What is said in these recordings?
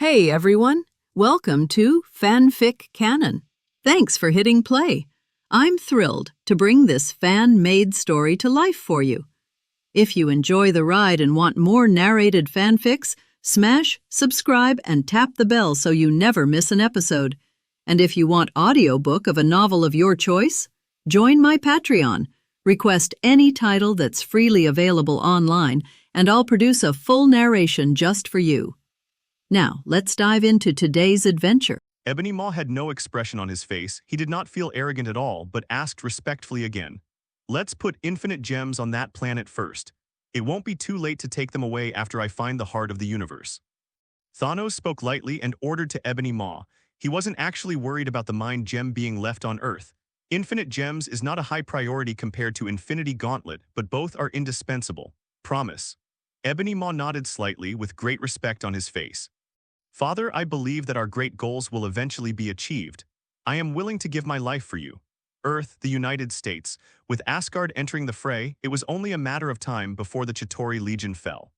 Hey everyone, welcome to FanFic Canon. Thanks for hitting play. I'm thrilled to bring this fan-made story to life for you. If you enjoy the ride and want more narrated fanfics, smash, subscribe, and tap the bell so you never miss an episode. And if you want audiobook of a novel of your choice, join my Patreon. Request any title that's freely available online, and I'll produce a full narration just for you. Now, let's dive into today's adventure. Ebony Maw had no expression on his face. He did not feel arrogant at all, but asked respectfully again. Let's put infinite gems on that planet first. It won't be too late to take them away after I find the heart of the universe. Thanos spoke lightly and ordered to Ebony Maw. He wasn't actually worried about the mind gem being left on Earth. Infinite gems is not a high priority compared to Infinity Gauntlet, but both are indispensable. Promise. Ebony Maw nodded slightly with great respect on his face. Father, I believe that our great goals will eventually be achieved. I am willing to give my life for you. Earth, the United States. With Asgard entering the fray, it was only a matter of time before the Chitauri Legion fell.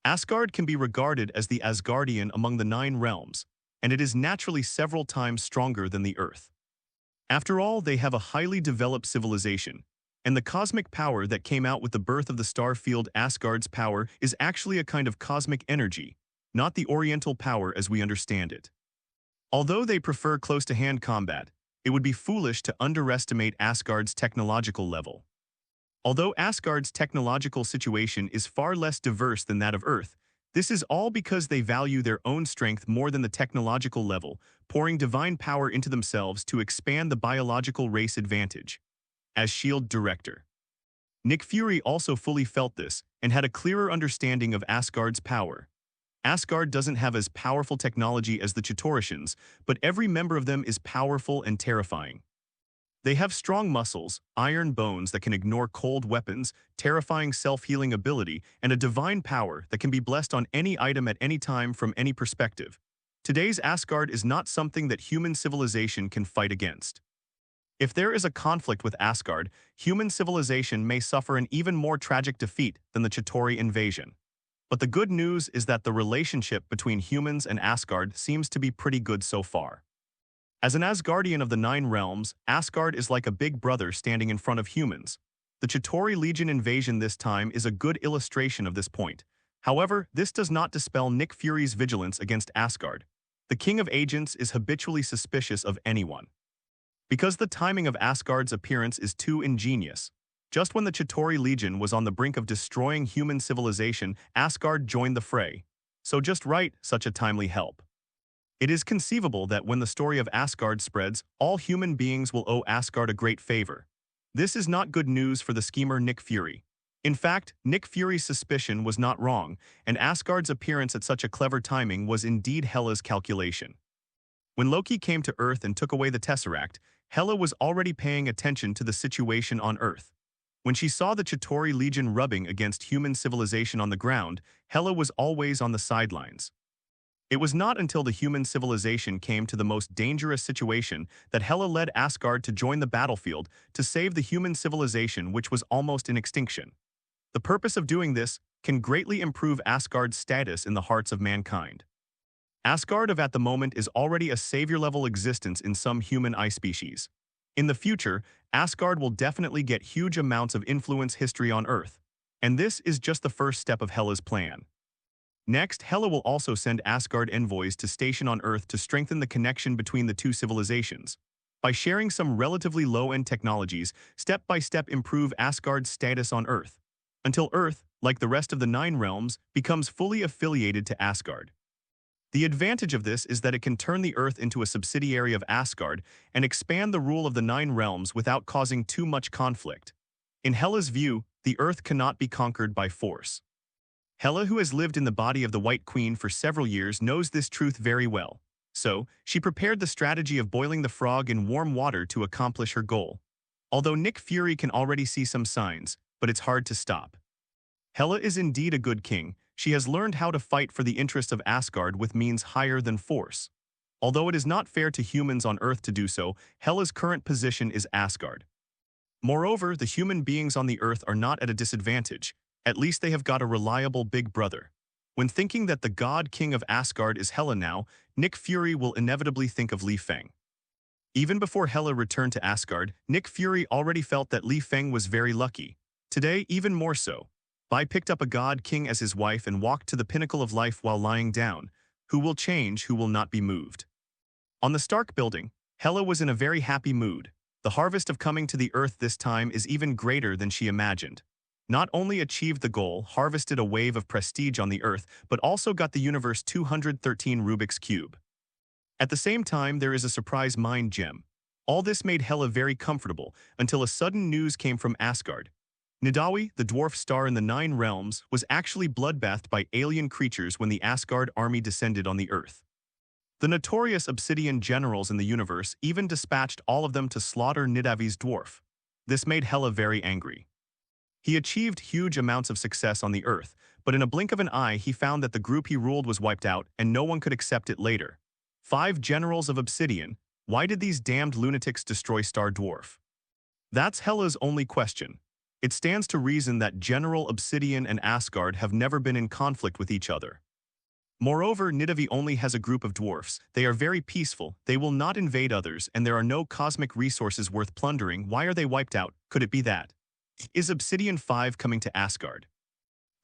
Asgard can be regarded as the Asgardian among the 9 realms, and it is naturally several times stronger than the Earth. After all, they have a highly developed civilization, and the cosmic power that came out with the birth of the star field Asgard's power is actually a kind of cosmic energy, not the Oriental power as we understand it. Although they prefer close-to-hand combat, it would be foolish to underestimate Asgard's technological level. Although Asgard's technological situation is far less diverse than that of Earth, this is all because they value their own strength more than the technological level, pouring divine power into themselves to expand the biological race advantage. As S.H.I.E.L.D. director, Nick Fury also fully felt this and had a clearer understanding of Asgard's power. Asgard doesn't have as powerful technology as the Chitaurians, but every member of them is powerful and terrifying. They have strong muscles, iron bones that can ignore cold weapons, terrifying self-healing ability, and a divine power that can be blessed on any item at any time from any perspective. Today's Asgard is not something that human civilization can fight against. If there is a conflict with Asgard, human civilization may suffer an even more tragic defeat than the Chitauri invasion. But the good news is that the relationship between humans and Asgard seems to be pretty good so far. As an Asgardian of the 9 realms, Asgard is like a big brother standing in front of humans. The Chitauri Legion invasion this time is a good illustration of this point. However, this does not dispel Nick Fury's vigilance against Asgard. The King of Agents is habitually suspicious of anyone. Because the timing of Asgard's appearance is too ingenious. Just when the Chitauri Legion was on the brink of destroying human civilization, Asgard joined the fray. So just right, such a timely help. It is conceivable that when the story of Asgard spreads, all human beings will owe Asgard a great favor. This is not good news for the schemer Nick Fury. In fact, Nick Fury's suspicion was not wrong, and Asgard's appearance at such a clever timing was indeed Hela's calculation. When Loki came to Earth and took away the Tesseract, Hela was already paying attention to the situation on Earth. When she saw the Chitauri Legion rubbing against human civilization on the ground, Hela was always on the sidelines. It was not until the human civilization came to the most dangerous situation that Hela led Asgard to join the battlefield to save the human civilization which was almost in extinction. The purpose of doing this can greatly improve Asgard's status in the hearts of mankind. Asgard of at the moment is already a savior-level existence in some human ice species. In the future, Asgard will definitely get huge amounts of influence history on Earth, and this is just the first step of Hela's plan. Next, Hela will also send Asgard envoys to station on Earth to strengthen the connection between the two civilizations. By sharing some relatively low-end technologies, step-by-step improve Asgard's status on Earth, until Earth, like the rest of the 9 realms, becomes fully affiliated to Asgard. The advantage of this is that it can turn the Earth into a subsidiary of Asgard and expand the rule of the 9 realms without causing too much conflict. In Hela's view, the Earth cannot be conquered by force. Hela, who has lived in the body of the White Queen for several years, knows this truth very well. So, she prepared the strategy of boiling the frog in warm water to accomplish her goal. Although Nick Fury can already see some signs, but it's hard to stop. Hela is indeed a good king. She has learned how to fight for the interests of Asgard with means higher than force. Although it is not fair to humans on Earth to do so, Hela's current position is Asgard. Moreover, the human beings on the Earth are not at a disadvantage. At least they have got a reliable big brother. When thinking that the god king of Asgard is Hela now, Nick Fury will inevitably think of Lee Fang. Even before Hela returned to Asgard, Nick Fury already felt that Lee Fang was very lucky. Today, even more so. Bai picked up a god king as his wife and walked to the pinnacle of life while lying down. Who will change, who will not be moved? On the Stark building, Hela was in a very happy mood. The harvest of coming to the Earth this time is even greater than she imagined. Not only achieved the goal, harvested a wave of prestige on the Earth, but also got the universe 213 Rubik's Cube. At the same time, there is a surprise mind gem. All this made Hela very comfortable, until a sudden news came from Asgard. Nidavellir, the dwarf star in the Nine Realms, was actually bloodbathed by alien creatures when the Asgard army descended on the Earth. The notorious obsidian generals in the universe even dispatched all of them to slaughter Nidavellir's dwarf. This made Hela very angry. He achieved huge amounts of success on the Earth, but in a blink of an eye he found that the group he ruled was wiped out and no one could accept it later. 5 generals of obsidian, why did these damned lunatics destroy Star Dwarf? That's Hela's only question. It stands to reason that General Obsidian and Asgard have never been in conflict with each other. Moreover, Nidavellir only has a group of dwarfs. They are very peaceful, they will not invade others, and there are no cosmic resources worth plundering. Why are they wiped out? Could it be that? Is Obsidian 5 coming to Asgard?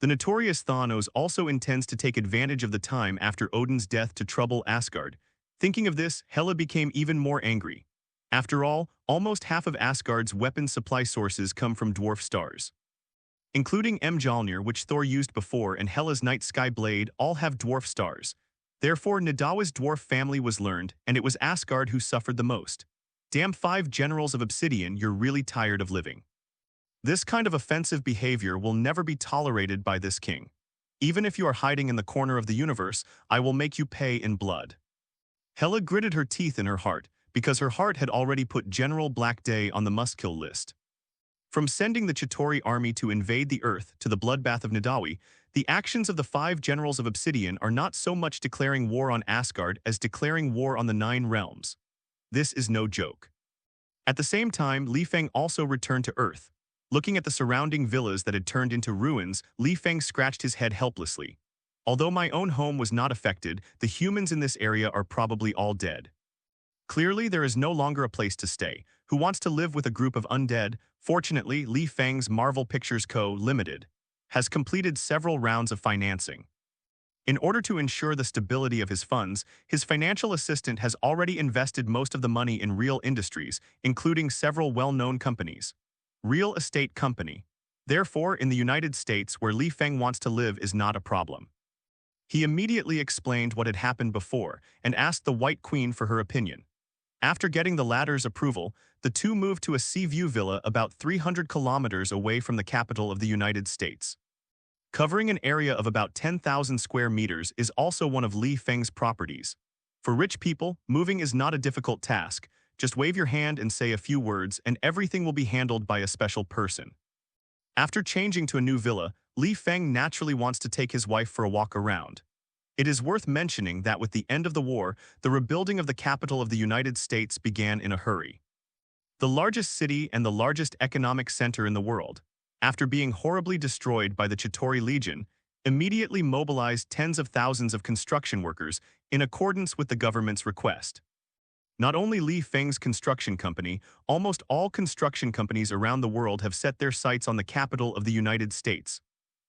The notorious Thanos also intends to take advantage of the time after Odin's death to trouble Asgard. Thinking of this, Hela became even more angry. After all, almost half of Asgard's weapon supply sources come from dwarf stars. Including Mjolnir, which Thor used before, and Hela's Night Sky Blade all have dwarf stars. Therefore, Nidavellir's dwarf family was learned, and it was Asgard who suffered the most. Damn 5 generals of obsidian, you're really tired of living. This kind of offensive behavior will never be tolerated by this king. Even if you are hiding in the corner of the universe, I will make you pay in blood. Hela gritted her teeth in her heart, because her heart had already put General Black Day on the must-kill list. From sending the Chitauri army to invade the Earth to the bloodbath of Nidavellir, the actions of the 5 generals of Obsidian are not so much declaring war on Asgard as declaring war on the 9 realms. This is no joke. At the same time, Lee Fang also returned to Earth. Looking at the surrounding villas that had turned into ruins, Lee Fang scratched his head helplessly. Although my own home was not affected, the humans in this area are probably all dead. Clearly, there is no longer a place to stay. Who wants to live with a group of undead? Fortunately, Lee Fang's Marvel Pictures Co. Limited has completed several rounds of financing. In order to ensure the stability of his funds, his financial assistant has already invested most of the money in real industries, including several well-known companies. Real estate company. Therefore, in the United States, where Lee Fang wants to live is not a problem. He immediately explained what had happened before and asked the White Queen for her opinion. After getting the latter's approval, the two moved to a sea view villa about 300 kilometers away from the capital of the United States. Covering an area of about 10,000 square meters is also one of Lee Fang's properties. For rich people, moving is not a difficult task. Just wave your hand and say a few words and everything will be handled by a special person. After changing to a new villa, Lee Fang naturally wants to take his wife for a walk around. It is worth mentioning that with the end of the war, the rebuilding of the capital of the United States began in a hurry. The largest city and the largest economic center in the world, after being horribly destroyed by the Chitauri Legion, immediately mobilized tens of thousands of construction workers in accordance with the government's request. Not only Lee Fang's construction company, almost all construction companies around the world have set their sights on the capital of the United States.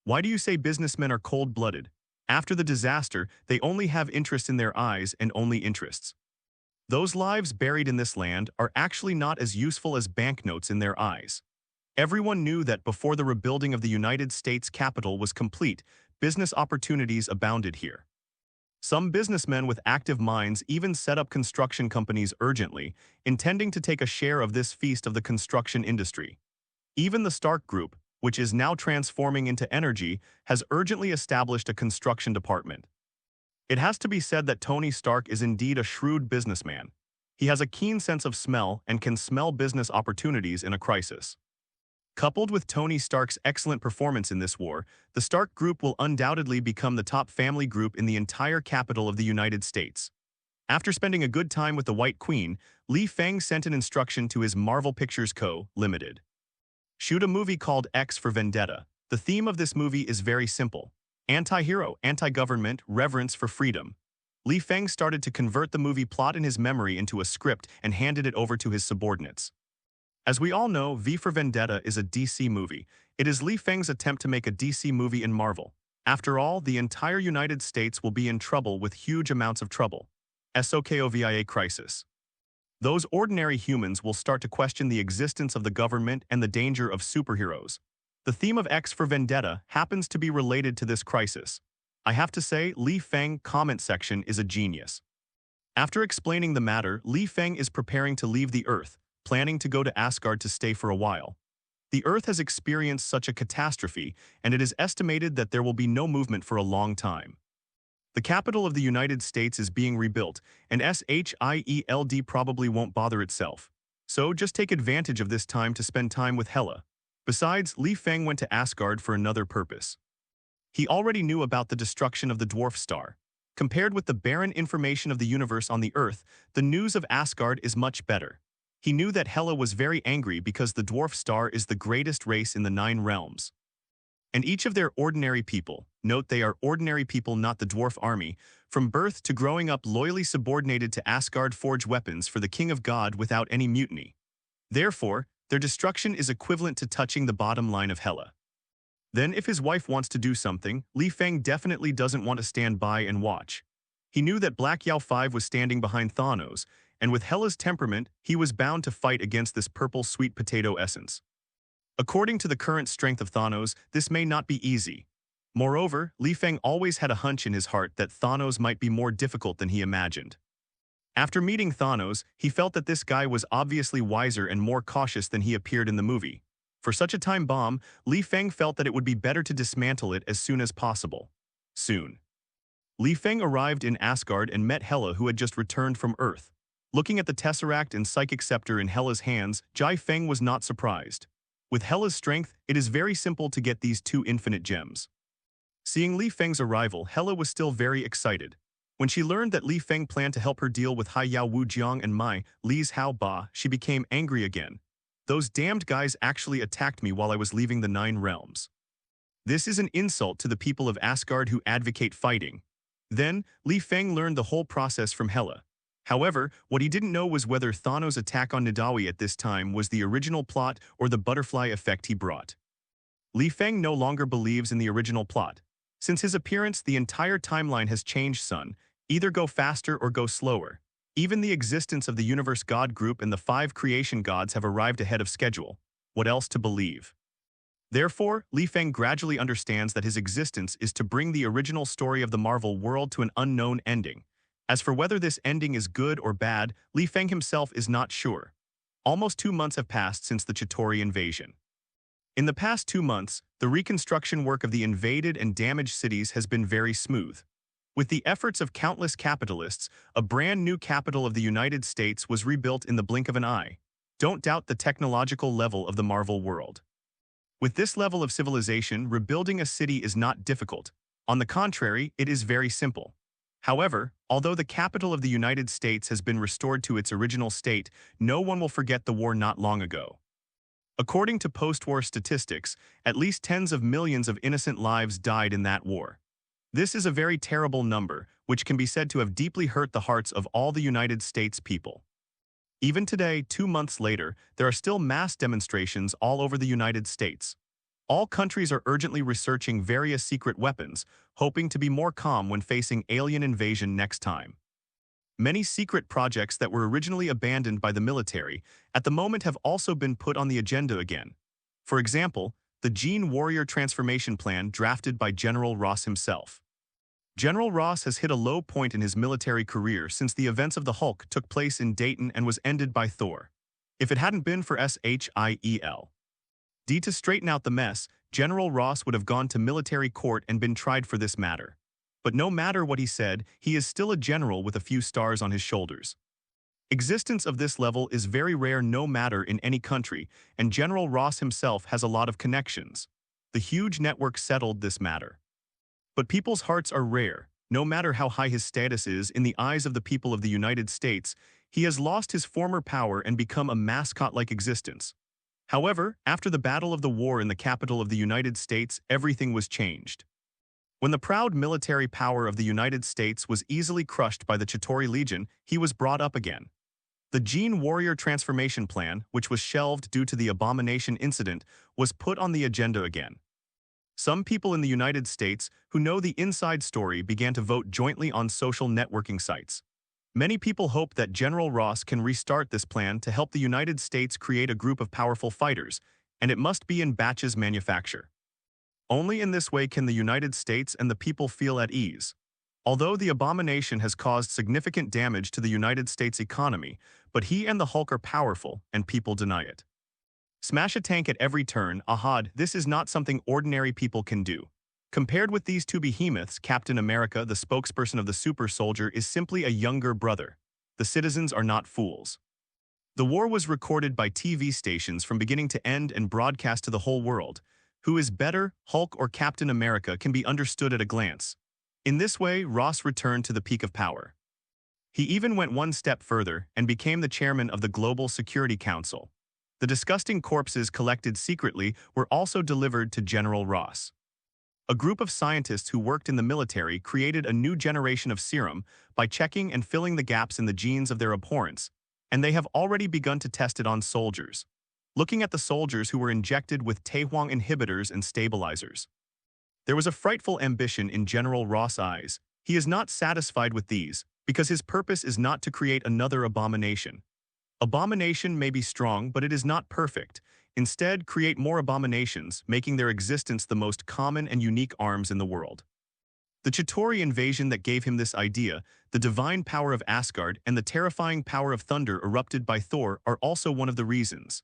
Why do you say businessmen are cold-blooded? After the disaster, they only have interest in their eyes and only interests. Those lives buried in this land are actually not as useful as banknotes in their eyes. Everyone knew that before the rebuilding of the United States Capitol was complete, business opportunities abounded here. Some businessmen with active minds even set up construction companies urgently, intending to take a share of this feast of the construction industry. Even the Stark Group, which is now transforming into energy, has urgently established a construction department. It has to be said that Tony Stark is indeed a shrewd businessman. He has a keen sense of smell and can smell business opportunities in a crisis. Coupled with Tony Stark's excellent performance in this war, the Stark Group will undoubtedly become the top family group in the entire capital of the United States. After spending a good time with the White Queen, Lee Fang sent an instruction to his Marvel Pictures Co. Limited. Shoot a movie called X for Vendetta. The theme of this movie is very simple. Anti-hero, anti-government, reverence for freedom. Lee Fang started to convert the movie plot in his memory into a script and handed it over to his subordinates. As we all know, V for Vendetta is a DC movie. It is Lee Fang's attempt to make a DC movie in Marvel. After all, the entire United States will be in trouble with huge amounts of trouble. SOKOVIA crisis. Those ordinary humans will start to question the existence of the government and the danger of superheroes. The theme of X for Vendetta happens to be related to this crisis. I have to say, Lee Fang comment section is a genius. After explaining the matter, Lee Fang is preparing to leave the Earth, planning to go to Asgard to stay for a while. The Earth has experienced such a catastrophe, and it is estimated that there will be no movement for a long time. The capital of the United States is being rebuilt, and S.H.I.E.L.D probably won't bother itself. So just take advantage of this time to spend time with Hela. Besides, Lee Fang went to Asgard for another purpose. He already knew about the destruction of the dwarf star. Compared with the barren information of the universe on the Earth, the news of Asgard is much better. He knew that Hela was very angry because the dwarf star is the greatest race in the 9 realms. And each of their ordinary people, note they are ordinary people, not the dwarf army, from birth to growing up loyally subordinated to Asgard, forge weapons for the king of God without any mutiny. Therefore, their destruction is equivalent to touching the bottom line of Hela. Then if his wife wants to do something, Lee Fang definitely doesn't want to stand by and watch. He knew that Black Yao 5 was standing behind Thanos, and with Hela's temperament, he was bound to fight against this purple sweet potato essence. According to the current strength of Thanos, this may not be easy. Moreover, Lee Fang always had a hunch in his heart that Thanos might be more difficult than he imagined. After meeting Thanos, he felt that this guy was obviously wiser and more cautious than he appeared in the movie. For such a time bomb, Lee Fang felt that it would be better to dismantle it as soon as possible. Soon. Lee Fang arrived in Asgard and met Hela, who had just returned from Earth. Looking at the Tesseract and Psychic Scepter in Hela's hands, Feng was not surprised. With Hela's strength, it is very simple to get these 2 infinite gems. Seeing Lee Feng's arrival, Hela was still very excited. When she learned that Lee Feng planned to help her deal with Hai Yao Wu Jiang and Li's Hao Ba, she became angry again. Those damned guys actually attacked me while I was leaving the 9 realms. This is an insult to the people of Asgard who advocate fighting. Then, Lee Feng learned the whole process from Hela. However, what he didn't know was whether Thanos' attack on Nidavellir at this time was the original plot or the butterfly effect he brought. Lee Feng no longer believes in the original plot. Since his appearance, the entire timeline has changed, son. Either go faster or go slower. Even the existence of the Universe God Group and the 5 creation gods have arrived ahead of schedule. What else to believe? Therefore, Lee Feng gradually understands that his existence is to bring the original story of the Marvel world to an unknown ending. As for whether this ending is good or bad, Lee Feng himself is not sure. Almost 2 months have passed since the Chitauri invasion. In the past 2 months, the reconstruction work of the invaded and damaged cities has been very smooth. With the efforts of countless capitalists, a brand new capital of the United States was rebuilt in the blink of an eye. Don't doubt the technological level of the Marvel world. With this level of civilization, rebuilding a city is not difficult. On the contrary, it is very simple. However, although the capital of the United States has been restored to its original state, no one will forget the war not long ago. According to post-war statistics, at least tens of millions of innocent lives died in that war. This is a very terrible number, which can be said to have deeply hurt the hearts of all the United States people. Even today, 2 months later, there are still mass demonstrations all over the United States. All countries are urgently researching various secret weapons, hoping to be more calm when facing alien invasion next time. Many secret projects that were originally abandoned by the military at the moment have also been put on the agenda again. For example, the Gene Warrior transformation plan drafted by General Ross himself. General Ross has hit a low point in his military career since the events of the Hulk took place in Dayton and was ended by Thor. If it hadn't been for S.H.I.E.L.D to straighten out the mess, General Ross would have gone to military court and been tried for this matter. But no matter what he said, he is still a general with a few stars on his shoulders. Existence of this level is very rare no matter in any country, and General Ross himself has a lot of connections. The huge network settled this matter. But people's hearts are rare. No matter how high his status is in the eyes of the people of the United States, he has lost his former power and become a mascot-like existence. However, after the battle of the war in the capital of the United States, everything was changed. When the proud military power of the United States was easily crushed by the Chitauri Legion, he was brought up again. The Gene Warrior transformation plan, which was shelved due to the Abomination incident, was put on the agenda again. Some people in the United States who know the inside story began to vote jointly on social networking sites. Many people hope that General Ross can restart this plan to help the United States create a group of powerful fighters, and it must be in batches manufacture. Only in this way can the United States and the people feel at ease. Although the Abomination has caused significant damage to the United States economy, but he and the Hulk are powerful, and people deny it. Smash a tank at every turn, ahad, this is not something ordinary people can do. Compared with these two behemoths, Captain America, the spokesperson of the super soldier, is simply a younger brother. The citizens are not fools. The war was recorded by TV stations from beginning to end and broadcast to the whole world. Who is better, Hulk or Captain America, can be understood at a glance. In this way, Ross returned to the peak of power. He even went one step further and became the chairman of the Global Security Council. The disgusting corpses collected secretly were also delivered to General Ross. A group of scientists who worked in the military created a new generation of serum by checking and filling the gaps in the genes of their abhorrence, and they have already begun to test it on soldiers. Looking at the soldiers who were injected with Taehuang inhibitors and stabilizers. There was a frightful ambition in General Ross' eyes. He is not satisfied with these, because his purpose is not to create another abomination. Abomination may be strong, but it is not perfect. Instead, create more abominations, making their existence the most common and unique arms in the world. The Chitauri invasion that gave him this idea, the divine power of Asgard and the terrifying power of thunder erupted by Thor, are also one of the reasons.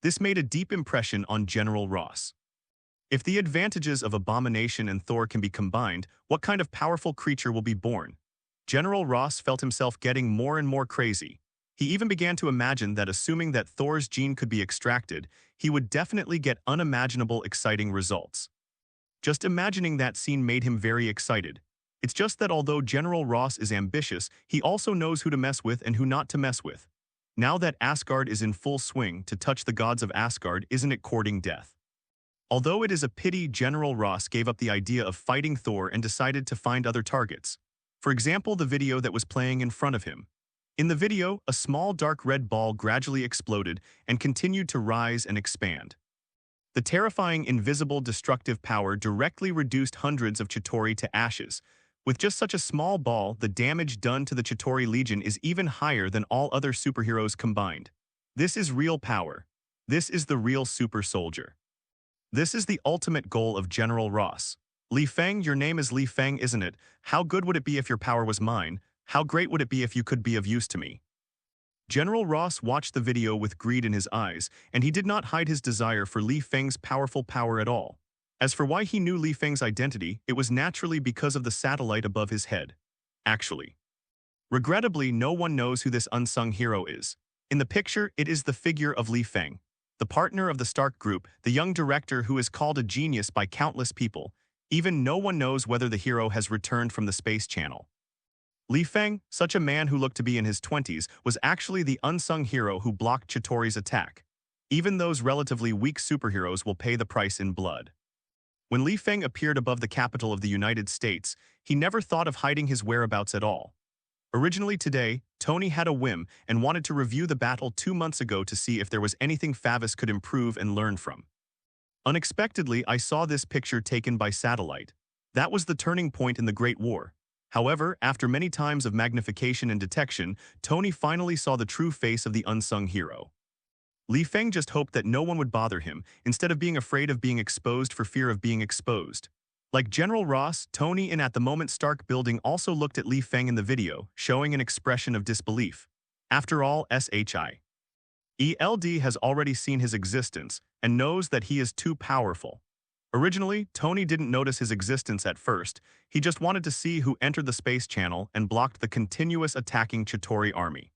This made a deep impression on General Ross. If the advantages of Abomination and Thor can be combined, what kind of powerful creature will be born? General Ross felt himself getting more and more crazy. He even began to imagine that assuming that Thor's gene could be extracted, he would definitely get unimaginable exciting results. Just imagining that scene made him very excited. It's just that although General Ross is ambitious, he also knows who to mess with and who not to mess with. Now that Asgard is in full swing, to touch the gods of Asgard isn't it courting death? Although it is a pity General Ross gave up the idea of fighting Thor and decided to find other targets. For example, the video that was playing in front of him. In the video, a small dark red ball gradually exploded and continued to rise and expand. The terrifying invisible destructive power directly reduced hundreds of Chitauri to ashes. With just such a small ball, the damage done to the Chitauri Legion is even higher than all other superheroes combined. This is real power. This is the real super soldier. This is the ultimate goal of General Ross. Lee Fang, your name is Lee Fang, isn't it? How good would it be if your power was mine? How great would it be if you could be of use to me? General Ross watched the video with greed in his eyes, and he did not hide his desire for Lee Fang's powerful power at all. As for why he knew Lee Fang's identity, it was naturally because of the satellite above his head. Actually. Regrettably, no one knows who this unsung hero is. In the picture, it is the figure of Lee Fang, the partner of the Stark Group, the young director who is called a genius by countless people. Even no one knows whether the hero has returned from the Space Channel. Lee Fang, such a man who looked to be in his 20s, was actually the unsung hero who blocked Chitauri's attack. Even those relatively weak superheroes will pay the price in blood. When Lee Fang appeared above the capital of the United States, he never thought of hiding his whereabouts at all. Originally today, Tony had a whim and wanted to review the battle 2 months ago to see if there was anything Favis could improve and learn from. Unexpectedly, I saw this picture taken by satellite. That was the turning point in the Great War. However, after many times of magnification and detection, Tony finally saw the true face of the unsung hero. Lee Fang just hoped that no one would bother him, instead of being afraid of being exposed for fear of being exposed. Like General Ross, Tony in at the moment Stark building also looked at Lee Fang in the video, showing an expression of disbelief. After all, S.H.I.E.L.D has already seen his existence and knows that he is too powerful. Originally, Tony didn't notice his existence at first. He just wanted to see who entered the Space Channel and blocked the continuous attacking Chitauri army.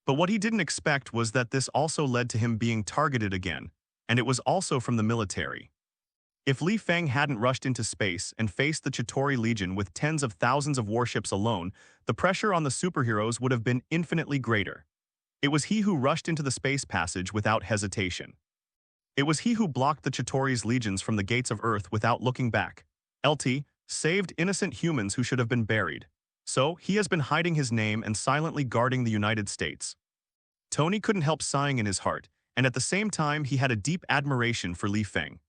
But what he didn't expect was that this also led to him being targeted again, and it was also from the military. If Lee Fang hadn't rushed into space and faced the Chitauri Legion with tens of thousands of warships alone, the pressure on the superheroes would have been infinitely greater. It was he who rushed into the space passage without hesitation. It was he who blocked the Chitauri's legions from the gates of Earth without looking back. LT, saved innocent humans who should have been buried. So, he has been hiding his name and silently guarding the United States. Tony couldn't help sighing in his heart, and at the same time he had a deep admiration for Lee Fang.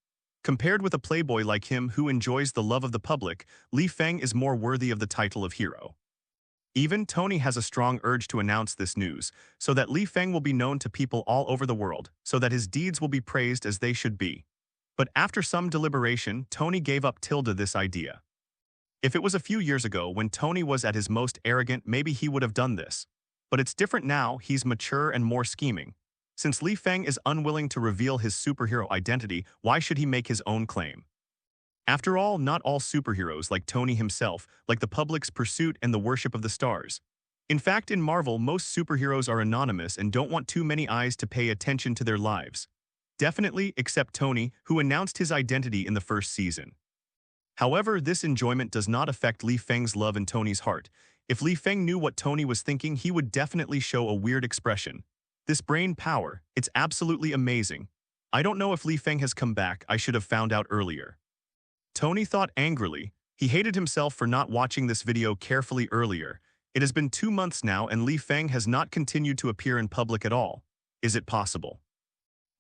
Compared with a playboy like him who enjoys the love of the public, Lee Fang is more worthy of the title of hero. Even Tony has a strong urge to announce this news, so that Lee Fang will be known to people all over the world, so that his deeds will be praised as they should be. But after some deliberation, Tony gave up Tilda this idea. If it was a few years ago when Tony was at his most arrogant, maybe he would have done this. But it's different now, he's mature and more scheming. Since Lee Fang is unwilling to reveal his superhero identity, why should he make his own claim? After all, not all superheroes, like Tony himself, like the public's pursuit and the worship of the stars. In fact, in Marvel, most superheroes are anonymous and don't want too many eyes to pay attention to their lives. Definitely, except Tony, who announced his identity in the first season. However, this enjoyment does not affect Lee Fang's love in Tony's heart. If Lee Fang knew what Tony was thinking, he would definitely show a weird expression. This brain power, it's absolutely amazing. I don't know if Lee Fang has come back, I should have found out earlier. Tony thought angrily. He hated himself for not watching this video carefully earlier. It has been 2 months now and Lee Fang has not continued to appear in public at all. Is it possible?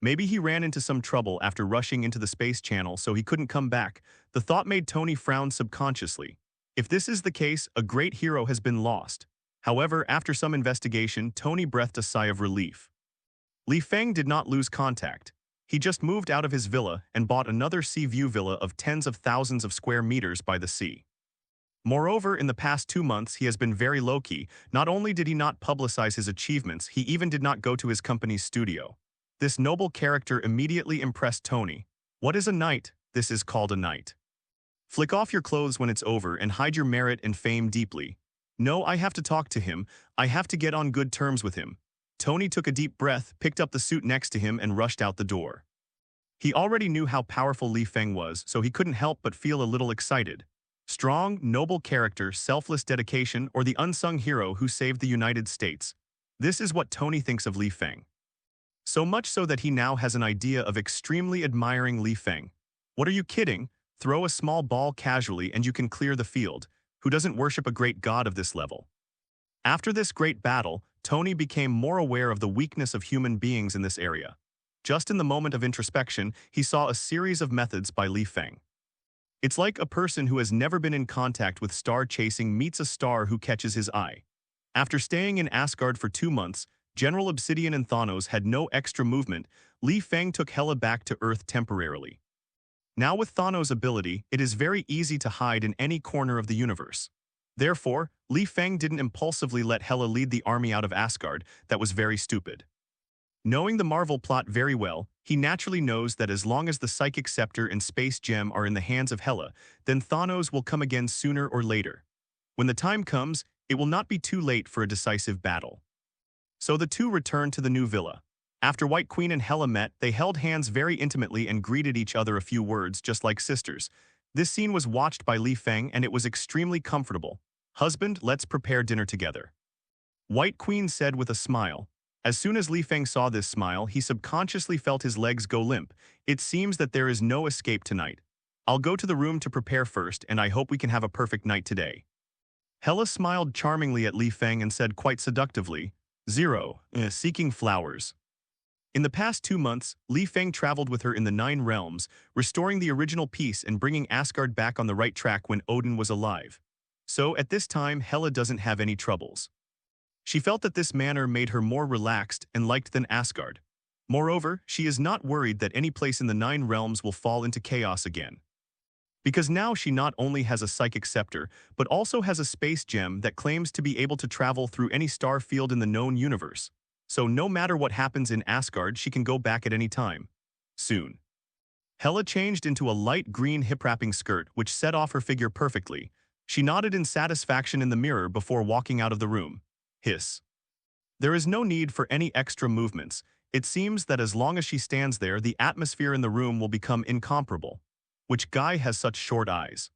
Maybe he ran into some trouble after rushing into the space channel so he couldn't come back. The thought made Tony frown subconsciously. If this is the case, a great hero has been lost. However, after some investigation, Tony breathed a sigh of relief. Lee Fang did not lose contact. He just moved out of his villa and bought another sea view villa of tens of thousands of square meters by the sea. Moreover, in the past 2 months, he has been very low-key. Not only did he not publicize his achievements, he even did not go to his company's studio. This noble character immediately impressed Tony. What is a knight? This is called a knight. Flick off your clothes when it's over and hide your merit and fame deeply. No, I have to talk to him. I have to get on good terms with him. Tony took a deep breath, picked up the suit next to him and rushed out the door. He already knew how powerful Lee Fang was, so he couldn't help but feel a little excited. Strong, noble character, selfless dedication, or the unsung hero who saved the United States. This is what Tony thinks of Lee Fang. So much so that he now has an idea of extremely admiring Lee Fang. What are you kidding? Throw a small ball casually and you can clear the field. Who doesn't worship a great god of this level? After this great battle, Tony became more aware of the weakness of human beings in this area. Just in the moment of introspection, he saw a series of methods by Lee Fang. It's like a person who has never been in contact with star chasing meets a star who catches his eye. After staying in Asgard for 2 months, General Obsidian and Thanos had no extra movement. Lee Fang took Hela back to Earth temporarily. Now with Thanos' ability, it is very easy to hide in any corner of the universe. Therefore, Lee Fang didn't impulsively let Hela lead the army out of Asgard. That was very stupid. Knowing the Marvel plot very well, he naturally knows that as long as the Psychic Scepter and Space Gem are in the hands of Hela, then Thanos will come again sooner or later. When the time comes, it will not be too late for a decisive battle. So the two returned to the new villa. After White Queen and Hela met, they held hands very intimately and greeted each other a few words just like sisters. This scene was watched by Lee Fang and it was extremely comfortable. Husband, let's prepare dinner together. White Queen said with a smile. As soon as Lee Fang saw this smile, he subconsciously felt his legs go limp. It seems that there is no escape tonight. I'll go to the room to prepare first and I hope we can have a perfect night today. Hela smiled charmingly at Lee Fang and said quite seductively, "Zero, seeking flowers." In the past 2 months, Lee Fang traveled with her in the 9 realms, restoring the original peace and bringing Asgard back on the right track when Odin was alive. So at this time, Hela doesn't have any troubles. She felt that this manner made her more relaxed and liked than Asgard. Moreover, she is not worried that any place in the 9 realms will fall into chaos again. Because now she not only has a psychic scepter, but also has a space gem that claims to be able to travel through any star field in the known universe. So no matter what happens in Asgard, she can go back at any time. Soon. Hela changed into a light green hip-wrapping skirt which set off her figure perfectly. She nodded in satisfaction in the mirror before walking out of the room. Hiss. There is no need for any extra movements. It seems that as long as she stands there, the atmosphere in the room will become incomparable. Which guy has such short eyes?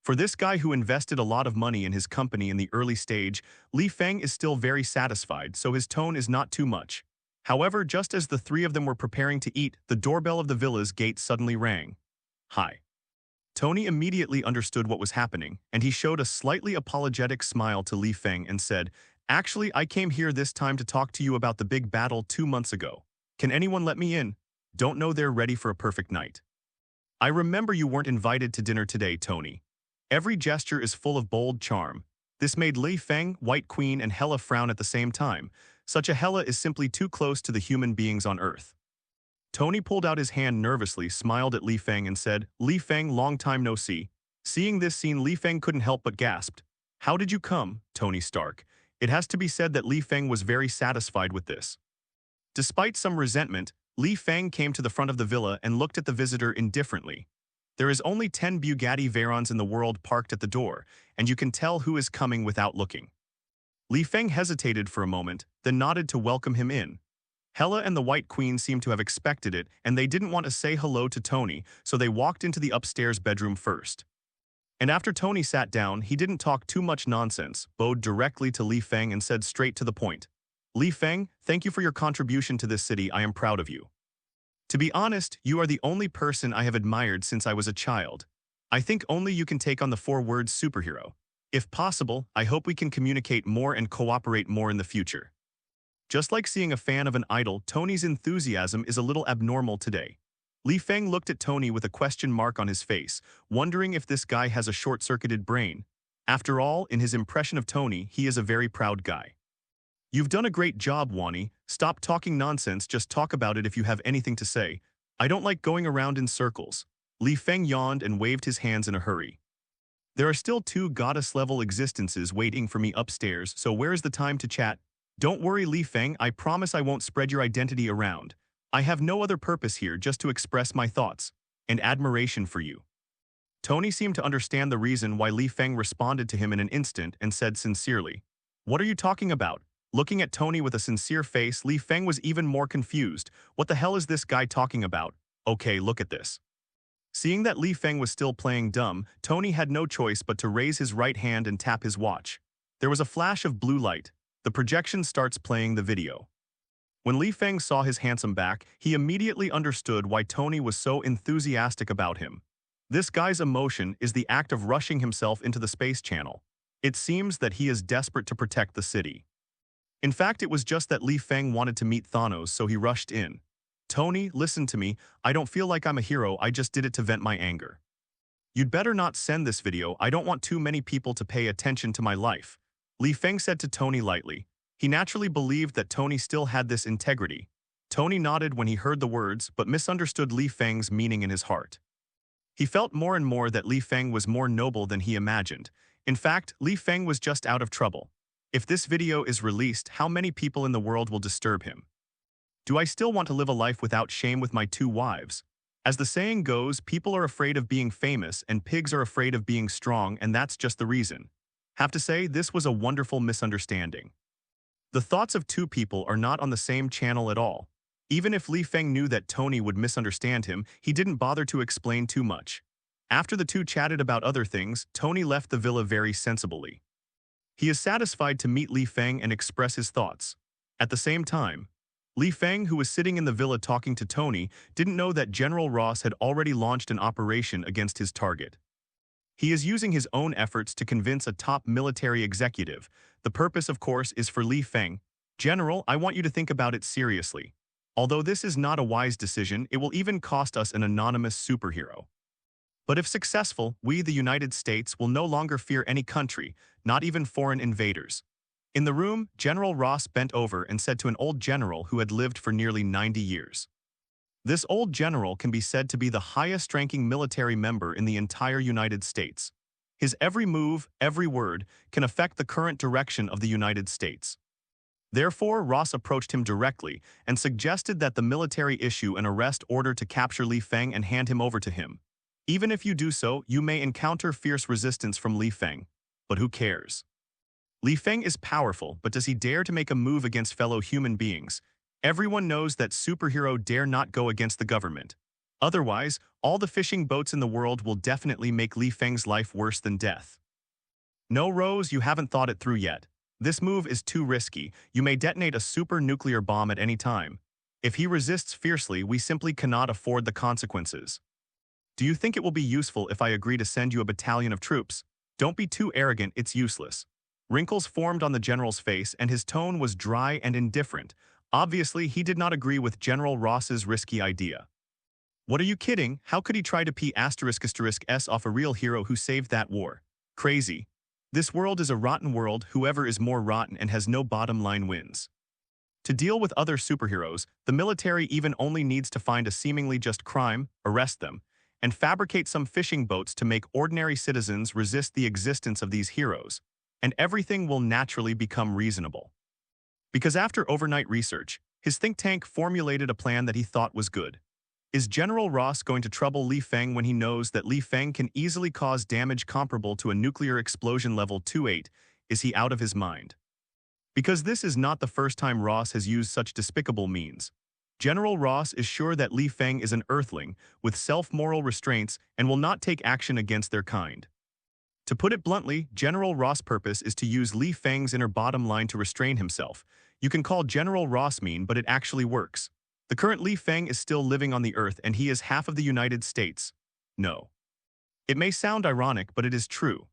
For this guy who invested a lot of money in his company in the early stage, Lee Fang is still very satisfied, so his tone is not too much. However, just as the 3 of them were preparing to eat, the doorbell of the villa's gate suddenly rang. Hi. Tony immediately understood what was happening, and he showed a slightly apologetic smile to Lee Fang and said, "Actually, I came here this time to talk to you about the big battle 2 months ago. Can anyone let me in? Don't know they're ready for a perfect night." "I remember you weren't invited to dinner today, Tony." Every gesture is full of bold charm. This made Lee Fang, White Queen, and Hela frown at the same time. Such a Hela is simply too close to the human beings on Earth. Tony pulled out his hand nervously, smiled at Lee Fang and said, "Lee Fang, long time no see." Seeing this scene, Lee Fang couldn't help but gasped. "How did you come, Tony Stark?" It has to be said that Lee Fang was very satisfied with this. Despite some resentment, Lee Fang came to the front of the villa and looked at the visitor indifferently. There is only 10 Bugatti Veyrons in the world parked at the door, and you can tell who is coming without looking. Lee Fang hesitated for a moment, then nodded to welcome him in. Hela and the White Queen seemed to have expected it, and they didn't want to say hello to Tony, so they walked into the upstairs bedroom first. And after Tony sat down, he didn't talk too much nonsense, bowed directly to Lee Fang and said straight to the point. "Lee Fang, thank you for your contribution to this city. I am proud of you. To be honest, you are the only person I have admired since I was a child. I think only you can take on the 4 words superhero. If possible, I hope we can communicate more and cooperate more in the future." Just like seeing a fan of an idol, Tony's enthusiasm is a little abnormal today. Lee Fang looked at Tony with a question mark on his face, wondering if this guy has a short-circuited brain. After all, in his impression of Tony, he is a very proud guy. "You've done a great job, Wani. Stop talking nonsense, just talk about it if you have anything to say. I don't like going around in circles." Lee Fang yawned and waved his hands in a hurry. "There are still 2 goddess-level existences waiting for me upstairs, so where's the time to chat? Don't worry, Lee Fang, I promise I won't spread your identity around. I have no other purpose here, just to express my thoughts and admiration for you." Tony seemed to understand the reason why Lee Fang responded to him in an instant and said sincerely, "What are you talking about?" Looking at Tony with a sincere face, Lee Fang was even more confused. What the hell is this guy talking about? Okay, look at this. Seeing that Lee Fang was still playing dumb, Tony had no choice but to raise his right hand and tap his watch. There was a flash of blue light. The projection starts playing the video. When Lee Fang saw his handsome back, he immediately understood why Tony was so enthusiastic about him. This guy's emotion is the act of rushing himself into the space channel. It seems that he is desperate to protect the city. In fact, it was just that Lee Fang wanted to meet Thanos, so he rushed in. "Tony, listen to me. I don't feel like I'm a hero, I just did it to vent my anger. You'd better not send this video, I don't want too many people to pay attention to my life," Lee Fang said to Tony lightly. He naturally believed that Tony still had this integrity. Tony nodded when he heard the words, but misunderstood Lee Fang's meaning in his heart. He felt more and more that Lee Fang was more noble than he imagined. In fact, Lee Fang was just out of trouble. If this video is released, how many people in the world will disturb him? Do I still want to live a life without shame with my 2 wives? As the saying goes, people are afraid of being famous and pigs are afraid of being strong, and that's just the reason. Have to say, this was a wonderful misunderstanding. The thoughts of 2 people are not on the same channel at all. Even if Lee Fang knew that Tony would misunderstand him, he didn't bother to explain too much. After the 2 chatted about other things, Tony left the villa very sensibly. He is satisfied to meet Lee Fang and express his thoughts. At the same time, Lee Fang, who was sitting in the villa talking to Tony, didn't know that General Ross had already launched an operation against his target. He is using his own efforts to convince a top military executive. The purpose, of course, is for Lee Fang. "General, I want you to think about it seriously. Although this is not a wise decision, it will even cost us an anonymous superhero. But if successful, we, the United States, will no longer fear any country, not even foreign invaders." In the room, General Ross bent over and said to an old general who had lived for nearly 90 years. This old general can be said to be the highest-ranking military member in the entire United States. His every move, every word, can affect the current direction of the United States. Therefore, Ross approached him directly and suggested that the military issue an arrest order to capture Lee Fang and hand him over to him. Even if you do so, you may encounter fierce resistance from Lee Fang. But who cares? Lee Fang is powerful, but does he dare to make a move against fellow human beings? Everyone knows that superhero dare not go against the government. Otherwise, all the fishing boats in the world will definitely make Lee Fang's life worse than death. No, Rose, you haven't thought it through yet. This move is too risky. You may detonate a super nuclear bomb at any time. If he resists fiercely, we simply cannot afford the consequences. Do you think it will be useful if I agree to send you a battalion of troops? Don't be too arrogant, it's useless. Wrinkles formed on the general's face and his tone was dry and indifferent. Obviously, he did not agree with General Ross's risky idea. What are you kidding? How could he try to P***S off a real hero who saved that war? Crazy. This world is a rotten world, whoever is more rotten and has no bottom line wins. To deal with other superheroes, the military even only needs to find a seemingly just crime, arrest them, and fabricate some fishing boats to make ordinary citizens resist the existence of these heroes, and everything will naturally become reasonable. Because after overnight research, his think tank formulated a plan that he thought was good. Is General Ross going to trouble Lee Fang when he knows that Lee Fang can easily cause damage comparable to a nuclear explosion level 28? Is he out of his mind? Because this is not the first time Ross has used such despicable means. General Ross is sure that Lee Fang is an earthling with self-moral restraints and will not take action against their kind. To put it bluntly, General Ross' purpose is to use Lee Fang's inner bottom line to restrain himself. You can call General Ross mean, but it actually works. The current Lee Fang is still living on the Earth and he is half of the United States. No. It may sound ironic, but it is true.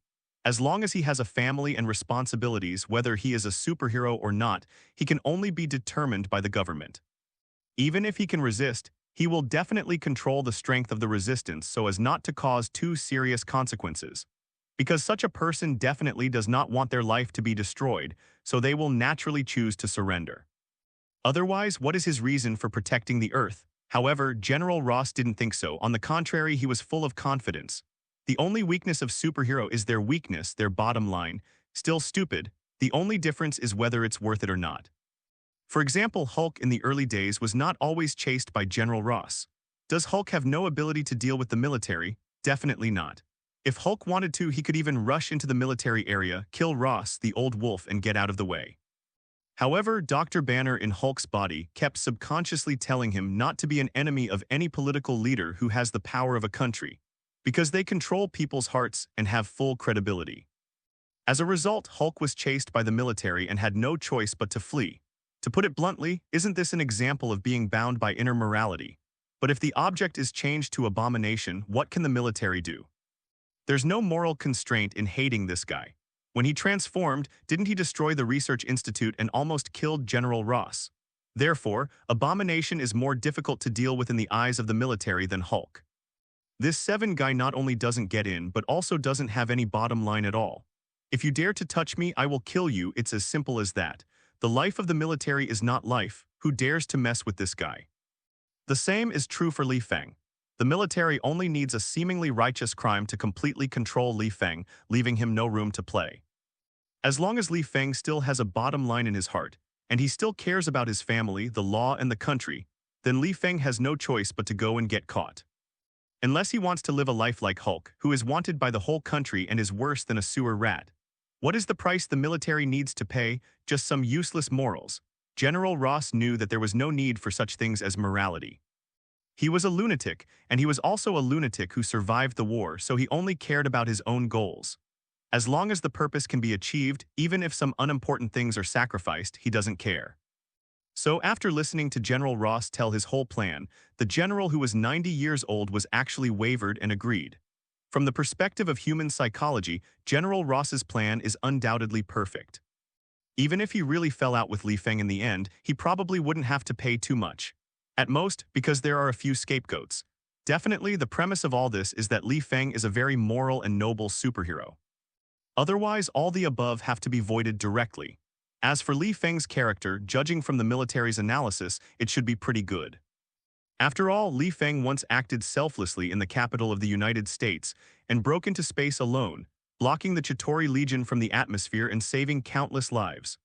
As long as he has a family and responsibilities, whether he is a superhero or not, he can only be determined by the government. Even if he can resist, he will definitely control the strength of the resistance so as not to cause too serious consequences. Because such a person definitely does not want their life to be destroyed, so they will naturally choose to surrender. Otherwise, what is his reason for protecting the Earth? However, General Ross didn't think so. On the contrary, he was full of confidence. The only weakness of superhero is their weakness, their bottom line. Still stupid, the only difference is whether it's worth it or not. For example, Hulk in the early days was not always chased by General Ross. Does Hulk have no ability to deal with the military? Definitely not. If Hulk wanted to, he could even rush into the military area, kill Ross, the old wolf, and get out of the way. However, Dr. Banner in Hulk's body kept subconsciously telling him not to be an enemy of any political leader who has the power of a country, because they control people's hearts and have full credibility. As a result, Hulk was chased by the military and had no choice but to flee. To put it bluntly, isn't this an example of being bound by inner morality? But if the object is changed to abomination, what can the military do? There's no moral constraint in hating this guy. When he transformed, didn't he destroy the Research Institute and almost killed General Ross? Therefore, abomination is more difficult to deal with in the eyes of the military than Hulk. This 7 guy not only doesn't get in, but also doesn't have any bottom line at all. If you dare to touch me, I will kill you. It's as simple as that. The life of the military is not life. Who dares to mess with this guy? The same is true for Lee Fang. The military only needs a seemingly righteous crime to completely control Lee Fang, leaving him no room to play. As long as Lee Fang still has a bottom line in his heart, and he still cares about his family, the law, and the country, then Lee Fang has no choice but to go and get caught. Unless he wants to live a life like Hulk, who is wanted by the whole country and is worse than a sewer rat. What is the price the military needs to pay? Just some useless morals. General Ross knew that there was no need for such things as morality. He was a lunatic, and he was also a lunatic who survived the war, so he only cared about his own goals. As long as the purpose can be achieved, even if some unimportant things are sacrificed, he doesn't care. So after listening to General Ross tell his whole plan, the general who was 90 years old was actually wavered and agreed. From the perspective of human psychology, General Ross's plan is undoubtedly perfect. Even if he really fell out with Lee Fang in the end, he probably wouldn't have to pay too much. At most, because there are a few scapegoats. Definitely, the premise of all this is that Lee Fang is a very moral and noble superhero. Otherwise, all the above have to be voided directly. As for Lee Fang's character, judging from the military's analysis, it should be pretty good. After all, Lee Fang once acted selflessly in the capital of the United States and broke into space alone, blocking the Chitauri Legion from the atmosphere and saving countless lives.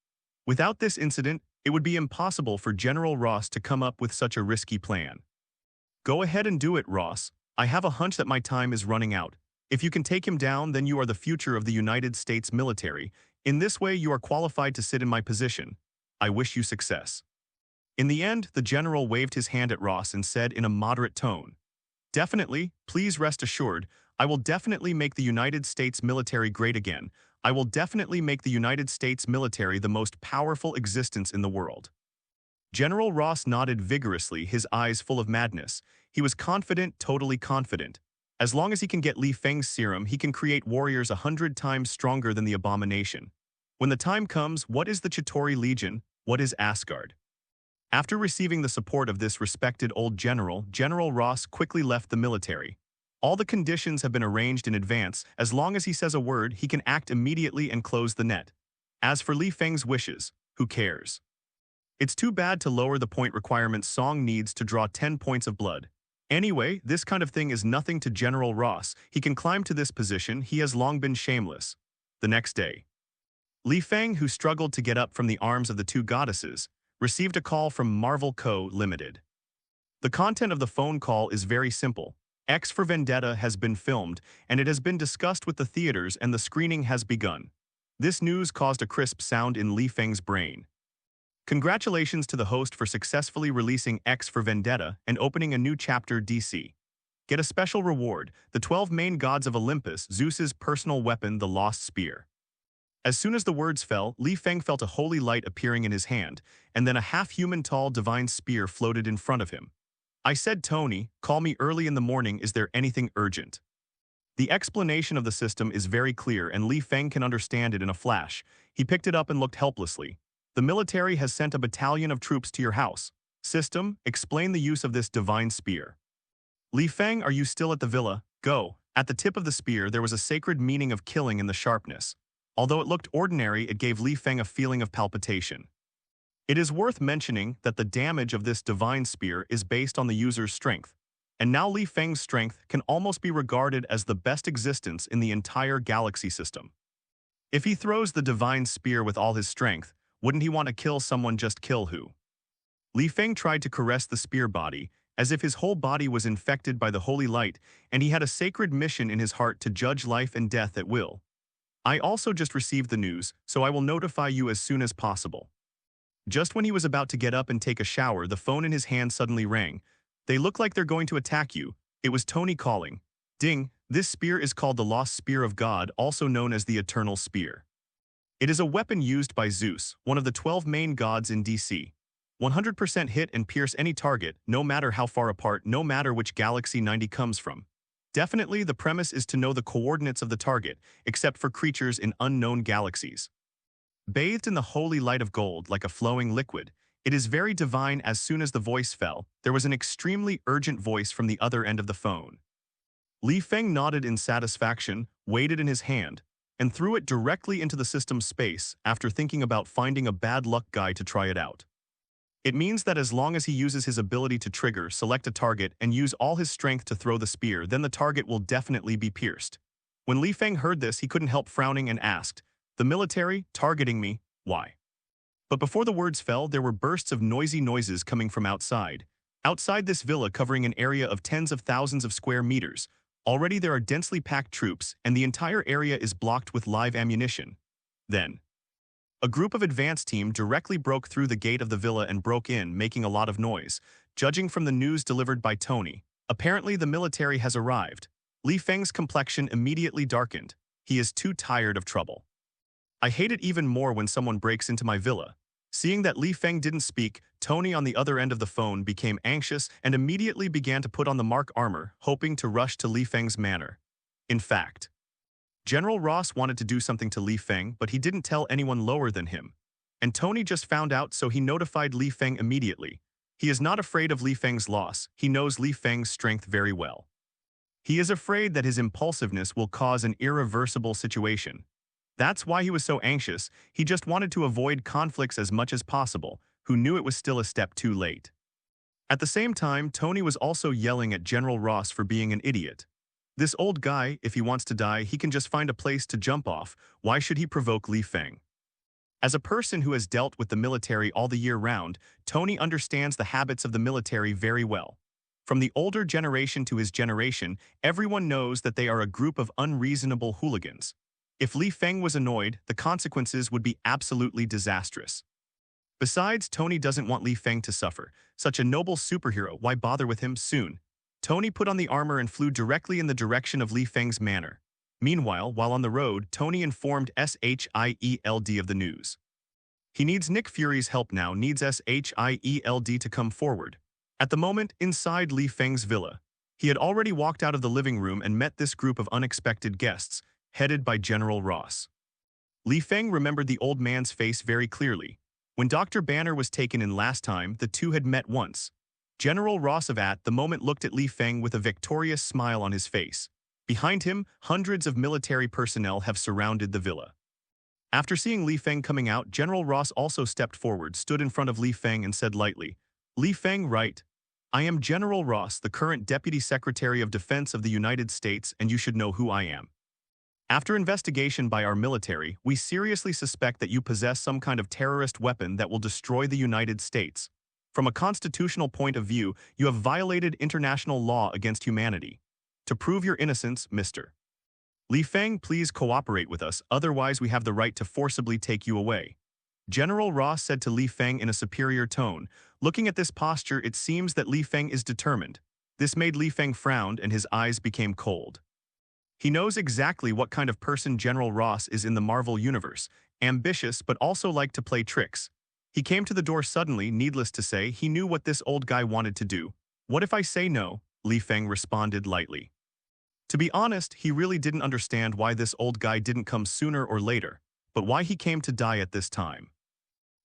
Without this incident, it would be impossible for General Ross to come up with such a risky plan. Go ahead and do it, Ross. I have a hunch that my time is running out. If you can take him down, then you are the future of the United States military. In this way, you are qualified to sit in my position. I wish you success. In the end, the general waved his hand at Ross and said in a moderate tone, "Definitely, please rest assured, I will definitely make the United States military great again. I will definitely make the United States military the most powerful existence in the world." General Ross nodded vigorously, his eyes full of madness. He was confident, totally confident. As long as he can get Lee Fang's serum, he can create warriors 100 times stronger than the abomination. When the time comes, what is the Chitauri Legion? What is Asgard? After receiving the support of this respected old general, General Ross quickly left the military. All the conditions have been arranged in advance. As long as he says a word, he can act immediately and close the net. As for Lee Fang's wishes, who cares? It's too bad to lower the point requirement Song needs to draw 10 points of blood. Anyway, this kind of thing is nothing to General Ross. He can climb to this position. He has long been shameless. The next day, Lee Fang, who struggled to get up from the arms of the two goddesses, received a call from Marvel Co. Limited. The content of the phone call is very simple. X for Vendetta has been filmed, and it has been discussed with the theaters and the screening has begun. This news caused a crisp sound in Lee Fang's brain. Congratulations to the host for successfully releasing X for Vendetta and opening a new chapter DC. Get a special reward, the 12 main gods of Olympus, Zeus's personal weapon, the Lost Spear. As soon as the words fell, Lee Fang felt a holy light appearing in his hand, and then a half-human tall divine spear floated in front of him. I said, Tony, call me early in the morning. Is there anything urgent? The explanation of the system is very clear and Lee Fang can understand it in a flash. He picked it up and looked helplessly. The military has sent a battalion of troops to your house. System, explain the use of this divine spear. Lee Fang, are you still at the villa? Go. At the tip of the spear there was a sacred meaning of killing in the sharpness. Although it looked ordinary, it gave Lee Fang a feeling of palpitation. It is worth mentioning that the damage of this divine spear is based on the user's strength. And now Lee Fang's strength can almost be regarded as the best existence in the entire galaxy system. If he throws the divine spear with all his strength, wouldn't he want to kill someone? Just kill who? Lee Fang tried to caress the spear body, as if his whole body was infected by the holy light, and he had a sacred mission in his heart to judge life and death at will. I also just received the news, so I will notify you as soon as possible. Just when he was about to get up and take a shower, the phone in his hand suddenly rang. They look like they're going to attack you. It was Tony calling. Ding, this spear is called the Lost Spear of God, also known as the Eternal Spear. It is a weapon used by Zeus, one of the 12 main gods in DC. 100% hit and pierce any target, no matter how far apart, no matter which galaxy 90 comes from. Definitely, the premise is to know the coordinates of the target, except for creatures in unknown galaxies. Bathed in the holy light of gold like a flowing liquid, it is very divine. As soon as the voice fell, there was an extremely urgent voice from the other end of the phone. Lee Fang nodded in satisfaction, weighed it in his hand, and threw it directly into the system's space after thinking about finding a bad luck guy to try it out. It means that as long as he uses his ability to trigger, select a target, and use all his strength to throw the spear, then the target will definitely be pierced. When Lee Fang heard this, he couldn't help frowning and asked, "The military, targeting me, why?" But before the words fell, there were bursts of noisy noises coming from outside. Outside this villa, covering an area of tens of thousands of square meters, already there are densely packed troops, and the entire area is blocked with live ammunition. Then, a group of advance team directly broke through the gate of the villa and broke in, making a lot of noise. Judging from the news delivered by Tony, apparently the military has arrived. Lee Fang's complexion immediately darkened. He is too tired of trouble. I hate it even more when someone breaks into my villa. Seeing that Lee Fang didn't speak, Tony on the other end of the phone became anxious and immediately began to put on the Mark armor, hoping to rush to Lee Fang's manor. In fact, General Ross wanted to do something to Lee Fang, but he didn't tell anyone lower than him. And Tony just found out, so he notified Lee Fang immediately. He is not afraid of Lee Fang's loss. He knows Lee Fang's strength very well. He is afraid that his impulsiveness will cause an irreversible situation. That's why he was so anxious. He just wanted to avoid conflicts as much as possible, who knew it was still a step too late. At the same time, Tony was also yelling at General Ross for being an idiot. This old guy, if he wants to die, he can just find a place to jump off. Why should he provoke Lee Fang? As a person who has dealt with the military all the year round, Tony understands the habits of the military very well. From the older generation to his generation, everyone knows that they are a group of unreasonable hooligans. If Lee Fang was annoyed, the consequences would be absolutely disastrous. Besides, Tony doesn't want Lee Fang to suffer. Such a noble superhero, why bother with him? Soon, Tony put on the armor and flew directly in the direction of Lee Fang's manor. Meanwhile, while on the road, Tony informed S.H.I.E.L.D of the news. He needs Nick Fury's help now, needs S.H.I.E.L.D to come forward. At the moment, inside Lee Fang's villa, He had already walked out of the living room and met this group of unexpected guests, headed by General Ross. Lee Fang remembered the old man's face very clearly. When Dr. Banner was taken in last time, the two had met once. General Ross at the moment looked at Lee Fang with a victorious smile on his face. Behind him, hundreds of military personnel have surrounded the villa. After seeing Lee Fang coming out, General Ross also stepped forward, stood in front of Lee Fang and said lightly, "Lee Fang, right? I am General Ross, the current Deputy Secretary of Defense of the United States, and you should know who I am. After investigation by our military, we seriously suspect that you possess some kind of terrorist weapon that will destroy the United States. From a constitutional point of view, you have violated international law against humanity. To prove your innocence, Mr. Lee Fang, please cooperate with us, otherwise we have the right to forcibly take you away." General Ross said to Lee Fang in a superior tone. Looking at this posture, it seems that Lee Fang is determined. This made Lee Fang frown and his eyes became cold. He knows exactly what kind of person General Ross is in the Marvel Universe, ambitious but also like to play tricks. He came to the door suddenly, needless to say, he knew what this old guy wanted to do. "What if I say no?" Lee Fang responded lightly. To be honest, he really didn't understand why this old guy didn't come sooner or later, but why he came to die at this time.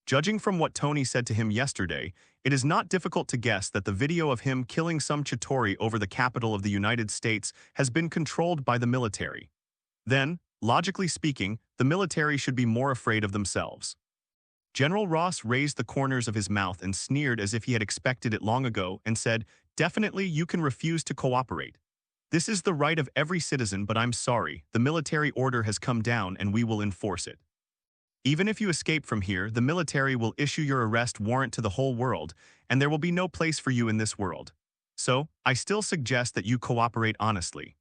Judging from what Tony said to him yesterday, it is not difficult to guess that the video of him killing some Chitauri over the capital of the United States has been controlled by the military. Then, logically speaking, the military should be more afraid of themselves. General Ross raised the corners of his mouth and sneered as if he had expected it long ago and said, "Definitely you can refuse to cooperate. This is the right of every citizen, but I'm sorry, the military order has come down and we will enforce it. Even if you escape from here, the military will issue your arrest warrant to the whole world, and there will be no place for you in this world. So, I still suggest that you cooperate honestly."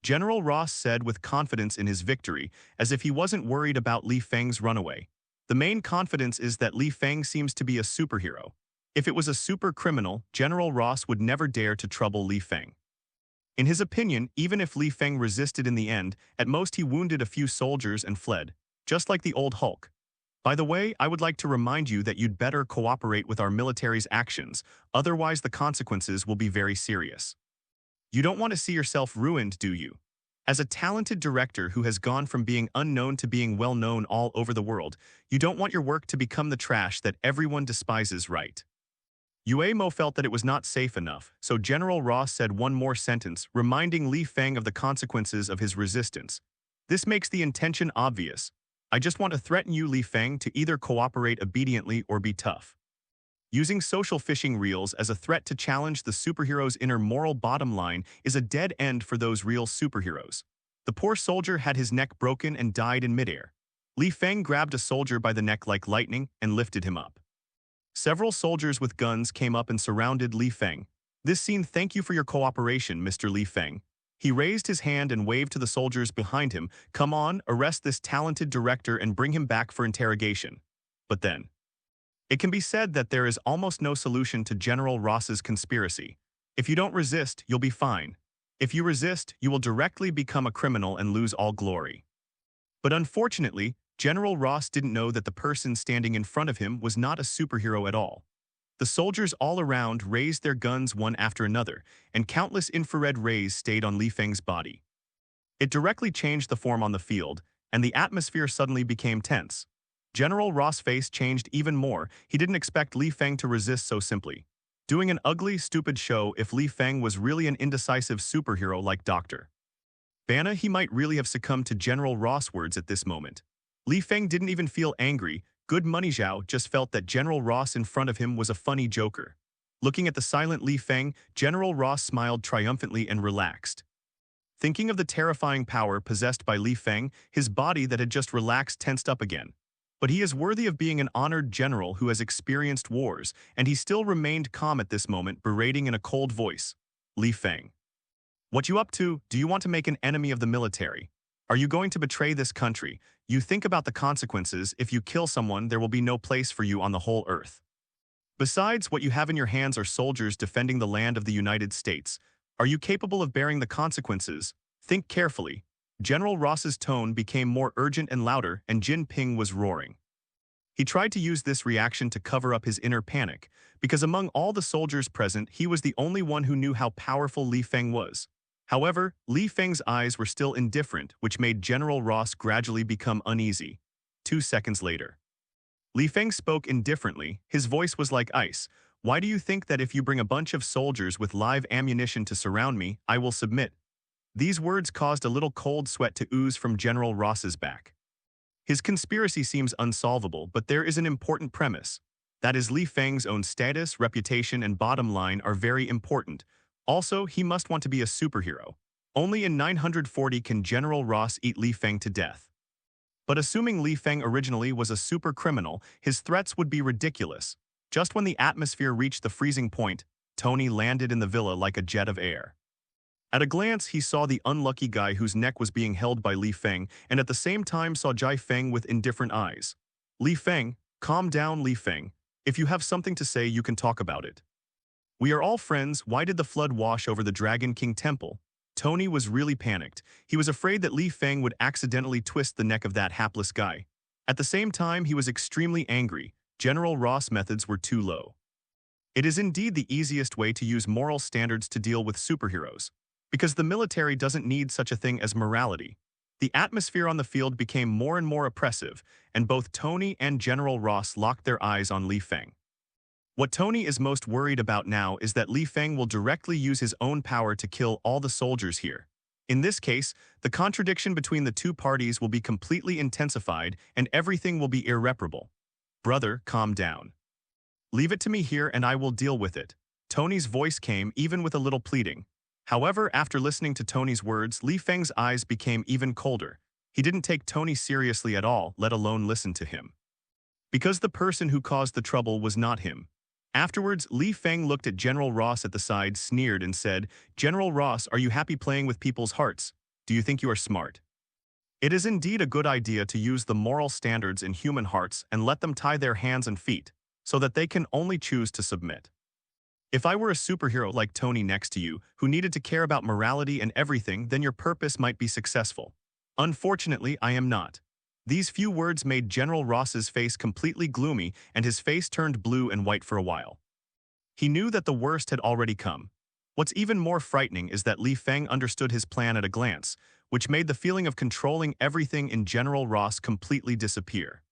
General Ross said with confidence in his victory, as if he wasn't worried about Lee Fang's runaway. The main confidence is that Lee Fang seems to be a superhero. If it was a super criminal, General Ross would never dare to trouble Lee Fang. In his opinion, even if Lee Fang resisted in the end, at most he wounded a few soldiers and fled, just like the old Hulk. "By the way, I would like to remind you that you'd better cooperate with our military's actions, otherwise the consequences will be very serious. You don't want to see yourself ruined, do you? As a talented director who has gone from being unknown to being well-known all over the world, you don't want your work to become the trash that everyone despises, right?" Uemo felt that it was not safe enough, so General Ross said one more sentence, reminding Lee Fang of the consequences of his resistance. "This makes the intention obvious. I just want to threaten you, Lee Fang, to either cooperate obediently or be tough." Using social phishing reels as a threat to challenge the superhero's inner moral bottom line is a dead end for those real superheroes. The poor soldier had his neck broken and died in midair. Lee Fang grabbed a soldier by the neck like lightning and lifted him up. Several soldiers with guns came up and surrounded Lee Fang. "This scene, thank you for your cooperation, Mr. Lee Fang." He raised his hand and waved to the soldiers behind him. "Come on, arrest this talented director and bring him back for interrogation." But then, it can be said that there is almost no solution to General Ross's conspiracy. If you don't resist, you'll be fine. If you resist, you will directly become a criminal and lose all glory. But unfortunately, General Ross didn't know that the person standing in front of him was not a superhero at all. The soldiers all around raised their guns one after another, and countless infrared rays stayed on Lee Fang's body. It directly changed the form on the field, and the atmosphere suddenly became tense. General Ross' face changed even more. He didn't expect Lee Fang to resist so simply. Doing an ugly, stupid show if Lee Fang was really an indecisive superhero like Dr. Banner, he might really have succumbed to General Ross' words at this moment. Lee Fang didn't even feel angry. Good Money Zhao just felt that General Ross in front of him was a funny joker. Looking at the silent Lee Fang, General Ross smiled triumphantly and relaxed. Thinking of the terrifying power possessed by Lee Fang, his body that had just relaxed tensed up again. But he is worthy of being an honored general who has experienced wars, and he still remained calm at this moment, berating in a cold voice. "Lee Fang, what you up to? Do you want to make an enemy of the military? Are you going to betray this country? You think about the consequences. If you kill someone, there will be no place for you on the whole earth. Besides, what you have in your hands are soldiers defending the land of the United States. Are you capable of bearing the consequences? Think carefully." General Ross's tone became more urgent and louder, and Jin Ping was roaring. He tried to use this reaction to cover up his inner panic, because among all the soldiers present, he was the only one who knew how powerful Lee Fang was. However, Lee Fang's eyes were still indifferent, which made General Ross gradually become uneasy. 2 seconds later. Lee Fang spoke indifferently. His voice was like ice. "Why do you think that if you bring a bunch of soldiers with live ammunition to surround me, I will submit?" These words caused a little cold sweat to ooze from General Ross's back. His conspiracy seems unsolvable, but there is an important premise. That is, Lee Fang's own status, reputation, and bottom line are very important. Also, he must want to be a superhero. Only in 940 can General Ross eat Lee Fang to death. But assuming Lee Fang originally was a super criminal, his threats would be ridiculous. Just when the atmosphere reached the freezing point, Tony landed in the villa like a jet of air. At a glance, he saw the unlucky guy whose neck was being held by Lee Fang, and at the same time saw Jai Feng with indifferent eyes. "Lee Fang, calm down, Lee Fang. If you have something to say, you can talk about it. We are all friends. Why did the flood wash over the Dragon King Temple?" Tony was really panicked. He was afraid that Lee Fang would accidentally twist the neck of that hapless guy. At the same time, he was extremely angry. General Ross' methods were too low. It is indeed the easiest way to use moral standards to deal with superheroes, because the military doesn't need such a thing as morality. The atmosphere on the field became more and more oppressive, and both Tony and General Ross locked their eyes on Lee Fang. What Tony is most worried about now is that Lee Fang will directly use his own power to kill all the soldiers here. In this case, the contradiction between the two parties will be completely intensified and everything will be irreparable. "Brother, calm down. Leave it to me here and I will deal with it." Tony's voice came, even with a little pleading. However, after listening to Tony's words, Lee Fang's eyes became even colder. He didn't take Tony seriously at all, let alone listen to him. Because the person who caused the trouble was not him. Afterwards, Lee Fang looked at General Ross at the side, sneered, and said, "General Ross, are you happy playing with people's hearts? Do you think you are smart? It is indeed a good idea to use the moral standards in human hearts and let them tie their hands and feet, so that they can only choose to submit. If I were a superhero like Tony next to you, who needed to care about morality and everything, then your purpose might be successful. Unfortunately, I am not." These few words made General Ross's face completely gloomy, and his face turned blue and white for a while. He knew that the worst had already come. What's even more frightening is that Lee Fang understood his plan at a glance, which made the feeling of controlling everything in General Ross completely disappear.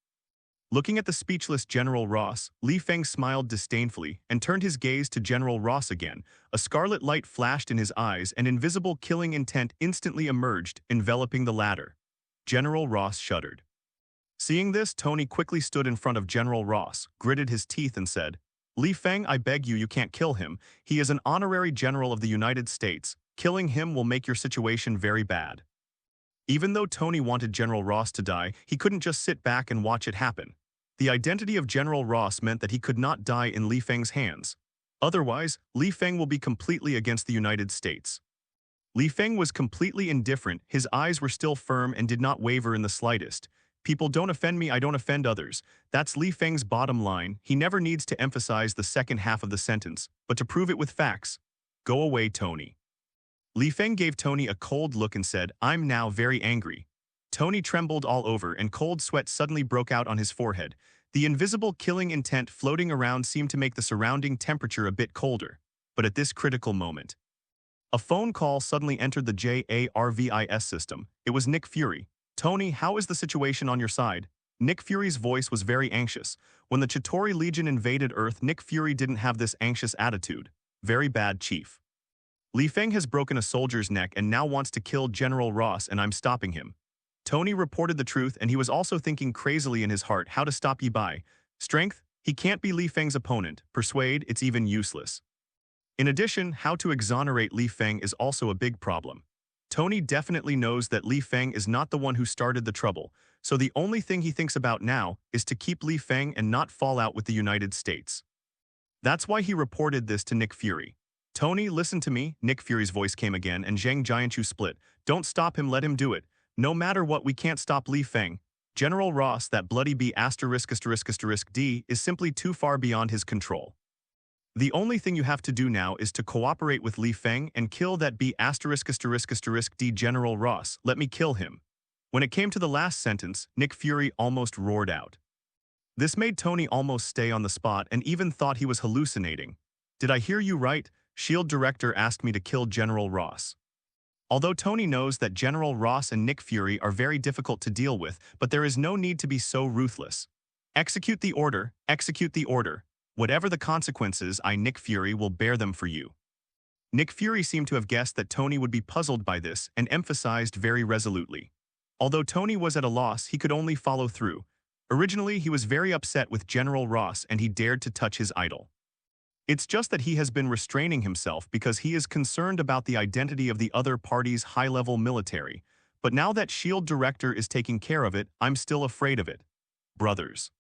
Looking at the speechless General Ross, Lee Fang smiled disdainfully and turned his gaze to General Ross again. A scarlet light flashed in his eyes and invisible killing intent instantly emerged, enveloping the latter. General Ross shuddered. Seeing this, Tony quickly stood in front of General Ross, gritted his teeth and said, "Lee Fang, I beg you, you can't kill him. He is an honorary general of the United States. Killing him will make your situation very bad." Even though Tony wanted General Ross to die, he couldn't just sit back and watch it happen. The identity of General Ross meant that he could not die in Lee Fang's hands. Otherwise, Lee Fang will be completely against the United States. Lee Fang was completely indifferent, his eyes were still firm and did not waver in the slightest. "People don't offend me, I don't offend others." That's Lee Fang's bottom line. He never needs to emphasize the second half of the sentence, but to prove it with facts. "Go away, Tony." Lee Fang gave Tony a cold look and said, "I'm now very angry." Tony trembled all over and cold sweat suddenly broke out on his forehead. The invisible killing intent floating around seemed to make the surrounding temperature a bit colder. But at this critical moment, a phone call suddenly entered the JARVIS system. It was Nick Fury. "Tony, how is the situation on your side?" Nick Fury's voice was very anxious. When the Chitauri Legion invaded Earth, Nick Fury didn't have this anxious attitude. "Very bad, Chief. Lee Fang has broken a soldier's neck and now wants to kill General Ross, and I'm stopping him." Tony reported the truth, and he was also thinking crazily in his heart how to stop Yi Bai. Strength? He can't be Lee Fang's opponent. Persuade? It's even useless. In addition, how to exonerate Lee Fang is also a big problem. Tony definitely knows that Lee Fang is not the one who started the trouble, so the only thing he thinks about now is to keep Lee Fang and not fall out with the United States. That's why he reported this to Nick Fury. "Tony, listen to me." Nick Fury's voice came again, and Zhang Jianchu split. "Don't stop him, let him do it. No matter what, we can't stop Lee Fang. General Ross, that bloody B*********, is simply too far beyond his control. The only thing you have to do now is to cooperate with Lee Fang and kill that B********, General Ross. Let me kill him." When it came to the last sentence, Nick Fury almost roared out. This made Tony almost stay on the spot and even thought he was hallucinating. Did I hear you right? S.H.I.E.L.D. director asked me to kill General Ross. Although Tony knows that General Ross and Nick Fury are very difficult to deal with, but there is no need to be so ruthless. Execute the order, execute the order. Whatever the consequences, Nick Fury will bear them for you. Nick Fury seemed to have guessed that Tony would be puzzled by this and emphasized very resolutely. Although Tony was at a loss, he could only follow through. Originally, he was very upset with General Ross and he dared to touch his idol. It's just that he has been restraining himself because he is concerned about the identity of the other party's high-level military. But now that S.H.I.E.L.D. director is taking care of it, I'm still afraid of it. Brothers.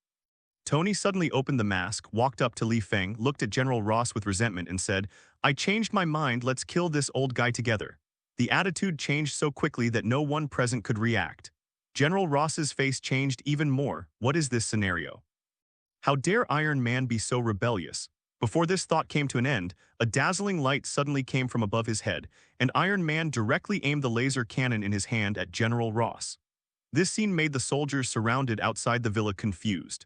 Tony suddenly opened the mask, walked up to Lee Fang, looked at General Ross with resentment and said, I changed my mind, let's kill this old guy together. The attitude changed so quickly that no one present could react. General Ross's face changed even more. What is this scenario? How dare Iron Man be so rebellious? Before this thought came to an end, a dazzling light suddenly came from above his head, and Iron Man directly aimed the laser cannon in his hand at General Ross. This scene made the soldiers surrounded outside the villa confused.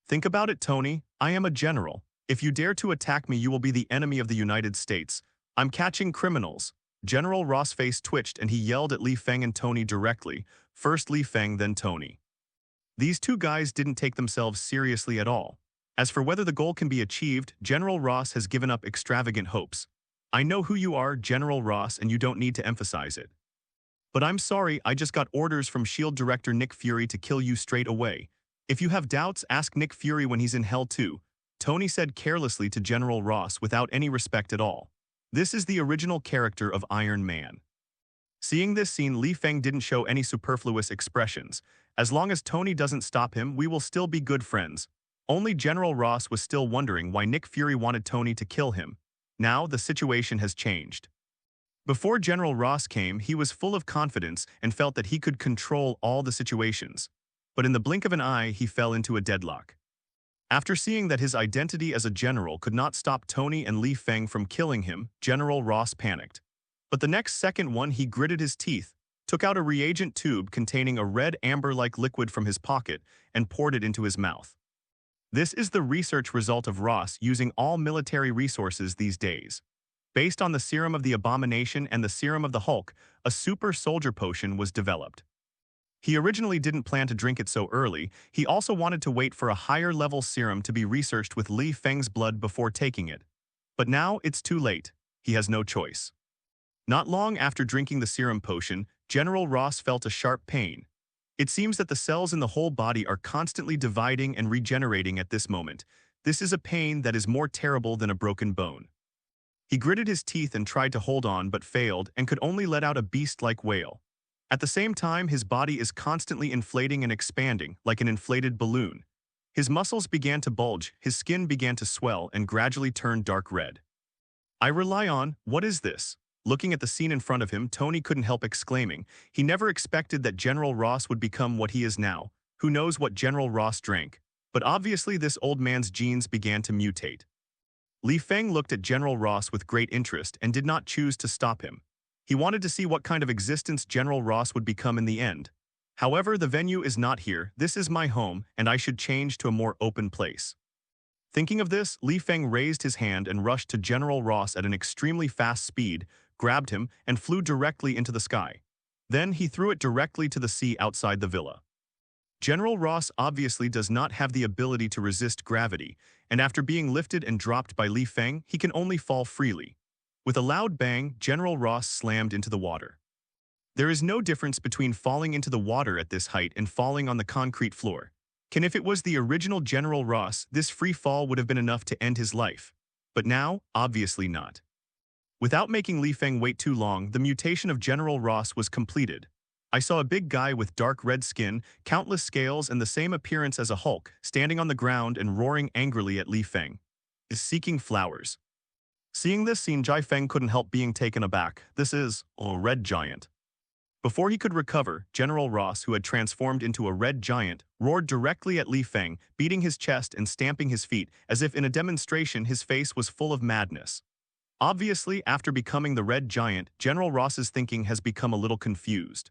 Think about it, Tony. I am a general. If you dare to attack me, you will be the enemy of the United States. I'm catching criminals. General Ross' face twitched and he yelled at Lee Fang and Tony directly. First Lee Fang, then Tony. These two guys didn't take themselves seriously at all. As for whether the goal can be achieved, General Ross has given up extravagant hopes. I know who you are, General Ross, and you don't need to emphasize it. But I'm sorry, I just got orders from S.H.I.E.L.D. director Nick Fury to kill you straight away. If you have doubts, ask Nick Fury when he's in hell too, Tony said carelessly to General Ross without any respect at all. This is the original character of Iron Man. Seeing this scene, Lee Fang didn't show any superfluous expressions. As long as Tony doesn't stop him, we will still be good friends. Only General Ross was still wondering why Nick Fury wanted Tony to kill him. Now, the situation has changed. Before General Ross came, he was full of confidence and felt that he could control all the situations. But in the blink of an eye, he fell into a deadlock. After seeing that his identity as a general could not stop Tony and Lee Fang from killing him, General Ross panicked. But the next second he gritted his teeth, took out a reagent tube containing a red amber-like liquid from his pocket, and poured it into his mouth. This is the research result of Ross using all military resources these days. Based on the serum of the Abomination and the serum of the Hulk, a super soldier potion was developed. He originally didn't plan to drink it so early. He also wanted to wait for a higher-level serum to be researched with Lee Fang's blood before taking it. But now it's too late. He has no choice. Not long after drinking the serum potion, General Ross felt a sharp pain. It seems that the cells in the whole body are constantly dividing and regenerating at this moment. This is a pain that is more terrible than a broken bone. He gritted his teeth and tried to hold on but failed and could only let out a beast-like wail. At the same time, his body is constantly inflating and expanding, like an inflated balloon. His muscles began to bulge, his skin began to swell and gradually turned dark red. I rely on, what is this? Looking at the scene in front of him, Tony couldn't help exclaiming. He never expected that General Ross would become what he is now. Who knows what General Ross drank? But obviously this old man's genes began to mutate. Lee Fang looked at General Ross with great interest and did not choose to stop him. He wanted to see what kind of existence General Ross would become in the end. However, the venue is not here. This is my home, and I should change to a more open place. Thinking of this, Lee Fang raised his hand and rushed to General Ross at an extremely fast speed, grabbed him, and flew directly into the sky. Then he threw it directly to the sea outside the villa. General Ross obviously does not have the ability to resist gravity, and after being lifted and dropped by Lee Fang, he can only fall freely. With a loud bang, General Ross slammed into the water. There is no difference between falling into the water at this height and falling on the concrete floor. If it was the original General Ross, this free fall would have been enough to end his life. But now, obviously not. Without making Lee Fang wait too long, the mutation of General Ross was completed. I saw a big guy with dark red skin, countless scales, and the same appearance as a Hulk, standing on the ground and roaring angrily at Lee Fang. Is seeking flowers. Seeing this scene, Feng couldn't help being taken aback. This is a red giant. Before he could recover, General Ross, who had transformed into a red giant, roared directly at Lee Fang, beating his chest and stamping his feet, as if in a demonstration his face was full of madness. Obviously, after becoming the red giant, General Ross's thinking has become a little confused.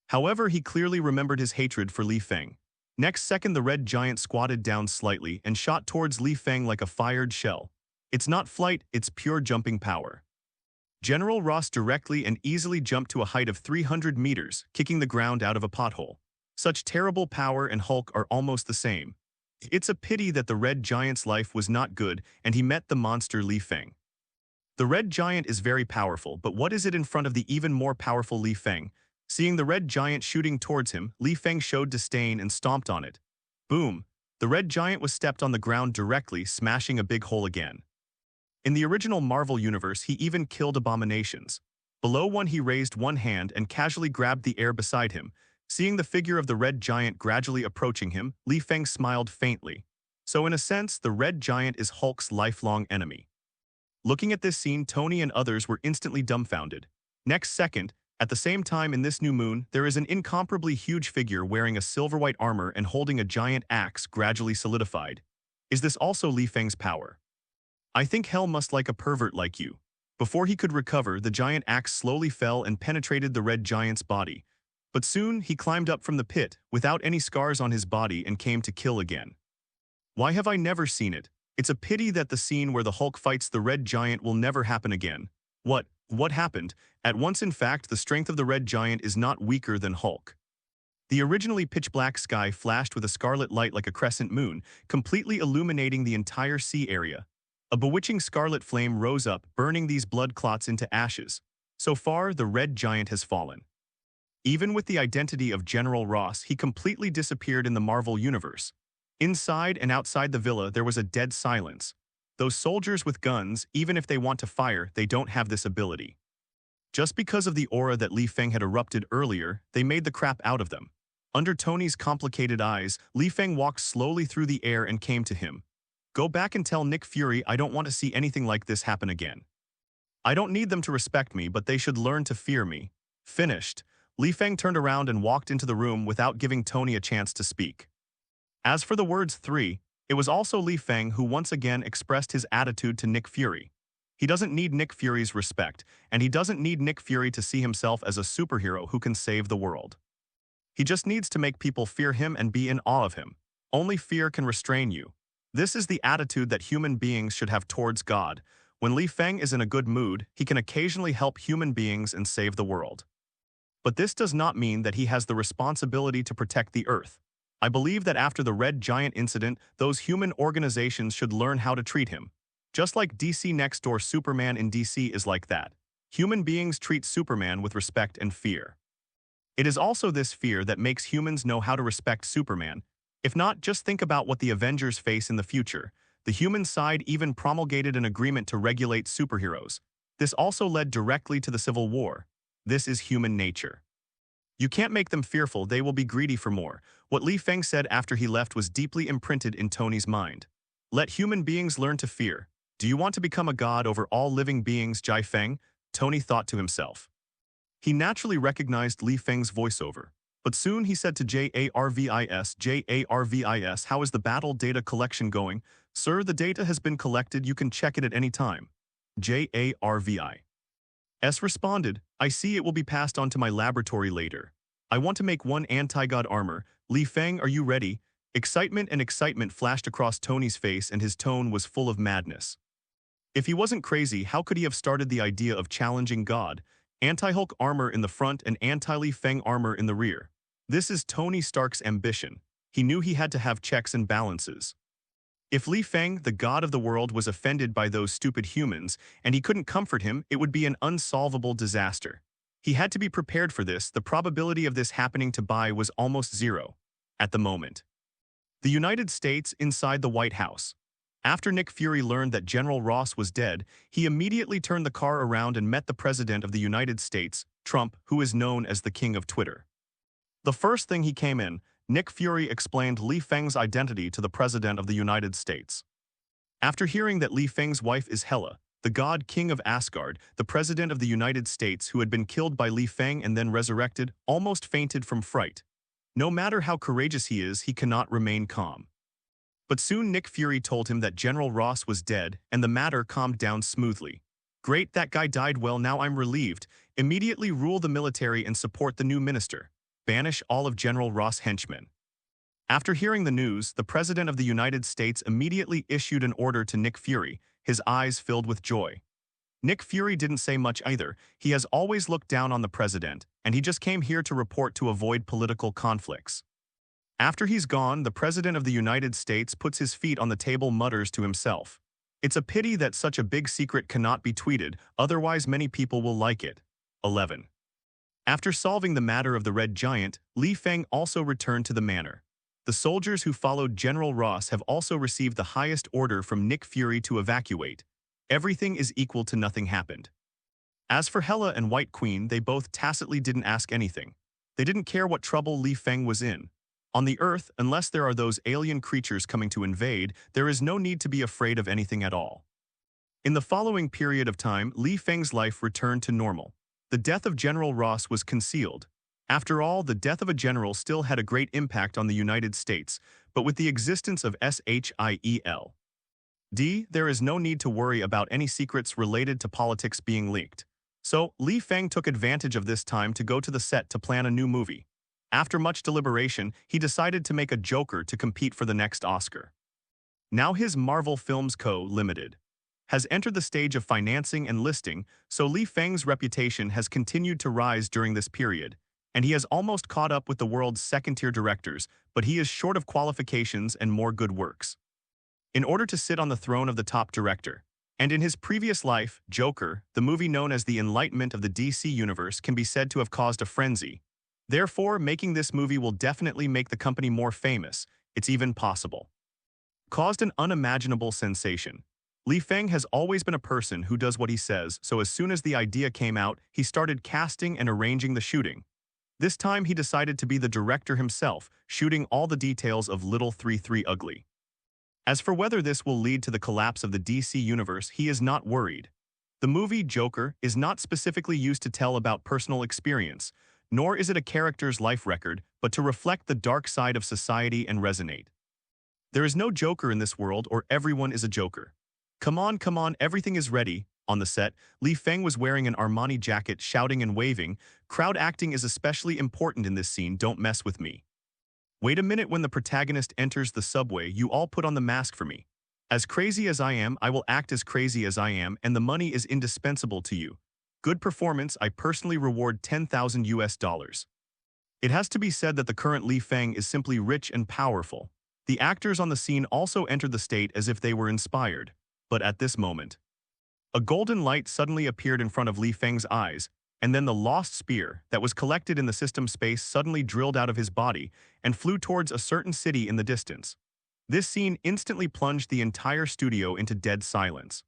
However, he clearly remembered his hatred for Lee Fang. Next second, the red giant squatted down slightly and shot towards Lee Fang like a fired shell. It's not flight, it's pure jumping power. General Ross directly and easily jumped to a height of 300 meters, kicking the ground out of a pothole. Such terrible power and Hulk are almost the same. It's a pity that the red giant's life was not good and he met the monster Lee Fang. The red giant is very powerful, but what is it in front of the even more powerful Lee Fang? Seeing the red giant shooting towards him, Lee Fang showed disdain and stomped on it. Boom! The red giant was stepped on the ground directly, smashing a big hole again. In the original Marvel universe, he even killed abominations. Below one, he raised one hand and casually grabbed the air beside him. Seeing the figure of the red giant gradually approaching him, Lee Fang smiled faintly. So in a sense, the red giant is Hulk's lifelong enemy. Looking at this scene, Tony and others were instantly dumbfounded. Next second, at the same time in this new moon, there is an incomparably huge figure wearing a silver-white armor and holding a giant axe gradually solidified. Is this also Lee Fang's power? I think hell must like a pervert like you. Before he could recover, the giant axe slowly fell and penetrated the red giant's body. But soon, he climbed up from the pit, without any scars on his body, and came to kill again. Why have I never seen it? It's a pity that the scene where the Hulk fights the red giant will never happen again. What happened? At once, in fact, the strength of the red giant is not weaker than Hulk. The originally pitch-black sky flashed with a scarlet light like a crescent moon, completely illuminating the entire sea area. A bewitching scarlet flame rose up, burning these blood clots into ashes. So far, the red giant has fallen. Even with the identity of General Ross, he completely disappeared in the Marvel universe. Inside and outside the villa, there was a dead silence. Those soldiers with guns, even if they want to fire, they don't have this ability. Just because of the aura that Lee Fang had erupted earlier, they made the crap out of them. Under Tony's complicated eyes, Lee Fang walked slowly through the air and came to him. Go back and tell Nick Fury I don't want to see anything like this happen again. I don't need them to respect me, but they should learn to fear me. Finished. Lee Fang turned around and walked into the room without giving Tony a chance to speak. As for the words 3, it was also Lee Fang who once again expressed his attitude to Nick Fury. He doesn't need Nick Fury's respect, and he doesn't need Nick Fury to see himself as a superhero who can save the world. He just needs to make people fear him and be in awe of him. Only fear can restrain you. This is the attitude that human beings should have towards God. When Lee Fang is in a good mood, he can occasionally help human beings and save the world. But this does not mean that he has the responsibility to protect the Earth. I believe that after the Red Giant incident, those human organizations should learn how to treat him. Just like DC Next Door Superman in DC is like that. Human beings treat Superman with respect and fear. It is also this fear that makes humans know how to respect Superman. If not, just think about what the Avengers face in the future. The human side even promulgated an agreement to regulate superheroes. This also led directly to the Civil War. This is human nature. You can't make them fearful, they will be greedy for more. What Lee Fang said after he left was deeply imprinted in Tony's mind. Let human beings learn to fear. Do you want to become a god over all living beings, Jai Feng? Tony thought to himself. He naturally recognized Lee Feng's voiceover. But soon he said to Jarvis, how is the battle data collection going? Sir, the data has been collected, you can check it at any time. Jarvis responded, I see, it will be passed on to my laboratory later. I want to make one anti-god armor. Lee Fang, are you ready? Excitement flashed across Tony's face and his tone was full of madness. If he wasn't crazy, how could he have started the idea of challenging God? Anti-Hulk armor in the front and anti-Lee Fang armor in the rear. This is Tony Stark's ambition. He knew he had to have checks and balances. If Lee Fang, the god of the world, was offended by those stupid humans and he couldn't comfort him, it would be an unsolvable disaster. He had to be prepared for this. The probability of this happening to Bai was almost zero at the moment. The United States inside the White House. After Nick Fury learned that General Ross was dead, he immediately turned the car around and met the President of the United States, Trump, who is known as the King of Twitter. The first thing he came in, Nick Fury explained Lee Fang's identity to the President of the United States. After hearing that Lee Fang's wife is Hela, the god king of Asgard, the President of the United States, who had been killed by Lee Fang and then resurrected, almost fainted from fright. No matter how courageous he is, he cannot remain calm. But soon Nick Fury told him that General Ross was dead, and the matter calmed down smoothly. Great, that guy died, well, now I'm relieved. Immediately rule the military and support the new minister. Banish all of General Ross' henchmen. After hearing the news, the President of the United States immediately issued an order to Nick Fury, his eyes filled with joy. Nick Fury didn't say much either. He has always looked down on the President, and he just came here to report to avoid political conflicts. After he's gone, the President of the United States puts his feet on the table, mutters to himself. It's a pity that such a big secret cannot be tweeted, otherwise many people will like it. 11. After solving the matter of the Red Giant, Lee Fang also returned to the manor. The soldiers who followed General Ross have also received the highest order from Nick Fury to evacuate. Everything is equal to nothing happened. As for Hela and White Queen, they both tacitly didn't ask anything. They didn't care what trouble Lee Fang was in. On the Earth, unless there are those alien creatures coming to invade, there is no need to be afraid of anything at all. In the following period of time, Lee Fang's life returned to normal. The death of General Ross was concealed. After all, the death of a general still had a great impact on the United States, but with the existence of S.H.I.E.L.D, there is no need to worry about any secrets related to politics being leaked. So, Lee Fang took advantage of this time to go to the set to plan a new movie. After much deliberation, he decided to make a Joker to compete for the next Oscar. Now his Marvel Films Co. Limited has entered the stage of financing and listing, so Lee Fang's reputation has continued to rise during this period, and he has almost caught up with the world's second-tier directors, but he is short of qualifications and more good works. In order to sit on the throne of the top director, and in his previous life, Joker, the movie known as the Enlightenment of the DC Universe, can be said to have caused a frenzy. Therefore, making this movie will definitely make the company more famous. It's even possible. Caused an unimaginable sensation. Lee Fang has always been a person who does what he says, so as soon as the idea came out, he started casting and arranging the shooting. This time he decided to be the director himself, shooting all the details of Little 33 Ugly. As for whether this will lead to the collapse of the DC universe, he is not worried. The movie Joker is not specifically used to tell about personal experience, nor is it a character's life record, but to reflect the dark side of society and resonate. There is no Joker in this world, or everyone is a Joker. Come on, everything is ready. On the set, Lee Fang was wearing an Armani jacket, shouting and waving. Crowd acting is especially important in this scene, don't mess with me. Wait a minute, when the protagonist enters the subway, you all put on the mask for me. As crazy as I am, I will act as crazy as I am, and the money is indispensable to you. Good performance, I personally reward $10,000. It has to be said that the current Lee Fang is simply rich and powerful. The actors on the scene also entered the state as if they were inspired. But at this moment, a golden light suddenly appeared in front of Lee Fang's eyes, and then the lost spear that was collected in the system space suddenly drilled out of his body and flew towards a certain city in the distance. This scene instantly plunged the entire studio into dead silence.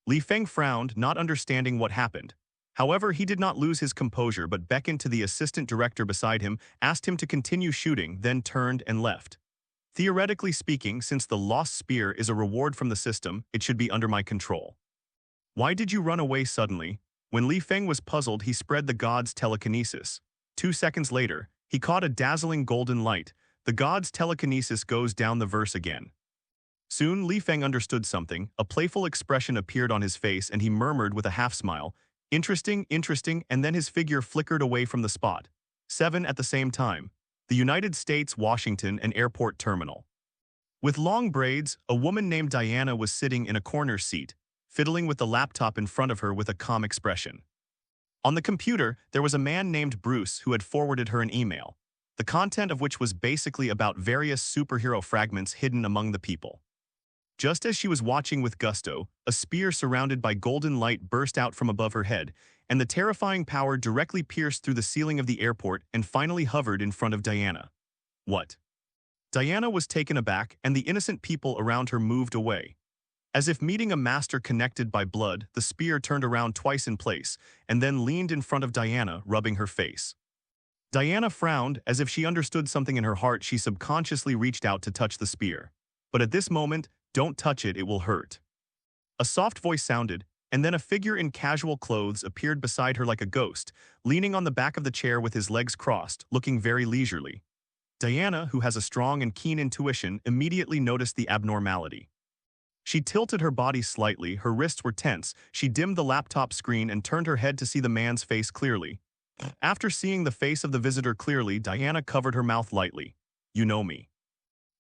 Lee Fang frowned, not understanding what happened. However, he did not lose his composure but beckoned to the assistant director beside him, asked him to continue shooting, then turned and left. Theoretically speaking, since the lost spear is a reward from the system, it should be under my control. Why did you run away suddenly? When Lee Fang was puzzled, he spread the god's telekinesis. 2 seconds later, he caught a dazzling golden light. The god's telekinesis goes down the verse again. Soon, Lee Fang understood something. A playful expression appeared on his face and he murmured with a half-smile, interesting, and then his figure flickered away from the spot. 7 at the same time. The United States, Washington, an airport terminal. With long braids, a woman named Diana was sitting in a corner seat, fiddling with the laptop in front of her with a calm expression. On the computer, there was a man named Bruce who had forwarded her an email, the content of which was basically about various superhero fragments hidden among the people. Just as she was watching with gusto, a spear surrounded by golden light burst out from above her head, and the terrifying power directly pierced through the ceiling of the airport and finally hovered in front of Diana. What? Diana was taken aback, and the innocent people around her moved away. As if meeting a master connected by blood, the spear turned around twice in place, and then leaned in front of Diana, rubbing her face. Diana frowned, as if she understood something in her heart. She subconsciously reached out to touch the spear. But at this moment, don't touch it, it will hurt. A soft voice sounded, and then a figure in casual clothes appeared beside her like a ghost, leaning on the back of the chair with his legs crossed, looking very leisurely. Diana, who has a strong and keen intuition, immediately noticed the abnormality. She tilted her body slightly, her wrists were tense, she dimmed the laptop screen and turned her head to see the man's face clearly. After seeing the face of the visitor clearly, Diana covered her mouth lightly. You know me.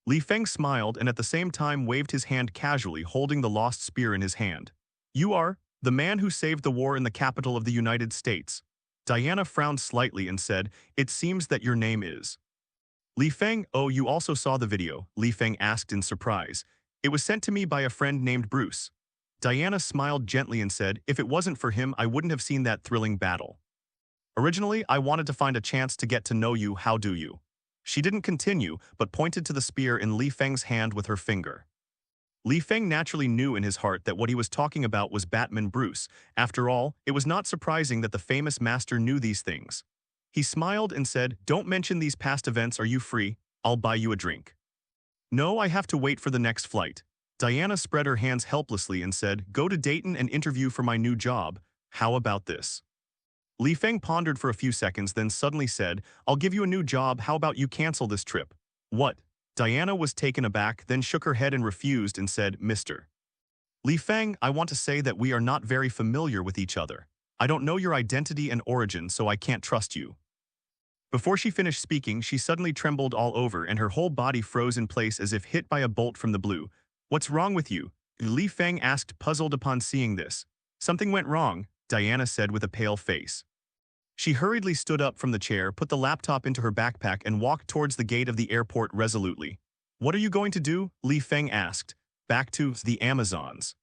Lee Fang smiled and at the same time waved his hand casually, holding the lost spear in his hand. You are the man who saved the war in the capital of the United States. Diana frowned slightly and said, It seems that your name is. Lee Fang, oh, you also saw the video, Lee Fang asked in surprise. It was sent to me by a friend named Bruce. Diana smiled gently and said, If it wasn't for him, I wouldn't have seen that thrilling battle. Originally, I wanted to find a chance to get to know you, how do you? She didn't continue, but pointed to the spear in Lee Feng's hand with her finger. Lee Feng naturally knew in his heart that what he was talking about was Batman Bruce. After all, it was not surprising that the famous master knew these things. He smiled and said, Don't mention these past events, are you free? I'll buy you a drink. No, I have to wait for the next flight. Diana spread her hands helplessly and said, Go to Dayton and interview for my new job. How about this? Lee Feng pondered for a few seconds, then suddenly said, I'll give you a new job, how about you cancel this trip? What? Diana was taken aback, then shook her head and refused and said, Mr. Lee Feng, I want to say that we are not very familiar with each other. I don't know your identity and origin, so I can't trust you. Before she finished speaking, she suddenly trembled all over and her whole body froze in place as if hit by a bolt from the blue. What's wrong with you? Lee Feng asked, puzzled upon seeing this. Something went wrong, Diana said with a pale face. She hurriedly stood up from the chair, put the laptop into her backpack and walked towards the gate of the airport resolutely. What are you going to do? Lee Feng asked. Back to the Amazons.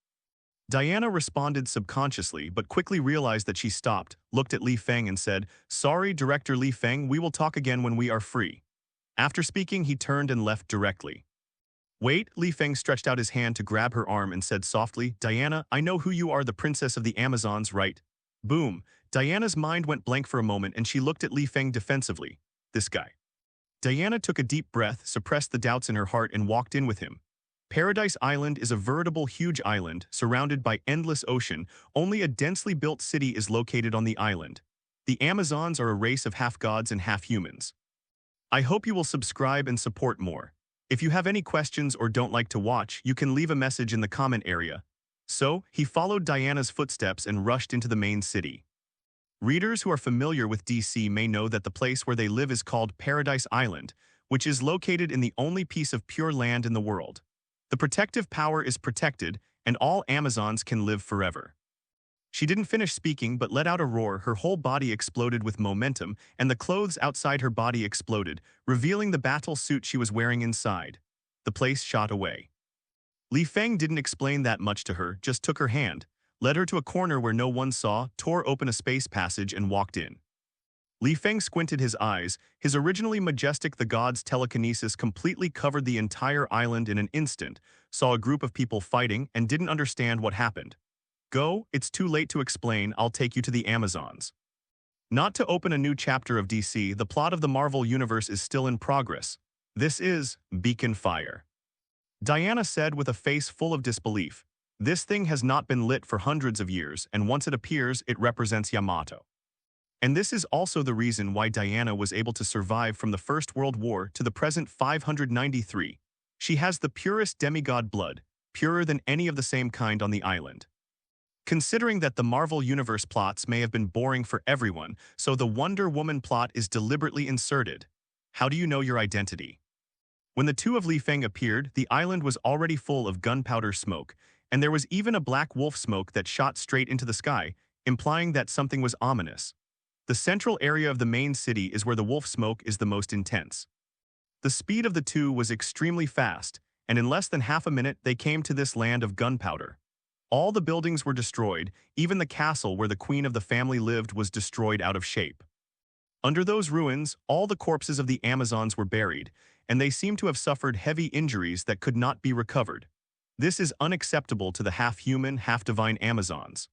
Diana responded subconsciously but quickly realized that she stopped, looked at Lee Feng and said, Sorry, Director Lee Feng, we will talk again when we are free. After speaking, he turned and left directly. Wait, Lee Feng stretched out his hand to grab her arm and said softly, Diana, I know who you are, the princess of the Amazons, right? Boom. Diana's mind went blank for a moment and she looked at Lee Feng defensively. This guy. Diana took a deep breath, suppressed the doubts in her heart and walked in with him. Paradise Island is a veritable huge island, surrounded by endless ocean. Only a densely built city is located on the island. The Amazons are a race of half-gods and half-humans. I hope you will subscribe and support more. If you have any questions or don't like to watch, you can leave a message in the comment area. So, he followed Diana's footsteps and rushed into the main city. Readers who are familiar with DC may know that the place where they live is called Paradise Island, which is located in the only piece of pure land in the world. The protective power is protected, and all Amazons can live forever. She didn't finish speaking but let out a roar. Her whole body exploded with momentum, and the clothes outside her body exploded, revealing the battle suit she was wearing inside. The place shot away. Lee Feng didn't explain that much to her, just took her hand, led her to a corner where no one saw, tore open a space passage and walked in. Lee Feng squinted his eyes. His originally majestic the god's telekinesis completely covered the entire island in an instant, saw a group of people fighting, and didn't understand what happened. Go, it's too late to explain, I'll take you to the Amazons. Not to open a new chapter of DC, the plot of the Marvel Universe is still in progress. This is Beacon Fire. Diana said with a face full of disbelief. This thing has not been lit for hundreds of years, and once it appears, it represents Yamato. And this is also the reason why Diana was able to survive from the First World War to the present 593. She has the purest demigod blood, purer than any of the same kind on the island. Considering that the Marvel Universe plots may have been boring for everyone, so the Wonder Woman plot is deliberately inserted. How do you know your identity? When the two of Lee Feng appeared, the island was already full of gunpowder smoke, and there was even a black wolf smoke that shot straight into the sky, implying that something was ominous. The central area of the main city is where the wolf smoke is the most intense. The speed of the two was extremely fast, and in less than half a minute they came to this land of gunpowder. All the buildings were destroyed, even the castle where the queen of the family lived was destroyed out of shape. Under those ruins, all the corpses of the Amazons were buried, and they seemed to have suffered heavy injuries that could not be recovered. This is unacceptable to the half-human, half-divine Amazons.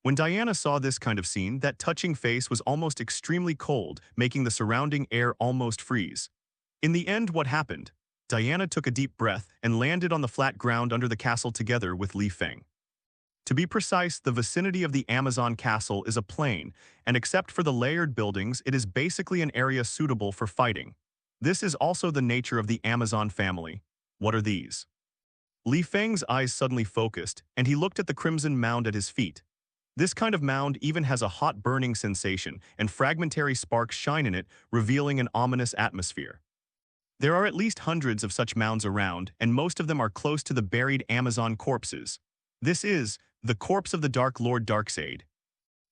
When Diana saw this kind of scene, that touching face was almost extremely cold, making the surrounding air almost freeze. In the end, what happened? Diana took a deep breath and landed on the flat ground under the castle together with Lee Feng. To be precise, the vicinity of the Amazon castle is a plain, and except for the layered buildings, it is basically an area suitable for fighting. This is also the nature of the Amazon family. What are these? Lee Feng's eyes suddenly focused, and he looked at the crimson mound at his feet. This kind of mound even has a hot burning sensation, and fragmentary sparks shine in it, revealing an ominous atmosphere. There are at least hundreds of such mounds around, and most of them are close to the buried Amazon corpses. This is the corpse of the Dark Lord Darkseid.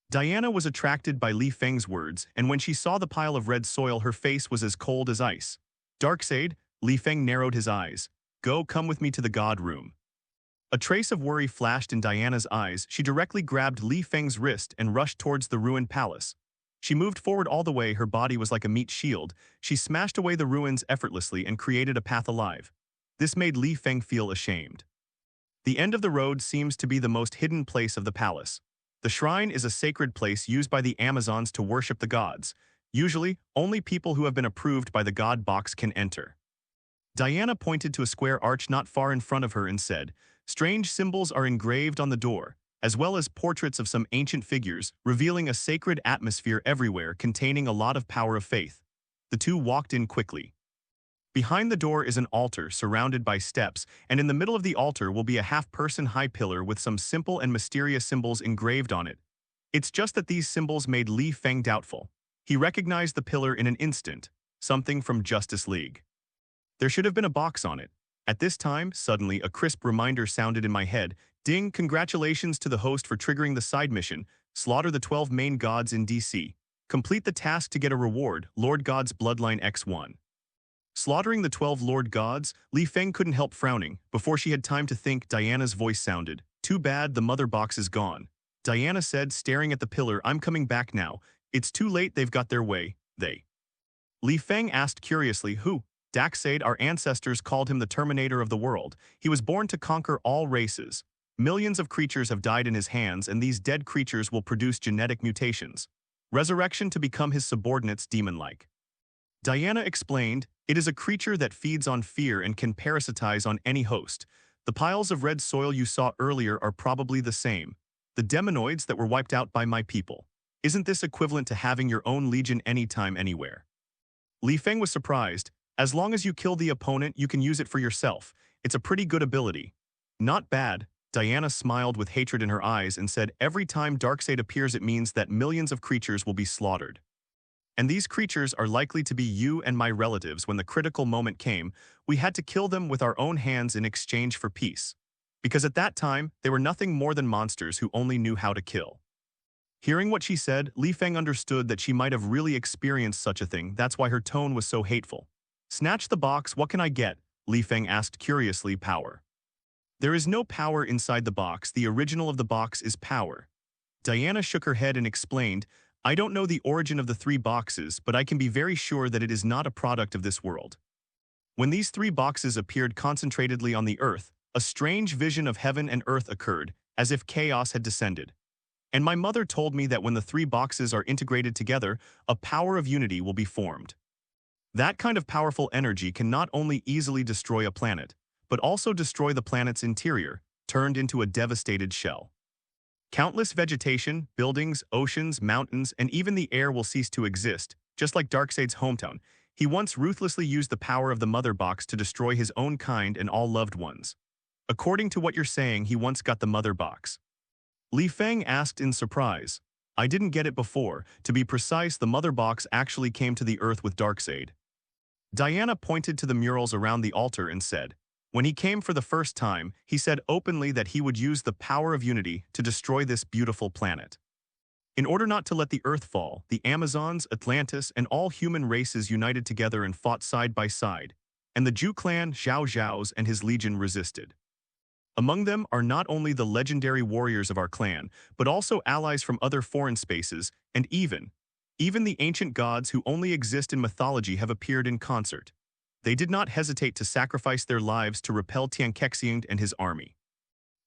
Diana was attracted by Lee Fang's words, and when she saw the pile of red soil, her face was as cold as ice. Darkseid, Lee Fang narrowed his eyes. Come with me to the god room. A trace of worry flashed in Diana's eyes. She directly grabbed Lee Fang's wrist and rushed towards the ruined palace. She moved forward all the way. Her body was like a meat shield. She smashed away the ruins effortlessly and created a path alive. This made Lee Fang feel ashamed. The end of the road seems to be the most hidden place of the palace. The shrine is a sacred place used by the Amazons to worship the gods. Usually, only people who have been approved by the god box can enter. Diana pointed to a square arch not far in front of her and said, "Strange symbols are engraved on the door, as well as portraits of some ancient figures, revealing a sacred atmosphere everywhere containing a lot of power of faith." The two walked in quickly. Behind the door is an altar surrounded by steps, and in the middle of the altar will be a half-person high pillar with some simple and mysterious symbols engraved on it. It's just that these symbols made Lee Fang doubtful. He recognized the pillar in an instant, something from Justice League. There should have been a box on it. At this time, suddenly, a crisp reminder sounded in my head. Ding, congratulations to the host for triggering the side mission. Slaughter the 12 main gods in DC. Complete the task to get a reward, Lord God's Bloodline X1. Slaughtering the 12 Lord Gods, Lee Fang couldn't help frowning. Before she had time to think, Diana's voice sounded. "Too bad the mother box is gone." Diana said, staring at the pillar, "I'm coming back now. It's too late, they've got their way." They. Lee Fang asked curiously, "Who?" Darkseid, our ancestors called him the Terminator of the world. He was born to conquer all races. Millions of creatures have died in his hands, and these dead creatures will produce genetic mutations. Resurrection to become his subordinates demon-like. Diana explained, "It is a creature that feeds on fear and can parasitize on any host. The piles of red soil you saw earlier are probably the same. The demonoids that were wiped out by my people. Isn't this equivalent to having your own legion anytime, anywhere?" Lee Fang was surprised. "As long as you kill the opponent, you can use it for yourself. It's a pretty good ability." "Not bad." Diana smiled with hatred in her eyes and said, "Every time Darkseid appears, it means that millions of creatures will be slaughtered. And these creatures are likely to be you and my relatives. When the critical moment came, we had to kill them with our own hands in exchange for peace. Because at that time, they were nothing more than monsters who only knew how to kill." Hearing what she said, Lee Fang understood that she might have really experienced such a thing. That's why her tone was so hateful. "Snatch the box, what can I get?" Lee Fang asked curiously. "Power." "There is no power inside the box. The original of the box is power." Diana shook her head and explained, "I don't know the origin of the 3 boxes, but I can be very sure that it is not a product of this world. When these 3 boxes appeared concentratedly on the earth, a strange vision of heaven and earth occurred, as if chaos had descended. And my mother told me that when the 3 boxes are integrated together, a power of unity will be formed. That kind of powerful energy can not only easily destroy a planet, but also destroy the planet's interior, turned into a devastated shell. Countless vegetation, buildings, oceans, mountains, and even the air will cease to exist, just like Darkseid's hometown. He once ruthlessly used the power of the Mother Box to destroy his own kind and all loved ones. According to what you're saying, he once got the Mother Box." Lee Fang asked in surprise. "I didn't get it before. To be precise, the Mother Box actually came to the Earth with Darkseid." Diana pointed to the murals around the altar and said, "When he came for the first time, he said openly that he would use the power of unity to destroy this beautiful planet. In order not to let the Earth fall, the Amazons, Atlantis, and all human races united together and fought side by side, and the Jew clan, Zhao Zhao's and his legion resisted. Among them are not only the legendary warriors of our clan, but also allies from other foreign spaces, and even the ancient gods who only exist in mythology have appeared in concert. They did not hesitate to sacrifice their lives to repel Tiankexiang and his army.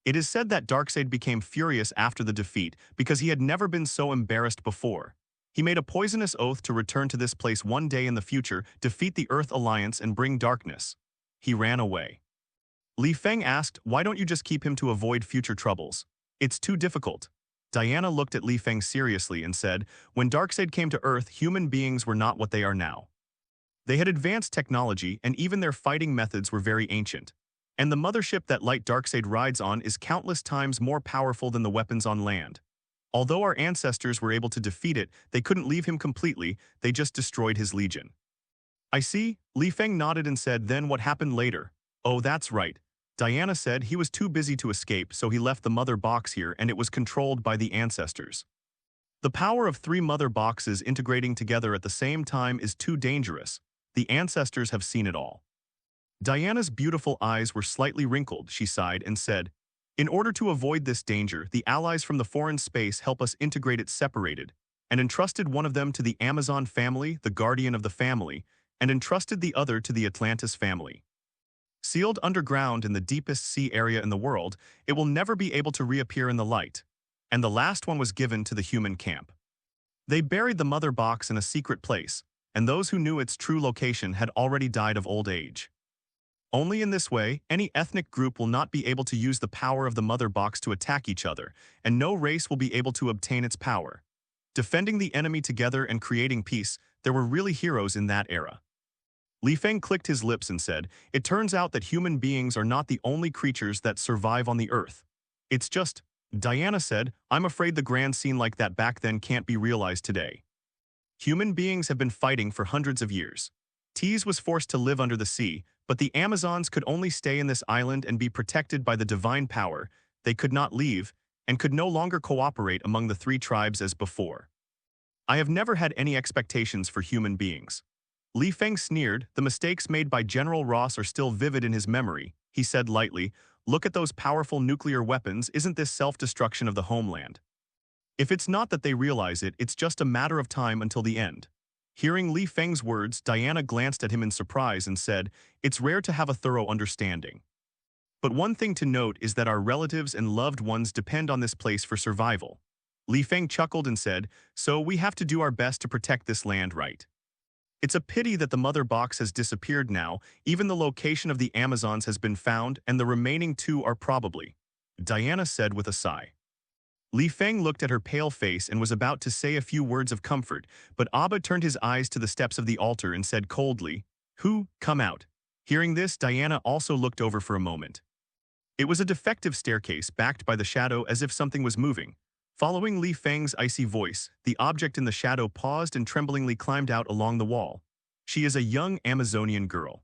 It is said that Darkseid became furious after the defeat because he had never been so embarrassed before. He made a poisonous oath to return to this place one day in the future, defeat the Earth Alliance and bring darkness. He ran away." Lee Fang asked, "Why don't you just keep him to avoid future troubles?" "It's too difficult." Diana looked at Lee Fang seriously and said, "When Darkseid came to Earth, human beings were not what they are now. They had advanced technology, and even their fighting methods were very ancient. And the mothership that Light Darkseid rides on is countless times more powerful than the weapons on land. Although our ancestors were able to defeat it, they couldn't leave him completely, they just destroyed his legion." I see. Lee Fang nodded and said, then what happened later? Oh, that's right. Diana said he was too busy to escape, so he left the mother box here and it was controlled by the ancestors. The power of 3 mother boxes integrating together at the same time is too dangerous. The ancestors have seen it all. Diana's beautiful eyes were slightly wrinkled, she sighed and said, in order to avoid this danger, the allies from the foreign space help us integrate it separated, and entrusted one of them to the Amazon family, the guardian of the family, and entrusted the other to the Atlantis family. Sealed underground in the deepest sea area in the world, it will never be able to reappear in the light. And the last one was given to the human camp. They buried the mother box in a secret place, and those who knew its true location had already died of old age. Only in this way, any ethnic group will not be able to use the power of the mother box to attack each other, and no race will be able to obtain its power. Defending the enemy together and creating peace, there were really heroes in that era. Li Feng clicked his lips and said, it turns out that human beings are not the only creatures that survive on the earth. It's just, Diana said, I'm afraid the grand scene like that back then can't be realized today. Human beings have been fighting for hundreds of years. Tees was forced to live under the sea, but the Amazons could only stay in this island and be protected by the divine power. They could not leave, and could no longer cooperate among the 3 tribes as before. I have never had any expectations for human beings. Li Feng sneered, the mistakes made by General Ross are still vivid in his memory. He said lightly, look at those powerful nuclear weapons, isn't this self-destruction of the homeland? If it's not that they realize it, it's just a matter of time until the end. Hearing Li Feng's words, Diana glanced at him in surprise and said, it's rare to have a thorough understanding. But one thing to note is that our relatives and loved ones depend on this place for survival. Li Feng chuckled and said, so we have to do our best to protect this land, right? It's a pity that the mother box has disappeared now, even the location of the Amazons has been found and the remaining 2 are probably, Diana said with a sigh. Li Feng looked at her pale face and was about to say a few words of comfort, but Abba turned his eyes to the steps of the altar and said coldly, who, come out. Hearing this, Diana also looked over for a moment. It was a defective staircase backed by the shadow as if something was moving. Following Li Feng's icy voice, the object in the shadow paused and tremblingly climbed out along the wall. She is a young Amazonian girl.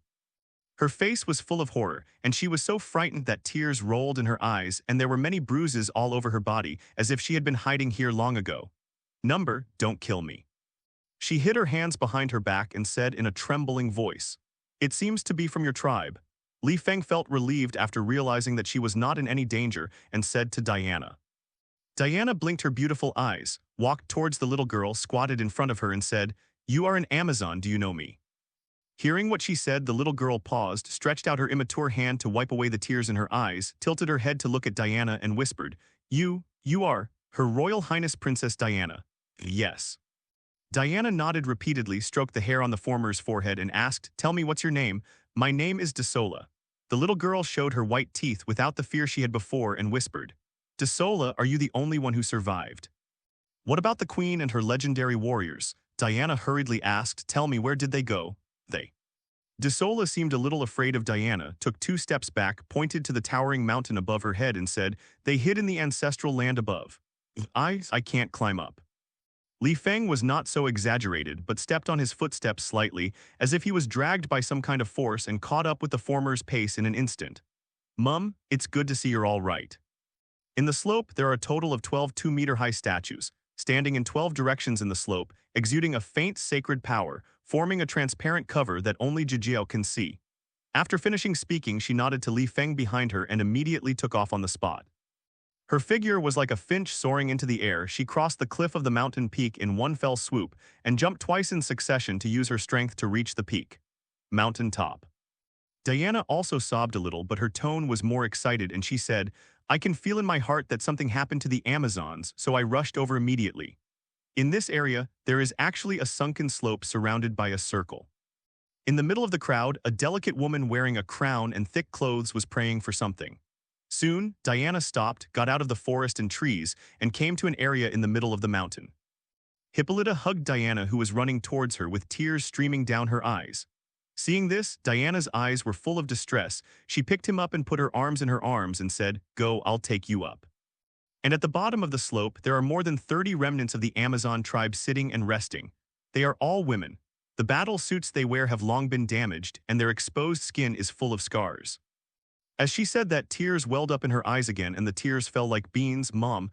Her face was full of horror, and she was so frightened that tears rolled in her eyes and there were many bruises all over her body, as if she had been hiding here long ago. Number, don't kill me. She hid her hands behind her back and said in a trembling voice, it seems to be from your tribe. Li Feng felt relieved after realizing that she was not in any danger and said to Diana. Diana blinked her beautiful eyes, walked towards the little girl squatted in front of her and said, you are an Amazon, do you know me? Hearing what she said, the little girl paused, stretched out her immature hand to wipe away the tears in her eyes, tilted her head to look at Diana and whispered, you are, Her Royal Highness Princess Diana. Yes. Diana nodded repeatedly, stroked the hair on the former's forehead and asked, tell me what's your name? My name is Desola. The little girl showed her white teeth without the fear she had before and whispered, Desola, are you the only one who survived? What about the queen and her legendary warriors? Diana hurriedly asked, tell me, where did they go? They. Desola seemed a little afraid of Diana, took 2 steps back, pointed to the towering mountain above her head and said, they hid in the ancestral land above. I can't climb up. Li Feng was not so exaggerated, but stepped on his footsteps slightly, as if he was dragged by some kind of force and caught up with the former's pace in an instant. Mum, it's good to see you're all right. In the slope, there are a total of 12 2-meter-high statues, standing in 12 directions in the slope, exuding a faint sacred power, forming a transparent cover that only Jijiao can see. After finishing speaking, she nodded to Li Feng behind her and immediately took off on the spot. Her figure was like a finch soaring into the air. She crossed the cliff of the mountain peak in one fell swoop and jumped twice in succession to use her strength to reach the peak. Mountain top. Diana also sobbed a little, but her tone was more excited and she said, I can feel in my heart that something happened to the Amazons, so I rushed over immediately. In this area, there is actually a sunken slope surrounded by a circle. In the middle of the crowd, a delicate woman wearing a crown and thick clothes was praying for something. Soon, Diana stopped, got out of the forest and trees, and came to an area in the middle of the mountain. Hippolyta hugged Diana, who was running towards her with tears streaming down her eyes. Seeing this, Diana's eyes were full of distress. She picked him up and put her arms in her arms and said, Go, I'll take you up. And at the bottom of the slope, there are more than 30 remnants of the Amazon tribe sitting and resting. They are all women. The battle suits they wear have long been damaged, and their exposed skin is full of scars. As she said that, tears welled up in her eyes again, and the tears fell like beans. Mom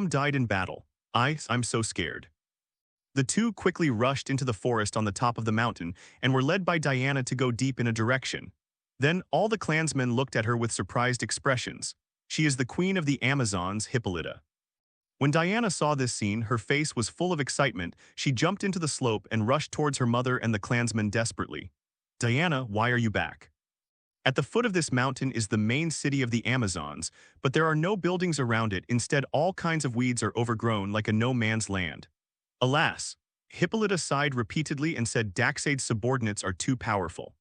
died in battle. I'm so scared. The two quickly rushed into the forest on the top of the mountain and were led by Diana to go deep in a direction. Then all the clansmen looked at her with surprised expressions. She is the queen of the Amazons, Hippolyta. When Diana saw this scene, her face was full of excitement. She jumped into the slope and rushed towards her mother and the clansmen desperately. Diana, why are you back? At the foot of this mountain is the main city of the Amazons, but there are no buildings around it. Instead, all kinds of weeds are overgrown like a no-man's land. Alas, Hippolyta sighed repeatedly and said Darkseid's subordinates are too powerful.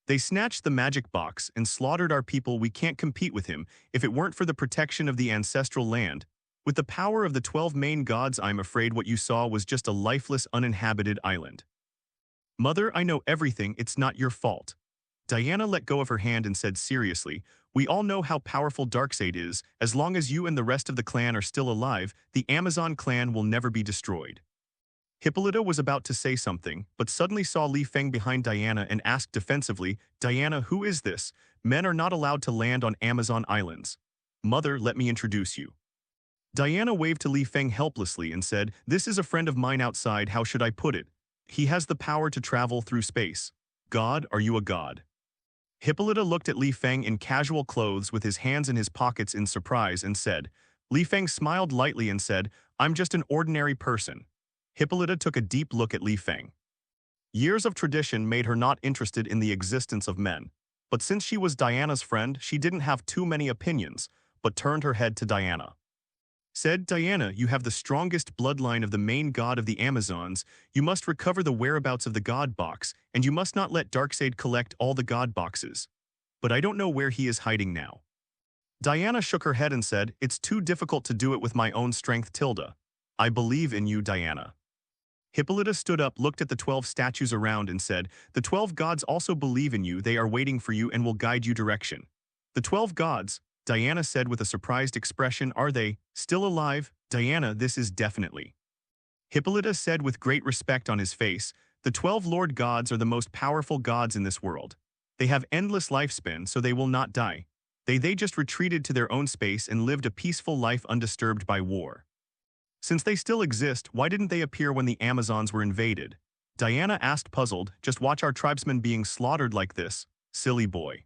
They snatched the magic box and slaughtered our people. We can't compete with him if it weren't for the protection of the ancestral land. With the power of the 12 main gods, I'm afraid what you saw was just a lifeless, uninhabited island. Mother, I know everything. It's not your fault. Diana let go of her hand and said seriously, we all know how powerful Darkseid is. As long as you and the rest of the clan are still alive, the Amazon clan will never be destroyed. Hippolyta was about to say something, but suddenly saw Lee Fang behind Diana and asked defensively, Diana, who is this? Men are not allowed to land on Amazon islands. Mother, let me introduce you. Diana waved to Lee Fang helplessly and said, this is a friend of mine outside. How should I put it? He has the power to travel through space. God, are you a god? Hippolyta looked at Lee Fang in casual clothes with his hands in his pockets in surprise and said, Lee Fang smiled lightly and said, I'm just an ordinary person. Hippolyta took a deep look at Lee Fang. Years of tradition made her not interested in the existence of men, but since she was Diana's friend, she didn't have too many opinions, but turned her head to Diana. Said, Diana, you have the strongest bloodline of the main god of the Amazons. You must recover the whereabouts of the god box, and you must not let Darkseid collect all the god boxes. But I don't know where he is hiding now. Diana shook her head and said, it's too difficult to do it with my own strength, Tilda. I believe in you, Diana. Hippolyta stood up, looked at the 12 statues around and said, the 12 gods also believe in you. They are waiting for you and will guide you direction. The 12 gods, Diana said with a surprised expression, are they still alive? Diana, this is definitely. Hippolyta said with great respect on his face, the 12 Lord gods are the most powerful gods in this world. They have endless lifespan, so they will not die. They just retreated to their own space and lived a peaceful life undisturbed by war. Since they still exist, why didn't they appear when the Amazons were invaded? Diana asked puzzled, just watch our tribesmen being slaughtered like this, silly boy.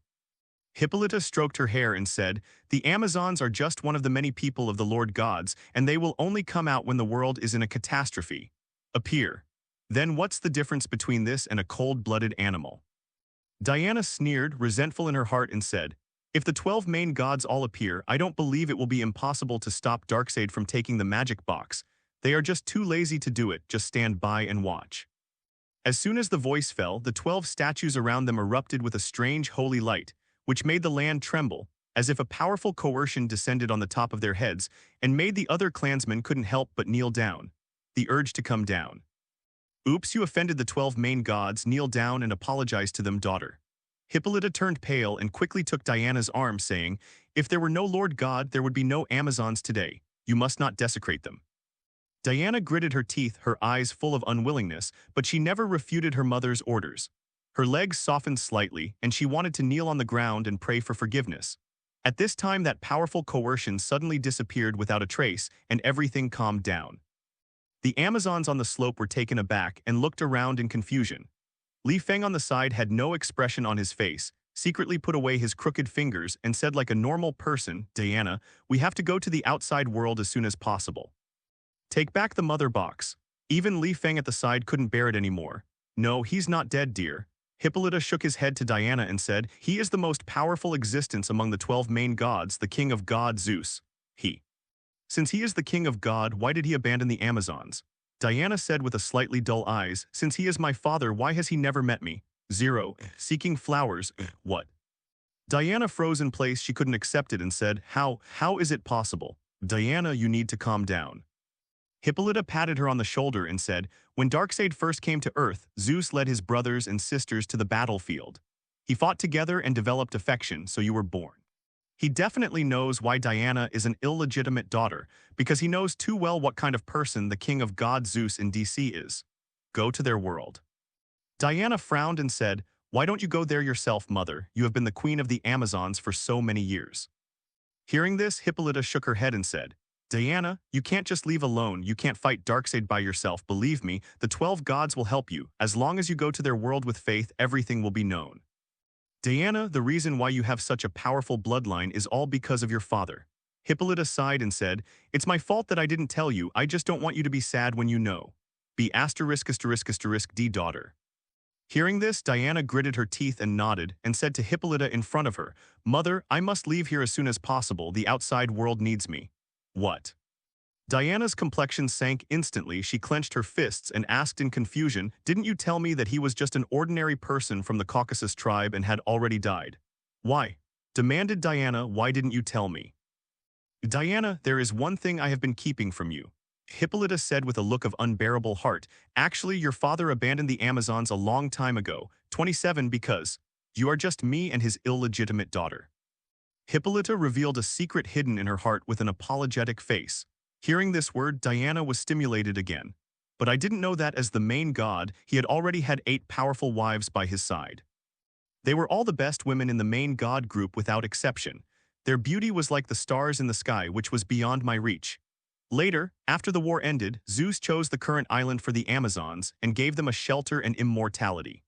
Hippolyta stroked her hair and said, the Amazons are just one of the many people of the Lord gods, and they will only come out when the world is in a catastrophe. Appear. Then what's the difference between this and a cold-blooded animal? Diana sneered, resentful in her heart, and said, if the 12 main gods all appear, I don't believe it will be impossible to stop Darkseid from taking the magic box. They are just too lazy to do it. Just stand by and watch. As soon as the voice fell, the 12 statues around them erupted with a strange holy light, which made the land tremble, as if a powerful coercion descended on the top of their heads and made the other clansmen couldn't help but kneel down. The urge to come down. Oops, you offended the 12 main gods. Kneel down and apologize to them, daughter. Hippolyta turned pale and quickly took Diana's arm, saying, if there were no Lord God, there would be no Amazons today. You must not desecrate them. Diana gritted her teeth, her eyes full of unwillingness, but she never refuted her mother's orders. Her legs softened slightly, and she wanted to kneel on the ground and pray for forgiveness. At this time, that powerful coercion suddenly disappeared without a trace, and everything calmed down. The Amazons on the slope were taken aback and looked around in confusion. Lee Fang on the side had no expression on his face, secretly put away his crooked fingers and said like a normal person, Diana, we have to go to the outside world as soon as possible. Take back the mother box. Even Lee Fang at the side couldn't bear it anymore. No, he's not dead, dear. Hippolyta shook his head to Diana and said, he is the most powerful existence among the 12 main gods, the king of God Zeus. Since he is the king of God, why did he abandon the Amazons? Diana said with a slightly dull eyes, since he is my father, why has he never met me? 0. Seeking flowers. What? Diana froze in place. She couldn't accept it and said, how is it possible? Diana, you need to calm down. Hippolyta patted her on the shoulder and said, when Darkseid first came to Earth, Zeus led his brothers and sisters to the battlefield. He fought together and developed affection, so you were born. He definitely knows why Diana is an illegitimate daughter, because he knows too well what kind of person the king of God Zeus in DC is. Go to their world. Diana frowned and said, "Why don't you go there yourself, mother? You have been the queen of the Amazons for so many years." Hearing this, Hippolyta shook her head and said, "Diana, you can't just leave alone. You can't fight Darkseid by yourself. Believe me, the 12 gods will help you. As long as you go to their world with faith, everything will be known." "Diana, the reason why you have such a powerful bloodline is all because of your father." Hippolyta sighed and said, "It's my fault that I didn't tell you. I just don't want you to be sad when you know. Be **** D daughter." Hearing this, Diana gritted her teeth and nodded and said to Hippolyta in front of her, "Mother, I must leave here as soon as possible. The outside world needs me." "What?" Diana's complexion sank instantly. She clenched her fists and asked in confusion, "Didn't you tell me that he was just an ordinary person from the Caucasus tribe and had already died?" "Why?" demanded Diana. "Why didn't you tell me?" "Diana, there is one thing I have been keeping from you," Hippolyta said with a look of unbearable heart. "Actually, your father abandoned the Amazons a long time ago, 27, because you are just me and his illegitimate daughter." Hippolyta revealed a secret hidden in her heart with an apologetic face. Hearing this word, Diana was stimulated again. "But I didn't know that as the main god, he had already had 8 powerful wives by his side. They were all the best women in the main god group without exception. Their beauty was like the stars in the sky, which was beyond my reach. Later, after the war ended, Zeus chose the current island for the Amazons and gave them a shelter and immortality.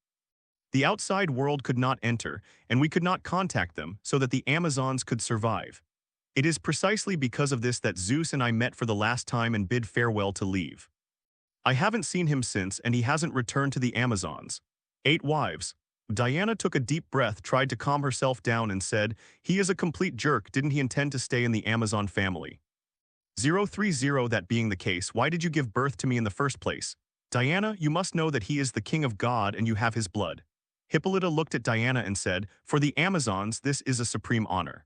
The outside world could not enter, and we could not contact them so that the Amazons could survive. It is precisely because of this that Zeus and I met for the last time and bid farewell to leave. I haven't seen him since, and he hasn't returned to the Amazons. 8 wives." Diana took a deep breath, tried to calm herself down and said, "He is a complete jerk. Didn't he intend to stay in the Amazon family?" 030. "That being the case, why did you give birth to me in the first place? Diana, you must know that he is the king of God and you have his blood." Hippolyta looked at Diana and said, "For the Amazons, this is a supreme honor.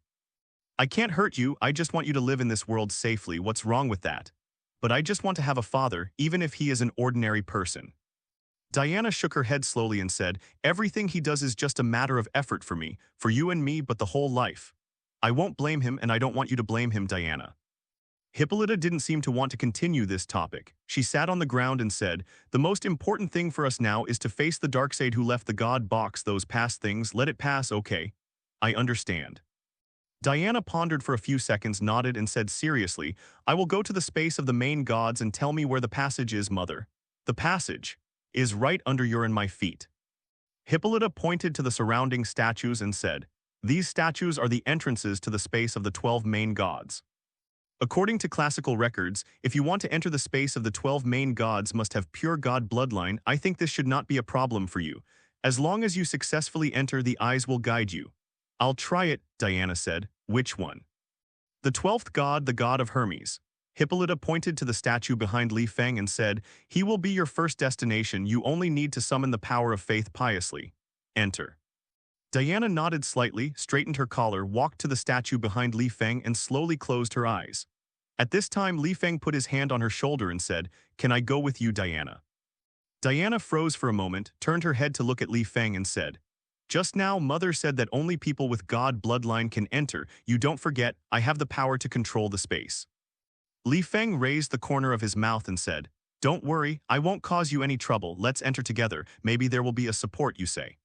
I can't hurt you, I just want you to live in this world safely. What's wrong with that? But I just want to have a father, even if he is an ordinary person." Diana shook her head slowly and said, "Everything he does is just a matter of effort for me, for you and me, but the whole life. I won't blame him, and I don't want you to blame him, Diana." Hippolyta didn't seem to want to continue this topic. She sat on the ground and said, "The most important thing for us now is to face the Darkseid who left the god box. Those past things, let it pass, okay? I understand." Diana pondered for a few seconds, nodded and said seriously, "I will go to the space of the main gods and tell me where the passage is, mother." "The passage is right under your and my feet." Hippolyta pointed to the surrounding statues and said, "These statues are the entrances to the space of the 12 main gods. According to classical records, if you want to enter the space of the 12 main gods must have pure god bloodline. I think this should not be a problem for you. As long as you successfully enter, the eyes will guide you." "I'll try it," Diana said. "Which one?" "The 12th god, the god of Hermes." Hippolyta pointed to the statue behind Lee Fang and said, "He will be your first destination. You only need to summon the power of faith piously. Enter." Diana nodded slightly, straightened her collar, walked to the statue behind Lee Fang and slowly closed her eyes. At this time, Lee Fang put his hand on her shoulder and said, "Can I go with you, Diana?" Diana froze for a moment, turned her head to look at Lee Fang and said, "Just now, Mother said that only people with god bloodline can enter. You don't forget, I have the power to control the space." Lee Fang raised the corner of his mouth and said, "Don't worry, I won't cause you any trouble. Let's enter together. Maybe there will be a support, you say."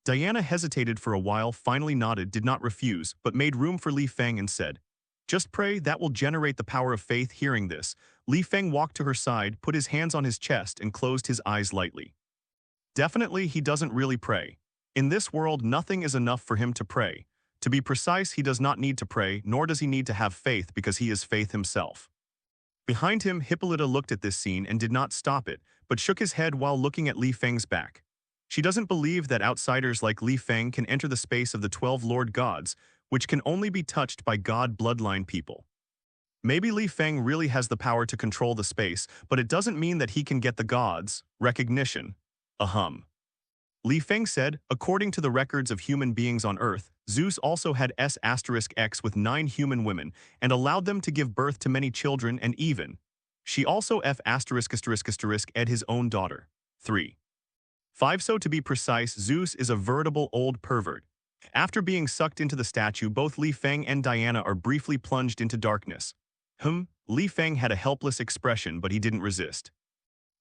Diana hesitated for a while, finally nodded, did not refuse, but made room for Lee Fang and said, "Just pray, that will generate the power of faith." Hearing this, Lee Fang walked to her side, put his hands on his chest and closed his eyes lightly. Definitely, he doesn't really pray. In this world, nothing is enough for him to pray. To be precise, he does not need to pray, nor does he need to have faith because he is faith himself. Behind him, Hippolyta looked at this scene and did not stop it, but shook his head while looking at Lee Fang's back. She doesn't believe that outsiders like Lee Fang can enter the space of the 12 Lord Gods, which can only be touched by god bloodline people. Maybe Lee Fang really has the power to control the space, but it doesn't mean that he can get the gods' recognition. Lee Fang said, according to the records of human beings on Earth, Zeus also had S**X with 9 human women and allowed them to give birth to many children, and even she also ed his own daughter. 3. 5. So to be precise, Zeus is a veritable old pervert. After being sucked into the statue, both Lee Fang and Diana are briefly plunged into darkness. Lee Fang had a helpless expression, but he didn't resist.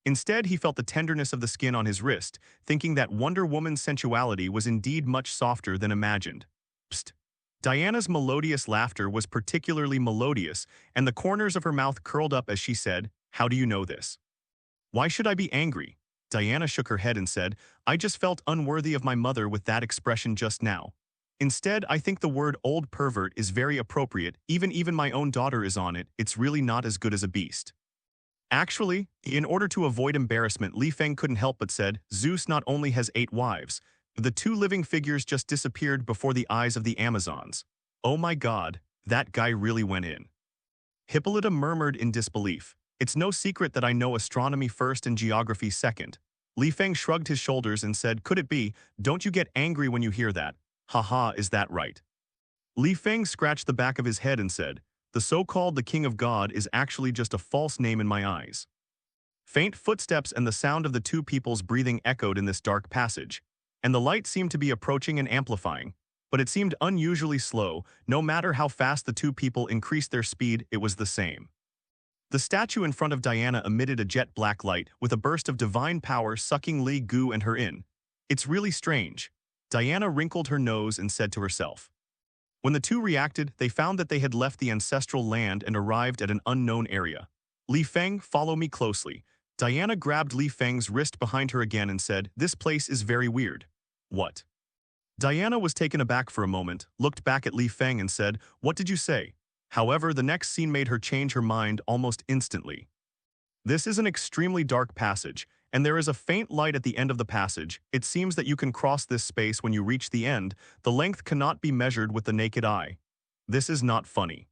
Instead, he felt the tenderness of the skin on his wrist, thinking that Wonder Woman's sensuality was indeed much softer than imagined. Psst. Diana's melodious laughter was particularly melodious, and the corners of her mouth curled up as she said, "How do you know this?" "Why should I be angry?" Diana shook her head and said, "I just felt unworthy of my mother with that expression just now. Instead, I think the word old pervert is very appropriate, even my own daughter is on it, it's really not as good as a beast." Actually, in order to avoid embarrassment, Lee Fang couldn't help but said, "Zeus not only has 8 wives, the 2 living figures just disappeared before the eyes of the Amazons. Oh my god, that guy really went in." Hippolyta murmured in disbelief. "It's no secret that I know astronomy first and geography second." Li Feng shrugged his shoulders and said, "Could it be? Don't you get angry when you hear that? Haha, is that right?" Li Feng scratched the back of his head and said, "The so-called the King of God is actually just a false name in my eyes." Faint footsteps and the sound of the 2 people's breathing echoed in this dark passage, and the light seemed to be approaching and amplifying, but it seemed unusually slow. No matter how fast the 2 people increased their speed, it was the same. The statue in front of Diana emitted a jet-black light with a burst of divine power sucking Li Gu and her in. "It's really strange." Diana wrinkled her nose and said to herself. When the 2 reacted, they found that they had left the ancestral land and arrived at an unknown area. "Li Feng, follow me closely." Diana grabbed Li Feng's wrist behind her again and said, "This place is very weird." "What?" Diana was taken aback for a moment, looked back at Li Feng and said, "What did you say?" However, the next scene made her change her mind almost instantly. This is an extremely dark passage, and there is a faint light at the end of the passage. It seems that you can cross this space when you reach the end. The length cannot be measured with the naked eye. This is not funny.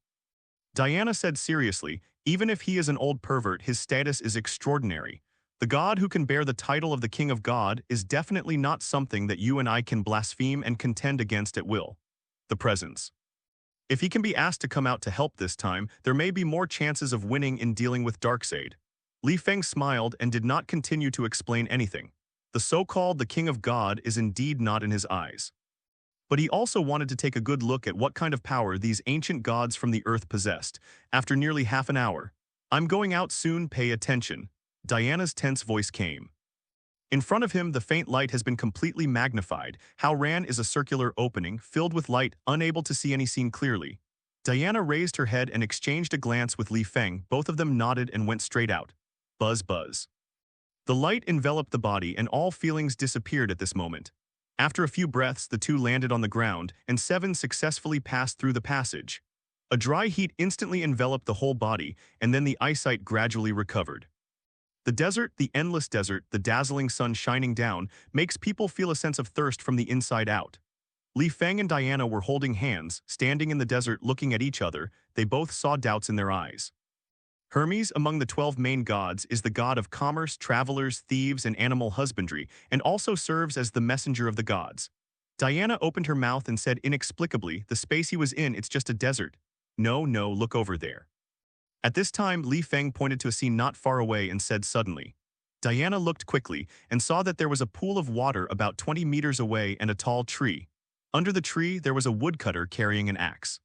Diana said seriously, "Even if he is an old pervert, his status is extraordinary. The God who can bear the title of the King of God is definitely not something that you and I can blaspheme and contend against at will." The presence. If he can be asked to come out to help this time, there may be more chances of winning in dealing with Darkseid. Li Feng smiled and did not continue to explain anything. The so-called the King of God is indeed not in his eyes. But he also wanted to take a good look at what kind of power these ancient gods from the earth possessed. After nearly half an hour, "I'm going out soon, pay attention." Diana's tense voice came. In front of him, the faint light has been completely magnified. How ran is a circular opening, filled with light, unable to see any scene clearly. Diana raised her head and exchanged a glance with Li Feng. Both of them nodded and went straight out. Buzz buzz. The light enveloped the body and all feelings disappeared at this moment. After a few breaths, the 2 landed on the ground, and 7 successfully passed through the passage. A dry heat instantly enveloped the whole body, and then the eyesight gradually recovered. The desert, the endless desert, the dazzling sun shining down, makes people feel a sense of thirst from the inside out. Li Feng and Diana were holding hands, standing in the desert looking at each other. They both saw doubts in their eyes. Hermes, among the 12 main gods, is the god of commerce, travelers, thieves, and animal husbandry, and also serves as the messenger of the gods. Diana opened her mouth and said inexplicably, "The space he was in, it's just a desert." No, look over there." At this time, Li Feng pointed to a scene not far away and said suddenly. Diana looked quickly and saw that there was a pool of water about 20 meters away and a tall tree. Under the tree, there was a woodcutter carrying an axe.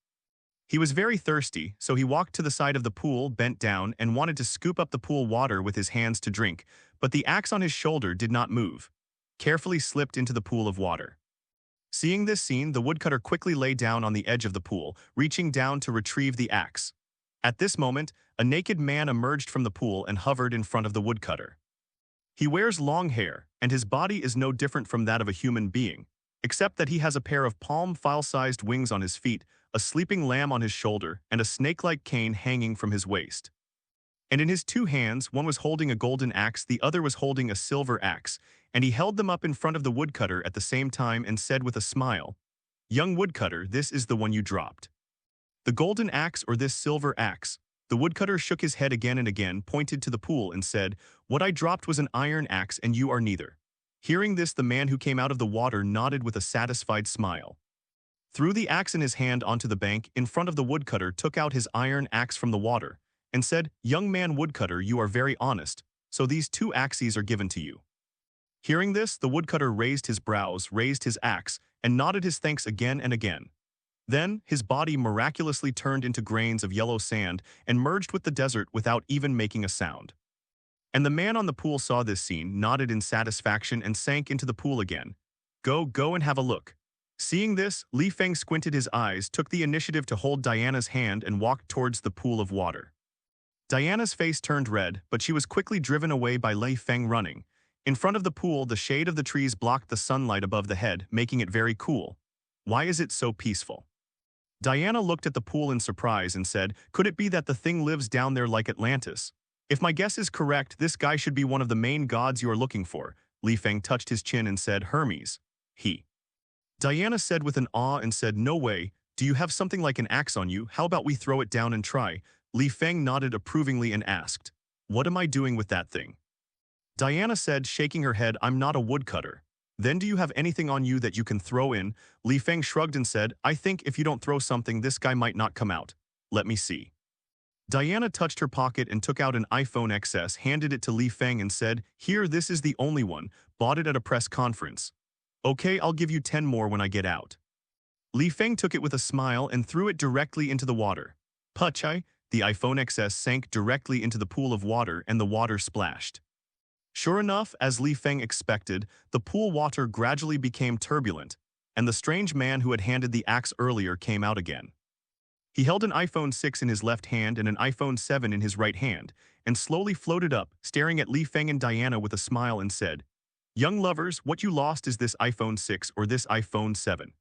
He was very thirsty, so he walked to the side of the pool, bent down, and wanted to scoop up the pool water with his hands to drink, but the axe on his shoulder did not move. Carefully slipped into the pool of water. Seeing this scene, the woodcutter quickly lay down on the edge of the pool, reaching down to retrieve the axe. At this moment, a naked man emerged from the pool and hovered in front of the woodcutter. He wears long hair, and his body is no different from that of a human being, except that he has a pair of palm-file-sized wings on his feet, a sleeping lamb on his shoulder, and a snake-like cane hanging from his waist. And in his 2 hands, one was holding a golden axe, the other was holding a silver axe, and he held them up in front of the woodcutter at the same time and said with a smile, "Young woodcutter, this is the one you dropped. The golden axe or this silver axe?" The woodcutter shook his head again and again, pointed to the pool and said, "What I dropped was an iron axe and you are neither." Hearing this, the man who came out of the water nodded with a satisfied smile. Threw the axe in his hand onto the bank in front of the woodcutter, took out his iron axe from the water, and said, "Young man woodcutter, you are very honest, so these 2 axes are given to you." Hearing this, the woodcutter raised his brows, raised his axe, and nodded his thanks again and again. Then, his body miraculously turned into grains of yellow sand and merged with the desert without even making a sound. And the man on the pool saw this scene, nodded in satisfaction, and sank into the pool again. Go and have a look. Seeing this, Lee Fang squinted his eyes, took the initiative to hold Diana's hand, and walked towards the pool of water. Diana's face turned red, but she was quickly driven away by Lee Fang running. In front of the pool, the shade of the trees blocked the sunlight above the head, making it very cool. Why is it so peaceful? Diana looked at the pool in surprise and said, could it be that the thing lives down there like Atlantis? If my guess is correct, this guy should be one of the main gods you are looking for. Lee Fang touched his chin and said, Hermes. He. Diana said with an awe and said, no way. Do you have something like an axe on you? How about we throw it down and try? Lee Fang nodded approvingly and asked, what am I doing with that thing? Diana said, shaking her head, I'm not a woodcutter. Then do you have anything on you that you can throw in? Lee Fang shrugged and said, I think if you don't throw something, this guy might not come out. Let me see. Diana touched her pocket and took out an iPhone XS, handed it to Lee Fang and said, here, this is the only one, bought it at a press conference. Okay, I'll give you 10 more when I get out. Lee Fang took it with a smile and threw it directly into the water. Pachai, the iPhone XS sank directly into the pool of water and the water splashed. Sure enough, as Lee Fang expected, the pool water gradually became turbulent, and the strange man who had handed the axe earlier came out again. He held an iPhone 6 in his left hand and an iPhone 7 in his right hand, and slowly floated up, staring at Lee Fang and Diana with a smile and said, young lovers, what you lost is this iPhone 6 or this iPhone 7.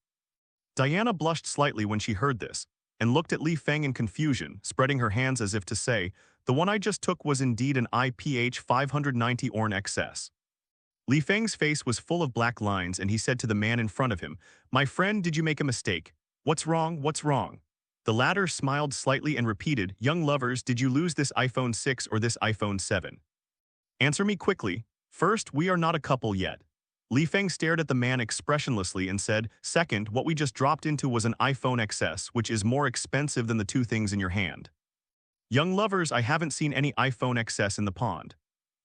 Diana blushed slightly when she heard this, and looked at Lee Fang in confusion, spreading her hands as if to say, the one I just took was indeed an IPH 590 Orn XS. Lee Fang's face was full of black lines and he said to the man in front of him, my friend, did you make a mistake? What's wrong? What's wrong? The latter smiled slightly and repeated, young lovers, did you lose this iPhone 6 or this iPhone 7? Answer me quickly. First, we are not a couple yet. Lee Fang stared at the man expressionlessly and said, second, what we just dropped into was an iPhone XS, which is more expensive than the two things in your hand. Young lovers, I haven't seen any iPhone XS in the pond.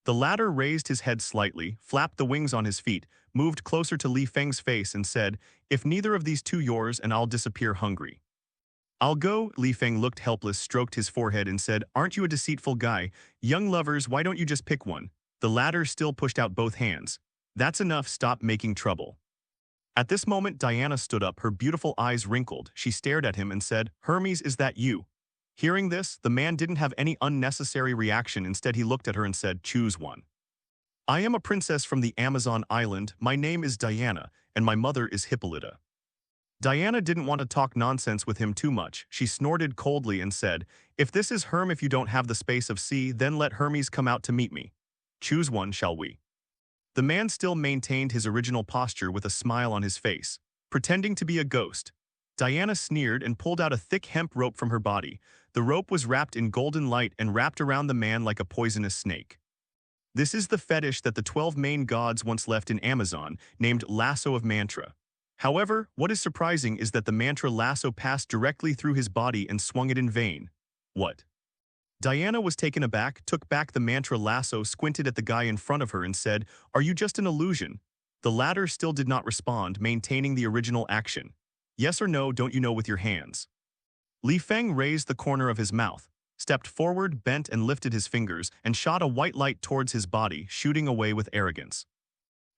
The latter raised his head slightly, flapped the wings on his feet, moved closer to Lee Fang's face and said, if neither of these two yours and I'll disappear hungry. I'll go. Lee Fang looked helpless, stroked his forehead and said, aren't you a deceitful guy? Young lovers, why don't you just pick one? The latter still pushed out both hands. That's enough, stop making trouble. At this moment, Diana stood up, her beautiful eyes wrinkled. She stared at him and said, Hermes, is that you? Hearing this, the man didn't have any unnecessary reaction. Instead, he looked at her and said, choose one. I am a princess from the Amazon island. My name is Diana, and my mother is Hippolyta. Diana didn't want to talk nonsense with him too much. She snorted coldly and said, if this is Herm, if you don't have the space of sea, then let Hermes come out to meet me. Choose one, shall we? The man still maintained his original posture with a smile on his face, pretending to be a ghost. Diana sneered and pulled out a thick hemp rope from her body. The rope was wrapped in golden light and wrapped around the man like a poisonous snake. This is the fetish that the 12 main gods once left in Amazon, named Lasso of Mantra. However, what is surprising is that the mantra lasso passed directly through his body and swung it in vain. What? Diana was taken aback, took back the mantra lasso, squinted at the guy in front of her and said, are you just an illusion? The latter still did not respond, maintaining the original action. Yes or no, don't you know with your hands? Lee Fang raised the corner of his mouth, stepped forward, bent and lifted his fingers, and shot a white light towards his body, shooting away with arrogance.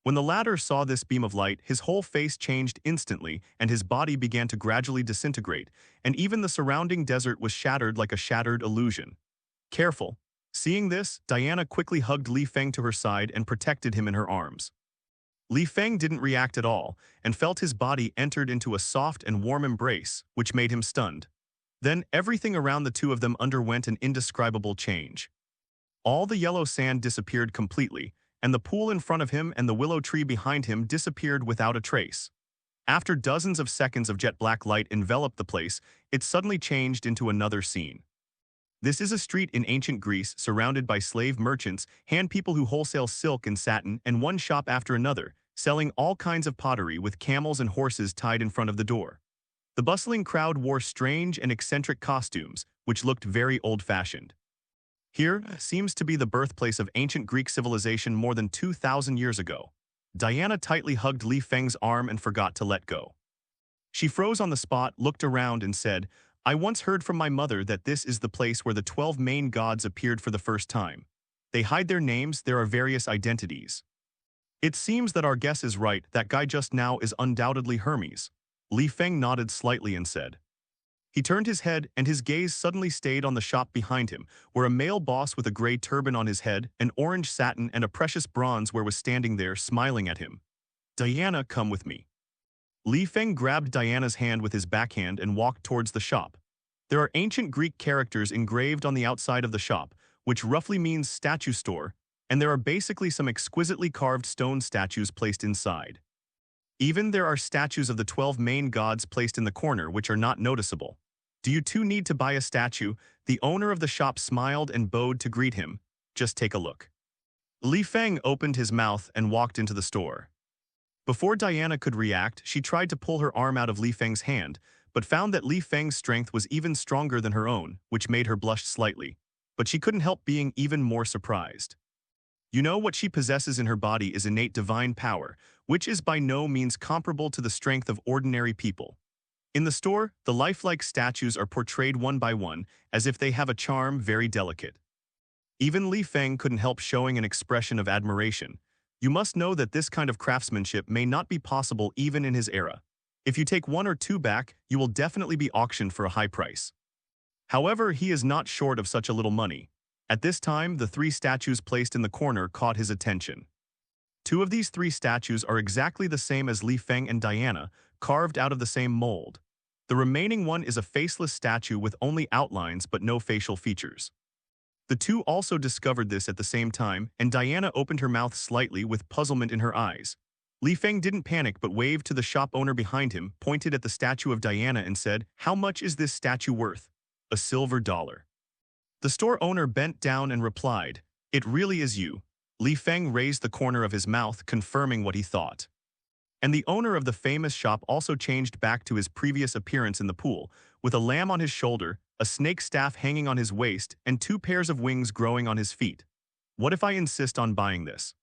When the latter saw this beam of light, his whole face changed instantly, and his body began to gradually disintegrate, and even the surrounding desert was shattered like a shattered illusion. Careful. Seeing this, Diana quickly hugged Lee Fang to her side and protected him in her arms. Lee Fang didn't react at all, and felt his body entered into a soft and warm embrace, which made him stunned. Then everything around the two of them underwent an indescribable change. All the yellow sand disappeared completely, and the pool in front of him and the willow tree behind him disappeared without a trace. After dozens of seconds of jet black light enveloped the place, it suddenly changed into another scene. This is a street in ancient Greece surrounded by slave merchants, hand people who wholesale silk and satin, and one shop after another, selling all kinds of pottery with camels and horses tied in front of the door. The bustling crowd wore strange and eccentric costumes, which looked very old-fashioned. Here seems to be the birthplace of ancient Greek civilization more than 2,000 years ago. Diana tightly hugged Lee Fang's arm and forgot to let go. She froze on the spot, looked around and said, I once heard from my mother that this is the place where the 12 main gods appeared for the first time. They hide their names, there are various identities. It seems that our guess is right, that guy just now is undoubtedly Hermes. Lee Fang nodded slightly and said. He turned his head and his gaze suddenly stayed on the shop behind him, where a male boss with a gray turban on his head, an orange satin and a precious bronze ware was standing there smiling at him. Diana, come with me. Lee Fang grabbed Diana's hand with his backhand and walked towards the shop. There are ancient Greek characters engraved on the outside of the shop, which roughly means statue store, and there are basically some exquisitely carved stone statues placed inside. Even there are statues of the 12 main gods placed in the corner which are not noticeable. Do you two need to buy a statue? The owner of the shop smiled and bowed to greet him. Just take a look. Lee Fang opened his mouth and walked into the store. Before Diana could react, she tried to pull her arm out of Lee Fang's hand, but found that Lee Fang's strength was even stronger than her own, which made her blush slightly. But she couldn't help being even more surprised. You know, what she possesses in her body is innate divine power, which is by no means comparable to the strength of ordinary people. In the store, the lifelike statues are portrayed one by one, as if they have a charm very delicate. Even Lee Fang couldn't help showing an expression of admiration. You must know that this kind of craftsmanship may not be possible even in his era. If you take one or two back, you will definitely be auctioned for a high price. However, he is not short of such a little money. At this time, the 3 statues placed in the corner caught his attention. 2 of these 3 statues are exactly the same as Lee Fang and Diana, carved out of the same mold. The remaining one is a faceless statue with only outlines but no facial features. The 2 also discovered this at the same time, and Diana opened her mouth slightly with puzzlement in her eyes. Lee Fang didn't panic but waved to the shop owner behind him, pointed at the statue of Diana and said, "How much is this statue worth?" "A silver dollar." The store owner bent down and replied, "It really is you." Lee Fang raised the corner of his mouth, confirming what he thought. And the owner of the famous shop also changed back to his previous appearance in the pool, with a lamb on his shoulder, a snake staff hanging on his waist, and 2 pairs of wings growing on his feet. What if I insist on buying this?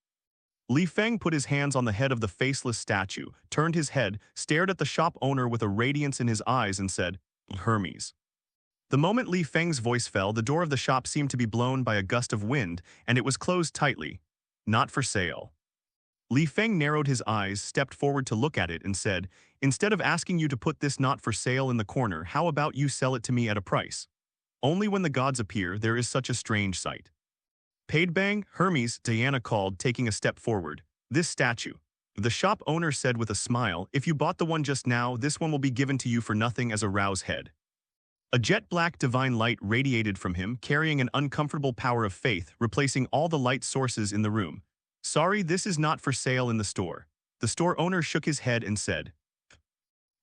Lee Fang put his hands on the head of the faceless statue, turned his head, stared at the shop owner with a radiance in his eyes and said, "Hermes." The moment Lee Fang's voice fell, the door of the shop seemed to be blown by a gust of wind, and it was closed tightly. "Not for sale." Lee Fang narrowed his eyes, stepped forward to look at it, and said, "Instead of asking you to put this not for sale in the corner, how about you sell it to me at a price? Only when the gods appear, there is such a strange sight." "Paid bang, Hermes," Diana called, taking a step forward. "This statue." The shop owner said with a smile, "If you bought the one just now, this one will be given to you for nothing as a rouse head." A jet-black divine light radiated from him, carrying an uncomfortable power of faith, replacing all the light sources in the room. "Sorry, this is not for sale in the store." The store owner shook his head and said.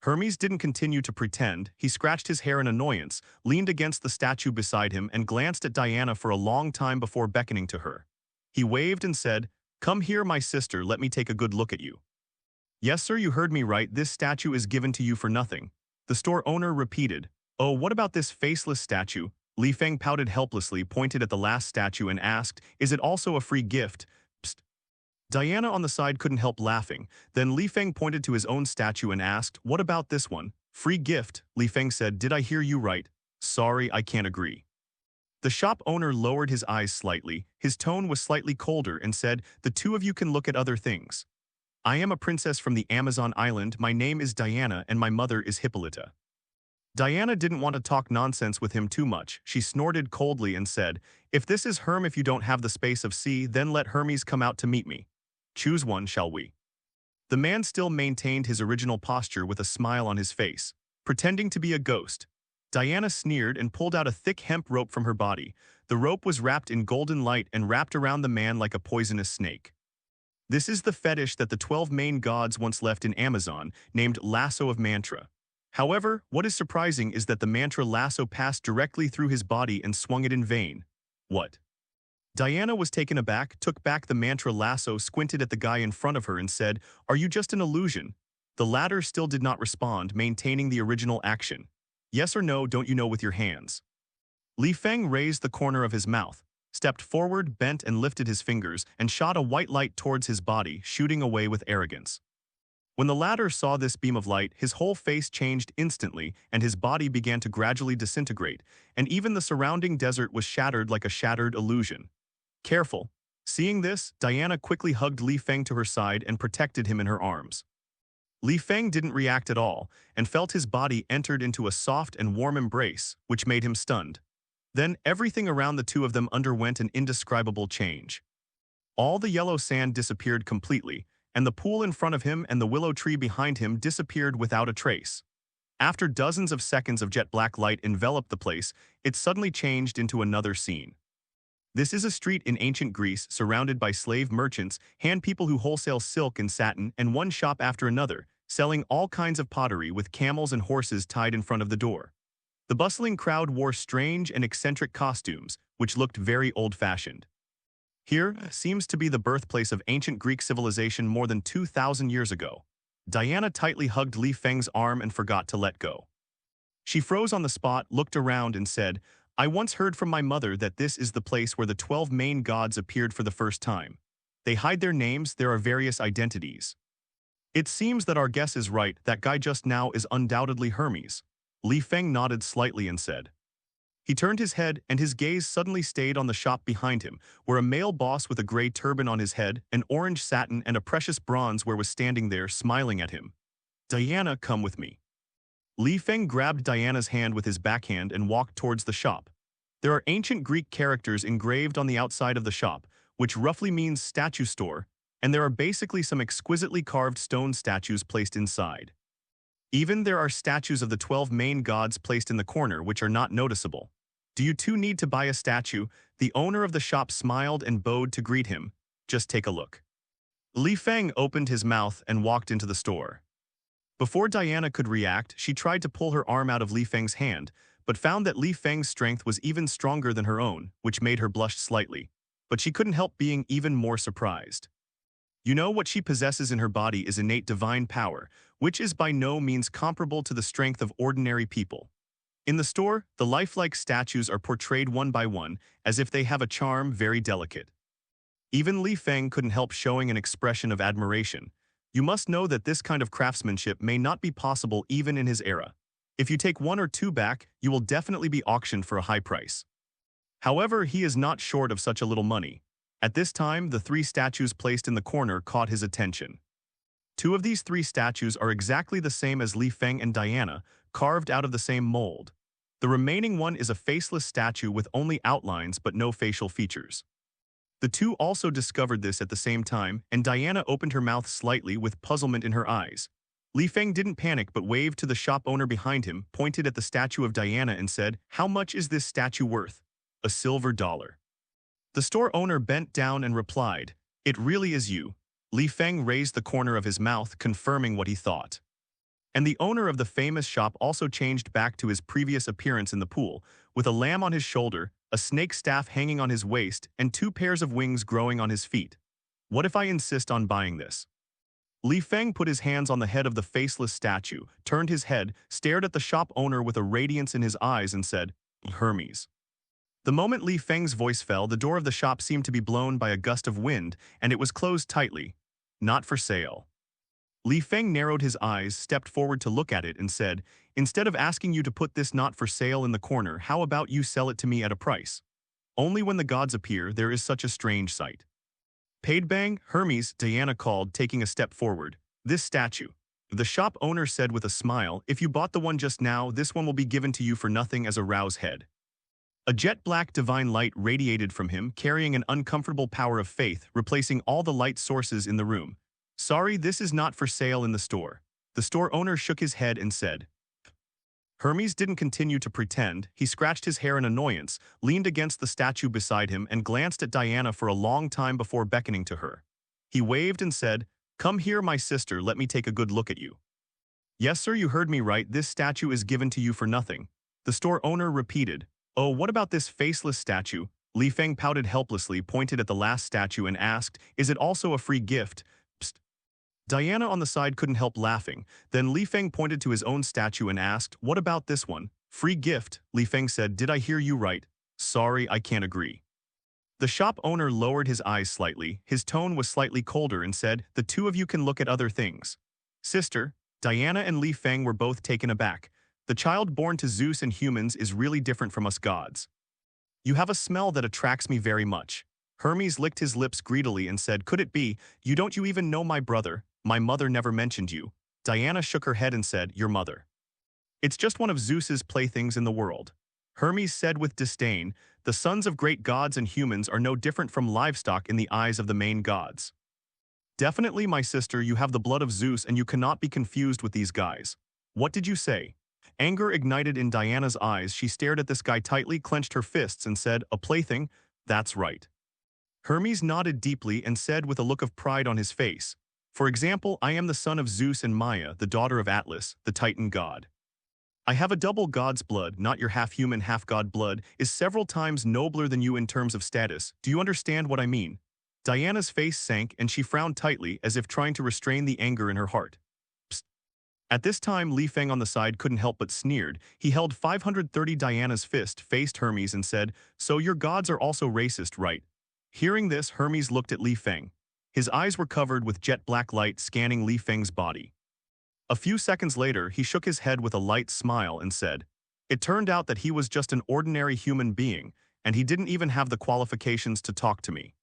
Hermes didn't continue to pretend. He scratched his hair in annoyance, leaned against the statue beside him, and glanced at Diana for a long time before beckoning to her. He waved and said, "Come here, my sister, let me take a good look at you." "Yes, sir, you heard me right. This statue is given to you for nothing." The store owner repeated, "Oh, what about this faceless statue?" Lee Fang pouted helplessly, pointed at the last statue and asked, "Is it also a free gift?" Psst. Diana on the side couldn't help laughing. Then Lee Fang pointed to his own statue and asked, "What about this one?" "Free gift," Lee Fang said. "Did I hear you right?" "Sorry, I can't agree." The shop owner lowered his eyes slightly. His tone was slightly colder and said, "The 2 of you can look at other things. I am a princess from the Amazon island. My name is Diana and my mother is Hippolyta." Diana didn't want to talk nonsense with him too much. She snorted coldly and said, "If this is Herm, if you don't have the space of C, then let Hermes come out to meet me. Choose one, shall we?" The man still maintained his original posture with a smile on his face, pretending to be a ghost. Diana sneered and pulled out a thick hemp rope from her body. The rope was wrapped in golden light and wrapped around the man like a poisonous snake. This is the fetish that the 12 main gods once left in Amazon, named Lasso of Mantra. However, what is surprising is that the mantra lasso passed directly through his body and swung it in vain. What? Diana was taken aback, took back the mantra lasso, squinted at the guy in front of her and said, "Are you just an illusion?" The latter still did not respond, maintaining the original action. "Yes or no, don't you know with your hands?" Lee Fang raised the corner of his mouth, stepped forward, bent and lifted his fingers, and shot a white light towards his body, shooting away with arrogance. When the latter saw this beam of light, his whole face changed instantly, and his body began to gradually disintegrate, and even the surrounding desert was shattered like a shattered illusion. Careful. Seeing this, Diana quickly hugged Lee Fang to her side and protected him in her arms. Lee Fang didn't react at all and felt his body entered into a soft and warm embrace, which made him stunned. Then everything around the two of them underwent an indescribable change. All the yellow sand disappeared completely, and the pool in front of him and the willow tree behind him disappeared without a trace. After dozens of seconds of jet black light enveloped the place, it suddenly changed into another scene. This is a street in ancient Greece surrounded by slave merchants, hand people who wholesale silk and satin, and one shop after another, selling all kinds of pottery with camels and horses tied in front of the door. The bustling crowd wore strange and eccentric costumes, which looked very old-fashioned. Here seems to be the birthplace of ancient Greek civilization more than 2,000 years ago. Diana tightly hugged Lee Feng's arm and forgot to let go. She froze on the spot, looked around, and said, "I once heard from my mother that this is the place where the 12 main gods appeared for the first time. They hide their names, there are various identities. It seems that our guess is right, that guy just now is undoubtedly Hermes." Lee Feng nodded slightly and said. He turned his head and his gaze suddenly stayed on the shop behind him, where a male boss with a gray turban on his head, an orange satin and a precious bronze ware was standing there smiling at him. "Diana, come with me." Lee Feng grabbed Diana's hand with his backhand and walked towards the shop. There are ancient Greek characters engraved on the outside of the shop, which roughly means statue store, and there are basically some exquisitely carved stone statues placed inside. Even there are statues of the 12 main gods placed in the corner which are not noticeable. "Do you two need to buy a statue?" The owner of the shop smiled and bowed to greet him. "Just take a look." Lee Feng opened his mouth and walked into the store. Before Diana could react, she tried to pull her arm out of Lee Feng's hand, but found that Lee Feng's strength was even stronger than her own, which made her blush slightly. But she couldn't help being even more surprised. You know, what she possesses in her body is innate divine power, which is by no means comparable to the strength of ordinary people. In the store, the lifelike statues are portrayed one by one, as if they have a charm very delicate. Even Lee Feng couldn't help showing an expression of admiration. You must know that this kind of craftsmanship may not be possible even in his era. If you take one or two back, you will definitely be auctioned for a high price. However, he is not short of such a little money. At this time, the 3 statues placed in the corner caught his attention. 2 of these 3 statues are exactly the same as Lee Feng and Diana, carved out of the same mold. The remaining one is a faceless statue with only outlines but no facial features. The 2 also discovered this at the same time, and Diana opened her mouth slightly with puzzlement in her eyes. Lee Feng didn't panic but waved to the shop owner behind him, pointed at the statue of Diana and said, "How much is this statue worth?" "A silver dollar." The store owner bent down and replied, "It really is you." Lee Feng raised the corner of his mouth, confirming what he thought. And the owner of the famous shop also changed back to his previous appearance in the pool, with a lamb on his shoulder, a snake staff hanging on his waist, and 2 pairs of wings growing on his feet. "What if I insist on buying this?" Lee Feng put his hands on the head of the faceless statue, turned his head, stared at the shop owner with a radiance in his eyes and said, "Hermes." The moment Lee Feng's voice fell, the door of the shop seemed to be blown by a gust of wind, and it was closed tightly. "Not for sale." Lee Feng narrowed his eyes, stepped forward to look at it, and said, "Instead of asking you to put this not for sale in the corner, how about you sell it to me at a price? Only when the gods appear, there is such a strange sight." "Paid bang, Hermes," Diana called, taking a step forward. "This statue." The shop owner said with a smile, "If you bought the one just now, this one will be given to you for nothing as a rouse head." A jet-black divine light radiated from him, carrying an uncomfortable power of faith, replacing all the light sources in the room. "Sorry, this is not for sale in the store." The store owner shook his head and said. Hermes didn't continue to pretend. He scratched his hair in annoyance, leaned against the statue beside him, and glanced at Diana for a long time before beckoning to her. He waved and said, "Come here, my sister, let me take a good look at you." "Yes, sir, you heard me right. This statue is given to you for nothing." The store owner repeated. "Oh, what about this faceless statue?" Lee Feng pouted helplessly, pointed at the last statue and asked, "Is it also a free gift?" Psst. Diana on the side couldn't help laughing. Then Lee Feng pointed to his own statue and asked, "What about this one?" "Free gift," Lee Feng said. "Did I hear you right?" "Sorry, I can't agree." The shop owner lowered his eyes slightly. His tone was slightly colder and said, "The 2 of you can look at other things." "Sister," Diana and Lee Feng were both taken aback. "The child born to Zeus and humans is really different from us gods. You have a smell that attracts me very much." Hermes licked his lips greedily and said, "Could it be, don't you even know my brother? My mother never mentioned you." Diana shook her head and said, "Your mother. It's just one of Zeus's playthings in the world." Hermes said with disdain, "The sons of great gods and humans are no different from livestock in the eyes of the main gods. Definitely, my sister, you have the blood of Zeus and you cannot be confused with these guys. What did you say?" Anger ignited in Diana's eyes. She stared at this guy tightly, clenched her fists, and said, "A plaything? That's right." Hermes nodded deeply and said with a look of pride on his face, "For example, I am the son of Zeus and Maia, the daughter of Atlas, the Titan god. I have a double god's blood, not your half-human, half-god blood, is several times nobler than you in terms of status. Do you understand what I mean?" Diana's face sank and she frowned tightly as if trying to restrain the anger in her heart. Psst. At this time, Lee Fang on the side couldn't help but sneered. He held 530. Diana's fist faced Hermes and said, "So your gods are also racist, right?" Hearing this, Hermes looked at Lee Fang. His eyes were covered with jet-black light scanning Lee Fang's body. A few seconds later, he shook his head with a light smile and said, "It turned out that he was just an ordinary human being, and he didn't even have the qualifications to talk to me."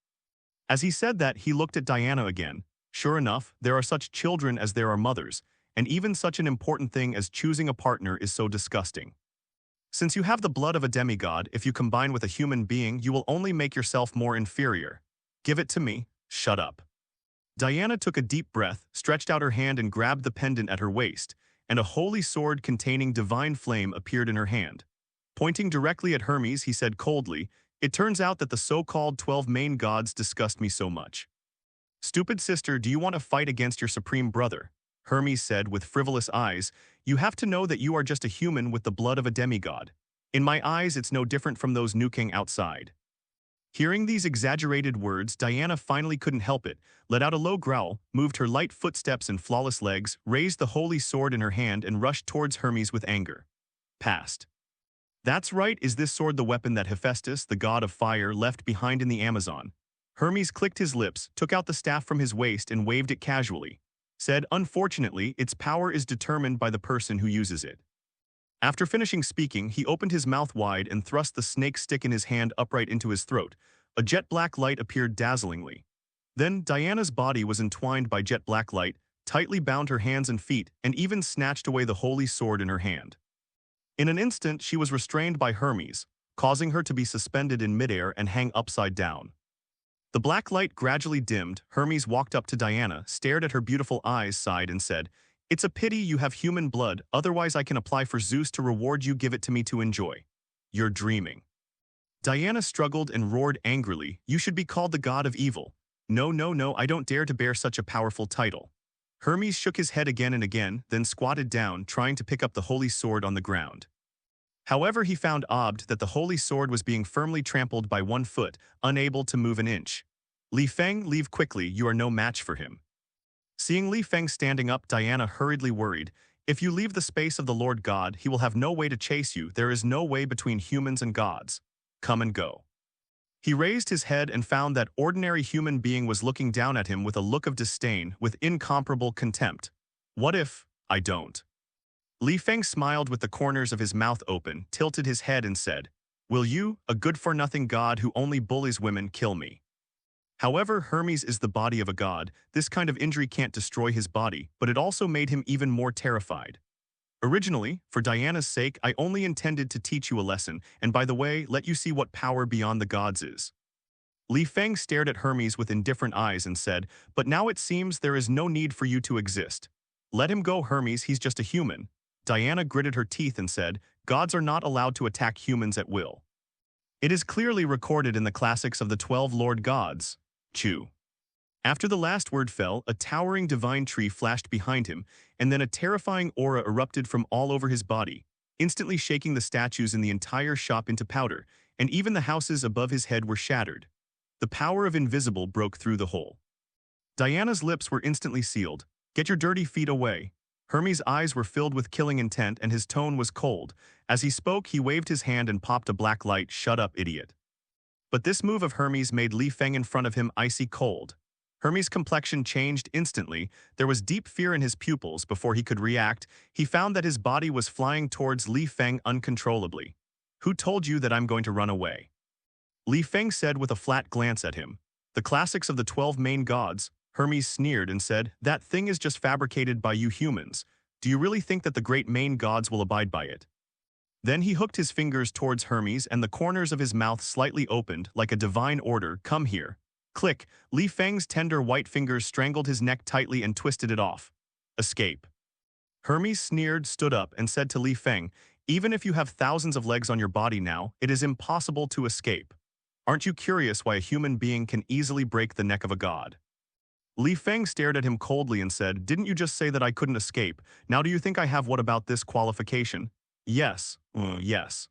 As he said that, he looked at Diana again. Sure enough, there are such children as there are mothers, and even such an important thing as choosing a partner is so disgusting. Since you have the blood of a demigod, if you combine with a human being, you will only make yourself more inferior. Give it to me. Shut up. Diana took a deep breath, stretched out her hand and grabbed the pendant at her waist, and a holy sword containing divine flame appeared in her hand. Pointing directly at Hermes, he said coldly, "It turns out that the so-called 12 main gods disgust me so much." "Stupid sister, do you want to fight against your supreme brother?" Hermes said with frivolous eyes, "You have to know that you are just a human with the blood of a demigod. In my eyes, it's no different from those nuking outside." Hearing these exaggerated words, Diana finally couldn't help it, let out a low growl, moved her light footsteps and flawless legs, raised the holy sword in her hand and rushed towards Hermes with anger. Past. "That's right, is this sword the weapon that Hephaestus, the god of fire, left behind in the Amazon?" Hermes clicked his lips, took out the staff from his waist and waved it casually. Said, "Unfortunately, its power is determined by the person who uses it." After finishing speaking, he opened his mouth wide and thrust the snake stick in his hand upright into his throat. A jet-black light appeared dazzlingly. Then Diana's body was entwined by jet-black light, tightly bound her hands and feet, and even snatched away the holy sword in her hand. In an instant, she was restrained by Hermes, causing her to be suspended in midair and hang upside down. The black light gradually dimmed. Hermes walked up to Diana, stared at her beautiful eyes, sighed and said, "It's a pity you have human blood, otherwise I can apply for Zeus to reward you. Give it to me to enjoy." "You're dreaming." Diana struggled and roared angrily, "You should be called the god of evil." No, no, no, I don't dare to bear such a powerful title." Hermes shook his head again and again, then squatted down, trying to pick up the holy sword on the ground. However, he found odd that the holy sword was being firmly trampled by one foot, unable to move an inch. "Lee Fang, leave quickly, you are no match for him." Seeing Lee Fang standing up, Diana hurriedly worried, "If you leave the space of the Lord God, he will have no way to chase you. There is no way between humans and gods. Come and go." He raised his head and found that ordinary human being was looking down at him with a look of disdain, with incomparable contempt. "What if I don't?" Lee Fang smiled with the corners of his mouth open, tilted his head and said, "Will you, a good-for-nothing god who only bullies women, kill me?" However, Hermes is the body of a god. This kind of injury can't destroy his body, but it also made him even more terrified. "Originally, for Diana's sake, I only intended to teach you a lesson, and by the way, let you see what power beyond the gods is." Lee Fang stared at Hermes with indifferent eyes and said, "But now it seems there is no need for you to exist. Let him go, Hermes, he's just a human." Diana gritted her teeth and said, "Gods are not allowed to attack humans at will. It is clearly recorded in the classics of the 12 Lord Gods." Chew. After the last word fell, a towering divine tree flashed behind him, and then a terrifying aura erupted from all over his body, instantly shaking the statues in the entire shop into powder, and even the houses above his head were shattered. The power of invisible broke through the hole. Diana's lips were instantly sealed. "Get your dirty feet away." Hermes' eyes were filled with killing intent and his tone was cold. As he spoke, he waved his hand and popped a black light. "Shut up, idiot." But this move of Hermes made Lee Fang in front of him icy cold. Hermes' complexion changed instantly. There was deep fear in his pupils. Before he could react, he found that his body was flying towards Lee Fang uncontrollably. "Who told you that I'm going to run away?" Lee Fang said with a flat glance at him. The classics of the 12 main gods. Hermes sneered and said, that thing is just fabricated by you humans. Do you really think that the great main gods will abide by it? Then he hooked his fingers towards Hermes and the corners of his mouth slightly opened like a divine order, come here. Click, Lee Fang's tender white fingers strangled his neck tightly and twisted it off. Escape. Hermes sneered, stood up, and said to Lee Fang, even if you have thousands of legs on your body now, it is impossible to escape. Aren't you curious why a human being can easily break the neck of a god? Lee Fang stared at him coldly and said, didn't you just say that I couldn't escape? Now do you think I have what about this qualification? Yes, yes.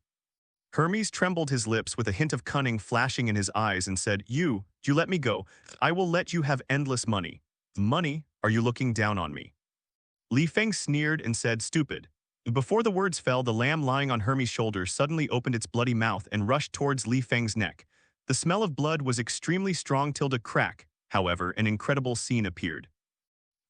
Hermes trembled his lips with a hint of cunning flashing in his eyes and said, you let me go. I will let you have endless money. Money? Are you looking down on me? Lee Fang sneered and said, stupid. Before the words fell, the lamb lying on Hermes' shoulder suddenly opened its bloody mouth and rushed towards Lee Fang's neck. The smell of blood was extremely strong till a crack. However, an incredible scene appeared.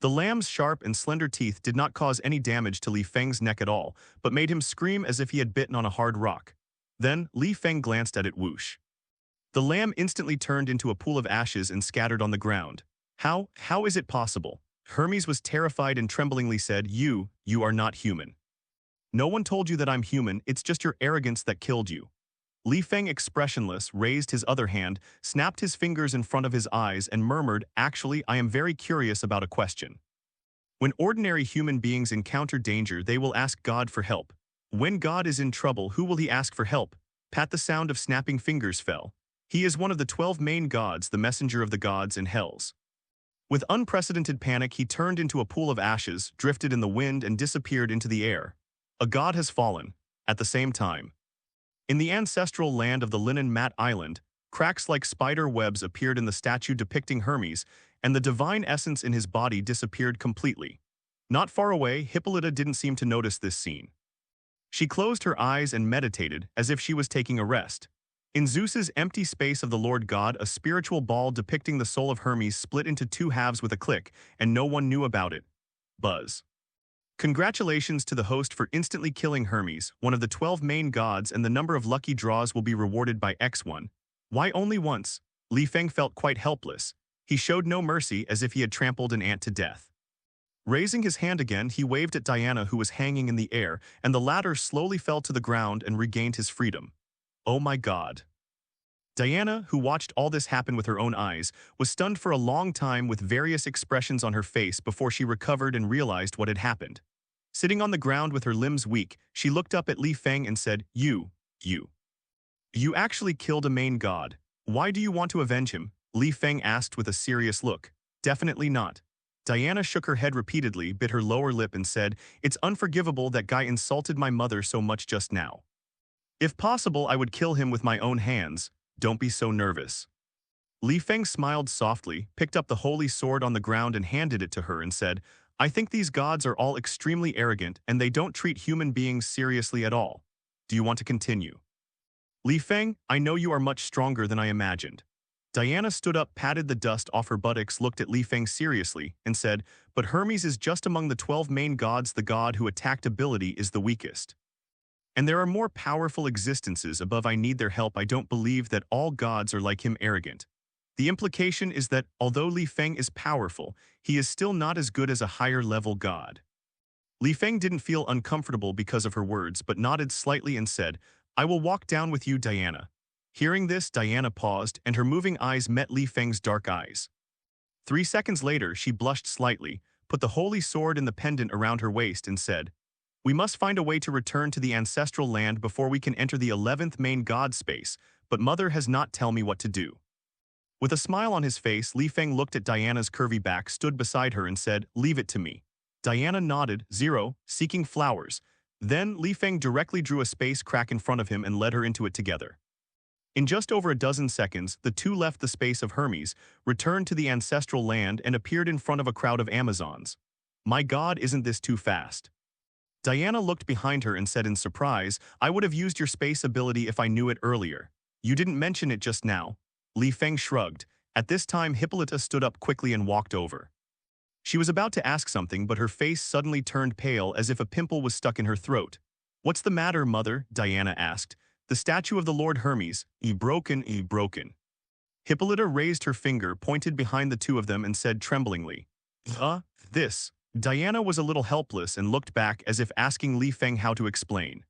The lamb's sharp and slender teeth did not cause any damage to Lee Fang's neck at all, but made him scream as if he had bitten on a hard rock. Then, Lee Fang glanced at it whoosh. The lamb instantly turned into a pool of ashes and scattered on the ground. How is it possible? Hermes was terrified and tremblingly said, you are not human. No one told you that I'm human, it's just your arrogance that killed you. Lee Fang, expressionless, raised his other hand, snapped his fingers in front of his eyes and murmured, actually, I am very curious about a question. When ordinary human beings encounter danger, they will ask God for help. When God is in trouble, who will he ask for help? Pat, the sound of snapping fingers fell. He is one of the 12 main gods, the messenger of the gods and hells. With unprecedented panic, he turned into a pool of ashes, drifted in the wind, and disappeared into the air. A god has fallen. At the same time, in the ancestral land of the Linen Mat Island, cracks like spider webs appeared in the statue depicting Hermes, and the divine essence in his body disappeared completely. Not far away, Hippolyta didn't seem to notice this scene. She closed her eyes and meditated as if she was taking a rest. In Zeus's empty space of the Lord God, a spiritual ball depicting the soul of Hermes split into two halves with a click, and no one knew about it. Buzz. Congratulations to the host for instantly killing Hermes, one of the 12 main gods, and the number of lucky draws will be rewarded by X1. Why only once? Lee Fang felt quite helpless. He showed no mercy, as if he had trampled an ant to death. Raising his hand again, he waved at Diana, who was hanging in the air, and the latter slowly fell to the ground and regained his freedom. Oh my God. Diana, who watched all this happen with her own eyes, was stunned for a long time with various expressions on her face before she recovered and realized what had happened. Sitting on the ground with her limbs weak, she looked up at Lee Fang and said, You actually killed a main god. Why do you want to avenge him? Lee Fang asked with a serious look. Definitely not. Diana shook her head repeatedly, bit her lower lip and said, it's unforgivable that guy insulted my mother so much just now. If possible, I would kill him with my own hands. Don't be so nervous. Lee Fang smiled softly, picked up the holy sword on the ground and handed it to her and said, I think these gods are all extremely arrogant and they don't treat human beings seriously at all. Do you want to continue? Lee Fang, I know you are much stronger than I imagined. Diana stood up, patted the dust off her buttocks, looked at Lee Fang seriously, and said, but Hermes is just among the 12 main gods. The god who attacked ability is the weakest. And there are more powerful existences above. I need their help. I don't believe that all gods are like him, arrogant. The implication is that, although Lee Fang is powerful, he is still not as good as a higher-level god. Lee Fang didn't feel uncomfortable because of her words, but nodded slightly and said, I will walk down with you, Diana. Hearing this, Diana paused, and her moving eyes met Lee Fang's dark eyes. 3 seconds later, she blushed slightly, put the holy sword in the pendant around her waist, and said, we must find a way to return to the ancestral land before we can enter the 11th main god space, but Mother has not tell me what to do. With a smile on his face, Lee Fang looked at Diana's curvy back, stood beside her and said, leave it to me. Diana nodded, 0, seeking flowers. Then Lee Fang directly drew a space crack in front of him and led her into it together. In just over a dozen seconds, the two left the space of Hermes, returned to the ancestral land, and appeared in front of a crowd of Amazons. My God, isn't this too fast? Diana looked behind her and said in surprise, I would have used your space ability if I knew it earlier. You didn't mention it just now. Lee Fang shrugged. At this time, Hippolyta stood up quickly and walked over. She was about to ask something, but her face suddenly turned pale as if a pimple was stuck in her throat. What's the matter, Mother? Diana asked. the statue of the Lord Hermes, broken. Hippolyta raised her finger, pointed behind the two of them, and said tremblingly, this. Diana was a little helpless and looked back as if asking Lee Fang how to explain.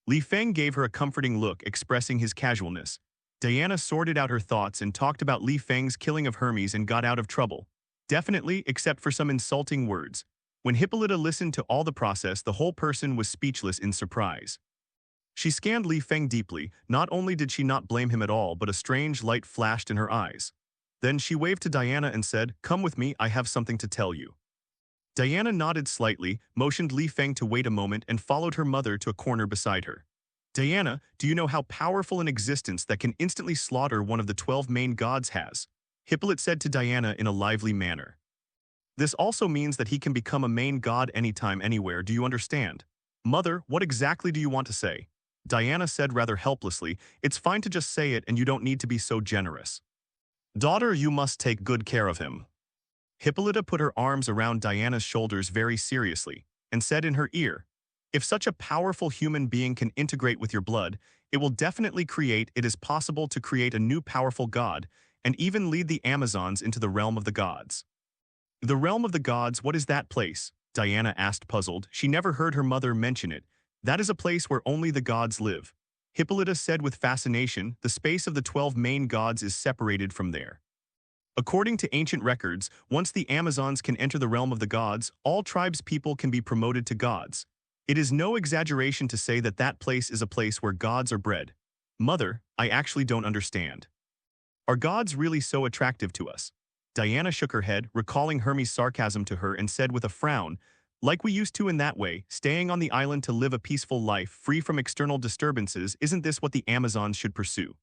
Lee Fang gave her a comforting look, expressing his casualness. Diana sorted out her thoughts and talked about Lee Fang's killing of Hermes and got out of trouble. Definitely, except for some insulting words. When Hippolyta listened to all the process, the whole person was speechless in surprise. She scanned Lee Fang deeply. Not only did she not blame him at all, but a strange light flashed in her eyes. Then she waved to Diana and said, "Come with me, I have something to tell you." Diana nodded slightly, motioned Lee Fang to wait a moment, and followed her mother to a corner beside her. "Diana, do you know how powerful an existence that can instantly slaughter one of the 12 main gods has?" Hippolyta said to Diana in a lively manner. "This also means that he can become a main god anytime, anywhere, do you understand?" "Mother, what exactly do you want to say?" Diana said rather helplessly. "It's fine to just say it and you don't need to be so generous." "Daughter, you must take good care of him." Hippolyta put her arms around Diana's shoulders very seriously and said in her ear, "If such a powerful human being can integrate with your blood, it is possible to create a new powerful god and even lead the Amazons into the realm of the gods." "The realm of the gods, what is that place?" Diana asked, puzzled. She never heard her mother mention it. "That is a place where only the gods live." Hippolyta said with fascination. "The space of the 12 main gods is separated from there. According to ancient records, once the Amazons can enter the realm of the gods, all tribes' people can be promoted to gods. It is no exaggeration to say that that place is a place where gods are bred." "Mother, I actually don't understand. Are gods really so attractive to us?" Diana shook her head, recalling Hermes' sarcasm to her, and said with a frown, "Like we used to in that way, staying on the island to live a peaceful life, free from external disturbances, isn't this what the Amazons should pursue?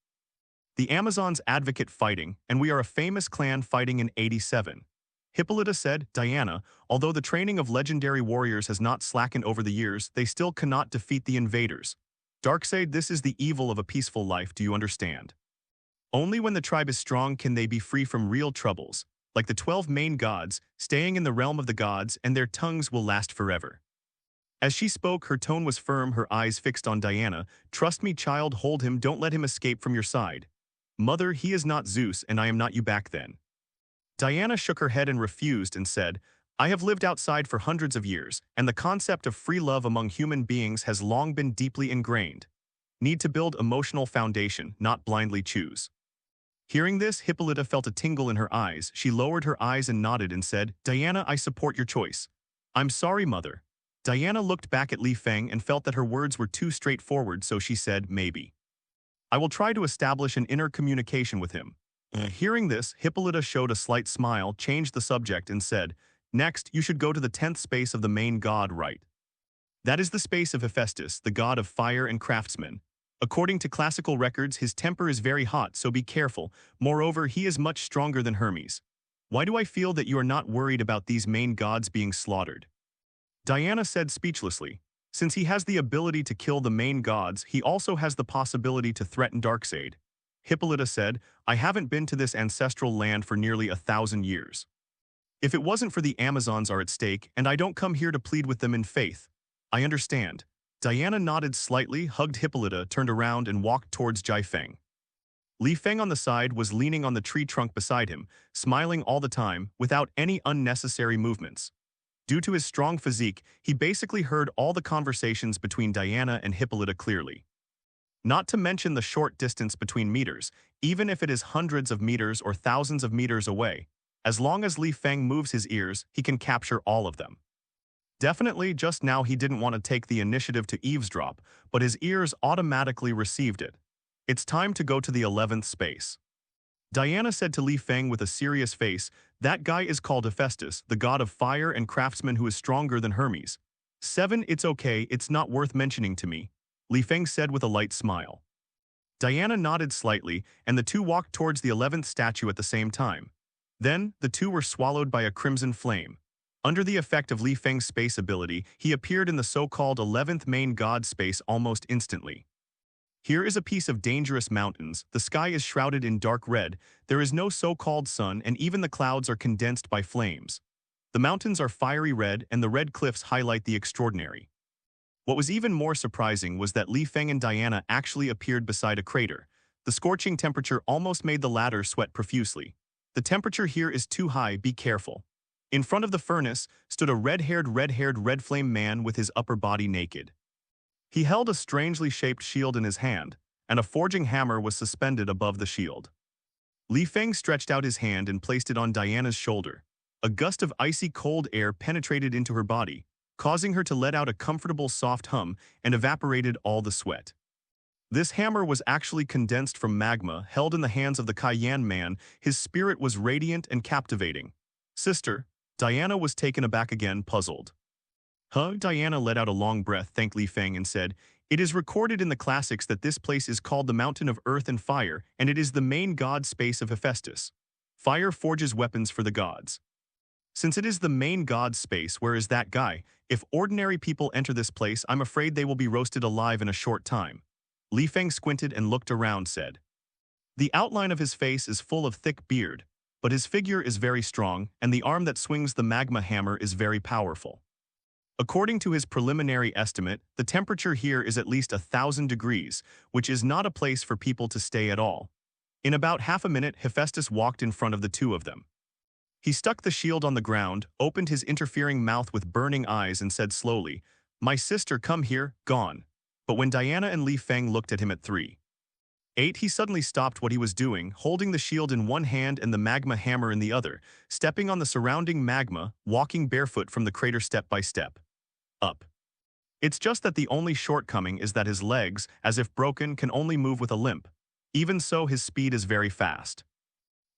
The Amazons advocate fighting, and we are a famous clan fighting in 87. Hippolyta said, "Diana, although the training of legendary warriors has not slackened over the years, they still cannot defeat the invaders. Darkseid, this is the evil of a peaceful life, do you understand? Only when the tribe is strong can they be free from real troubles, like the 12 main gods, staying in the realm of the gods, and their tongues will last forever." As she spoke, her tone was firm, her eyes fixed on Diana. "Trust me, child, hold him, don't let him escape from your side." "Mother, he is not Zeus, and I am not you back then." Diana shook her head and refused and said, "I have lived outside for hundreds of years, and the concept of free love among human beings has long been deeply ingrained. Need to build emotional foundation, not blindly choose." Hearing this, Hippolyta felt a tingle in her eyes. She lowered her eyes and nodded and said, "Diana, I support your choice." "I'm sorry, Mother." Diana looked back at Lee Fang and felt that her words were too straightforward, so she said, "Maybe. I will try to establish an inner communication with him." Hearing this, Hippolyta showed a slight smile, changed the subject, and said, "Next, you should go to the 10th space of the main god, right? That is the space of Hephaestus, the god of fire and craftsmen. According to classical records, his temper is very hot, so be careful. Moreover, he is much stronger than Hermes. Why do I feel that you are not worried about these main gods being slaughtered?" Diana said speechlessly, "Since he has the ability to kill the main gods, he also has the possibility to threaten Darkseid." Hippolyta said, "I haven't been to this ancestral land for nearly 1,000 years. If it wasn't for the Amazons are at stake, and I don't come here to plead with them in faith." "I understand." Diana nodded slightly, hugged Hippolyta, turned around, and walked towards Jai Feng. Li Feng on the side was leaning on the tree trunk beside him, smiling all the time, without any unnecessary movements. Due to his strong physique, he basically heard all the conversations between Diana and Hippolyta clearly. Not to mention the short distance between meters, even if it is hundreds of meters or thousands of meters away. As long as Li Feng moves his ears, he can capture all of them. Definitely, just now he didn't want to take the initiative to eavesdrop, but his ears automatically received it. "It's time to go to the 11th space." Diana said to Li Feng with a serious face, "That guy is called Hephaestus, the god of fire and craftsman who is stronger than Hermes." 7. "It's okay, it's not worth mentioning to me," Li Feng said with a light smile. Diana nodded slightly, and the two walked towards the 11th statue at the same time. Then, the two were swallowed by a crimson flame. Under the effect of Li Feng's space ability, he appeared in the so-called 11th main god space almost instantly. Here is a piece of dangerous mountains, the sky is shrouded in dark red, there is no so-called sun, and even the clouds are condensed by flames. The mountains are fiery red, and the red cliffs highlight the extraordinary. What was even more surprising was that Lee Fang and Diana actually appeared beside a crater. The scorching temperature almost made the latter sweat profusely. The temperature here is too high, be careful. In front of the furnace stood a red-haired red flame man with his upper body naked. He held a strangely shaped shield in his hand, and a forging hammer was suspended above the shield. Lee Fang stretched out his hand and placed it on Diana's shoulder. A gust of icy cold air penetrated into her body, causing her to let out a comfortable soft hum and evaporated all the sweat. This hammer was actually condensed from magma held in the hands of the Cayenne man. His spirit was radiant and captivating. Sister, Diana was taken aback again, puzzled. Huh? Diana let out a long breath, thanked Lee Fang, and said, "It is recorded in the classics that this place is called the Mountain of Earth and Fire, and it is the main god space of Hephaestus. Fire forges weapons for the gods. Since it is the main god space, where is that guy? If ordinary people enter this place, I'm afraid they will be roasted alive in a short time." Lee Fang squinted and looked around, said. The outline of his face is full of thick beard, but his figure is very strong, and the arm that swings the magma hammer is very powerful. According to his preliminary estimate, the temperature here is at least 1,000 degrees, which is not a place for people to stay at all. In about half a minute, Hephaestus walked in front of the two of them. He stuck the shield on the ground, opened his interfering mouth with burning eyes, and said slowly, "My sister, come here, gone." But when Diana and Lee Fang looked at him at 3:8, he suddenly stopped what he was doing, holding the shield in one hand and the magma hammer in the other, stepping on the surrounding magma, walking barefoot from the crater step by step. Up. It's just that the only shortcoming is that his legs, as if broken, can only move with a limp. Even so, his speed is very fast.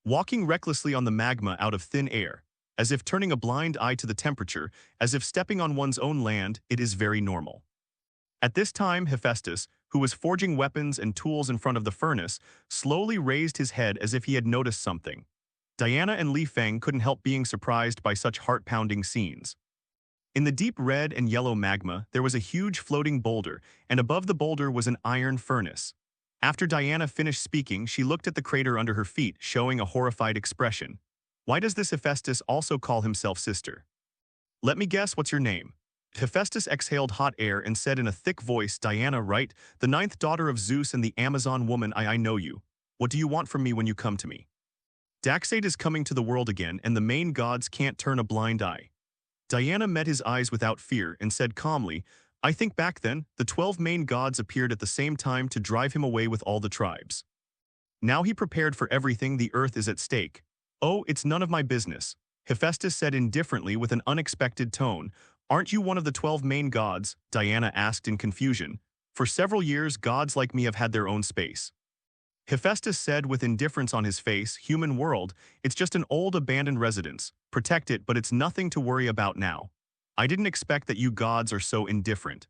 Walking recklessly on the magma out of thin air, as if turning a blind eye to the temperature, as if stepping on one's own land, it is very normal. At this time, Hephaestus, who was forging weapons and tools in front of the furnace, slowly raised his head as if he had noticed something. Diana and Lee Fang couldn't help being surprised by such heart-pounding scenes. In the deep red and yellow magma, there was a huge floating boulder, and above the boulder was an iron furnace. After Diana finished speaking, she looked at the crater under her feet, showing a horrified expression. Why does this Hephaestus also call himself sister? Let me guess, what's your name? Hephaestus exhaled hot air and said in a thick voice, Diana, right? The 9th daughter of Zeus and the Amazon woman. I know you. What do you want from me when you come to me? Daxate is coming to the world again, and the main gods can't turn a blind eye. Diana met his eyes without fear and said calmly, I think back then, the 12 main gods appeared at the same time to drive him away with all the tribes. Now he prepared for everything, the earth is at stake. Oh, it's none of my business, Hephaestus said indifferently with an unexpected tone. Aren't you one of the 12 main gods? Diana asked in confusion. For several years, gods like me have had their own space. Hephaestus said with indifference on his face, human world, it's just an old abandoned residence. Protect it, but it's nothing to worry about now. I didn't expect that you gods are so indifferent.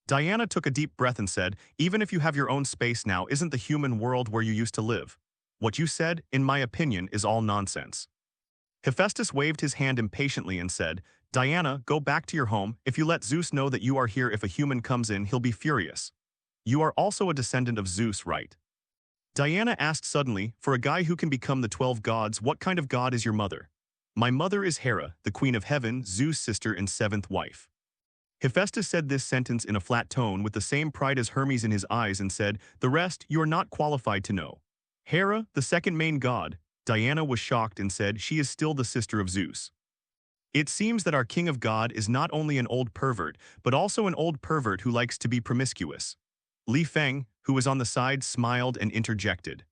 Diana took a deep breath and said, even if you have your own space now, isn't the human world where you used to live? What you said, in my opinion, is all nonsense. Hephaestus waved his hand impatiently and said, Diana, go back to your home. If you let Zeus know that you are here, if a human comes in, he'll be furious. You are also a descendant of Zeus, right? Diana asked suddenly, for a guy who can become the 12 gods, what kind of god is your mother? My mother is Hera, the queen of heaven, Zeus' sister and 7th wife. Hephaestus said this sentence in a flat tone with the same pride as Hermes in his eyes and said, the rest you are not qualified to know. Hera, the second main god. Diana was shocked and said she is still the sister of Zeus. It seems that our king of God is not only an old pervert, but also an old pervert who likes to be promiscuous. Lee Fang, who was on the side, smiled and interjected.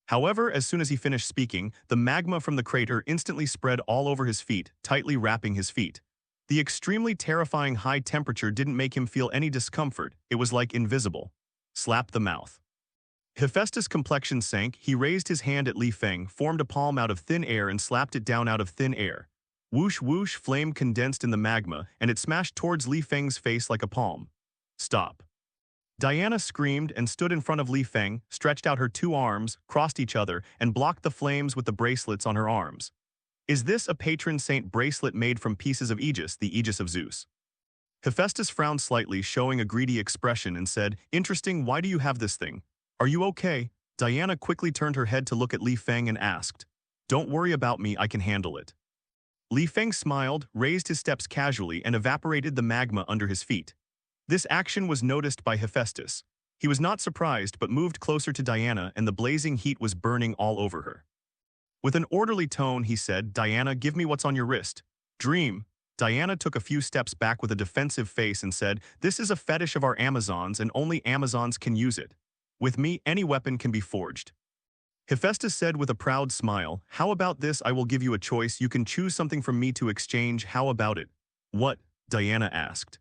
However, as soon as he finished speaking, the magma from the crater instantly spread all over his feet, tightly wrapping his feet. The extremely terrifying high temperature didn't make him feel any discomfort, it was like invisible. Slap the mouth. Hephaestus' complexion sank, he raised his hand at Lee Fang, formed a palm out of thin air and slapped it down out of thin air. Whoosh whoosh, flame condensed in the magma, and it smashed towards Lee Fang's face like a palm. Stop. Diana screamed and stood in front of Lee Fang, stretched out her 2 arms, crossed each other, and blocked the flames with the bracelets on her arms. Is this a patron saint bracelet made from pieces of Aegis, the Aegis of Zeus? Hephaestus frowned slightly, showing a greedy expression, and said, interesting, why do you have this thing? Are you okay? Diana quickly turned her head to look at Lee Fang and asked, don't worry about me, I can handle it. Lee Fang smiled, raised his steps casually, and evaporated the magma under his feet. This action was noticed by Hephaestus. He was not surprised but moved closer to Diana, and the blazing heat was burning all over her. With an orderly tone, he said, "Diana, give me what's on your wrist." "Dream." Diana took a few steps back with a defensive face and said, "This is a fetish of our Amazons and only Amazons can use it. With me, any weapon can be forged." Hephaestus said with a proud smile, "How about this? I will give you a choice. You can choose something from me to exchange. How about it?" "What?" Diana asked.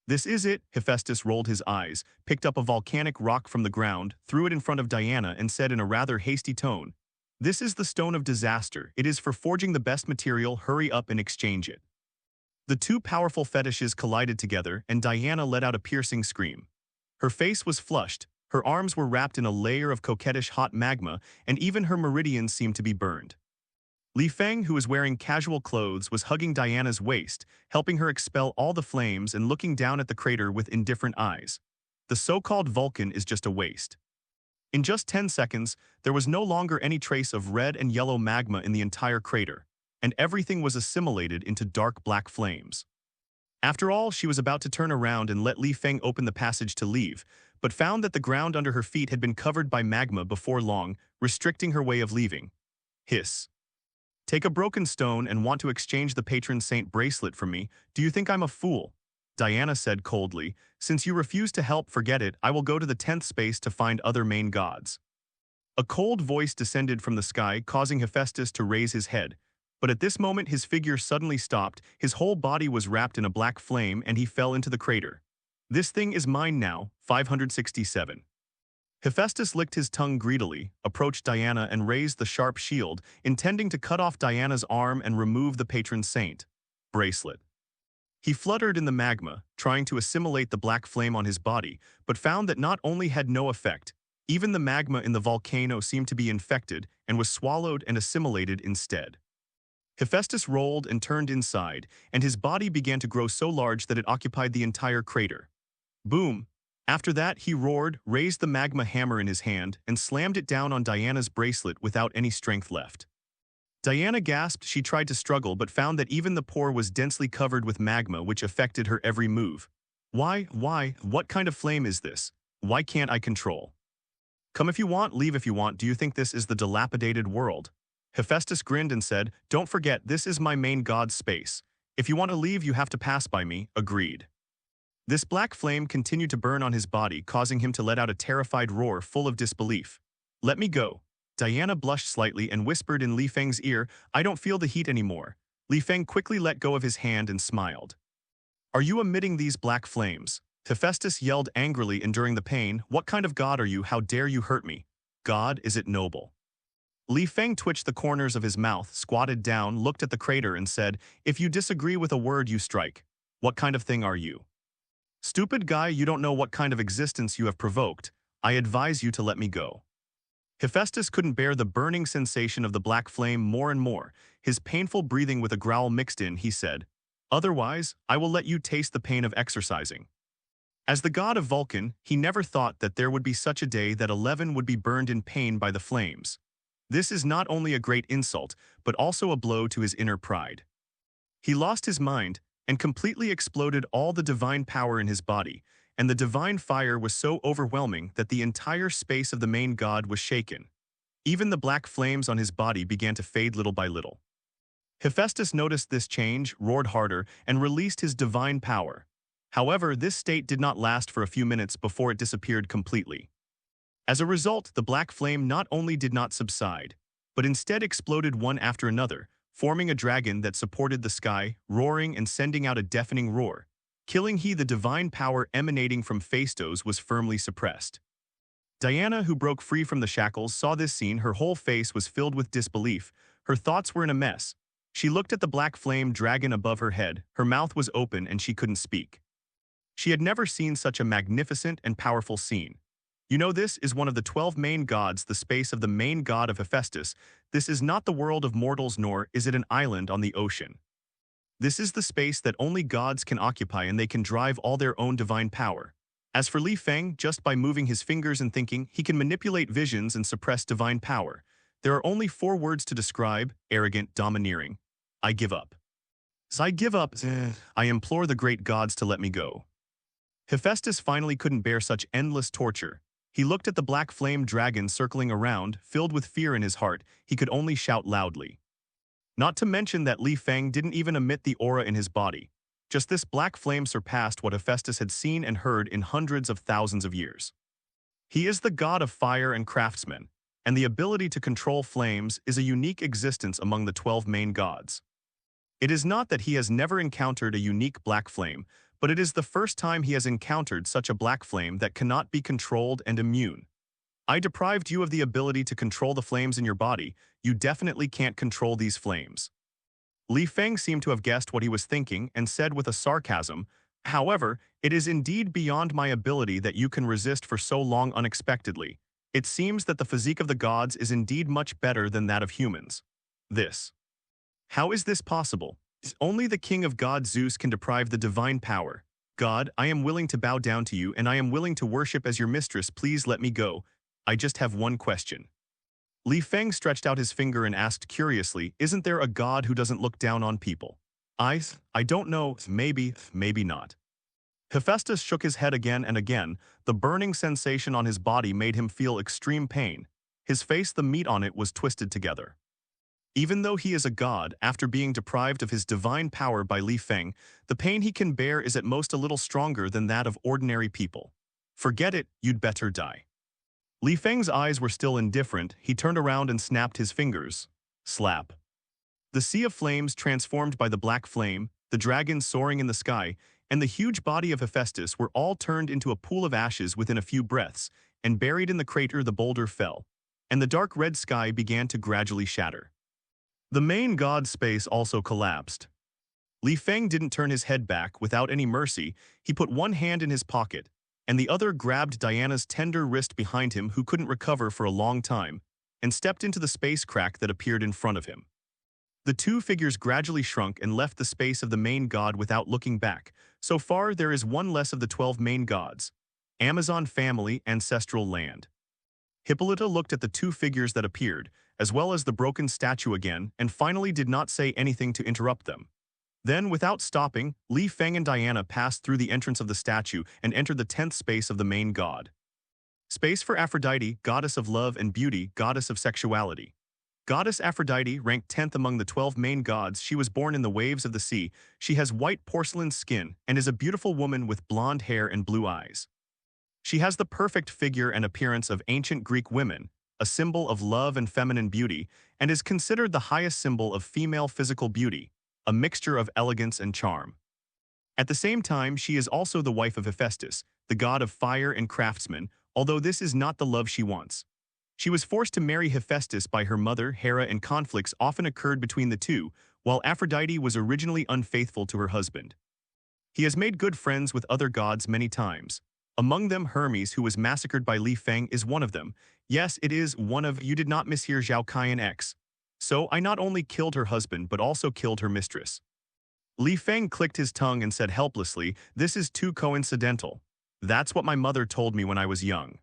"This is it." Hephaestus rolled his eyes, picked up a volcanic rock from the ground, threw it in front of Diana, and said in a rather hasty tone, "This is the stone of disaster. It is for forging the best material. Hurry up and exchange it." The two powerful fetishes collided together, and Diana let out a piercing scream. Her face was flushed, her arms were wrapped in a layer of coquettish hot magma, and even her meridians seemed to be burned. Lee Fang, who was wearing casual clothes, was hugging Diana's waist, helping her expel all the flames and looking down at the crater with indifferent eyes. The so-called Vulcan is just a waste. In just 10 seconds, there was no longer any trace of red and yellow magma in the entire crater, and everything was assimilated into dark black flames. After all, she was about to turn around and let Lee Fang open the passage to leave, but found that the ground under her feet had been covered by magma before long, restricting her way of leaving. Hiss. "Take a broken stone and want to exchange the patron saint bracelet from me. Do you think I'm a fool?" Diana said coldly, "Since you refuse to help, forget it. I will go to the 10th space to find other main gods." A cold voice descended from the sky, causing Hephaestus to raise his head. But at this moment his figure suddenly stopped, his whole body was wrapped in a black flame, and he fell into the crater. "This thing is mine now." 567. Hephaestus licked his tongue greedily, approached Diana and raised the sharp shield, intending to cut off Diana's arm and remove the patron saint bracelet. He fluttered in the magma, trying to assimilate the black flame on his body, but found that not only had no effect, even the magma in the volcano seemed to be infected and was swallowed and assimilated instead. Hephaestus rolled and turned inside, and his body began to grow so large that it occupied the entire crater. Boom! After that, he roared, raised the magma hammer in his hand, and slammed it down on Diana's bracelet without any strength left. Diana gasped. She tried to struggle, but found that even the pore was densely covered with magma, which affected her every move. Why? What kind of flame is this? Why can't I control? Come if you want, leave if you want. Do you think this is the dilapidated world? Hephaestus grinned and said, "Don't forget, this is my main god's space. If you want to leave, you have to pass by me." Agreed. This black flame continued to burn on his body, causing him to let out a terrified roar full of disbelief. "Let me go." Diana blushed slightly and whispered in Lee Feng's ear, "I don't feel the heat anymore." Lee Feng quickly let go of his hand and smiled. "Are you emitting these black flames?" Hephaestus yelled angrily, enduring the pain. "What kind of god are you? How dare you hurt me? God, is it noble?" Lee Feng twitched the corners of his mouth, squatted down, looked at the crater and said, "If you disagree with a word, you strike. What kind of thing are you?" "Stupid guy, you don't know what kind of existence you have provoked. I advise you to let me go." Hephaestus couldn't bear the burning sensation of the black flame more and more. His painful breathing with a growl mixed in, he said, "Otherwise, I will let you taste the pain of exercising." As the god of Vulcan, he never thought that there would be such a day that 11 would be burned in pain by the flames. This is not only a great insult, but also a blow to his inner pride. He lost his mind and completely exploded all the divine power in his body, and the divine fire was so overwhelming that the entire space of the main god was shaken. Even the black flames on his body began to fade little by little. Hephaestus noticed this change, roared harder, and released his divine power. However, this state did not last for a few minutes before it disappeared completely. As a result, the black flame not only did not subside, but instead exploded one after another, forming a dragon that supported the sky, roaring and sending out a deafening roar. Killing the divine power emanating from Hephaestus was firmly suppressed. Diana, who broke free from the shackles, saw this scene. Her whole face was filled with disbelief. Her thoughts were in a mess. She looked at the black flame dragon above her head. Her mouth was open and she couldn't speak. She had never seen such a magnificent and powerful scene. You know, this is one of the 12 main gods, the space of the main god of Hephaestus. This is not the world of mortals, nor is it an island on the ocean. This is the space that only gods can occupy, and they can drive all their own divine power. As for Lee Fang, just by moving his fingers and thinking, he can manipulate visions and suppress divine power. There are only 4 words to describe: arrogant, domineering. I give up. I give up. I implore the great gods to let me go. Hephaestus finally couldn't bear such endless torture. He looked at the black flame dragon circling around, filled with fear in his heart. He could only shout loudly. Not to mention that Lee Fang didn't even emit the aura in his body. Just this black flame surpassed what Hephaestus had seen and heard in hundreds of thousands of years. He is the god of fire and craftsmen, and the ability to control flames is a unique existence among the 12 main gods. It is not that he has never encountered a unique black flame, but it is the first time he has encountered such a black flame that cannot be controlled and immune. I deprived you of the ability to control the flames in your body. You definitely can't control these flames. Lee Fang seemed to have guessed what he was thinking and said with a sarcasm, "However, it is indeed beyond my ability that you can resist for so long unexpectedly. It seems that the physique of the gods is indeed much better than that of humans. How is this possible? Only the king of gods Zeus can deprive the divine power. God, I am willing to bow down to you and I am willing to worship as your mistress. Please let me go. I just have one question." Lee Fang stretched out his finger and asked curiously, "Isn't there a god who doesn't look down on people?" I don't know, maybe not. Hephaestus shook his head again and again. The burning sensation on his body made him feel extreme pain. His face, the meat on it, was twisted together. Even though he is a god, after being deprived of his divine power by Lee Fang, the pain he can bear is at most a little stronger than that of ordinary people. Forget it, you'd better die. Lee Fang's eyes were still indifferent. He turned around and snapped his fingers. Slap. The sea of flames transformed by the black flame, the dragon soaring in the sky, and the huge body of Hephaestus were all turned into a pool of ashes within a few breaths, and buried in the crater the boulder fell, and the dark red sky began to gradually shatter. The main god's space also collapsed. Lee Fang didn't turn his head back without any mercy. He put one hand in his pocket, and the other grabbed Diana's tender wrist behind him, who couldn't recover for a long time, and stepped into the space crack that appeared in front of him. The two figures gradually shrunk and left the space of the main god without looking back. So far, there is one less of the 12 main gods. Amazon family, ancestral land. Hippolyta looked at the two figures that appeared, as well as the broken statue again, and finally did not say anything to interrupt them. Then, without stopping, Lee Fang and Diana passed through the entrance of the statue and entered the 10th space of the main god. Space for Aphrodite, goddess of love and beauty, goddess of sexuality. Goddess Aphrodite ranked 10th among the 12 main gods. She was born in the waves of the sea. She has white porcelain skin and is a beautiful woman with blonde hair and blue eyes. She has the perfect figure and appearance of ancient Greek women, a symbol of love and feminine beauty, and is considered the highest symbol of female physical beauty, a mixture of elegance and charm. At the same time, she is also the wife of Hephaestus, the god of fire and craftsmen, although this is not the love she wants. She was forced to marry Hephaestus by her mother, Hera, and conflicts often occurred between the two, while Aphrodite was originally unfaithful to her husband. He has made good friends with other gods many times. Among them, Hermes, who was massacred by Lee Fang, is one of them. Yes, it is one of you did not mishear Zhao Qian X. So I not only killed her husband but also killed her mistress. Lee Fang clicked his tongue and said helplessly, "This is too coincidental. That's what my mother told me when I was young.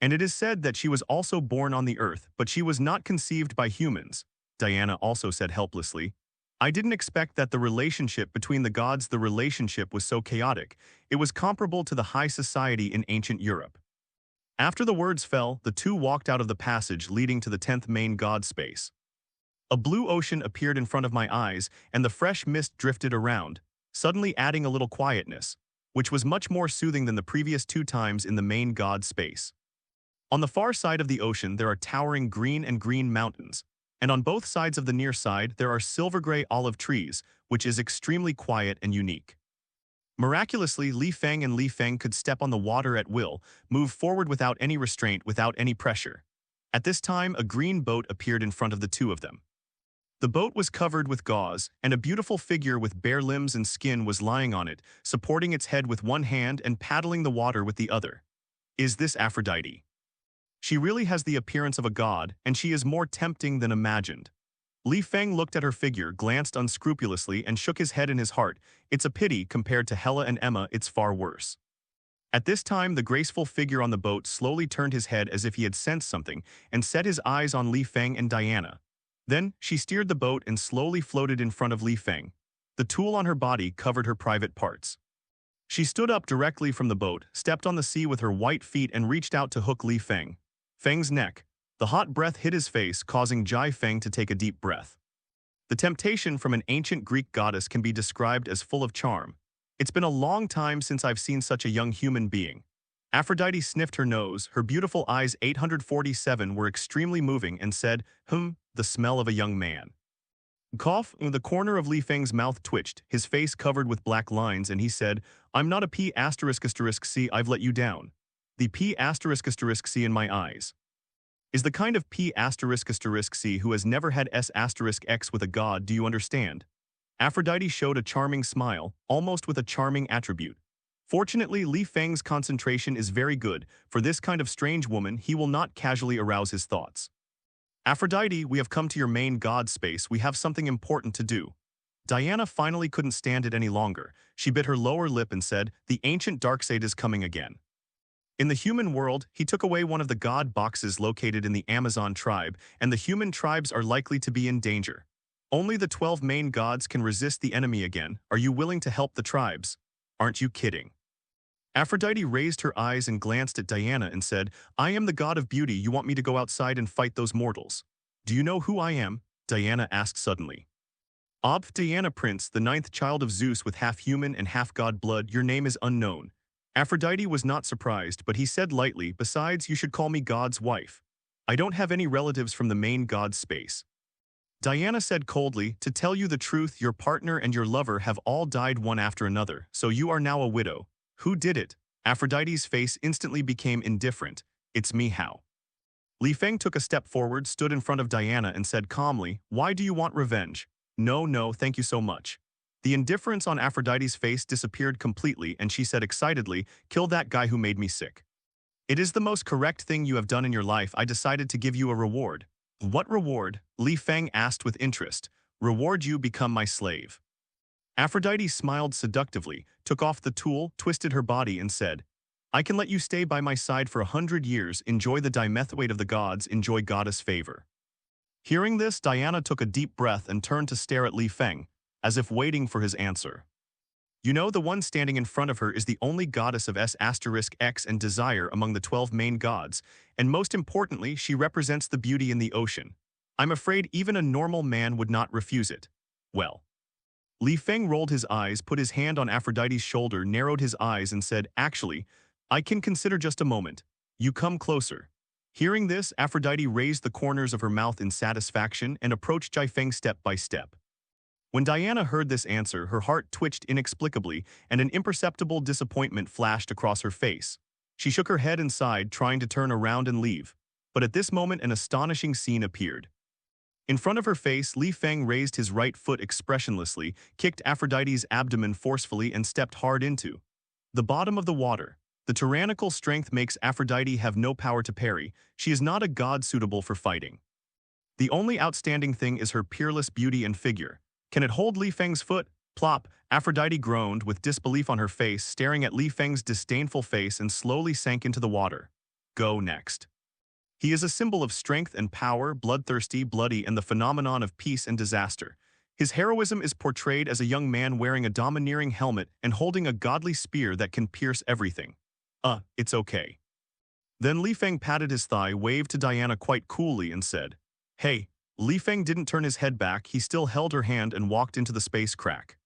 And it is said that she was also born on the earth, but she was not conceived by humans." Diana also said helplessly, "I didn't expect that the relationship between the gods, the relationship was so chaotic. It was comparable to the high society in ancient Europe." After the words fell, the two walked out of the passage leading to the 10th main god space. A blue ocean appeared in front of my eyes, and the fresh mist drifted around, suddenly adding a little quietness, which was much more soothing than the previous two times in the main god space. On the far side of the ocean, there are towering green and green mountains, and on both sides of the near side, there are silver-gray olive trees, which is extremely quiet and unique. Miraculously, Lee Fang and Lee Fang could step on the water at will, move forward without any restraint, without any pressure. At this time, a green boat appeared in front of the two of them. The boat was covered with gauze, and a beautiful figure with bare limbs and skin was lying on it, supporting its head with one hand and paddling the water with the other. Is this Aphrodite? She really has the appearance of a god, and she is more tempting than imagined. Lee Fang looked at her figure, glanced unscrupulously, and shook his head in his heart. It's a pity, compared to Hela and Emma, it's far worse. At this time, the graceful figure on the boat slowly turned his head as if he had sensed something, and set his eyes on Lee Fang and Diana. Then, she steered the boat and slowly floated in front of Lee Fang. The tool on her body covered her private parts. She stood up directly from the boat, stepped on the sea with her white feet and reached out to hook Lee Fang. Feng's neck. The hot breath hit his face, causing Feng to take a deep breath. The temptation from an ancient Greek goddess can be described as full of charm. It's been a long time since I've seen such a young human being. Aphrodite sniffed her nose, her beautiful eyes 847 were extremely moving and said, the smell of a young man. Cough, the corner of Lee Fang's mouth twitched, his face covered with black lines, and he said, I'm not a P***C, I've let you down. The P***C in my eyes is the kind of P***C who has never had S**X with a god, do you understand? Aphrodite showed a charming smile, almost with a charming attribute. Fortunately, Lee Fang's concentration is very good. For this kind of strange woman, he will not casually arouse his thoughts. Aphrodite, we have come to your main god space. We have something important to do. Diana finally couldn't stand it any longer. She bit her lower lip and said, the ancient Darkseid is coming again. In the human world, he took away one of the god boxes located in the Amazon tribe, and the human tribes are likely to be in danger. Only the 12 main gods can resist the enemy again. Are you willing to help the tribes? Aren't you kidding? Aphrodite raised her eyes and glanced at Diana and said, I am the god of beauty. You want me to go outside and fight those mortals? Do you know who I am? Diana asked suddenly. Diana, Prince, the 9th child of Zeus with half human and half god blood. Your name is unknown. Aphrodite was not surprised, but he said lightly, besides, you should call me God's wife. I don't have any relatives from the main god space. Diana said coldly, to tell you the truth, your partner and your lover have all died one after another, so you are now a widow. Who did it? Aphrodite's face instantly became indifferent. It's me, how? Lee Fang took a step forward, stood in front of Diana and said calmly, why do you want revenge? No, thank you so much. The indifference on Aphrodite's face disappeared completely and she said excitedly, kill that guy who made me sick. It is the most correct thing you have done in your life. I decided to give you a reward. What reward? Lee Fang asked with interest. Reward you become my slave. Aphrodite smiled seductively, took off the tool, twisted her body and said, I can let you stay by my side for 100 years, enjoy the dimethweight of the gods, enjoy goddess favor. Hearing this, Diana took a deep breath and turned to stare at Lee Fang, as if waiting for his answer. You know, the one standing in front of her is the only goddess of S*X and desire among the 12 main gods, and most importantly, she represents the beauty in the ocean. I'm afraid even a normal man would not refuse it. Well. Lee Fang rolled his eyes, put his hand on Aphrodite's shoulder, narrowed his eyes and said, actually, I can consider just a moment. You come closer. Hearing this, Aphrodite raised the corners of her mouth in satisfaction and approached Feng step by step. When Diana heard this answer, her heart twitched inexplicably and an imperceptible disappointment flashed across her face. She shook her head and sighed, trying to turn around and leave. But at this moment, an astonishing scene appeared. In front of her face, Lee Fang raised his right foot expressionlessly, kicked Aphrodite's abdomen forcefully and stepped hard into the bottom of the water. The tyrannical strength makes Aphrodite have no power to parry. She is not a god suitable for fighting. The only outstanding thing is her peerless beauty and figure. Can it hold Lee Fang's foot? Plop! Aphrodite groaned with disbelief on her face, staring at Lee Fang's disdainful face and slowly sank into the water. Go next. He is a symbol of strength and power, bloodthirsty, bloody, and the phenomenon of peace and disaster. His heroism is portrayed as a young man wearing a domineering helmet and holding a godly spear that can pierce everything. It's okay. Then Lee Fang patted his thigh, waved to Diana quite coolly and said, Hey. Lee Fang didn't turn his head back, he still held her hand and walked into the space crack.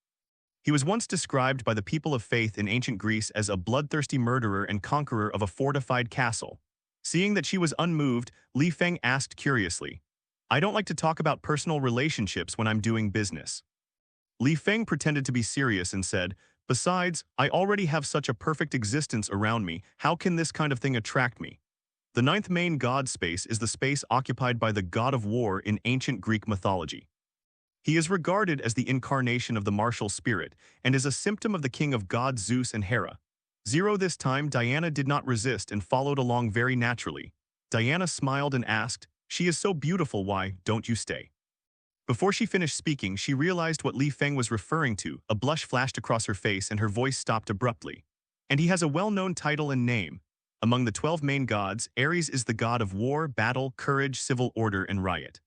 He was once described by the people of faith in ancient Greece as a bloodthirsty murderer and conqueror of a fortified castle. Seeing that she was unmoved, Lee Fang asked curiously, I don't like to talk about personal relationships when I'm doing business. Lee Fang pretended to be serious and said, besides, I already have such a perfect existence around me, how can this kind of thing attract me? The 9th main god space is the space occupied by the god of war in ancient Greek mythology. He is regarded as the incarnation of the martial spirit and is a symptom of the king of gods Zeus and Hela. This time, Diana did not resist and followed along very naturally. Diana smiled and asked, she is so beautiful, why don't you stay? Before she finished speaking, she realized what Lee Fang was referring to. A blush flashed across her face and her voice stopped abruptly. And he has a well-known title and name. Among the 12 main gods, Ares is the god of war, battle, courage, civil order, and riot.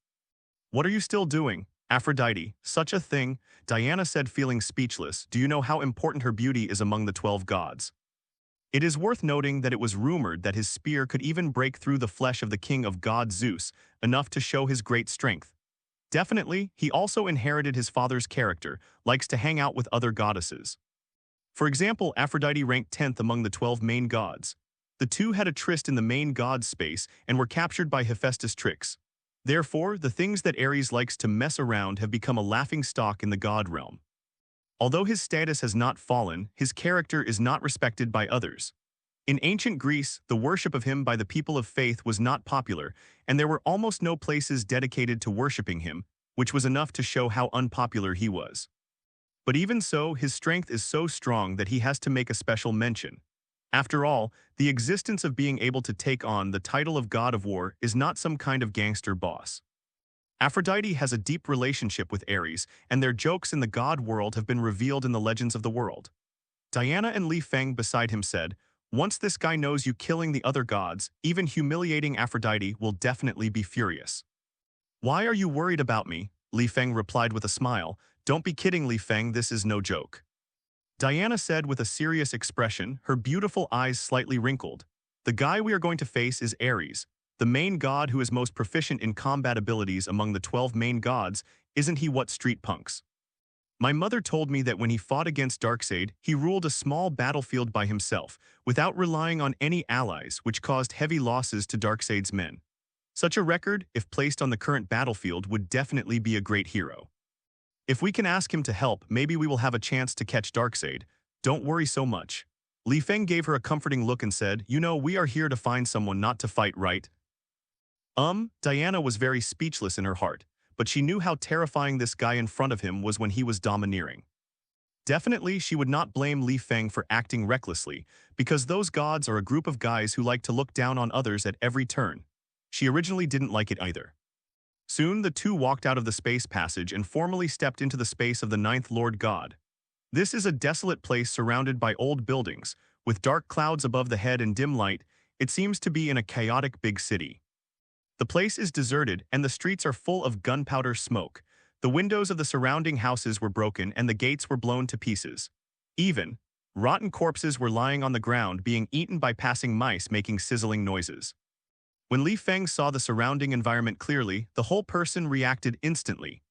What are you still doing? Aphrodite, such a thing, Diana said, feeling speechless. Do you know how important her beauty is among the 12 gods? It is worth noting that it was rumored that his spear could even break through the flesh of the king of god Zeus, enough to show his great strength. Definitely, he also inherited his father's character, likes to hang out with other goddesses. For example, Aphrodite ranked 10th among the 12 main gods. The two had a tryst in the main god space and were captured by Hephaestus' tricks. Therefore, the things that Ares likes to mess around have become a laughingstock in the god realm. Although his status has not fallen, his character is not respected by others. In ancient Greece, the worship of him by the people of faith was not popular, and there were almost no places dedicated to worshipping him, which was enough to show how unpopular he was. But even so, his strength is so strong that he has to make a special mention. After all, the existence of being able to take on the title of God of War is not some kind of gangster boss. Aphrodite has a deep relationship with Ares, and their jokes in the god world have been revealed in the legends of the world. Diana and Lee Fang beside him said, "Once this guy knows you killing the other gods, even humiliating Aphrodite will definitely be furious." "Why are you worried about me?" Lee Fang replied with a smile. "Don't be kidding, Lee Fang, this is no joke." Diana said with a serious expression, her beautiful eyes slightly wrinkled. "The guy we are going to face is Ares, the main god who is most proficient in combat abilities among the 12 main gods. Isn't he what, street punks? My mother told me that when he fought against Darkseid, he ruled a small battlefield by himself, without relying on any allies, which caused heavy losses to Darkseid's men. Such a record, if placed on the current battlefield, would definitely be a great hero. If we can ask him to help, maybe we will have a chance to catch Darkseid. Don't worry so much." Li Feng gave her a comforting look and said, "You know, we are here to find someone, not to fight, right?" Diana was very speechless in her heart, but she knew how terrifying this guy in front of him was when he was domineering. Definitely, she would not blame Li Feng for acting recklessly, because those gods are a group of guys who like to look down on others at every turn. She originally didn't like it either. Soon, the two walked out of the space passage and formally stepped into the space of the ninth Lord God. This is a desolate place surrounded by old buildings, with dark clouds above the head and dim light. It seems to be in a chaotic big city. The place is deserted and the streets are full of gunpowder smoke. The windows of the surrounding houses were broken and the gates were blown to pieces. Even, rotten corpses were lying on the ground being eaten by passing mice making sizzling noises. When Li Feng saw the surrounding environment clearly, the whole person reacted instantly.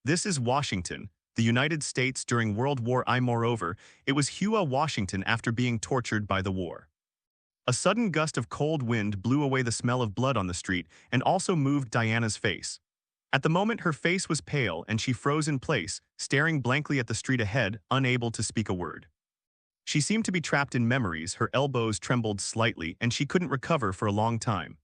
This is Washington, the United States during World War I. Moreover, it was Hela, Washington after being tortured by the war. A sudden gust of cold wind blew away the smell of blood on the street and also moved Diana's face. At the moment, her face was pale and she froze in place, staring blankly at the street ahead, unable to speak a word. She seemed to be trapped in memories, her elbows trembled slightly and she couldn't recover for a long time.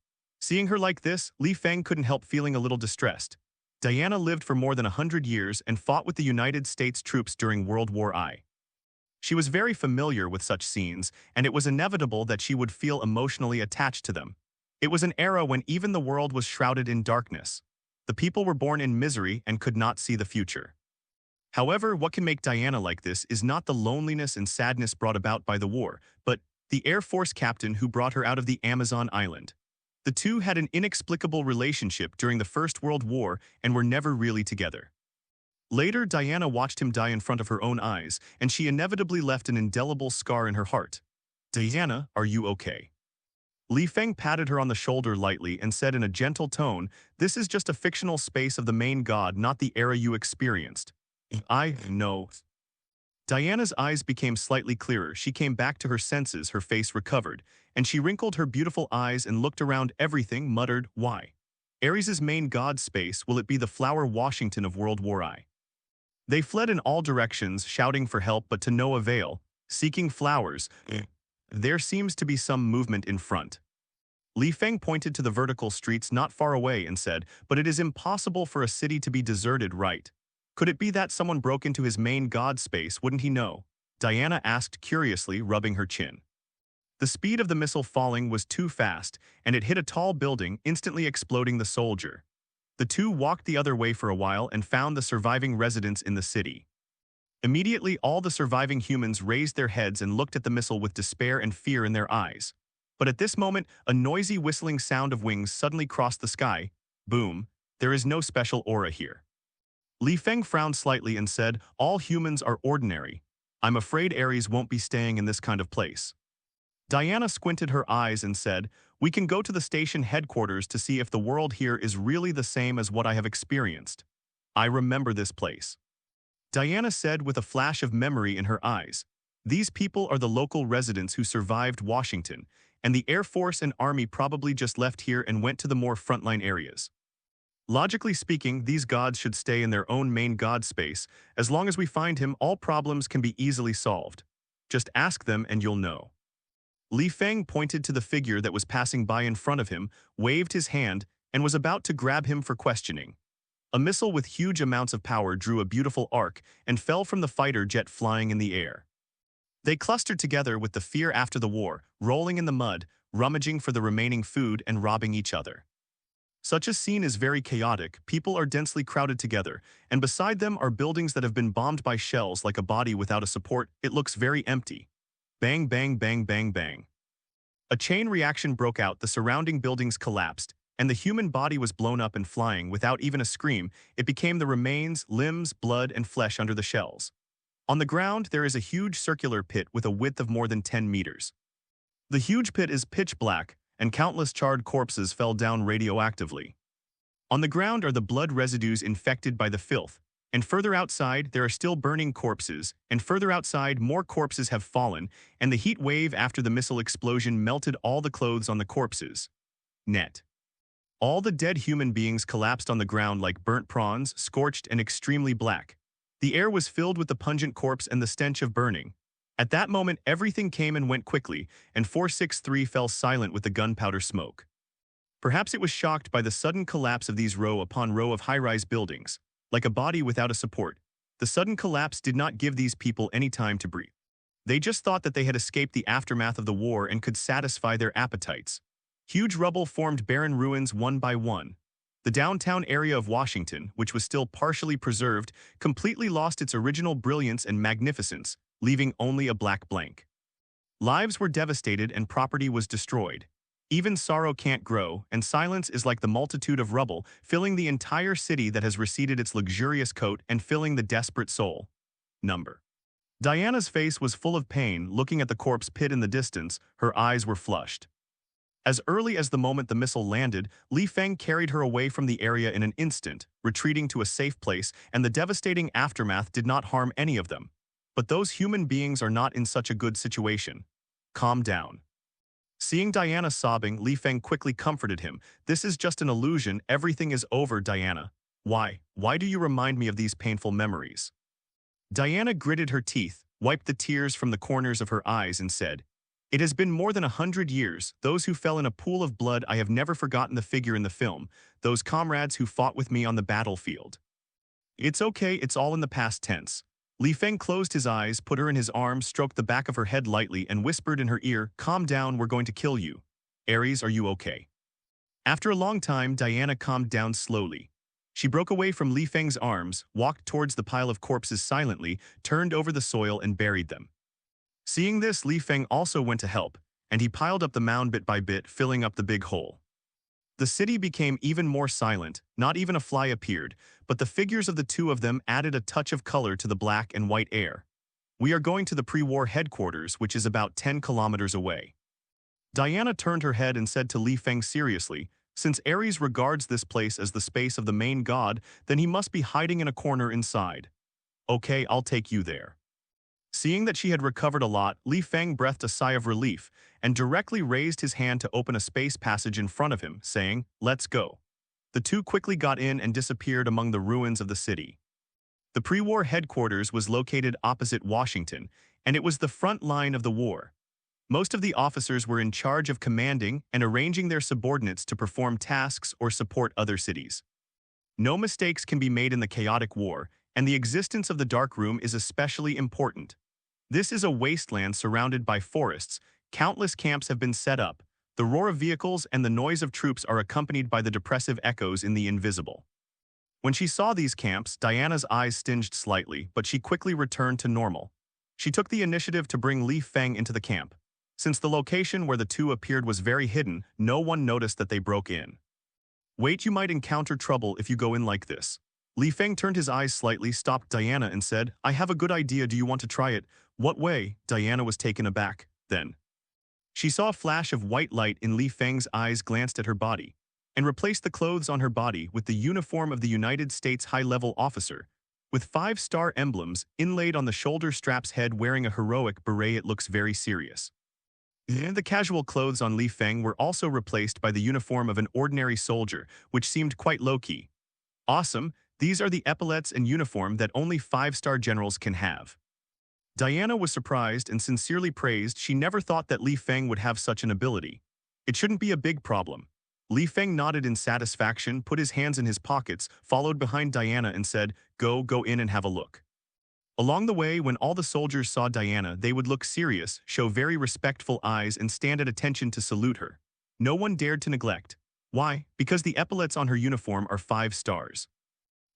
Seeing her like this, Li Feng couldn't help feeling a little distressed. Diana lived for more than 100 years and fought with the United States troops during World War I. She was very familiar with such scenes, and it was inevitable that she would feel emotionally attached to them. It was an era when even the world was shrouded in darkness. The people were born in misery and could not see the future. However, what can make Diana like this is not the loneliness and sadness brought about by the war, but the Air Force captain who brought her out of the Amazon island. The two had an inexplicable relationship during the First World War and were never really together. Later, Diana watched him die in front of her own eyes, and she inevitably left an indelible scar in her heart. "Diana, are you okay?" Li Feng patted her on the shoulder lightly and said in a gentle tone, "This is just a fictional space of the main god, not the era you experienced." "I know." Diana's eyes became slightly clearer. She came back to her senses, her face recovered, and she wrinkled her beautiful eyes and looked around everything, muttered, "Why? Ares's main god space, will it be the flower Washington of World War I?" They fled in all directions, shouting for help but to no avail, seeking flowers. There seems to be some movement in front. Li Feng pointed to the vertical streets not far away and said, "But it is impossible for a city to be deserted, right? Could it be that someone broke into his main god space, wouldn't he know?" Diana asked curiously, rubbing her chin. The speed of the missile falling was too fast, and it hit a tall building, instantly exploding the soldier. The two walked the other way for a while and found the surviving residents in the city. Immediately, all the surviving humans raised their heads and looked at the missile with despair and fear in their eyes. But at this moment, a noisy whistling sound of wings suddenly crossed the sky. Boom, there is no special aura here. Lee Fang frowned slightly and said, "All humans are ordinary. I'm afraid Ares won't be staying in this kind of place." Diana squinted her eyes and said, "We can go to the station headquarters to see if the world here is really the same as what I have experienced. I remember this place." Diana said with a flash of memory in her eyes, "These people are the local residents who survived Washington, and the Air Force and Army probably just left here and went to the more frontline areas. Logically speaking, these gods should stay in their own main god space. As long as we find him, all problems can be easily solved. Just ask them and you'll know." Li Feng pointed to the figure that was passing by in front of him, waved his hand, and was about to grab him for questioning. A missile with huge amounts of power drew a beautiful arc and fell from the fighter jet flying in the air. They clustered together with the fear after the war, rolling in the mud, rummaging for the remaining food and robbing each other. Such a scene is very chaotic. People are densely crowded together, and beside them are buildings that have been bombed by shells like a body without a support. It looks very empty. Bang, bang, bang, bang, bang. A chain reaction broke out, the surrounding buildings collapsed, and the human body was blown up and flying without even a scream. It became the remains, limbs, blood, and flesh under the shells. On the ground, there is a huge circular pit with a width of more than 10 meters. The huge pit is pitch black, and countless charred corpses fell down radioactively. On the ground are the blood residues infected by the filth, and further outside there are still burning corpses, and further outside more corpses have fallen, and the heat wave after the missile explosion melted all the clothes on the corpses. Net. All the dead human beings collapsed on the ground like burnt prawns, scorched and extremely black. The air was filled with the pungent corpse and the stench of burning. At that moment, everything came and went quickly, and 463 fell silent with the gunpowder smoke. Perhaps it was shocked by the sudden collapse of these row upon row of high-rise buildings, like a body without a support. The sudden collapse did not give these people any time to breathe. They just thought that they had escaped the aftermath of the war and could satisfy their appetites. Huge rubble formed barren ruins one by one. The downtown area of Washington, which was still partially preserved, completely lost its original brilliance and magnificence, leaving only a black blank. Lives were devastated and property was destroyed. Even sorrow can't grow, and silence is like the multitude of rubble, filling the entire city that has receded its luxurious coat and filling the desperate soul. Number. Diana's face was full of pain, looking at the corpse pit in the distance. Her eyes were flushed. As early as the moment the missile landed, Li Feng carried her away from the area in an instant, retreating to a safe place, and the devastating aftermath did not harm any of them. But those human beings are not in such a good situation. Calm down. Seeing Diana sobbing, Li Feng quickly comforted him. "This is just an illusion. Everything is over, Diana. Why? Why do you remind me of these painful memories?" Diana gritted her teeth, wiped the tears from the corners of her eyes and said, "It has been more than 100 years. Those who fell in a pool of blood, I have never forgotten the figure in the film. Those comrades who fought with me on the battlefield. It's okay, it's all in the past tense." Li Feng closed his eyes, put her in his arms, stroked the back of her head lightly, and whispered in her ear, "Calm down, we're going to kill you. Ares, are you okay?" After a long time, Diana calmed down slowly. She broke away from Li Feng's arms, walked towards the pile of corpses silently, turned over the soil and buried them. Seeing this, Li Feng also went to help, and he piled up the mound bit by bit, filling up the big hole. The city became even more silent, not even a fly appeared, but the figures of the two of them added a touch of color to the black and white air. "We are going to the pre-war headquarters, which is about 10 kilometers away." Diana turned her head and said to Li Feng seriously, "Since Ares regards this place as the space of the main god, then he must be hiding in a corner inside. Okay, I'll take you there." Seeing that she had recovered a lot, Li Feng breathed a sigh of relief and directly raised his hand to open a space passage in front of him, saying, "Let's go." The two quickly got in and disappeared among the ruins of the city. The pre-war headquarters was located opposite Washington, and it was the front line of the war. Most of the officers were in charge of commanding and arranging their subordinates to perform tasks or support other cities. No mistakes can be made in the chaotic war, and the existence of the dark room is especially important. This is a wasteland surrounded by forests. Countless camps have been set up. The roar of vehicles and the noise of troops are accompanied by the depressive echoes in the invisible. When she saw these camps, Diana's eyes stinged slightly, but she quickly returned to normal. She took the initiative to bring Li Feng into the camp. Since the location where the two appeared was very hidden, no one noticed that they broke in. "Wait, you might encounter trouble if you go in like this." Lee Fang turned his eyes slightly, stopped Diana and said, I have a good idea, do you want to try it? What way? Diana was taken aback. Then she saw a flash of white light in Lee Fang's eyes, glanced at her body, and replaced the clothes on her body with the uniform of the United States high-level officer, with 5-star emblems inlaid on the shoulder straps, head wearing a heroic beret. It looks very serious. The casual clothes on Lee Fang were also replaced by the uniform of an ordinary soldier, which seemed quite low-key. Awesome, these are the epaulets and uniform that only 5-star generals can have. Diana was surprised and sincerely praised. She never thought that Lee Fang would have such an ability. It shouldn't be a big problem. Lee Fang nodded in satisfaction, put his hands in his pockets, followed behind Diana and said, go in and have a look. Along the way, when all the soldiers saw Diana, they would look serious, show very respectful eyes, and stand at attention to salute her. No one dared to neglect. Why? Because the epaulets on her uniform are 5 stars.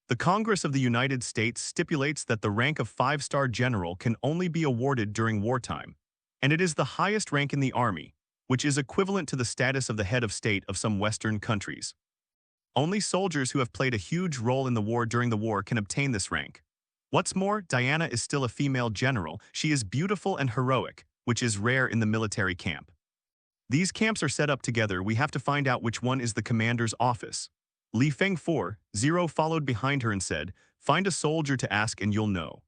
The Congress of the United States stipulates that the rank of 5-star general can only be awarded during wartime, and it is the highest rank in the army, which is equivalent to the status of the head of state of some Western countries. Only soldiers who have played a huge role in the war during the war can obtain this rank. What's more, Diana is still a female general. She is beautiful and heroic, which is rare in the military camp. These camps are set up together. We have to find out which one is the commander's office. Lee Fang 4-0 followed behind her and said, find a soldier to ask and you'll know.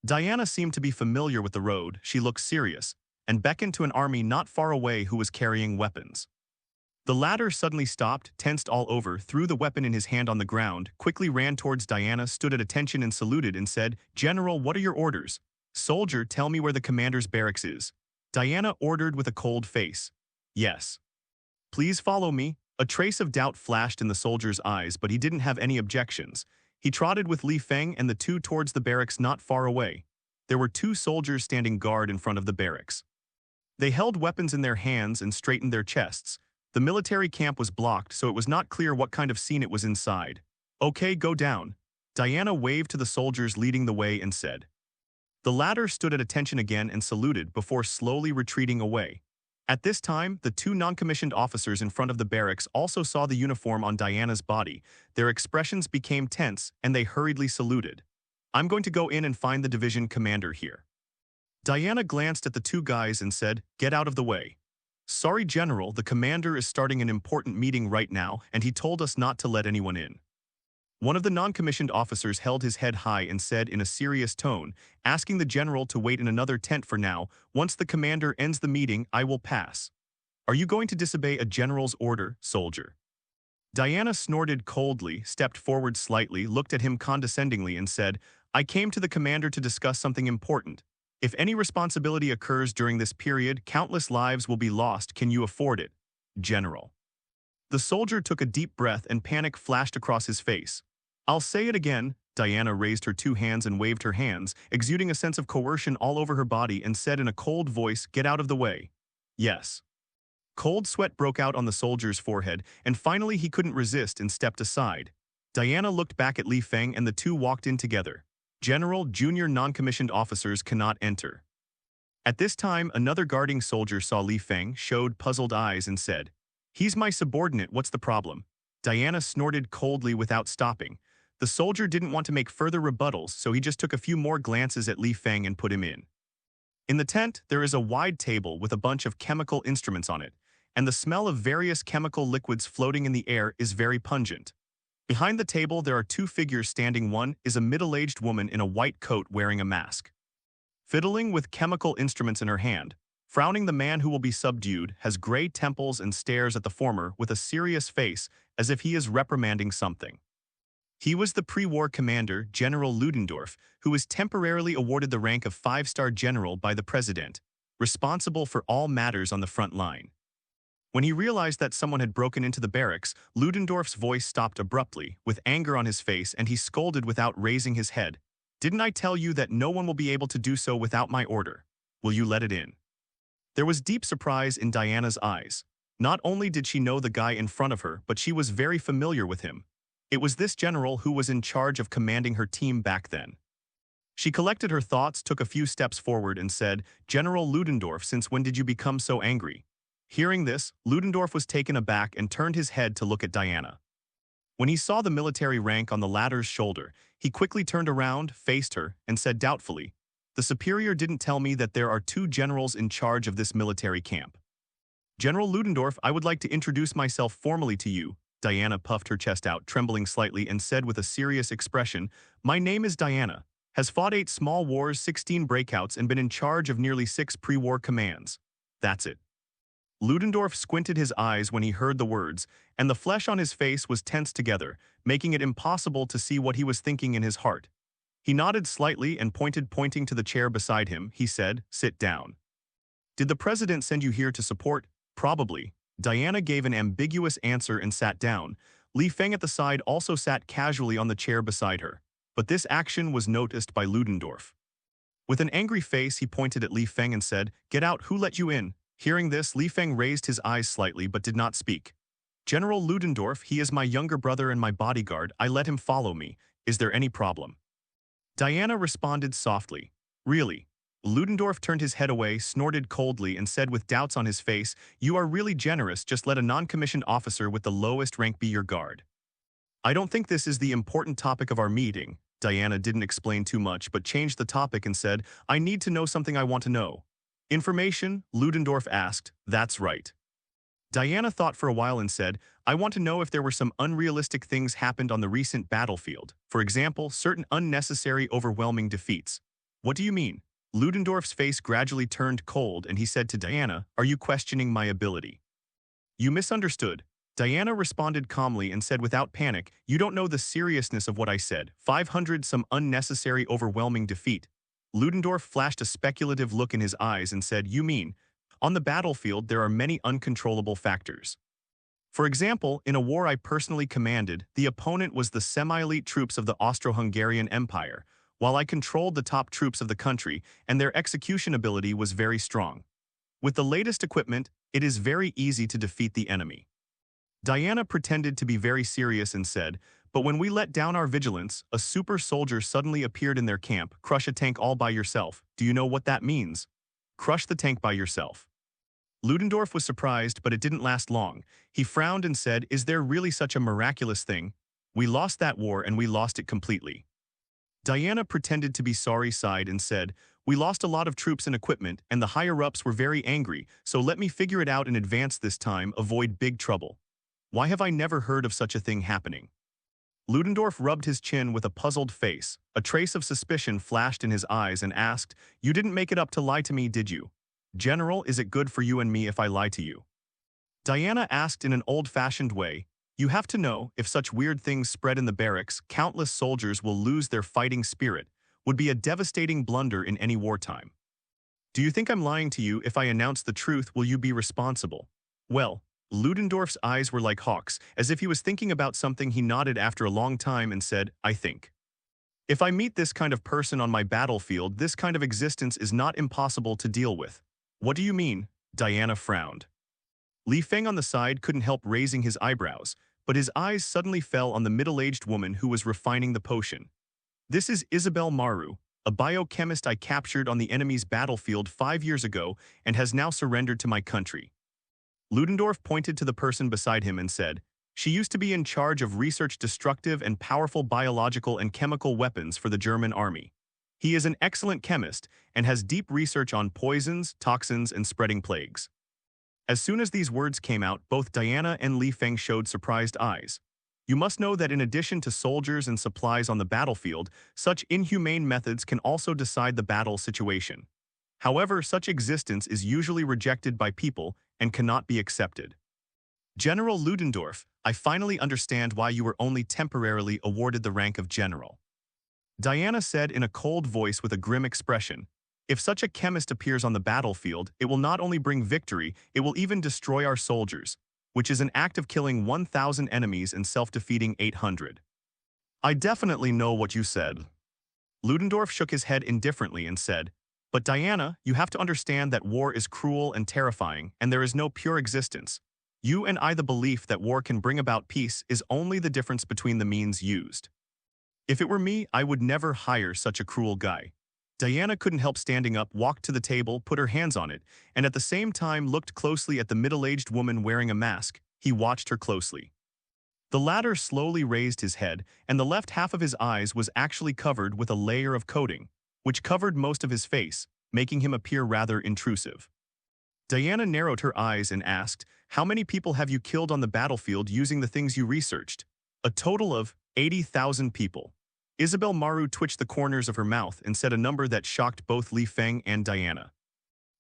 Diana seemed to be familiar with the road. She looked serious and beckoned to an army not far away who was carrying weapons. The latter suddenly stopped, tensed all over, threw the weapon in his hand on the ground, quickly ran towards Diana, stood at attention and saluted and said, General, what are your orders? Soldier, tell me where the commander's barracks is. Diana ordered with a cold face. Yes. Please follow me. A trace of doubt flashed in the soldier's eyes, but he didn't have any objections. He trotted with Lee Fang and the two towards the barracks not far away. There were 2 soldiers standing guard in front of the barracks. They held weapons in their hands and straightened their chests. The military camp was blocked, so it was not clear what kind of scene it was inside. Okay, go down. Diana waved to the soldiers leading the way and said. The latter stood at attention again and saluted before slowly retreating away. At this time, the 2 non-commissioned officers in front of the barracks also saw the uniform on Diana's body. Their expressions became tense, and they hurriedly saluted. I'm going to go in and find the division commander here. Diana glanced at the 2 guys and said, get out of the way. Sorry, General, the commander is starting an important meeting right now, and he told us not to let anyone in. One of the non-commissioned officers held his head high and said in a serious tone, asking the general to wait in another tent for now. Once the commander ends the meeting, I will pass. Are you going to disobey a general's order, soldier? Diana snorted coldly, stepped forward slightly, looked at him condescendingly and said, I came to the commander to discuss something important. If any responsibility occurs during this period, countless lives will be lost. Can you afford it, General? The soldier took a deep breath and panic flashed across his face. I'll say it again. Diana raised her 2 hands and waved her hands, exuding a sense of coercion all over her body, and said in a cold voice, get out of the way. Yes. Cold sweat broke out on the soldier's forehead, and finally he couldn't resist and stepped aside. Diana looked back at Lee Fang and the 2 walked in together. General, junior non-commissioned officers cannot enter. At this time, another guarding soldier saw Lee Fang, showed puzzled eyes and said, he's my subordinate, what's the problem? Diana snorted coldly without stopping. The soldier didn't want to make further rebuttals, so he just took a few more glances at Lee Fang and put him in. In the tent, there is a wide table with a bunch of chemical instruments on it, and the smell of various chemical liquids floating in the air is very pungent. Behind the table, there are 2 figures standing. One is a middle-aged woman in a white coat wearing a mask, fiddling with chemical instruments in her hand. Frowning, the man who will be subdued has gray temples and stares at the former with a serious face as if he is reprimanding something. He was the pre-war commander, General Ludendorff, who was temporarily awarded the rank of 5-star general by the president, responsible for all matters on the front line. When he realized that someone had broken into the barracks, Ludendorff's voice stopped abruptly, with anger on his face, and he scolded without raising his head. Didn't I tell you that no one will be able to do so without my order? Will you let it in? There was deep surprise in Diana's eyes. Not only did she know the guy in front of her, but she was very familiar with him. It was this general who was in charge of commanding her team back then. She collected her thoughts, took a few steps forward and said, General Ludendorff, since when did you become so angry? Hearing this, Ludendorff was taken aback and turned his head to look at Diana. When he saw the military rank on the latter's shoulder, he quickly turned around, faced her, and said doubtfully, "The superior didn't tell me that there are 2 generals in charge of this military camp." "General Ludendorff, I would like to introduce myself formally to you." Diana puffed her chest out, trembling slightly, and said with a serious expression, "My name is Diana, has fought 8 small wars, 16 breakouts, and been in charge of nearly 6 pre-war commands. That's it." Ludendorff squinted his eyes when he heard the words, and the flesh on his face was tensed together, making it impossible to see what he was thinking in his heart. He nodded slightly and pointing to the chair beside him. He said, "Sit down." "Did the president send you here to support?" "Probably." Diana gave an ambiguous answer and sat down. Lee Fang at the side also sat casually on the chair beside her. But this action was noticed by Ludendorff. With an angry face, he pointed at Lee Fang and said, "Get out, who let you in?" Hearing this, Lee Fang raised his eyes slightly but did not speak. "General Ludendorff, he is my younger brother and my bodyguard. I let him follow me. Is there any problem?" Diana responded softly, "Really?" Ludendorff turned his head away, snorted coldly, and said with doubts on his face, "You are really generous. Just let a non-commissioned officer with the lowest rank be your guard." "I don't think this is the important topic of our meeting." Diana didn't explain too much but changed the topic and said, "I need to know something I want to know." "Information?" Ludendorff asked. "That's right." Diana thought for a while and said, "I want to know if there were some unrealistic things happened on the recent battlefield. For example, certain unnecessary, overwhelming defeats." "What do you mean?" Ludendorff's face gradually turned cold and he said to Diana, "Are you questioning my ability?" "You misunderstood." Diana responded calmly and said without panic, "You don't know the seriousness of what I said. 500 some unnecessary, overwhelming defeat." Ludendorff flashed a speculative look in his eyes and said, "You mean, on the battlefield there are many uncontrollable factors. For example, in a war I personally commanded, the opponent was the semi-elite troops of the Austro-Hungarian Empire, while I controlled the top troops of the country, and their execution ability was very strong. With the latest equipment, it is very easy to defeat the enemy." Diana pretended to be very serious and said, "But when we let down our vigilance, a super soldier suddenly appeared in their camp. Crush a tank all by yourself. Do you know what that means? Crush the tank by yourself." Ludendorff was surprised, but it didn't last long. He frowned and said, "Is there really such a miraculous thing? We lost that war and we lost it completely." Diana pretended to be sorry, sighed, and said, "We lost a lot of troops and equipment, and the higher-ups were very angry, so let me figure it out in advance this time, avoid big trouble. Why have I never heard of such a thing happening?" Ludendorff rubbed his chin with a puzzled face. A trace of suspicion flashed in his eyes and asked, "You didn't make it up to lie to me, did you? General, is it good for you and me if I lie to you?" Diana asked in an old-fashioned way, "You have to know, if such weird things spread in the barracks, countless soldiers will lose their fighting spirit. Would be a devastating blunder in any wartime. Do you think I'm lying to you? If I announce the truth, will you be responsible?" "Well," Ludendorff's eyes were like hawks, as if he was thinking about something. He nodded after a long time and said, "I think. If I meet this kind of person on my battlefield, this kind of existence is not impossible to deal with." "What do you mean?" Diana frowned. Lee Fang on the side couldn't help raising his eyebrows, but his eyes suddenly fell on the middle-aged woman who was refining the potion. "This is Isabel Maru, a biochemist I captured on the enemy's battlefield 5 years ago and has now surrendered to my country." Ludendorff pointed to the person beside him and said, "She used to be in charge of research destructive and powerful biological and chemical weapons for the German army. He is an excellent chemist and has deep research on poisons, toxins, and spreading plagues." As soon as these words came out, both Diana and Lee Fang showed surprised eyes. You must know that in addition to soldiers and supplies on the battlefield, such inhumane methods can also decide the battle situation. However, such existence is usually rejected by people and cannot be accepted. "General Ludendorff, I finally understand why you were only temporarily awarded the rank of general," Diana said in a cold voice with a grim expression. "If such a chemist appears on the battlefield, it will not only bring victory, it will even destroy our soldiers, which is an act of killing 1,000 enemies and self-defeating 800. "I definitely know what you said." Ludendorff shook his head indifferently and said, "But Diana, you have to understand that war is cruel and terrifying, and there is no pure existence. You and I, the belief that war can bring about peace is only the difference between the means used. If it were me, I would never hire such a cruel guy." Diana couldn't help standing up, walked to the table, put her hands on it, and at the same time looked closely at the middle-aged woman wearing a mask. He watched her closely. The latter slowly raised his head, and the left half of his eyes was actually covered with a layer of coating, which covered most of his face, making him appear rather intrusive. Diana narrowed her eyes and asked, "How many people have you killed on the battlefield using the things you researched?" "A total of 80,000 people." Isabel Maru twitched the corners of her mouth and said a number that shocked both Lee Fang and Diana.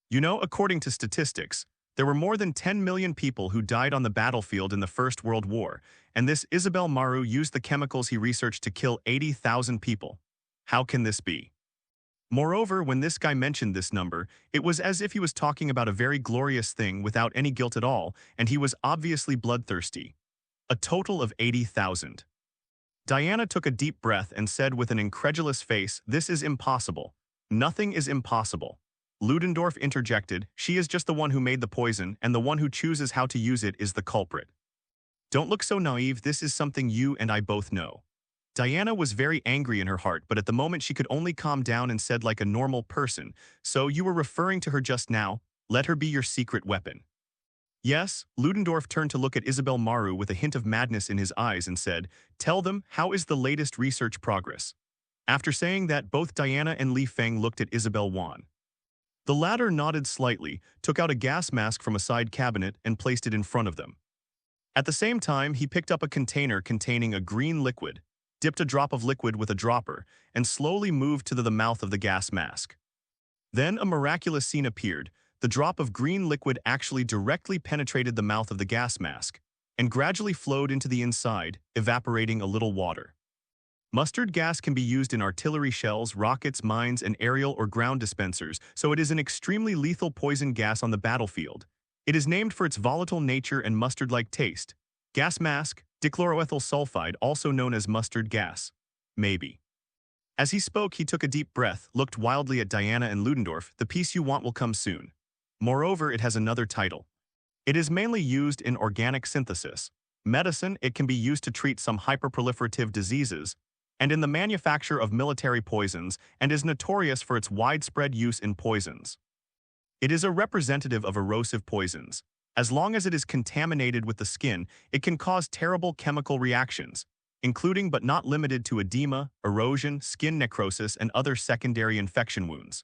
"You know, according to statistics, there were more than 10 million people who died on the battlefield in the First World War, and this Isabel Maru used the chemicals he researched to kill 80,000 people. How can this be?" Moreover, when this guy mentioned this number, it was as if he was talking about a very glorious thing without any guilt at all, and he was obviously bloodthirsty. A total of 80,000. Diana took a deep breath and said with an incredulous face, "This is impossible. Nothing is impossible." Ludendorff interjected, "She is just the one who made the poison, and the one who chooses how to use it is the culprit." "Don't look so naive, this is something you and I both know." Diana was very angry in her heart, but at the moment she could only calm down and said like a normal person, "So you were referring to her just now? Let her be your secret weapon." "Yes." Ludendorff turned to look at Isabel Maru with a hint of madness in his eyes and said, "Tell them, how is the latest research progress?" After saying that, both Diana and Li Feng looked at Isabel Wan. The latter nodded slightly, took out a gas mask from a side cabinet and placed it in front of them. At the same time, he picked up a container containing a green liquid, dipped a drop of liquid with a dropper, and slowly moved to the mouth of the gas mask. Then a miraculous scene appeared. The drop of green liquid actually directly penetrated the mouth of the gas mask, and gradually flowed into the inside, evaporating a little water. Mustard gas can be used in artillery shells, rockets, mines, and aerial or ground dispensers, so it is an extremely lethal poison gas on the battlefield. It is named for its volatile nature and mustard-like taste. Gas mask, dichloroethyl sulfide, also known as mustard gas. Maybe. As he spoke, he took a deep breath, looked wildly at Diana and Ludendorff. "The peace you want will come soon." Moreover, it has another title. It is mainly used in organic synthesis. Medicine, it can be used to treat some hyperproliferative diseases, and in the manufacture of military poisons, and is notorious for its widespread use in poisons. It is a representative of erosive poisons. As long as it is contaminated with the skin, it can cause terrible chemical reactions, including but not limited to edema, erosion, skin necrosis, and other secondary infection wounds.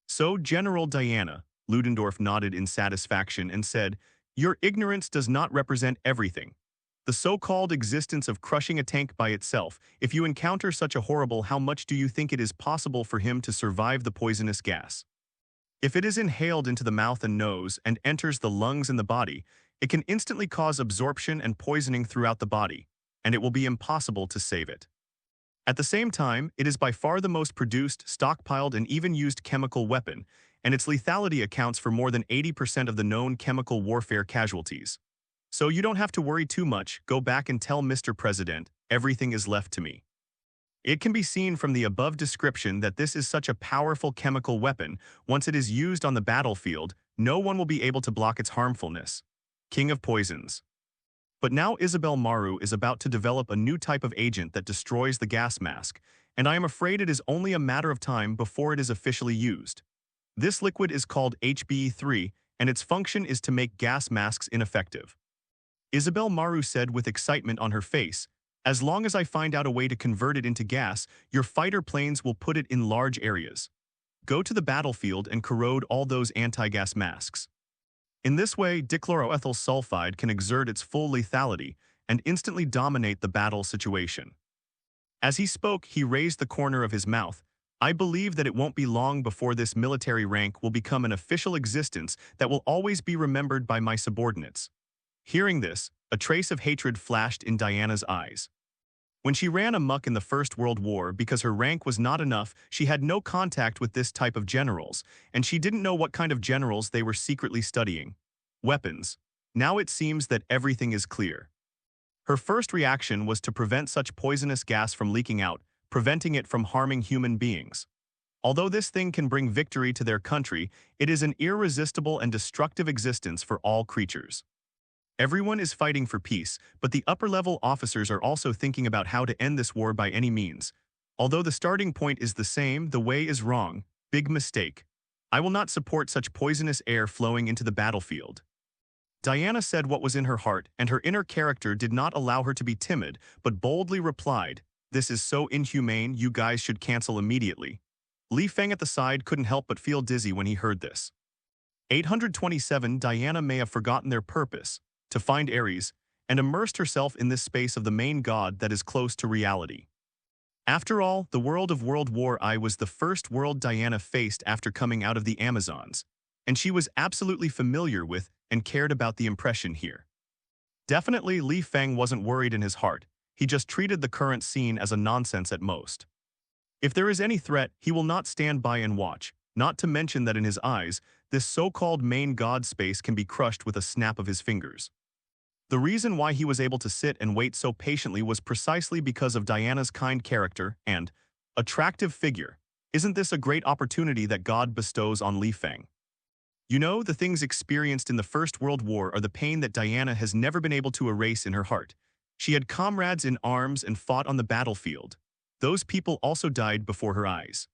"So, General Diana," Ludendorff nodded in satisfaction and said, "your ignorance does not represent everything. The so-called existence of crushing a tank by itself, if you encounter such a horrible, how much do you think it is possible for him to survive the poisonous gas? If it is inhaled into the mouth and nose and enters the lungs and the body, it can instantly cause absorption and poisoning throughout the body, and it will be impossible to save it. At the same time, it is by far the most produced, stockpiled, and even used chemical weapon, and its lethality accounts for more than 80% of the known chemical warfare casualties. So you don't have to worry too much. Go back and tell Mr. President, everything is left to me." It can be seen from the above description that this is such a powerful chemical weapon. Once it is used on the battlefield, no one will be able to block its harmfulness. King of poisons. But now Isabel Maru is about to develop a new type of agent that destroys the gas mask, and I am afraid it is only a matter of time before it is officially used. This liquid is called HBE3, and its function is to make gas masks ineffective. Isabel Maru said with excitement on her face, "As long as I find out a way to convert it into gas, your fighter planes will put it in large areas. Go to the battlefield and corrode all those anti-gas masks." In this way, dichloroethyl sulfide can exert its full lethality and instantly dominate the battle situation. As he spoke, he raised the corner of his mouth. "I believe that it won't be long before this military rank will become an official existence that will always be remembered by my subordinates." Hearing this, a trace of hatred flashed in Diana's eyes. When she ran amok in the First World War because her rank was not enough, she had no contact with this type of generals, and she didn't know what kind of generals they were secretly studying. Weapons. Now it seems that everything is clear. Her first reaction was to prevent such poisonous gas from leaking out, preventing it from harming human beings. Although this thing can bring victory to their country, it is an irresistible and destructive existence for all creatures. Everyone is fighting for peace, but the upper-level officers are also thinking about how to end this war by any means. Although the starting point is the same, the way is wrong. Big mistake. I will not support such poisonous air flowing into the battlefield. Diana said what was in her heart, and her inner character did not allow her to be timid, but boldly replied, "This is so inhumane, you guys should cancel immediately." Lee Fang at the side couldn't help but feel dizzy when he heard this. 827 Diana may have forgotten their purpose, to find Ares, and immersed herself in this space of the main god that is close to reality. After all, the world of World War I was the first world Diana faced after coming out of the Amazons, and she was absolutely familiar with and cared about the impression here. Definitely, Lee Fang wasn't worried in his heart. He just treated the current scene as a nonsense at most. If there is any threat, he will not stand by and watch, not to mention that in his eyes, this so-called main god space can be crushed with a snap of his fingers. The reason why he was able to sit and wait so patiently was precisely because of Diana's kind character and attractive figure. Isn't this a great opportunity that God bestows on Lee Fang? You know, the things experienced in the First World War are the pain that Diana has never been able to erase in her heart. She had comrades in arms and fought on the battlefield. Those people also died before her eyes.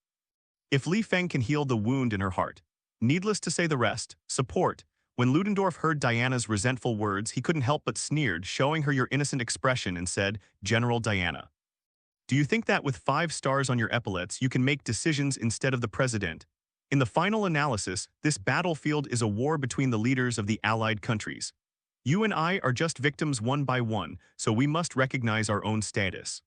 If Lee Fang can heal the wound in her heart, needless to say the rest, support. When Ludendorff heard Diana's resentful words, he couldn't help but sneered, showing her your innocent expression, and said, "General Diana, do you think that with 5 stars on your epaulets you can make decisions instead of the president? In the final analysis, this battlefield is a war between the leaders of the allied countries. You and I are just victims one by one, so we must recognize our own status.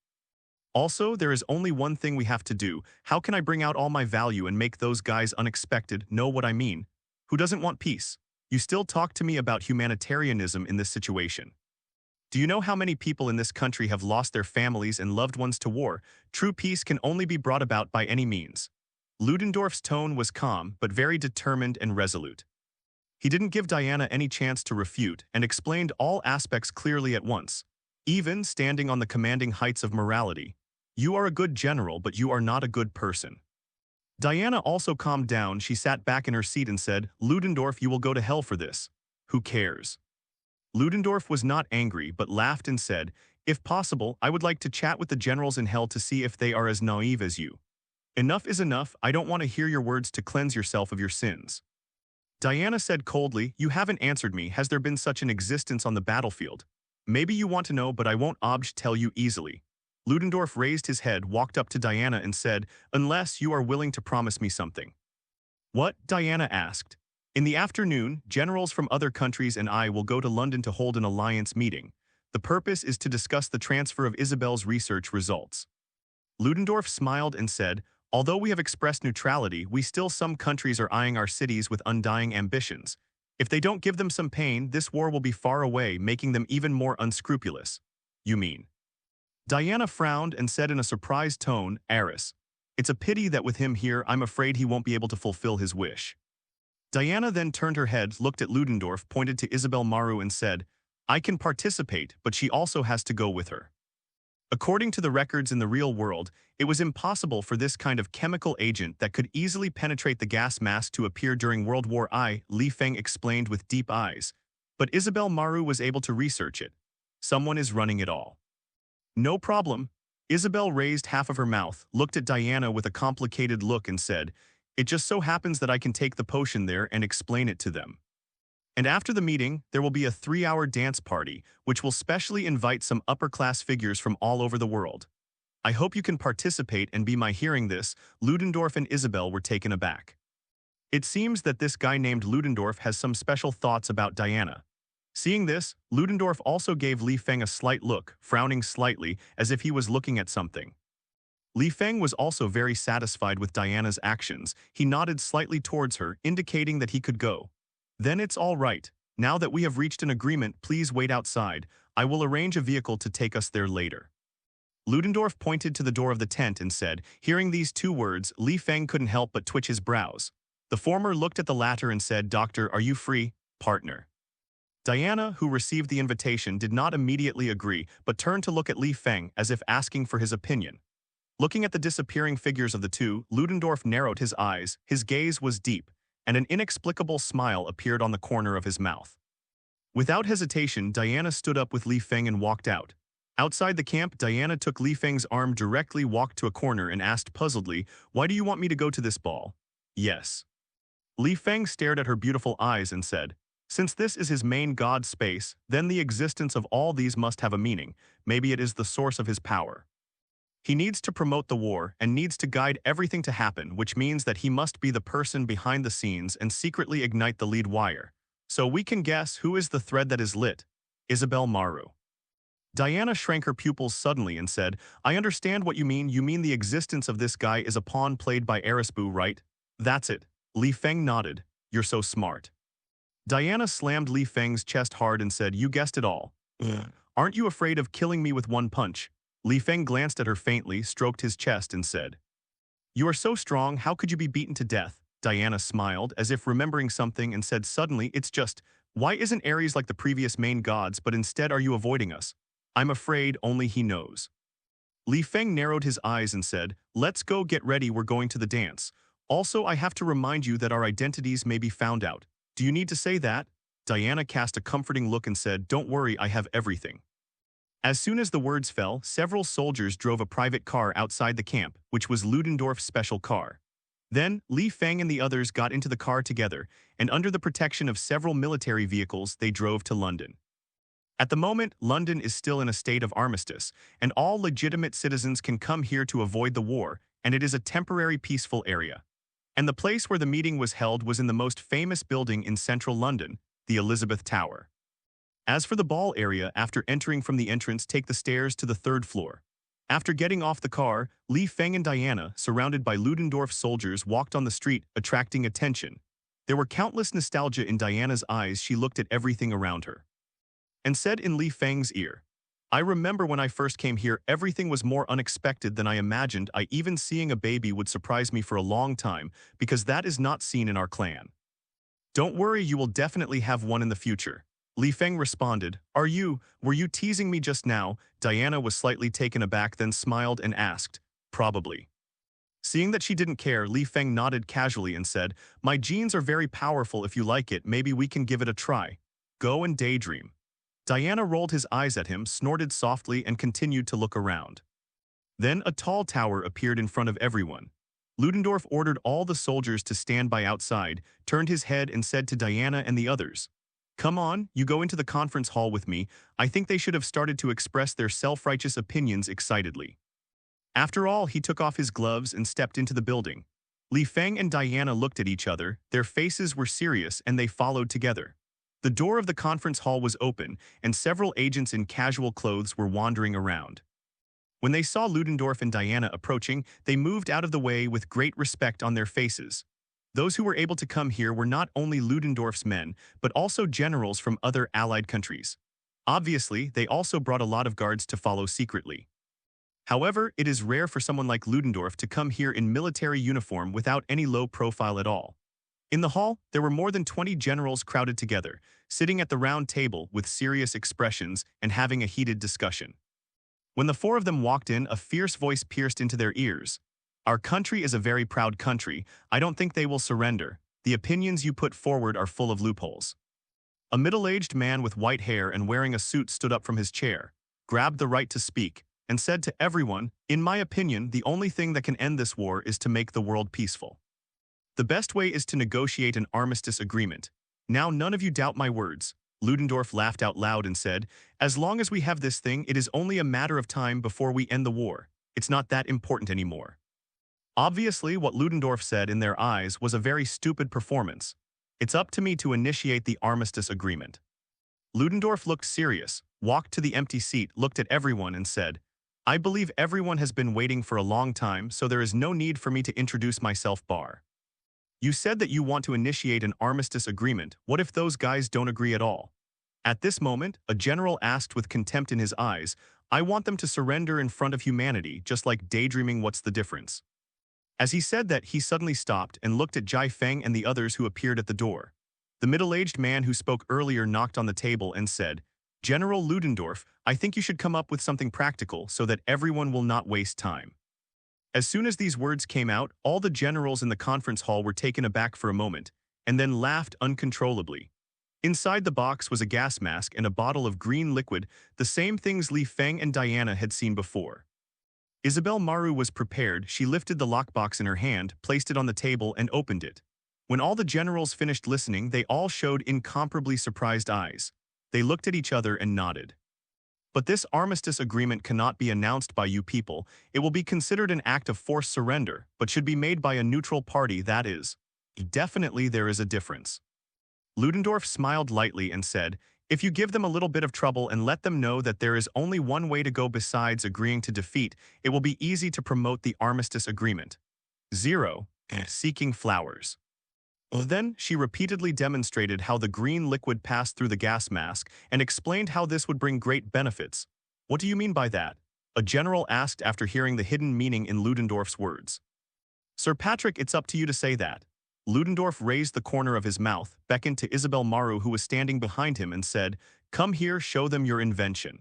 Also, there is only one thing we have to do. How can I bring out all my value and make those guys unexpected know what I mean? Who doesn't want peace? You still talk to me about humanitarianism in this situation. Do you know how many people in this country have lost their families and loved ones to war? True peace can only be brought about by any means." Ludendorff's tone was calm, but very determined and resolute. He didn't give Diana any chance to refute and explained all aspects clearly at once, even standing on the commanding heights of morality. "You are a good general, but you are not a good person." Diana also calmed down. She sat back in her seat and said, "Ludendorff, you will go to hell for this. Who cares?" Ludendorff was not angry, but laughed and said, "If possible, I would like to chat with the generals in hell to see if they are as naive as you. Enough is enough. I don't want to hear your words to cleanse yourself of your sins." Diana said coldly, "You haven't answered me. Has there been such an existence on the battlefield? Maybe you want to know, but I won't tell you easily." Ludendorff raised his head, walked up to Diana and said, "Unless you are willing to promise me something." "What?" Diana asked. "In the afternoon, generals from other countries and I will go to London to hold an alliance meeting. The purpose is to discuss the transfer of Isabel's research results." Ludendorff smiled and said, "Although we have expressed neutrality, some countries are eyeing our cities with undying ambitions. If they don't give them some pain, this war will be far away, making them even more unscrupulous." "You mean?" Diana frowned and said in a surprised tone, "Aris. It's a pity that with him here, I'm afraid he won't be able to fulfill his wish." Diana then turned her head, looked at Ludendorff, pointed to Isabel Maru and said, "I can participate, but she also has to go with her." According to the records in the real world, it was impossible for this kind of chemical agent that could easily penetrate the gas mask to appear during World War I, Lee Fang explained with deep eyes. But Isabel Maru was able to research it. Someone is running it all. "No problem." Isabel raised half of her mouth, looked at Diana with a complicated look and said, "It just so happens that I can take the potion there and explain it to them. And after the meeting, there will be a 3-hour dance party, which will specially invite some upper-class figures from all over the world. I hope you can participate and be my." Hearing this, Ludendorff and Isabel were taken aback. It seems that this guy named Ludendorff has some special thoughts about Diana. Seeing this, Ludendorff also gave Lee Fang a slight look, frowning slightly, as if he was looking at something. Lee Fang was also very satisfied with Diana's actions. He nodded slightly towards her, indicating that he could go. "Then it's all right. Now that we have reached an agreement, please wait outside. I will arrange a vehicle to take us there later." Ludendorff pointed to the door of the tent and said, hearing these 2 words, Lee Fang couldn't help but twitch his brows. The former looked at the latter and said, "Doctor, are you free, partner?" Diana, who received the invitation, did not immediately agree, but turned to look at Lee Fang as if asking for his opinion. Looking at the disappearing figures of the two, Ludendorff narrowed his eyes, his gaze was deep, and an inexplicable smile appeared on the corner of his mouth. Without hesitation, Diana stood up with Lee Fang and walked out. Outside the camp, Diana took Lee Fang's arm directly, walked to a corner and asked puzzledly, "Why do you want me to go to this ball?" "Yes." Lee Fang stared at her beautiful eyes and said, Since this is his main god space, then the existence of all these must have a meaning. Maybe it is the source of his power. He needs to promote the war and needs to guide everything to happen, which means that he must be the person behind the scenes and secretly ignite the lead wire. So we can guess who is the thread that is lit. Isabel Maru. Diana shrank her pupils suddenly and said, I understand what you mean. You mean the existence of this guy is a pawn played by Erisbu, right? That's it. Lee Fang nodded. You're so smart. Diana slammed Lee Fang's chest hard and said, You guessed it all. Aren't you afraid of killing me with one punch? Lee Fang glanced at her faintly, stroked his chest and said, You are so strong, how could you be beaten to death? Diana smiled, as if remembering something, and said suddenly, It's just, why isn't Ares like the previous main gods, but instead are you avoiding us? I'm afraid only he knows. Lee Fang narrowed his eyes and said, Let's go, get ready, we're going to the dance. Also, I have to remind you that our identities may be found out. Do you need to say that? Diana cast a comforting look and said, Don't worry, I have everything. As soon as the words fell, several soldiers drove a private car outside the camp, which was Ludendorff's special car. Then, Lee Fang and the others got into the car together, and under the protection of several military vehicles, they drove to London. At the moment, London is still in a state of armistice, and all legitimate citizens can come here to avoid the war, and it is a temporary peaceful area. And the place where the meeting was held was in the most famous building in central London, the Elizabeth Tower. As for the ball area, after entering from the entrance, take the stairs to the 3rd floor. After getting off the car, Lee Fang and Diana, surrounded by Ludendorff soldiers, walked on the street, attracting attention. There were countless nostalgia in Diana's eyes. She looked at everything around her and said in Lee Fang's ear, I remember when I first came here, everything was more unexpected than I imagined. Even seeing a baby would surprise me for a long time, because that is not seen in our clan. Don't worry, you will definitely have one in the future. Lee Fang responded, were you teasing me just now? Diana was slightly taken aback, then smiled and asked, Probably. Seeing that she didn't care, Lee Fang nodded casually and said, My genes are very powerful. If you like it, maybe we can give it a try. Go and daydream. Diana rolled his eyes at him, snorted softly, and continued to look around. Then a tall tower appeared in front of everyone. Ludendorff ordered all the soldiers to stand by outside, turned his head and said to Diana and the others, Come on, you go into the conference hall with me. I think they should have started to express their self-righteous opinions excitedly. After all, he took off his gloves and stepped into the building. Lee Fang and Diana looked at each other, their faces were serious, and they followed together. The door of the conference hall was open, and several agents in casual clothes were wandering around. When they saw Ludendorff and Diana approaching, they moved out of the way with great respect on their faces. Those who were able to come here were not only Ludendorff's men, but also generals from other allied countries. Obviously, they also brought a lot of guards to follow secretly. However, it is rare for someone like Ludendorff to come here in military uniform without any low profile at all. In the hall, there were more than 20 generals crowded together, sitting at the round table with serious expressions and having a heated discussion. When the 4 of them walked in, a fierce voice pierced into their ears. Our country is a very proud country. I don't think they will surrender. The opinions you put forward are full of loopholes. A middle-aged man with white hair and wearing a suit stood up from his chair, grabbed the right to speak, and said to everyone, In my opinion, the only thing that can end this war is to make the world peaceful. The best way is to negotiate an armistice agreement. Now none of you doubt my words. Ludendorff laughed out loud and said, As long as we have this thing, it is only a matter of time before we end the war. It's not that important anymore. Obviously, what Ludendorff said in their eyes was a very stupid performance. It's up to me to initiate the armistice agreement. Ludendorff looked serious, walked to the empty seat, looked at everyone and said, I believe everyone has been waiting for a long time, so there is no need for me to introduce myself. You said that you want to initiate an armistice agreement. What if those guys don't agree at all? At this moment, a general asked with contempt in his eyes, I want them to surrender in front of humanity, just like daydreaming. What's the difference? As he said that, he suddenly stopped and looked at Feng and the others who appeared at the door. The middle-aged man who spoke earlier knocked on the table and said, General Ludendorff, I think you should come up with something practical so that everyone will not waste time. As soon as these words came out, all the generals in the conference hall were taken aback for a moment, and then laughed uncontrollably. Inside the box was a gas mask and a bottle of green liquid, the same things Lee Fang and Diana had seen before. Isabel Maru was prepared. She lifted the lockbox in her hand, placed it on the table, and opened it. When all the generals finished listening, they all showed incomparably surprised eyes. They looked at each other and nodded. But this armistice agreement cannot be announced by you people. It will be considered an act of forced surrender, but should be made by a neutral party, that is. Definitely there is a difference. Ludendorff smiled lightly and said, if you give them a little bit of trouble and let them know that there is only one way to go besides agreeing to defeat, it will be easy to promote the armistice agreement. 0. Seeking flowers. Then she repeatedly demonstrated how the green liquid passed through the gas mask and explained how this would bring great benefits. What do you mean by that? A general asked after hearing the hidden meaning in Ludendorff's words. Sir Patrick, it's up to you to say that. Ludendorff raised the corner of his mouth, beckoned to Isabel Maru who was standing behind him and said, come here, show them your invention.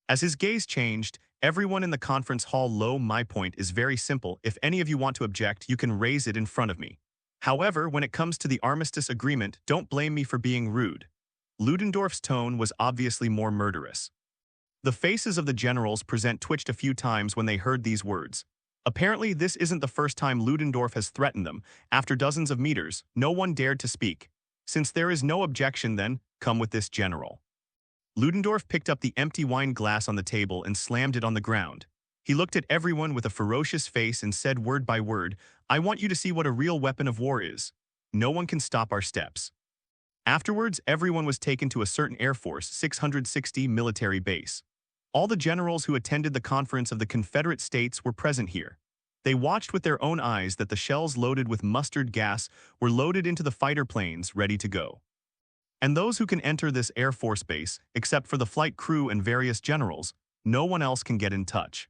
As his gaze changed, everyone in the conference hall my point is very simple. If any of you want to object, you can raise it in front of me. However, when it comes to the armistice agreement, don't blame me for being rude. Ludendorff's tone was obviously more murderous. The faces of the generals present twitched a few times when they heard these words. Apparently, this isn't the first time Ludendorff has threatened them. After dozens of meters, no one dared to speak. Since there is no objection then, come with this general. Ludendorff picked up the empty wine glass on the table and slammed it on the ground. He looked at everyone with a ferocious face and said word by word, I want you to see what a real weapon of war is. No one can stop our steps. Afterwards, everyone was taken to a certain Air Force 660 military base. All the generals who attended the conference of the Confederate States were present here. They watched with their own eyes that the shells loaded with mustard gas were loaded into the fighter planes ready to go. And those who can enter this Air Force base, except for the flight crew and various generals, no one else can get in touch.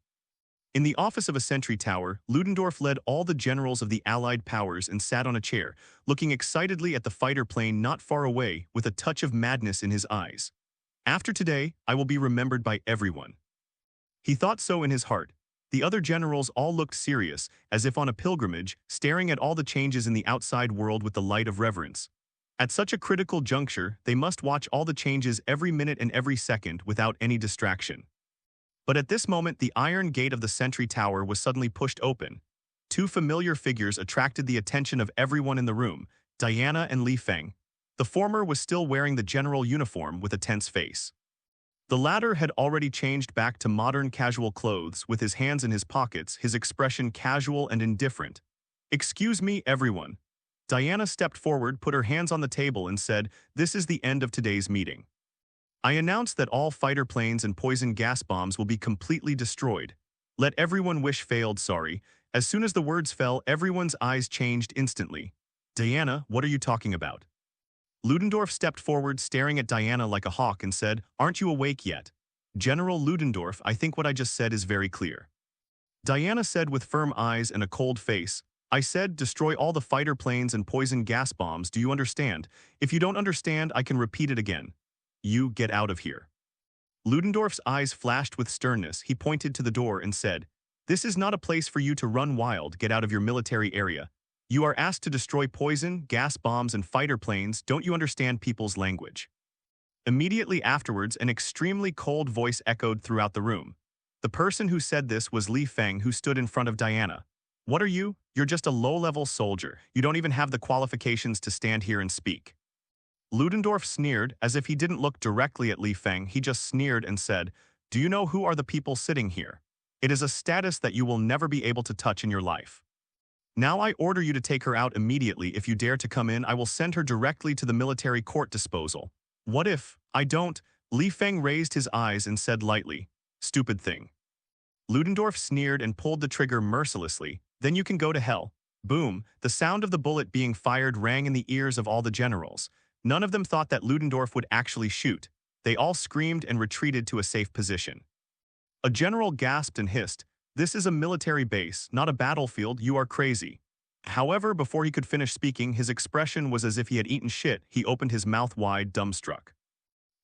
In the office of a sentry tower, Ludendorff led all the generals of the Allied powers and sat on a chair, looking excitedly at the fighter plane not far away with a touch of madness in his eyes. After today, I will be remembered by everyone. He thought so in his heart. The other generals all looked serious, as if on a pilgrimage, staring at all the changes in the outside world with the light of reverence. At such a critical juncture, they must watch all the changes every minute and every second without any distraction. But at this moment, the iron gate of the sentry tower was suddenly pushed open. Two familiar figures attracted the attention of everyone in the room, Diana and Lee Fang. The former was still wearing the general uniform with a tense face. The latter had already changed back to modern casual clothes with his hands in his pockets, his expression casual and indifferent. Excuse me, everyone. Diana stepped forward, put her hands on the table and said, this is the end of today's meeting. I announce that all fighter planes and poison gas bombs will be completely destroyed. Let everyone wish failed, sorry. As soon as the words fell, everyone's eyes changed instantly. Diana, what are you talking about? Ludendorff stepped forward, staring at Diana like a hawk and said, aren't you awake yet? General Ludendorff, I think what I just said is very clear. Diana said with firm eyes and a cold face, I said destroy all the fighter planes and poison gas bombs, do you understand? If you don't understand, I can repeat it again. You get out of here. Ludendorff's eyes flashed with sternness. He pointed to the door and said, this is not a place for you to run wild, get out of your military area. You are asked to destroy poison, gas bombs, and fighter planes, don't you understand people's language? Immediately afterwards, an extremely cold voice echoed throughout the room. The person who said this was Lee Fang, who stood in front of Diana. What are you? You're just a low-level soldier. You don't even have the qualifications to stand here and speak. Ludendorff sneered, as if he didn't look directly at Lee Fang, he just sneered and said, do you know who are the people sitting here? It is a status that you will never be able to touch in your life. Now I order you to take her out immediately. If you dare to come in, I will send her directly to the military court disposal. What if I don't? Lee Fang raised his eyes and said lightly, stupid thing. Ludendorff sneered and pulled the trigger mercilessly. Then you can go to hell. Boom, the sound of the bullet being fired rang in the ears of all the generals. None of them thought that Ludendorff would actually shoot. They all screamed and retreated to a safe position. A general gasped and hissed, this is a military base, not a battlefield, you are crazy. However, before he could finish speaking, his expression was as if he had eaten shit. He opened his mouth wide, dumbstruck.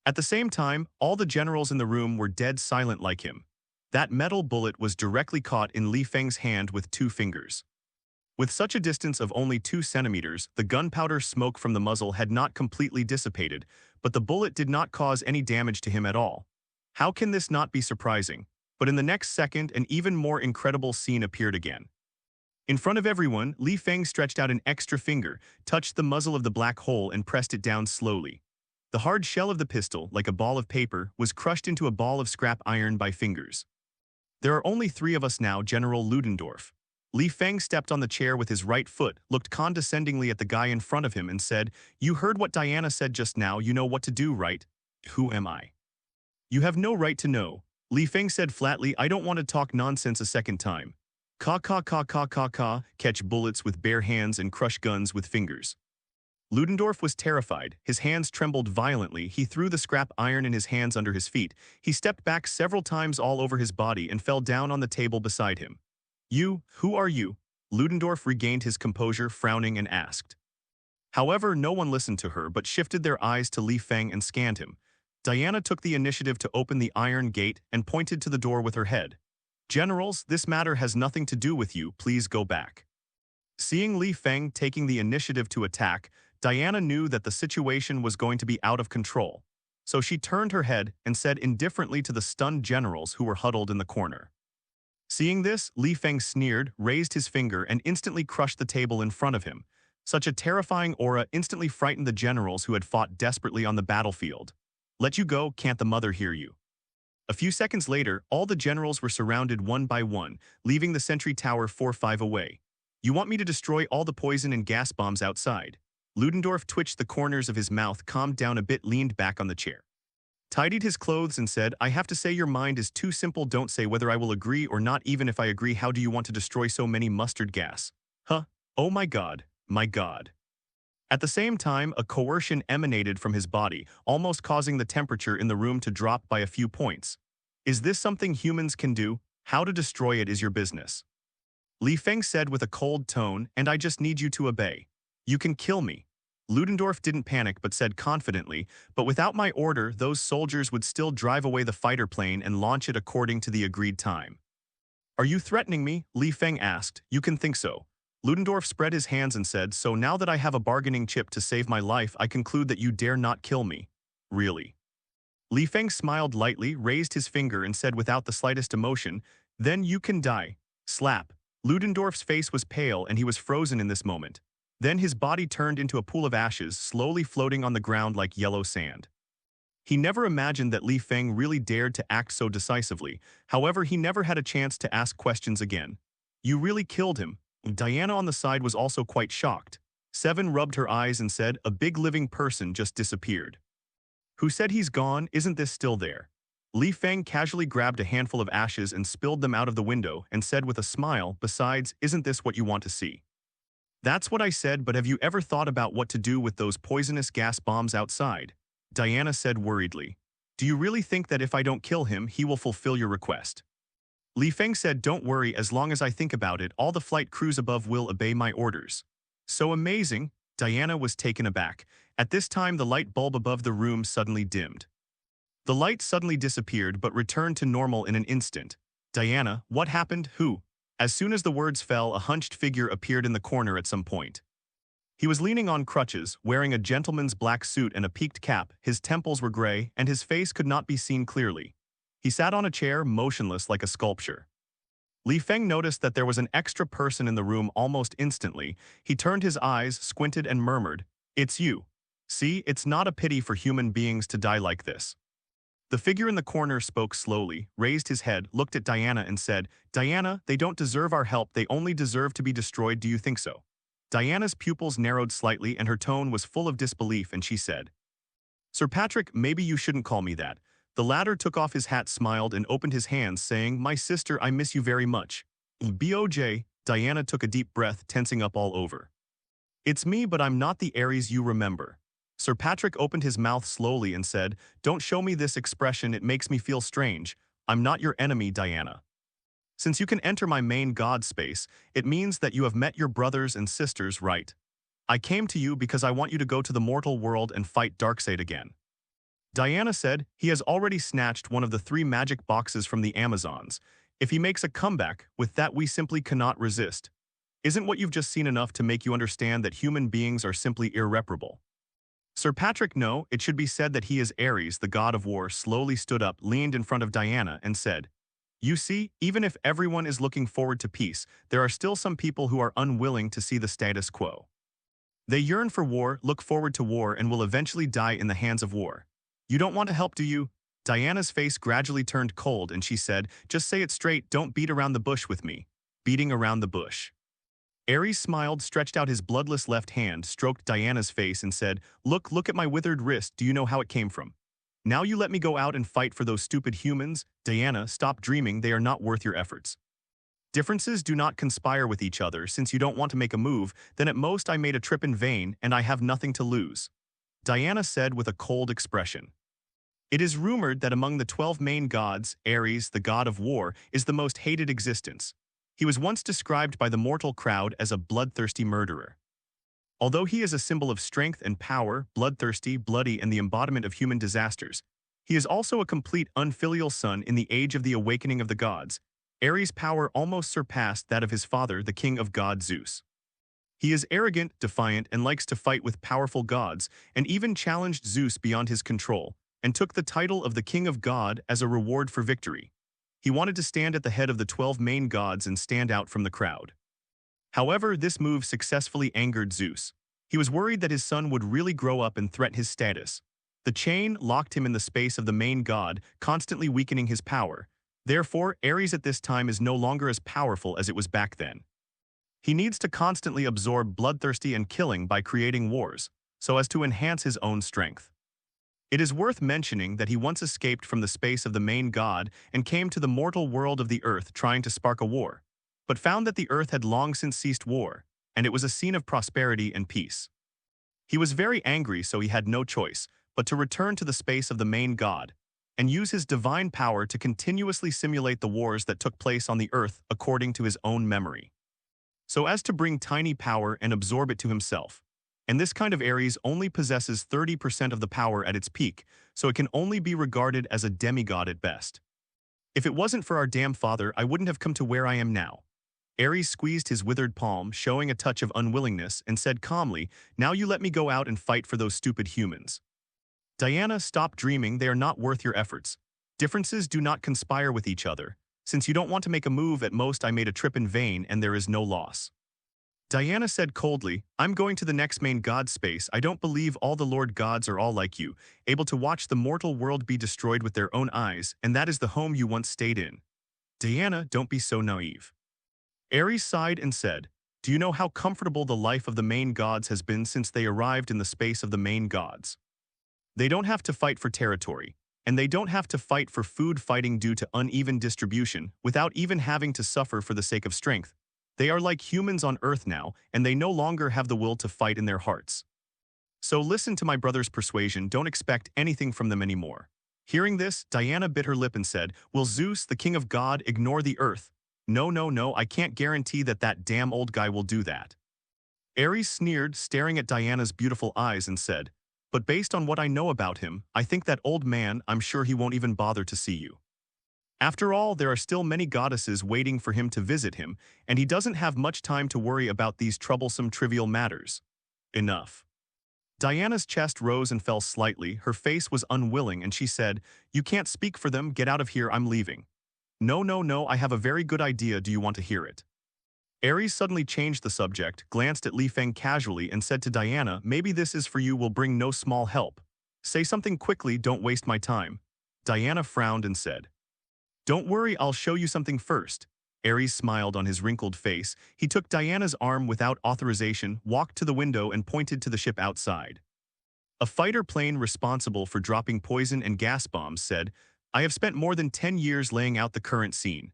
At the same time, all the generals in the room were dead silent like him. That metal bullet was directly caught in Lee Feng's hand with 2 fingers. With such a distance of only 2 centimeters, the gunpowder smoke from the muzzle had not completely dissipated, but the bullet did not cause any damage to him at all. How can this not be surprising? But in the next second, an even more incredible scene appeared again. In front of everyone, Lee Fang stretched out an extra finger, touched the muzzle of the black hole and pressed it down slowly. The hard shell of the pistol, like a ball of paper, was crushed into a ball of scrap iron by fingers. There are only 3 of us now, General Ludendorff. Lee Fang stepped on the chair with his right foot, looked condescendingly at the guy in front of him and said, "You heard what Diana said just now, you know what to do, right? Who am I?" "You have no right to know," Lee Fang said flatly. "I don't want to talk nonsense a second time. Catch bullets with bare hands and crush guns with fingers." Ludendorff was terrified. His hands trembled violently. He threw the scrap iron in his hands under his feet. He stepped back several times all over his body and fell down on the table beside him. Who are you?" Ludendorff regained his composure, frowning, and asked. However, no one listened to her but shifted their eyes to Lee Fang and scanned him. Diana took the initiative to open the iron gate and pointed to the door with her head. "Generals, this matter has nothing to do with you. Please go back." Seeing Lee Fang taking the initiative to attack, Diana knew that the situation was going to be out of control. So she turned her head and said indifferently to the stunned generals who were huddled in the corner. Seeing this, Lee Fang sneered, raised his finger, and instantly crushed the table in front of him. Such a terrifying aura instantly frightened the generals who had fought desperately on the battlefield. "Let you go, can't the mother hear you?" A few seconds later, all the generals were surrounded one by one, leaving the sentry tower 4-5 away. "You want me to destroy all the poison and gas bombs outside?" Ludendorff twitched the corners of his mouth, calmed down a bit, leaned back on the chair. Tidied his clothes and said, "I have to say your mind is too simple. Don't say whether I will agree or not. Even if I agree, how do you want to destroy so many mustard gas? Huh? Oh my God, my God." At the same time, a coercion emanated from his body, almost causing the temperature in the room to drop by a few points. "Is this something humans can do? How to destroy it is your business." Lee Fang said with a cold tone, "And I just need you to obey. You can kill me." Ludendorff didn't panic but said confidently, "But without my order, those soldiers would still drive away the fighter plane and launch it according to the agreed time." "Are you threatening me?" Lee Fang asked. "You can think so." Ludendorff spread his hands and said, "So now that I have a bargaining chip to save my life, I conclude that you dare not kill me. Really?" Lee Fang smiled lightly, raised his finger and said without the slightest emotion, "Then you can die." Slap. Ludendorff's face was pale and he was frozen in this moment. Then his body turned into a pool of ashes, slowly floating on the ground like yellow sand. He never imagined that Lee Fang really dared to act so decisively. However, he never had a chance to ask questions again. "You really killed him?" Diana on the side was also quite shocked. Seven rubbed her eyes and said, "A big living person just disappeared." "Who said he's gone? Isn't this still there?" Lee Fang casually grabbed a handful of ashes and spilled them out of the window and said with a smile, "Besides, isn't this what you want to see?" "That's what I said, but have you ever thought about what to do with those poisonous gas bombs outside?" Diana said worriedly. "Do you really think that if I don't kill him, he will fulfill your request?" Lee Fang said, "Don't worry, as long as I think about it, all the flight crews above will obey my orders." "So amazing!" Diana was taken aback. At this time, the light bulb above the room suddenly dimmed. The light suddenly disappeared but returned to normal in an instant. "Diana, what happened? Who?" As soon as the words fell, a hunched figure appeared in the corner at some point. He was leaning on crutches, wearing a gentleman's black suit and a peaked cap. His temples were gray, and his face could not be seen clearly. He sat on a chair, motionless like a sculpture. Lee Fang noticed that there was an extra person in the room almost instantly. He turned his eyes, squinted, and murmured, "It's you. See, it's not a pity for human beings to die like this." The figure in the corner spoke slowly, raised his head, looked at Diana and said, "Diana, they don't deserve our help, they only deserve to be destroyed. Do you think so?" Diana's pupils narrowed slightly and her tone was full of disbelief and she said, "Sir Patrick, maybe you shouldn't call me that." The latter took off his hat, smiled, and opened his hands, saying, "My sister, I miss you very much." "Boj." Diana took a deep breath, tensing up all over. "It's me, but I'm not the Ares you remember." Sir Patrick opened his mouth slowly and said, "Don't show me this expression, it makes me feel strange. I'm not your enemy, Diana. Since you can enter my main god space, it means that you have met your brothers and sisters, right? I came to you because I want you to go to the mortal world and fight Darkseid again." Diana said, "He has already snatched one of the 3 magic boxes from the Amazons. If he makes a comeback, with that we simply cannot resist. Isn't what you've just seen enough to make you understand that human beings are simply irreparable?" Sir Patrick, no, it should be said that he is Ares, the god of war, slowly stood up, leaned in front of Diana, and said, You see, even if everyone is looking forward to peace, there are still some people who are unwilling to see the status quo. They yearn for war, look forward to war, and will eventually die in the hands of war. You don't want to help, do you? Diana's face gradually turned cold and she said, just say it straight, don't beat around the bush with me. Beating around the bush. Ares smiled, stretched out his bloodless left hand, stroked Diana's face and said, look at my withered wrist, do you know how it came from? Now you let me go out and fight for those stupid humans? Diana, stop dreaming, they are not worth your efforts. Differences do not conspire with each other. Since you don't want to make a move, then at most I made a trip in vain and I have nothing to lose. Diana said with a cold expression. It is rumored that among the 12 main gods, Ares, the god of war, is the most hated existence. He was once described by the mortal crowd as a bloodthirsty murderer. Although he is a symbol of strength and power, bloodthirsty, bloody, and the embodiment of human disasters, he is also a complete unfilial son in the age of the awakening of the gods. Ares' power almost surpassed that of his father, the king of gods Zeus. He is arrogant, defiant, and likes to fight with powerful gods, and even challenged Zeus beyond his control, and took the title of the king of god as a reward for victory. He wanted to stand at the head of the 12 main gods and stand out from the crowd. However, this move successfully angered Zeus. He was worried that his son would really grow up and threaten his status. The chain locked him in the space of the main god, constantly weakening his power. Therefore, Ares at this time is no longer as powerful as it was back then. He needs to constantly absorb bloodthirsty and killing by creating wars, so as to enhance his own strength. It is worth mentioning that he once escaped from the space of the main god and came to the mortal world of the earth trying to spark a war, but found that the earth had long since ceased war, and it was a scene of prosperity and peace. He was very angry, so he had no choice but to return to the space of the main god and use his divine power to continuously simulate the wars that took place on the earth according to his own memory, so as to bring tiny power and absorb it to himself. And this kind of Ares only possesses 30% of the power at its peak, so it can only be regarded as a demigod at best. If it wasn't for our damn father, I wouldn't have come to where I am now. Ares squeezed his withered palm, showing a touch of unwillingness, and said calmly, now you let me go out and fight for those stupid humans. Diana, stop dreaming, they are not worth your efforts. Differences do not conspire with each other. Since you don't want to make a move, at most I made a trip in vain and there is no loss. Diana said coldly, I'm going to the next main god space. I don't believe all the lord gods are all like you, able to watch the mortal world be destroyed with their own eyes, and that is the home you once stayed in. Diana, don't be so naive. Ares sighed and said, do you know how comfortable the life of the main gods has been since they arrived in the space of the main gods? They don't have to fight for territory, and they don't have to fight for food fighting due to uneven distribution without even having to suffer for the sake of strength. They are like humans on Earth now, and they no longer have the will to fight in their hearts. So listen to my brother's persuasion, don't expect anything from them anymore. Hearing this, Diana bit her lip and said, will Zeus, the king of God, ignore the earth? No, I can't guarantee that that damn old guy will do that. Ares sneered, staring at Diana's beautiful eyes and said, but based on what I know about him, I think that old man, I'm sure he won't even bother to see you. After all, there are still many goddesses waiting for him to visit him, and he doesn't have much time to worry about these troublesome trivial matters. Enough. Diana's chest rose and fell slightly, her face was unwilling, and she said, you can't speak for them, get out of here, I'm leaving. No, I have a very good idea, do you want to hear it? Ares suddenly changed the subject, glanced at Lee Fang casually, and said to Diana, maybe this is for you will bring no small help. Say something quickly, don't waste my time. Diana frowned and said, don't worry, I'll show you something first. Ares smiled on his wrinkled face. He took Diana's arm without authorization, walked to the window and pointed to the ship outside. A fighter plane responsible for dropping poison and gas bombs said, I have spent more than 10 years laying out the current scene.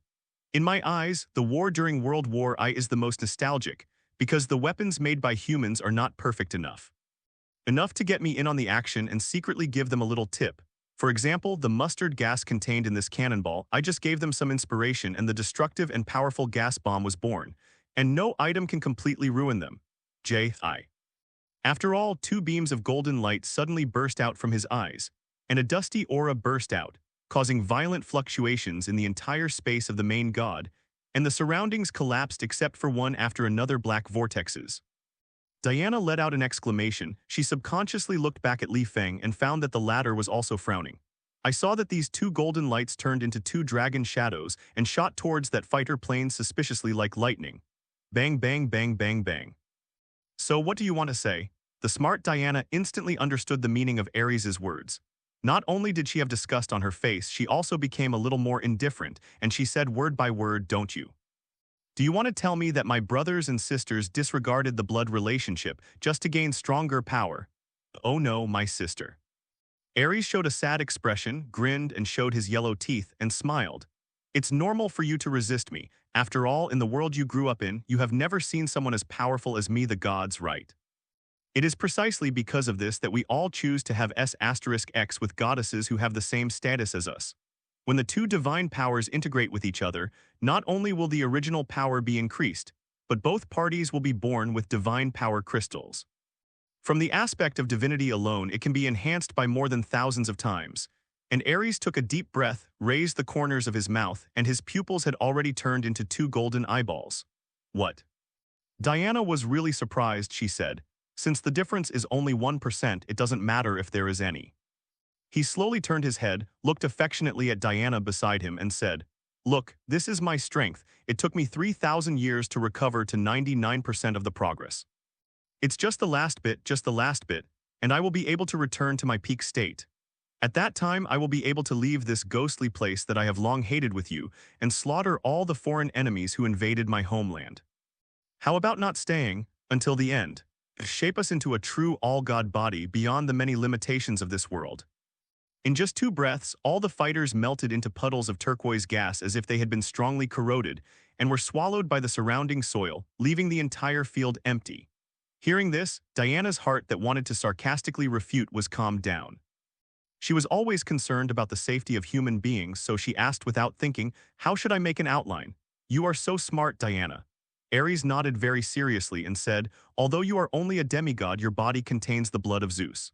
In my eyes, the war during World War I is the most nostalgic, because the weapons made by humans are not perfect enough. Enough to get me in on the action and secretly give them a little tip. For example, the mustard gas contained in this cannonball, I just gave them some inspiration and the destructive and powerful gas bomb was born, and no item can completely ruin them. J.I. After all, 2 beams of golden light suddenly burst out from his eyes, and a dusty aura burst out, causing violent fluctuations in the entire space of the main god, and the surroundings collapsed except for one after another black vortexes. Diana let out an exclamation. She subconsciously looked back at Lee Fang and found that the latter was also frowning. I saw that these two golden lights turned into two dragon shadows and shot towards that fighter plane suspiciously like lightning. Bang, bang, bang, bang, bang. So what do you want to say? The smart Diana instantly understood the meaning of Ares' words. Not only did she have disgust on her face, she also became a little more indifferent, and she said word by word, "Don't you? Do you want to tell me that my brothers and sisters disregarded the blood relationship just to gain stronger power? Oh no, my sister." Ares showed a sad expression, grinned and showed his yellow teeth, and smiled. "It's normal for you to resist me. After all, in the world you grew up in, you have never seen someone as powerful as me, the gods, right? It is precisely because of this that we all choose to have S*X with goddesses who have the same status as us. When the two divine powers integrate with each other, not only will the original power be increased, but both parties will be born with divine power crystals. From the aspect of divinity alone, it can be enhanced by more than thousands of times." And Ares took a deep breath, raised the corners of his mouth, and his pupils had already turned into two golden eyeballs. "What?" Diana was really surprised, she said. "Since the difference is only 1%, it doesn't matter if there is any." He slowly turned his head, looked affectionately at Diana beside him, and said, "Look, this is my strength. It took me 3,000 years to recover to 99% of the progress. It's just the last bit, and I will be able to return to my peak state. At that time, I will be able to leave this ghostly place that I have long hated with you and slaughter all the foreign enemies who invaded my homeland. How about not staying until the end? Shape us into a true all-god body beyond the many limitations of this world." In just 2 breaths, all the fighters melted into puddles of turquoise gas as if they had been strongly corroded and were swallowed by the surrounding soil, leaving the entire field empty. Hearing this, Diana's heart that wanted to sarcastically refute was calmed down. She was always concerned about the safety of human beings, so she asked without thinking, "How should I make an outline?" "You are so smart, Diana." Ares nodded very seriously and said, "Although you are only a demigod, your body contains the blood of Zeus.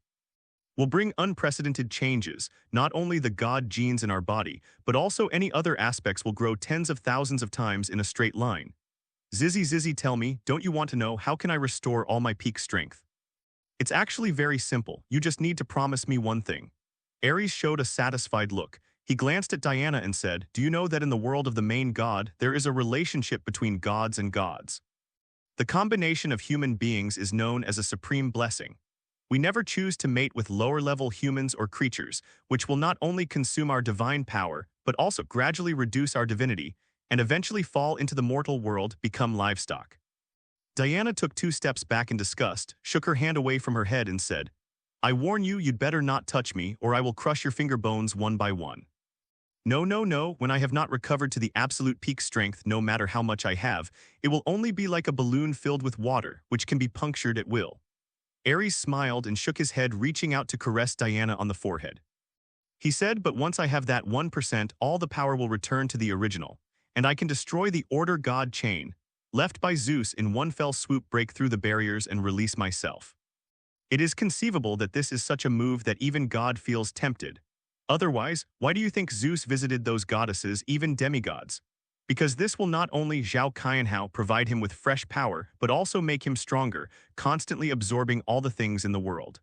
Will bring unprecedented changes. Not only the god genes in our body, but also any other aspects will grow tens of thousands of times in a straight line. Zizzy, tell me, don't you want to know how can I restore all my peak strength? It's actually very simple. You just need to promise me one thing." Ares showed a satisfied look. He glanced at Diana and said, "Do you know that in the world of the main god, there is a relationship between gods and gods? The combination of human beings is known as a supreme blessing. We never choose to mate with lower-level humans or creatures, which will not only consume our divine power, but also gradually reduce our divinity, and eventually fall into the mortal world, become livestock." Diana took 2 steps back in disgust, shook her hand away from her head and said, "I warn you, you'd better not touch me, or I will crush your finger bones one by one. No, when I have not recovered to the absolute peak strength, no matter how much I have, it will only be like a balloon filled with water, which can be punctured at will." Ares smiled and shook his head, reaching out to caress Diana on the forehead. He said, "But once I have that 1%, all the power will return to the original, and I can destroy the order god chain, left by Zeus in one fell swoop, break through the barriers and release myself. It is conceivable that this is such a move that even God feels tempted. Otherwise, why do you think Zeus visited those goddesses, even demigods? Because this will not only provide him with fresh power, but also make him stronger, constantly absorbing all the things in the world."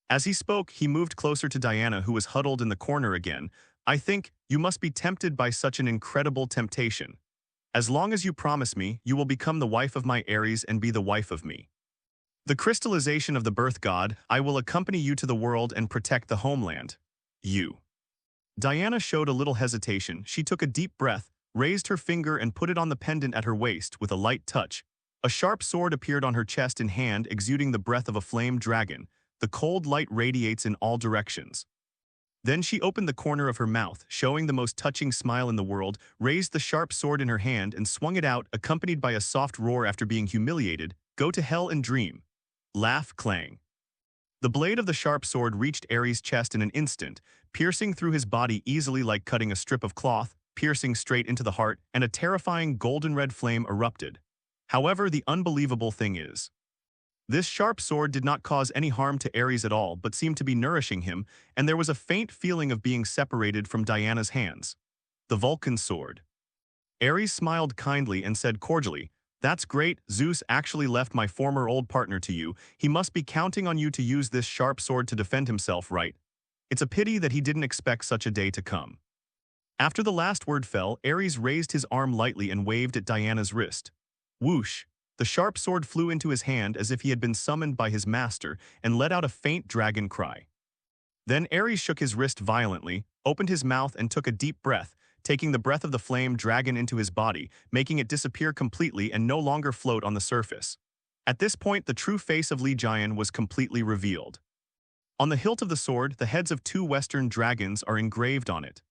As he spoke, he moved closer to Diana, who was huddled in the corner again. "I think you must be tempted by such an incredible temptation. As long as you promise me, you will become the wife of my Ares and be the wife of me. The crystallization of the birth god, I will accompany you to the world and protect the homeland. You." Diana showed a little hesitation. She took a deep breath, raised her finger and put it on the pendant at her waist with a light touch. A sharp sword appeared on her chest and hand, exuding the breath of a flame dragon. The cold light radiates in all directions. Then she opened the corner of her mouth, showing the most touching smile in the world, raised the sharp sword in her hand and swung it out, accompanied by a soft roar after being humiliated. "Go to hell and dream." Laugh, clang. The blade of the sharp sword reached Ares' chest in an instant, piercing through his body easily like cutting a strip of cloth, piercing straight into the heart, and a terrifying golden-red flame erupted. However, the unbelievable thing is, this sharp sword did not cause any harm to Ares at all, but seemed to be nourishing him, and there was a faint feeling of being separated from Diana's hands. The Vulcan sword. Ares smiled kindly and said cordially, "That's great. Zeus actually left my former old partner to you. He must be counting on you to use this sharp sword to defend himself, right?" It's a pity that he didn't expect such a day to come. After the last word fell, Ares raised his arm lightly and waved at Diana's wrist. Whoosh! The sharp sword flew into his hand as if he had been summoned by his master and let out a faint dragon cry. Then Ares shook his wrist violently, opened his mouth and took a deep breath, taking the breath of the flame dragon into his body, making it disappear completely and no longer float on the surface. At this point, the true face of Lee Jian was completely revealed. On the hilt of the sword, the heads of two western dragons are engraved on it.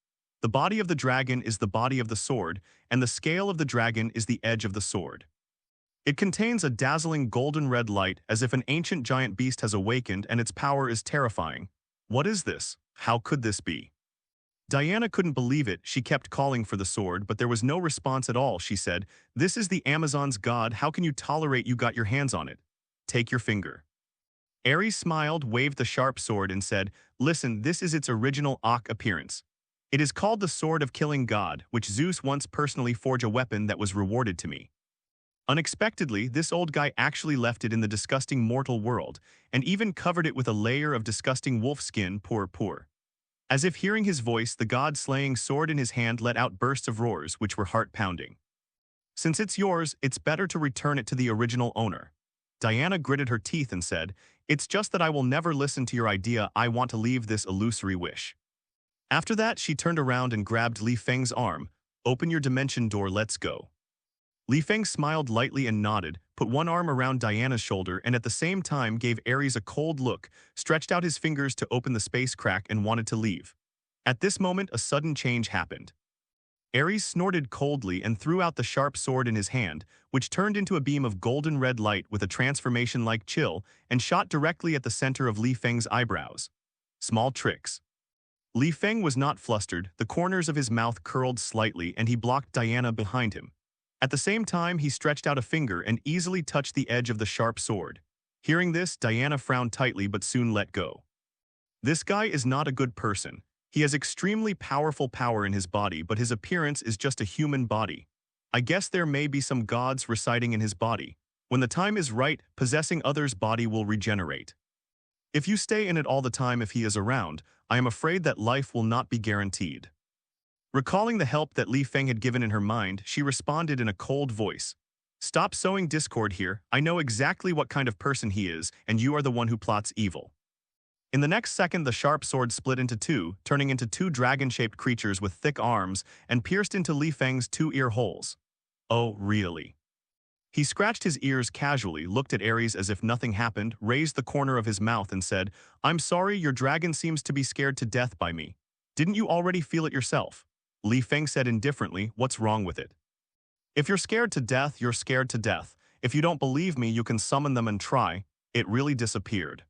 The body of the dragon is the body of the sword, and the scale of the dragon is the edge of the sword. It contains a dazzling golden red light as if an ancient giant beast has awakened and its power is terrifying. What is this? How could this be? Diana couldn't believe it. She kept calling for the sword, but there was no response at all. She said, "This is the Amazon's god. How can you tolerate you got your hands on it? Take your finger." Ares smiled, waved the sharp sword and said, "Listen, this is its original appearance. It is called the Sword of Killing God, which Zeus once personally forged a weapon that was rewarded to me." Unexpectedly, this old guy actually left it in the disgusting mortal world, and even covered it with a layer of disgusting wolf skin, poor. As if hearing his voice, the god-slaying sword in his hand let out bursts of roars which were heart-pounding. "Since it's yours, it's better to return it to the original owner." Diana gritted her teeth and said, "It's just that I will never listen to your idea. I want to leave this illusory wish." After that, she turned around and grabbed Lee Fang's arm. "Open your dimension door, let's go." Lee Fang smiled lightly and nodded, put one arm around Diana's shoulder and at the same time gave Ares a cold look, stretched out his fingers to open the space crack and wanted to leave. At this moment, a sudden change happened. Ares snorted coldly and threw out the sharp sword in his hand, which turned into a beam of golden red light with a transformation like chill and shot directly at the center of Lee Fang's eyebrows. Small tricks. Lee Fang was not flustered, the corners of his mouth curled slightly and he blocked Diana behind him. At the same time, he stretched out a finger and easily touched the edge of the sharp sword. Hearing this, Diana frowned tightly but soon let go. This guy is not a good person. He has extremely powerful power in his body, but his appearance is just a human body. I guess there may be some gods residing in his body. When the time is right, possessing others' body will regenerate. If you stay in it all the time if he is around, I am afraid that life will not be guaranteed. Recalling the help that Lee Fang had given in her mind, she responded in a cold voice. "Stop sowing discord here. I know exactly what kind of person he is, and you are the one who plots evil." In the next second, the sharp sword split into two, turning into two dragon-shaped creatures with thick arms and pierced into Lee Fang's two ear holes. "Oh, really?" He scratched his ears casually, looked at Ares as if nothing happened, raised the corner of his mouth and said, "I'm sorry, your dragon seems to be scared to death by me. Didn't you already feel it yourself?" Lee Fang said indifferently, "What's wrong with it? If you're scared to death, you're scared to death. If you don't believe me, you can summon them and try." It really disappeared.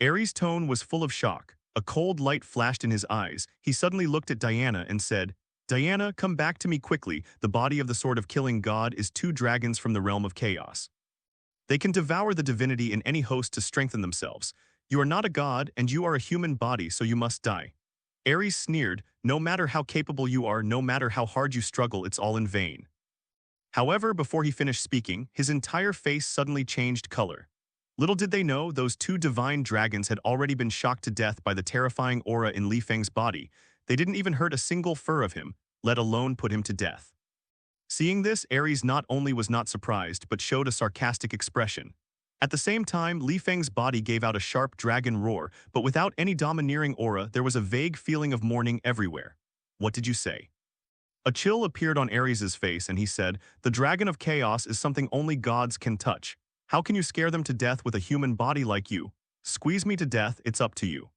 Ares' tone was full of shock. A cold light flashed in his eyes. He suddenly looked at Diana and said, "Diana, come back to me quickly. The body of the Sword of Killing God is two dragons from the realm of chaos. They can devour the divinity in any host to strengthen themselves. You are not a god, and you are a human body, so you must die." Ares sneered, "No matter how capable you are, no matter how hard you struggle, it's all in vain." However, before he finished speaking, his entire face suddenly changed color. Little did they know, those two divine dragons had already been shocked to death by the terrifying aura in Lee Fang's body. They didn't even hurt a single fur of him, let alone put him to death. Seeing this, Ares not only was not surprised, but showed a sarcastic expression. At the same time, Lee Fang's body gave out a sharp dragon roar, but without any domineering aura, there was a vague feeling of mourning everywhere. "What did you say?" A chill appeared on Ares' face and he said, "The dragon of chaos is something only gods can touch. How can you scare them to death with a human body like you? Squeeze me to death, it's up to you."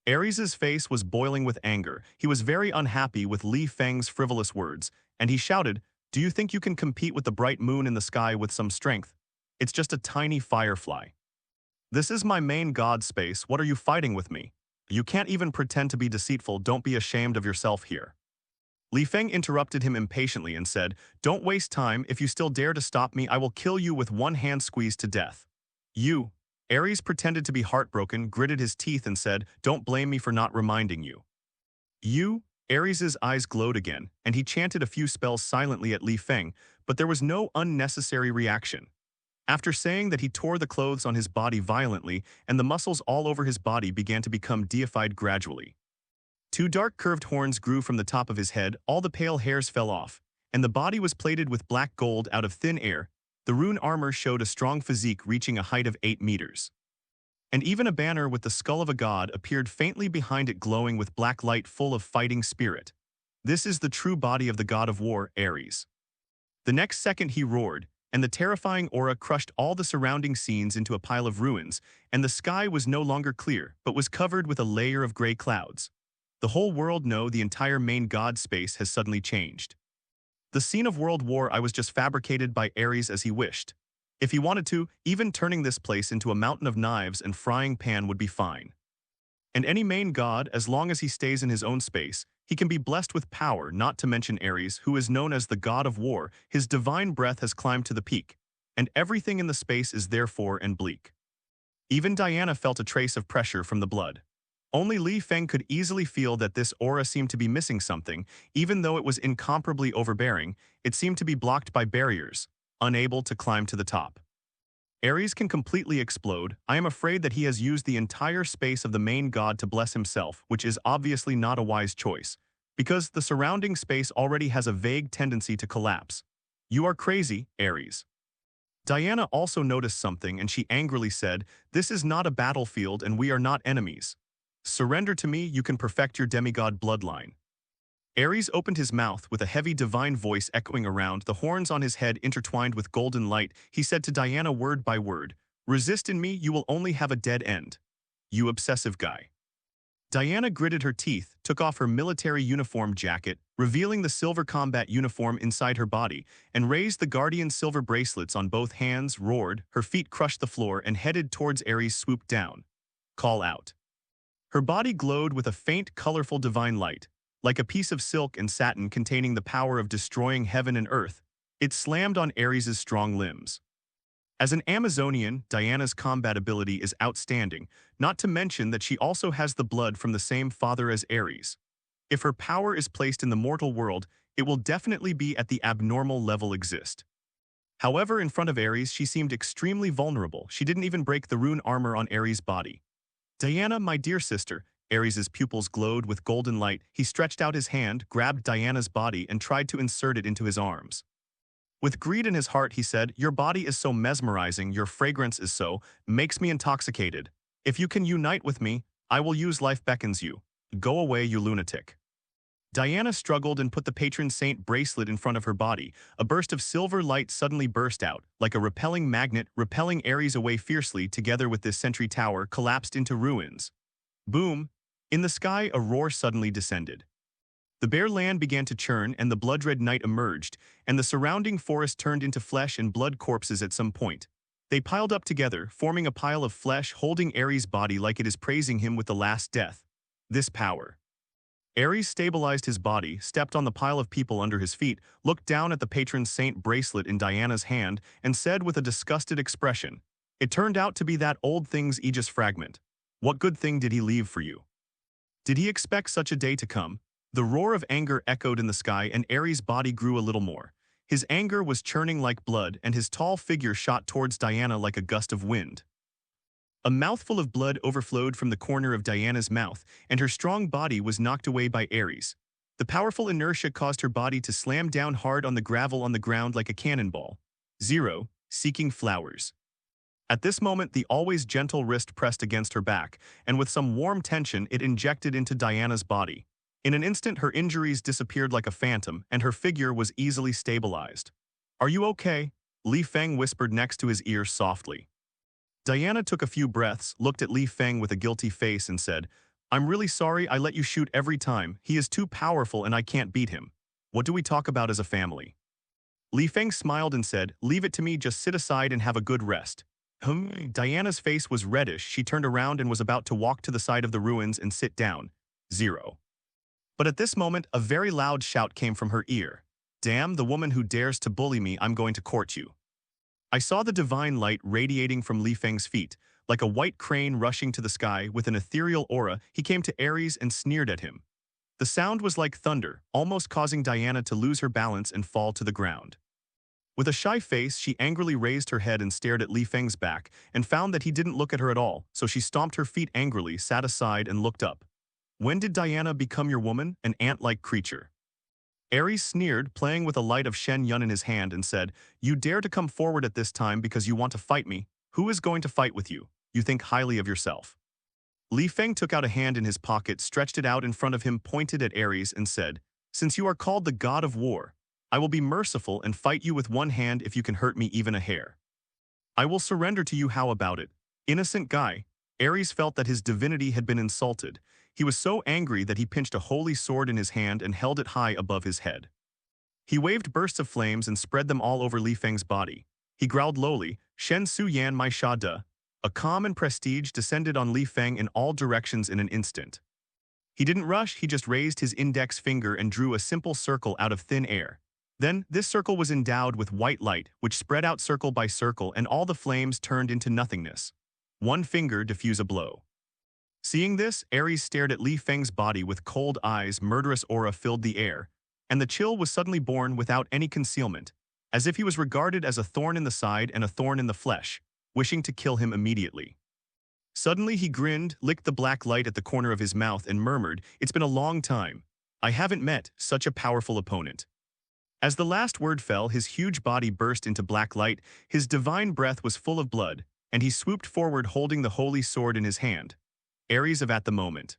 Ares' face was boiling with anger. He was very unhappy with Lee Fang's frivolous words, and he shouted, "Do you think you can compete with the bright moon in the sky with some strength? It's just a tiny firefly. This is my main god space. What are you fighting with me? You can't even pretend to be deceitful. Don't be ashamed of yourself here." Li Feng interrupted him impatiently and said, "Don't waste time. If you still dare to stop me, I will kill you with one hand squeezed to death." "You." Ares pretended to be heartbroken, gritted his teeth and said, "Don't blame me for not reminding you." "You?" Ares' eyes glowed again, and he chanted a few spells silently at Li Feng, but there was no unnecessary reaction. After saying that, he tore the clothes on his body violently, and the muscles all over his body began to become deified gradually. Two dark curved horns grew from the top of his head, all the pale hairs fell off, and the body was plated with black gold out of thin air. The rune armor showed a strong physique reaching a height of 8 meters. And even a banner with the skull of a god appeared faintly behind it, glowing with black light full of fighting spirit. This is the true body of the god of war, Ares. The next second he roared, and the terrifying aura crushed all the surrounding scenes into a pile of ruins, and the sky was no longer clear, but was covered with a layer of gray clouds. The whole world knew the entire main god space has suddenly changed. The scene of world war I was just fabricated by Ares as he wished. If he wanted to, even turning this place into a mountain of knives and frying pan would be fine. And any main god, as long as he stays in his own space, he can be blessed with power, not to mention Ares, who is known as the god of war. His divine breath has climbed to the peak, and everything in the space is therefore and bleak. Even Diana felt a trace of pressure from the blood. Only Lee Fang could easily feel that this aura seemed to be missing something. Even though it was incomparably overbearing, it seemed to be blocked by barriers, unable to climb to the top. Ares can completely explode. I am afraid that he has used the entire space of the main god to bless himself, which is obviously not a wise choice, because the surrounding space already has a vague tendency to collapse. You are crazy, Ares. Diana also noticed something, and she angrily said, "This is not a battlefield and we are not enemies. Surrender to me, you can perfect your demigod bloodline." Ares opened his mouth with a heavy divine voice echoing around, the horns on his head intertwined with golden light. He said to Diana word by word, "Resist in me, you will only have a dead end. You obsessive guy." Diana gritted her teeth, took off her military uniform jacket, revealing the silver combat uniform inside her body, and raised the guardian silver bracelets on both hands, roared, her feet crushed the floor and headed towards Ares, swooped down. Call out. Her body glowed with a faint, colorful divine light. Like a piece of silk and satin containing the power of destroying heaven and earth, it slammed on Ares' strong limbs. As an Amazonian, Diana's combat ability is outstanding, not to mention that she also has the blood from the same father as Ares. If her power is placed in the mortal world, it will definitely be at the abnormal level exist. However, in front of Ares, she seemed extremely vulnerable. She didn't even break the rune armor on Ares' body. "Diana, my dear sister," Ares' pupils glowed with golden light. He stretched out his hand, grabbed Diana's body, and tried to insert it into his arms. With greed in his heart, he said, "Your body is so mesmerizing, your fragrance is so, makes me intoxicated. If you can unite with me, I will use life beckons you. Go away, you lunatic." Diana struggled and put the patron saint bracelet in front of her body. A burst of silver light suddenly burst out, like a repelling magnet, repelling Ares away fiercely. Together with this sentry tower collapsed into ruins. Boom! In the sky, a roar suddenly descended. The bare land began to churn, and the blood-red night emerged, and the surrounding forest turned into flesh and blood corpses at some point. They piled up together, forming a pile of flesh, holding Ares' body like it is praising him with the last death. This power. Ares stabilized his body, stepped on the pile of people under his feet, looked down at the patron saint bracelet in Diana's hand, and said with a disgusted expression, "It turned out to be that old thing's Aegis fragment. What good thing did he leave for you?" Did he expect such a day to come? The roar of anger echoed in the sky, and Ares' body grew a little more. His anger was churning like blood, and his tall figure shot towards Diana like a gust of wind. A mouthful of blood overflowed from the corner of Diana's mouth, and her strong body was knocked away by Ares. The powerful inertia caused her body to slam down hard on the gravel on the ground like a cannonball. Zero, seeking flowers. At this moment, the always gentle wrist pressed against her back, and with some warm tension, it injected into Diana's body. In an instant, her injuries disappeared like a phantom, and her figure was easily stabilized. "Are you okay?" Lee Fang whispered next to his ear softly. Diana took a few breaths, looked at Lee Fang with a guilty face and said, "I'm really sorry I let you shoot every time. He is too powerful and I can't beat him. What do we talk about as a family?" Lee Fang smiled and said, "Leave it to me, just sit aside and have a good rest." Diana's face was reddish. She turned around and was about to walk to the side of the ruins and sit down. Zero. But at this moment, a very loud shout came from her ear. "Damn the woman who dares to bully me, I'm going to court you." I saw the divine light radiating from Li Feng's feet. Like a white crane rushing to the sky with an ethereal aura, he came to Ares and sneered at him. The sound was like thunder, almost causing Diana to lose her balance and fall to the ground. With a shy face, she angrily raised her head and stared at Lee Fang's back, and found that he didn't look at her at all, so she stomped her feet angrily, sat aside, and looked up. When did Diana become your woman, an ant-like creature? Ares sneered, playing with a light of Shen Yun in his hand, and said, You dare to come forward at this time because you want to fight me? Who is going to fight with you? You think highly of yourself. Lee Fang took out a hand in his pocket, stretched it out in front of him, pointed at Ares, and said, Since you are called the god of war, I will be merciful and fight you with one hand if you can hurt me even a hair. I will surrender to you. How about it? Innocent guy. Ares felt that his divinity had been insulted. He was so angry that he pinched a holy sword in his hand and held it high above his head. He waved bursts of flames and spread them all over Li Feng's body. He growled lowly, Shen Su Yan Mai Sha De. A calm and prestige descended on Li Feng in all directions in an instant. He didn't rush, he just raised his index finger and drew a simple circle out of thin air. Then, this circle was endowed with white light, which spread out circle by circle, and all the flames turned into nothingness. One finger diffused a blow. Seeing this, Ares stared at Li Feng's body with cold eyes. Murderous aura filled the air, and the chill was suddenly born without any concealment, as if he was regarded as a thorn in the side and a thorn in the flesh, wishing to kill him immediately. Suddenly he grinned, licked the black light at the corner of his mouth, and murmured, It's been a long time. I haven't met such a powerful opponent. As the last word fell, his huge body burst into black light, his divine breath was full of blood, and he swooped forward holding the holy sword in his hand. Ares of at the moment.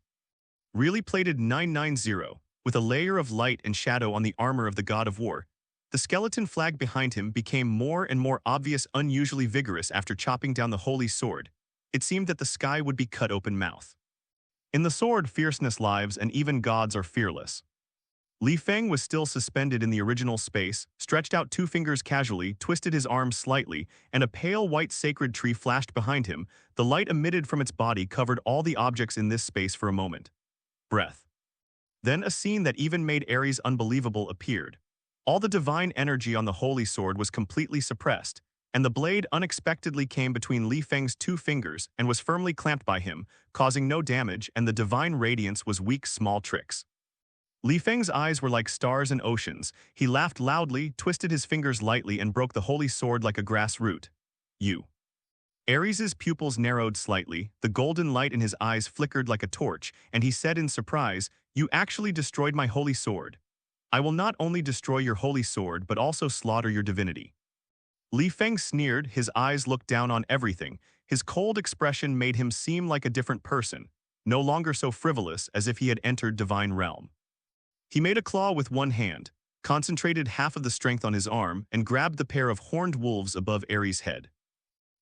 Really plated 990, with a layer of light and shadow on the armor of the god of war. The skeleton flag behind him became more and more obvious, unusually vigorous after chopping down the holy sword. It seemed that the sky would be cut open mouth. In the sword, fierceness lives, and even gods are fearless. Li Feng was still suspended in the original space, stretched out two fingers casually, twisted his arms slightly, and a pale white sacred tree flashed behind him. The light emitted from its body covered all the objects in this space for a moment. Breath. Then a scene that even made Ares unbelievable appeared. All the divine energy on the holy sword was completely suppressed, and the blade unexpectedly came between Li Feng's two fingers and was firmly clamped by him, causing no damage, and the divine radiance was weak small tricks. Li Feng's eyes were like stars and oceans. He laughed loudly, twisted his fingers lightly, and broke the holy sword like a grass root. You. Ares's pupils narrowed slightly, the golden light in his eyes flickered like a torch, and he said in surprise, You actually destroyed my holy sword. I will not only destroy your holy sword but also slaughter your divinity. Li Feng sneered, his eyes looked down on everything. His cold expression made him seem like a different person, no longer so frivolous as if he had entered divine realm. He made a claw with one hand, concentrated half of the strength on his arm, and grabbed the pair of horned wolves above Ares' head.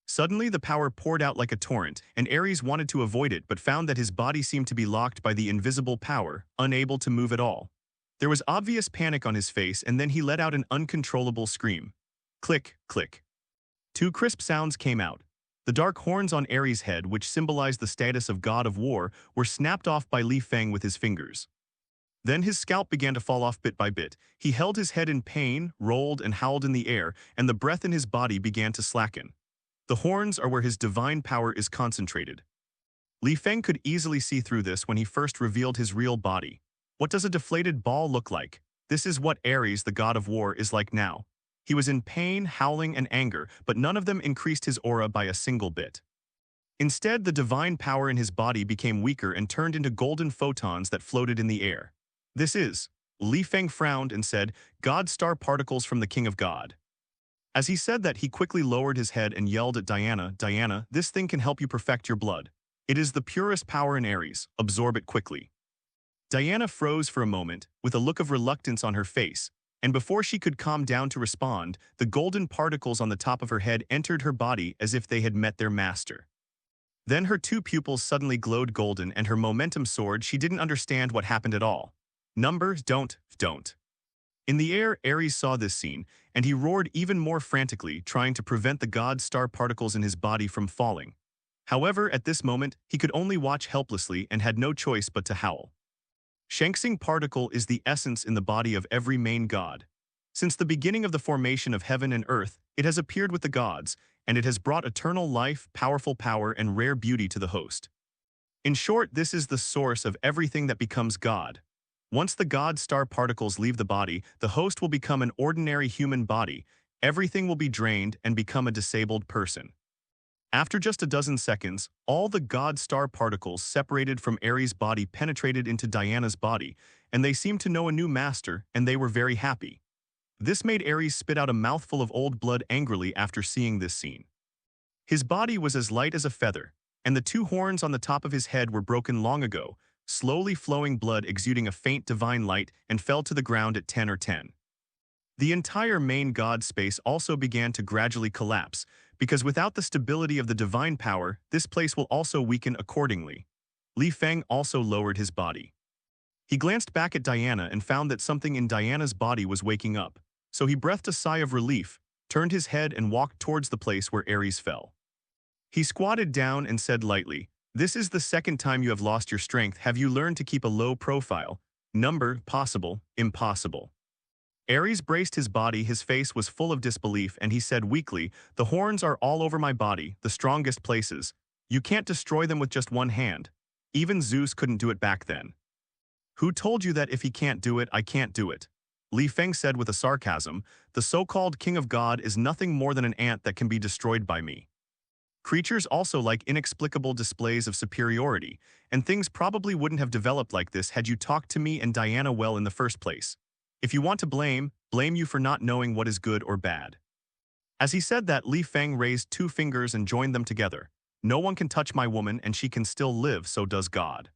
Suddenly the power poured out like a torrent, and Ares wanted to avoid it but found that his body seemed to be locked by the invisible power, unable to move at all. There was obvious panic on his face, and then he let out an uncontrollable scream. Click, click. Two crisp sounds came out. The dark horns on Ares' head, which symbolized the status of god of war, were snapped off by Li Feng with his fingers. Then his scalp began to fall off bit by bit. He held his head in pain, rolled and howled in the air, and the breath in his body began to slacken. The horns are where his divine power is concentrated. Li Feng could easily see through this when he first revealed his real body. What does a deflated ball look like? This is what Ares, the god of war, is like now. He was in pain, howling, and anger, but none of them increased his aura by a single bit. Instead, the divine power in his body became weaker and turned into golden photons that floated in the air. This is. Li Feng frowned and said, God star particles from the king of God. As he said that, he quickly lowered his head and yelled at Diana, Diana, this thing can help you perfect your blood. It is the purest power in Ares. Absorb it quickly. Diana froze for a moment, with a look of reluctance on her face, and before she could calm down to respond, the golden particles on the top of her head entered her body as if they had met their master. Then her two pupils suddenly glowed golden, and her momentum soared. She didn't understand what happened at all. Numbers, don't. In the air, Ares saw this scene, and he roared even more frantically, trying to prevent the god star particles in his body from falling. However, at this moment, he could only watch helplessly and had no choice but to howl. Shanxing particle is the essence in the body of every main god. Since the beginning of the formation of heaven and earth, it has appeared with the gods, and it has brought eternal life, powerful power, and rare beauty to the host. In short, this is the source of everything that becomes god. Once the god star particles leave the body, the host will become an ordinary human body. Everything will be drained and become a disabled person. After just a dozen seconds, all the god star particles separated from Ares' body penetrated into Diana's body, and they seemed to know a new master, and they were very happy. This made Ares spit out a mouthful of old blood angrily after seeing this scene. His body was as light as a feather, and the two horns on the top of his head were broken long ago, slowly flowing blood exuding a faint divine light and fell to the ground at 10 or 10. The entire main god space also began to gradually collapse, because without the stability of the divine power, this place will also weaken accordingly. Lee Fang also lowered his body. He glanced back at Diana and found that something in Diana's body was waking up, so he breathed a sigh of relief, turned his head and walked towards the place where Ares fell. He squatted down and said lightly, "This is the second time you have lost your strength. Have you learned to keep a low profile? Number, possible, impossible." Ares braced his body, his face was full of disbelief, and he said weakly, "The horns are all over my body, the strongest places. You can't destroy them with just one hand. Even Zeus couldn't do it back then." "Who told you that if he can't do it, I can't do it?" Lee Fang said with a sarcasm, "The so-called king of God is nothing more than an ant that can be destroyed by me." Creatures also like inexplicable displays of superiority, and things probably wouldn't have developed like this had you talked to me and Diana well in the first place. If you want to blame you for not knowing what is good or bad. As he said that, Lee Fang raised two fingers and joined them together. "No one can touch my woman and she can still live, so does God."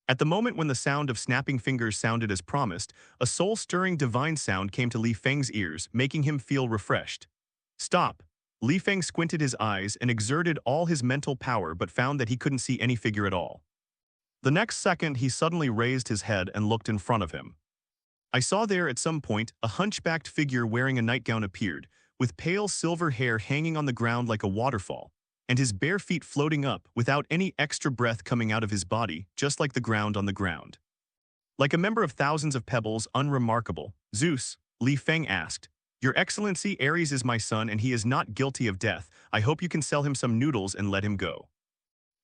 At the moment when the sound of snapping fingers sounded as promised, a soul-stirring divine sound came to Lee Fang's ears, making him feel refreshed. "Stop." Lee Fang squinted his eyes and exerted all his mental power but found that he couldn't see any figure at all. The next second he suddenly raised his head and looked in front of him. I saw there at some point a hunchbacked figure wearing a nightgown appeared, with pale silver hair hanging on the ground like a waterfall, and his bare feet floating up without any extra breath coming out of his body, just like the ground on the ground. Like a member of thousands of pebbles, unremarkable. "Zeus," Lee Fang asked, "Your Excellency, Ares is my son and he is not guilty of death. I hope you can sell him some noodles and let him go."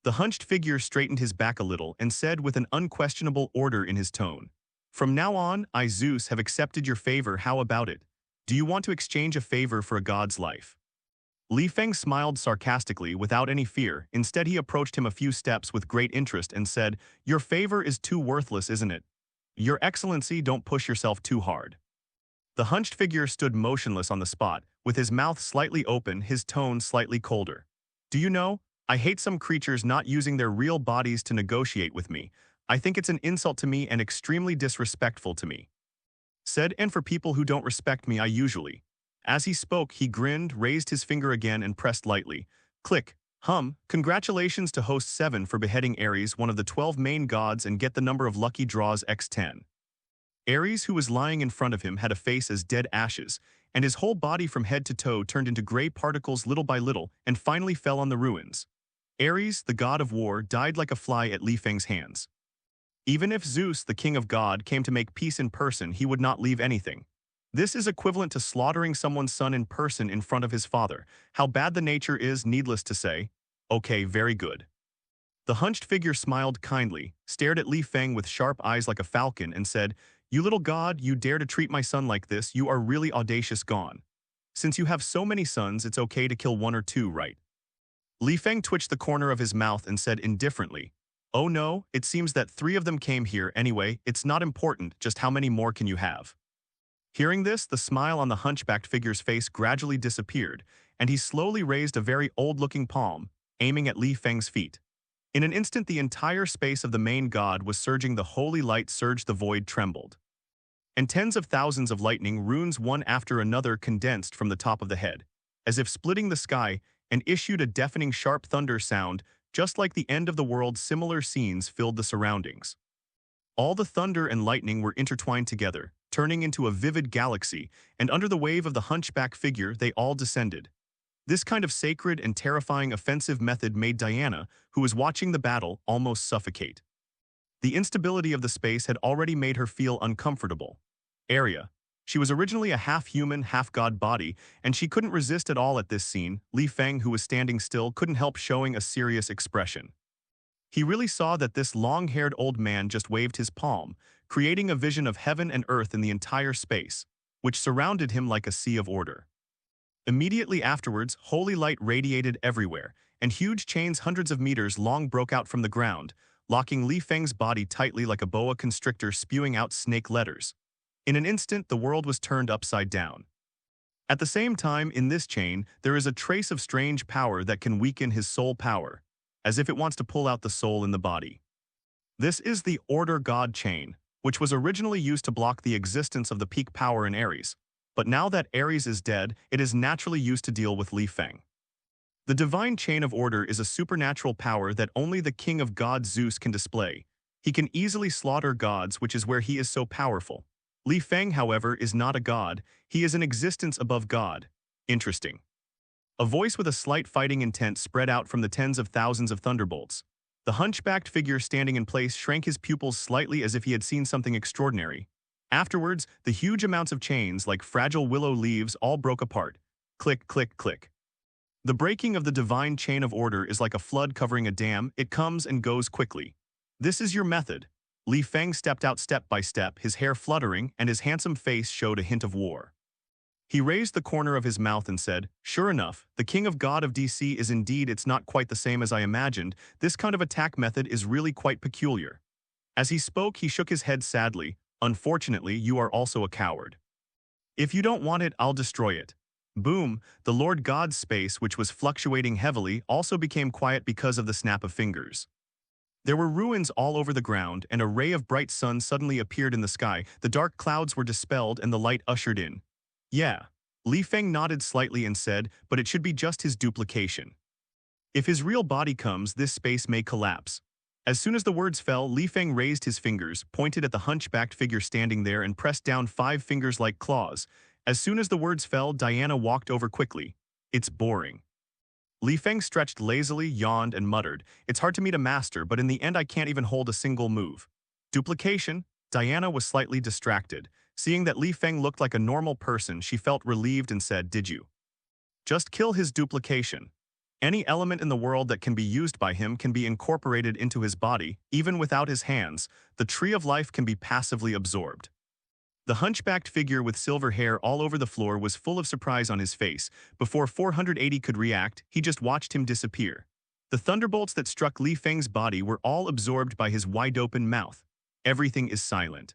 The hunched figure straightened his back a little and said with an unquestionable order in his tone, "From now on, I, Zeus, have accepted your favor. How about it? Do you want to exchange a favor for a god's life?" Li Feng smiled sarcastically without any fear. Instead, he approached him a few steps with great interest and said, "Your favor is too worthless, isn't it? Your Excellency, don't push yourself too hard." The hunched figure stood motionless on the spot, with his mouth slightly open, his tone slightly colder. "Do you know, I hate some creatures not using their real bodies to negotiate with me. I think it's an insult to me and extremely disrespectful to me," said, "and for people who don't respect me, I usually." As he spoke, he grinned, raised his finger again and pressed lightly. Click. Congratulations to host 7 for beheading Ares, one of the 12 main gods, and get the number of lucky draws x10. Ares, who was lying in front of him, had a face as dead ashes, and his whole body from head to toe turned into gray particles little by little and finally fell on the ruins. Ares, the god of war, died like a fly at Li Feng's hands. Even if Zeus, the king of God, came to make peace in person, he would not leave anything. This is equivalent to slaughtering someone's son in person in front of his father. How bad the nature is, needless to say. Okay, very good. The hunched figure smiled kindly, stared at Li Feng with sharp eyes like a falcon, and said, "You little god, you dare to treat my son like this, you are really audacious gone. Since you have so many sons, it's okay to kill 1 or 2, right?" Li Feng twitched the corner of his mouth and said indifferently, "Oh no, it seems that 3 of them came here anyway, it's not important, just how many more can you have?" Hearing this, the smile on the hunchbacked figure's face gradually disappeared, and he slowly raised a very old-looking palm, aiming at Li Feng's feet. In an instant, the entire space of the main god was surging. The holy light surged, the void trembled. And tens of thousands of lightning runes, one after another, condensed from the top of the head, as if splitting the sky, and issued a deafening sharp thunder sound, just like the end of the world. Similar scenes filled the surroundings. All the thunder and lightning were intertwined together, turning into a vivid galaxy, and under the wave of the hunchback figure, they all descended. This kind of sacred and terrifying offensive method made Diana, who was watching the battle, almost suffocate. The instability of the space had already made her feel uncomfortable. She was originally a half-human, half-god body, and she couldn't resist at all at this scene. Li Feng, who was standing still, couldn't help showing a serious expression. He really saw that this long-haired old man just waved his palm, creating a vision of heaven and earth in the entire space, which surrounded him like a sea of order. Immediately afterwards, holy light radiated everywhere, and huge chains hundreds of meters long broke out from the ground, locking Lee Fang's body tightly like a boa constrictor spewing out snake letters. In an instant, the world was turned upside down. At the same time, in this chain, there is a trace of strange power that can weaken his soul power, as if it wants to pull out the soul in the body. This is the Order God chain, which was originally used to block the existence of the peak power in Ares. But now that Ares is dead, it is naturally used to deal with Lee Fang. The divine chain of order is a supernatural power that only the king of gods Zeus can display. He can easily slaughter gods, which is where he is so powerful. Lee Fang, however, is not a god. He is an existence above God. Interesting. A voice with a slight fighting intent spread out from the tens of thousands of thunderbolts. The hunchbacked figure standing in place shrank his pupils slightly as if he had seen something extraordinary. Afterwards, the huge amounts of chains, like fragile willow leaves, all broke apart. Click, click, click. The breaking of the divine chain of order is like a flood covering a dam. It comes and goes quickly. This is your method. Lee Fang stepped out step by step, his hair fluttering, and his handsome face showed a hint of war. He raised the corner of his mouth and said, "Sure enough, the king of God of DC is indeed. It's not quite the same as I imagined. This kind of attack method is really quite peculiar." As he spoke, he shook his head sadly. "Unfortunately, you are also a coward. If you don't want it, I'll destroy it." Boom, the Lord God's space, which was fluctuating heavily, also became quiet because of the snap of fingers. There were ruins all over the ground, and a ray of bright sun suddenly appeared in the sky. The dark clouds were dispelled and the light ushered in. "Yeah." Lee Fang nodded slightly and said, "But it should be just his duplication. If his real body comes, this space may collapse." As soon as the words fell, Lee Fang raised his fingers, pointed at the hunchbacked figure standing there, and pressed down 5 fingers like claws. As soon as the words fell, Diana walked over quickly. "It's boring." Lee Fang stretched lazily, yawned, and muttered, "It's hard to meet a master, but in the end I can't even hold a single move." Duplication? Diana was slightly distracted. Seeing that Lee Fang looked like a normal person, she felt relieved and said, "Did you just kill his duplication?" Any element in the world that can be used by him can be incorporated into his body, even without his hands. The tree of life can be passively absorbed. The hunchbacked figure with silver hair all over the floor was full of surprise on his face. Before 480 could react, he just watched him disappear. The thunderbolts that struck Lee Fang's body were all absorbed by his wide-open mouth. Everything is silent.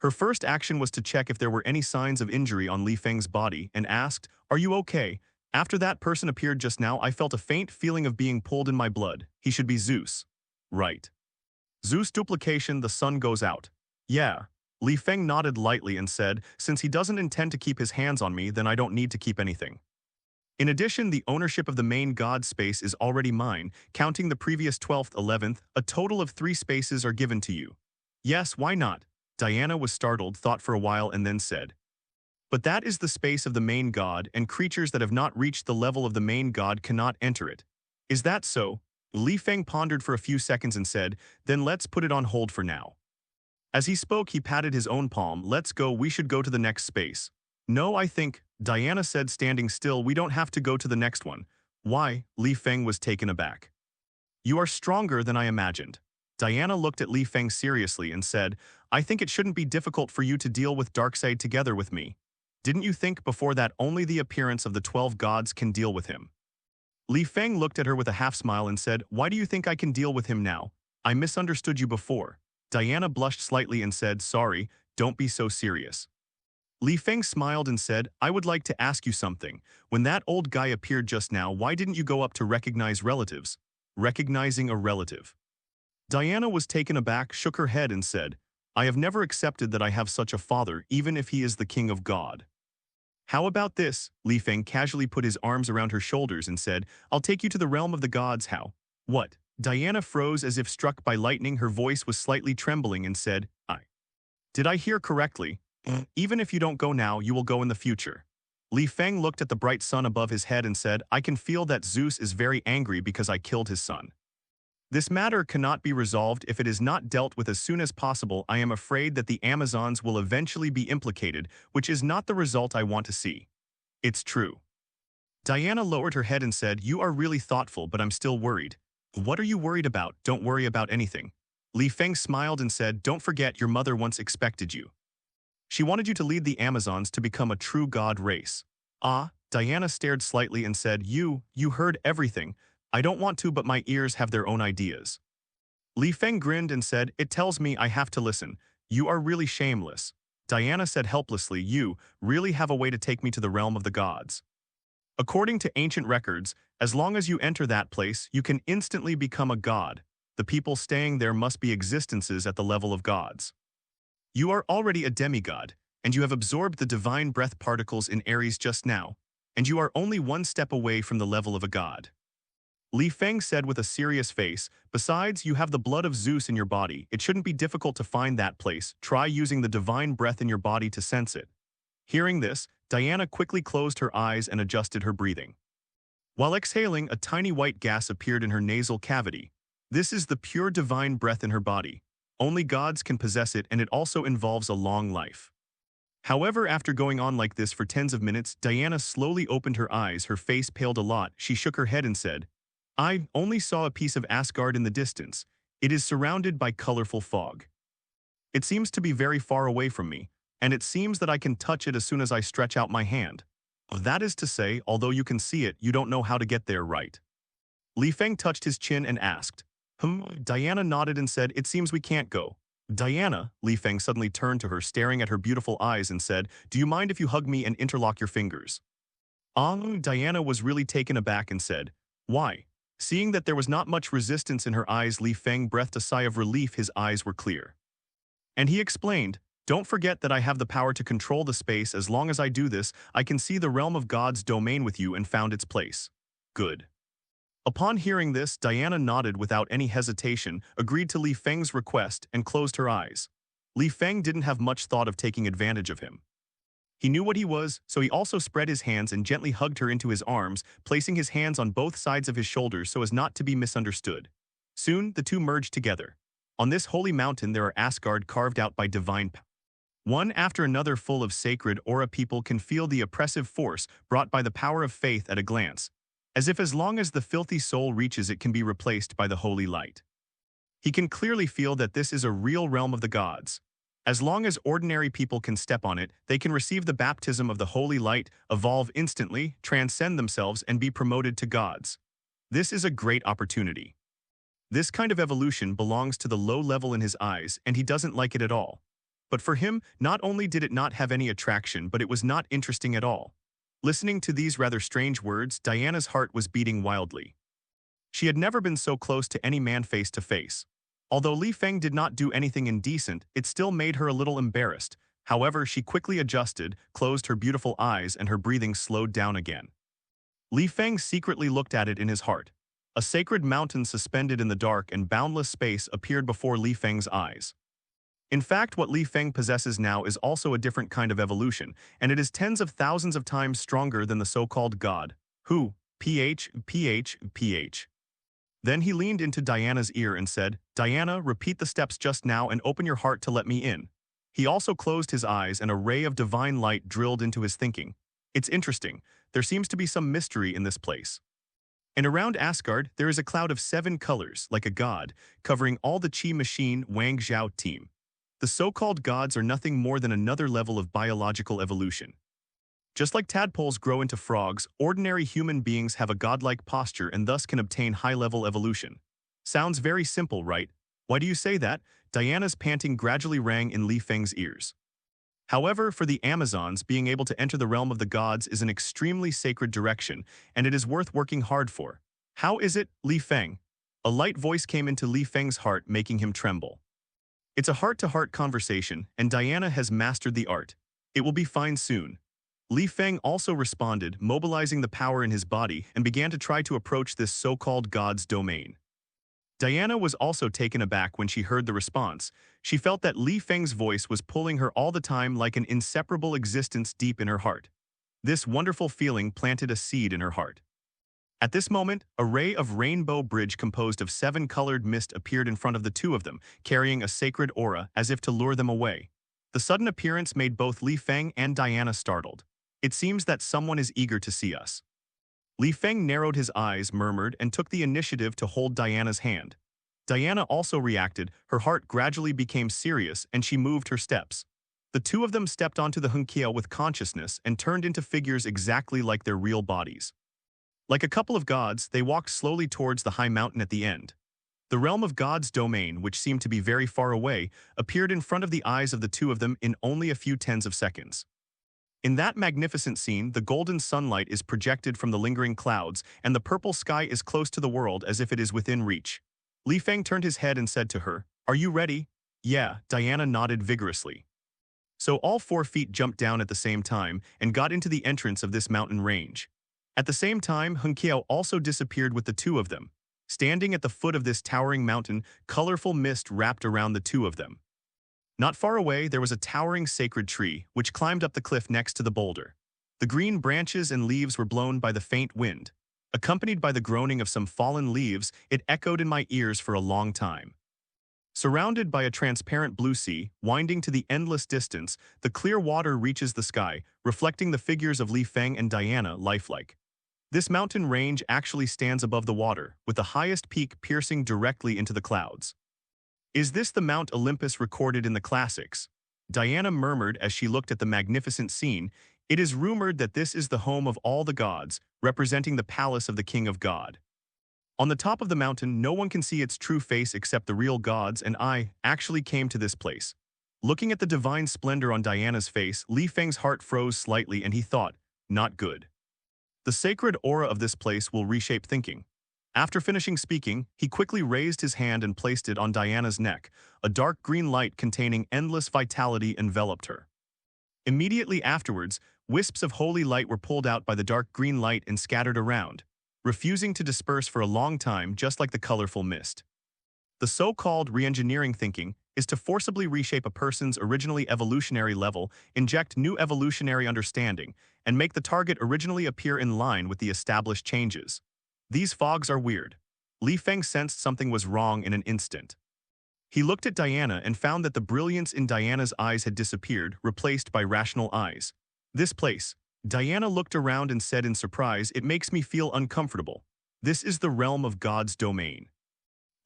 Her first action was to check if there were any signs of injury on Lee Fang's body and asked, "Are you okay?" After that person appeared just now, I felt a faint feeling of being pulled in my blood. He should be Zeus. Right. Zeus duplication, the sun goes out. Yeah. Lee Fang nodded lightly and said, "Since he doesn't intend to keep his hands on me, then I don't need to keep anything. In addition, the ownership of the main god space is already mine, counting the previous 12th, 11th, a total of 3 spaces are given to you." "Yes, why not?" Diana was startled, thought for a while, and then said, "But that is the space of the main god, and creatures that have not reached the level of the main god cannot enter it." "Is that so?" Lee Fang pondered for a few seconds and said, "Then let's put it on hold for now." As he spoke, he patted his own palm. "Let's go, we should go to the next space." "No, I think," Diana said, standing still, "we don't have to go to the next one." "Why?" Lee Fang was taken aback. "You are stronger than I imagined." Diana looked at Lee Fang seriously and said, "I think it shouldn't be difficult for you to deal with Darkseid together with me. Didn't you think before that only the appearance of the 12 gods can deal with him?" Lee Fang looked at her with a half-smile and said, "Why do you think I can deal with him now? I misunderstood you before." Diana blushed slightly and said, "Sorry, don't be so serious." Lee Fang smiled and said, "I would like to ask you something. When that old guy appeared just now, why didn't you go up to recognize relatives?" Recognizing a relative. Diana was taken aback, shook her head and said, "I have never accepted that I have such a father, even if he is the king of God." "How about this?" Lee Fang casually put his arms around her shoulders and said, "I'll take you to the realm of the gods." "How?" "What?" Diana froze as if struck by lightning. Her voice was slightly trembling and said, Did I hear correctly? Even if you don't go now, you will go in the future." Lee Fang looked at the bright sun above his head and said, "I can feel that Zeus is very angry because I killed his son. This matter cannot be resolved if it is not dealt with as soon as possible. I am afraid that the Amazons will eventually be implicated, which is not the result I want to see." "It's true." Diana lowered her head and said, "You are really thoughtful, but I'm still worried." "What are you worried about?" "Don't worry about anything." Lee Fang smiled and said, "Don't forget your mother once expected you. She wanted you to lead the Amazons to become a true god race." "Ah, Diana stared slightly and said, You heard everything. I don't want to, but my ears have their own ideas. Lee Fang grinned and said, It tells me I have to listen. You are really shameless. Diana said helplessly, You really have a way to take me to the realm of the gods. According to ancient records, as long as you enter that place, you can instantly become a god. The people staying there must be existences at the level of gods. You are already a demigod, and you have absorbed the divine breath particles in Ares just now, and you are only one step away from the level of a god. Li Feng said with a serious face, Besides, you have the blood of Zeus in your body. It shouldn't be difficult to find that place. Try using the divine breath in your body to sense it. Hearing this, Diana quickly closed her eyes and adjusted her breathing. While exhaling, a tiny white gas appeared in her nasal cavity. This is the pure divine breath in her body. Only gods can possess it, and it also involves a long life. However, after going on like this for tens of minutes, Diana slowly opened her eyes. Her face paled a lot. She shook her head and said, I only saw a piece of Asgard in the distance. It is surrounded by colorful fog. It seems to be very far away from me, and it seems that I can touch it as soon as I stretch out my hand. That is to say, although you can see it, you don't know how to get there, right? Li Feng touched his chin and asked. Diana nodded and said, It seems we can't go. Diana, Li Feng suddenly turned to her, staring at her beautiful eyes and said, Do you mind if you hug me and interlock your fingers? Diana was really taken aback and said, Why? Seeing that there was not much resistance in her eyes, Li Feng breathed a sigh of relief. His eyes were clear. And he explained, Don't forget that I have the power to control the space. As long as I do this, I can see the realm of God's domain with you and found its place. Good. Upon hearing this, Diana nodded without any hesitation, agreed to Li Feng's request, and closed her eyes. Li Feng didn't have much thought of taking advantage of him. He knew what he was, so he also spread his hands and gently hugged her into his arms, placing his hands on both sides of his shoulders so as not to be misunderstood. Soon, the two merged together. On this holy mountain there are Asgard carved out by divine power. One after another full of sacred aura. People can feel the oppressive force brought by the power of faith at a glance, as if as long as the filthy soul reaches it can be replaced by the holy light. He can clearly feel that this is a real realm of the gods. As long as ordinary people can step on it, they can receive the baptism of the holy light, evolve instantly, transcend themselves, and be promoted to gods. This is a great opportunity. This kind of evolution belongs to the low level in his eyes, and he doesn't like it at all. But for him, not only did it not have any attraction, but it was not interesting at all. Listening to these rather strange words, Diana's heart was beating wildly. She had never been so close to any man face to face. Although Li Feng did not do anything indecent, it still made her a little embarrassed. However, she quickly adjusted, closed her beautiful eyes, and her breathing slowed down again. Li Feng secretly looked at it in his heart. A sacred mountain suspended in the dark and boundless space appeared before Li Feng's eyes. In fact, what Li Feng possesses now is also a different kind of evolution, and it is tens of thousands of times stronger than the so-called god, who, ph. Then he leaned into Diana's ear and said, Diana, repeat the steps just now and open your heart to let me in. He also closed his eyes and a ray of divine light drilled into his thinking. It's interesting, there seems to be some mystery in this place. And around Asgard, there is a cloud of 7 colors, like a god, covering all the Qi machine Wang Zhao team. The so-called gods are nothing more than another level of biological evolution. Just like tadpoles grow into frogs, ordinary human beings have a godlike posture and thus can obtain high-level evolution. Sounds very simple, right? Why do you say that? Diana's panting gradually rang in Li Feng's ears. However, for the Amazons, being able to enter the realm of the gods is an extremely sacred direction, and it is worth working hard for. How is it, Li Feng? A light voice came into Li Feng's heart, making him tremble. It's a heart-to-heart conversation, and Diana has mastered the art. It will be fine soon. Li Feng also responded, mobilizing the power in his body, and began to try to approach this so-called god's domain. Diana was also taken aback when she heard the response. She felt that Li Feng's voice was pulling her all the time like an inseparable existence deep in her heart. This wonderful feeling planted a seed in her heart. At this moment, a ray of rainbow bridge composed of 7 colored mist appeared in front of the two of them, carrying a sacred aura as if to lure them away. The sudden appearance made both Li Feng and Diana startled. It seems that someone is eager to see us. Li Feng narrowed his eyes, murmured, and took the initiative to hold Diana's hand. Diana also reacted, her heart gradually became serious and she moved her steps. The two of them stepped onto the Hunkiao with consciousness and turned into figures exactly like their real bodies. Like a couple of gods, they walked slowly towards the high mountain at the end. The realm of God's domain, which seemed to be very far away, appeared in front of the eyes of the two of them in only a few tens of seconds. In that magnificent scene, the golden sunlight is projected from the lingering clouds, and the purple sky is close to the world as if it is within reach. Lee Fang turned his head and said to her, "Are you ready?" "Yeah," Diana nodded vigorously. So all 4 feet jumped down at the same time and got into the entrance of this mountain range. At the same time, Hunkiao also disappeared with the two of them. Standing at the foot of this towering mountain, colorful mist wrapped around the two of them. Not far away, there was a towering sacred tree, which climbed up the cliff next to the boulder. The green branches and leaves were blown by the faint wind. Accompanied by the groaning of some fallen leaves, it echoed in my ears for a long time. Surrounded by a transparent blue sea, winding to the endless distance, the clear water reaches the sky, reflecting the figures of Lee Fang and Diana lifelike. This mountain range actually stands above the water, with the highest peak piercing directly into the clouds. "Is this the Mount Olympus recorded in the classics?" Diana murmured as she looked at the magnificent scene. "It is rumored that this is the home of all the gods, representing the palace of the King of God. On the top of the mountain, no one can see its true face except the real gods, and I actually came to this place." Looking at the divine splendor on Diana's face, Lee Feng's heart froze slightly and he thought, "Not good. The sacred aura of this place will reshape thinking." After finishing speaking, he quickly raised his hand and placed it on Diana's neck. A dark green light containing endless vitality enveloped her. Immediately afterwards, wisps of holy light were pulled out by the dark green light and scattered around, refusing to disperse for a long time, just like the colorful mist. The so-called re-engineering thinking is to forcibly reshape a person's originally evolutionary level, inject new evolutionary understanding, and make the target originally appear in line with the established changes. These fogs are weird. Lee Feng sensed something was wrong in an instant. He looked at Diana and found that the brilliance in Diana's eyes had disappeared, replaced by rational eyes. "This place." Diana looked around and said in surprise, "It makes me feel uncomfortable. This is the realm of God's domain."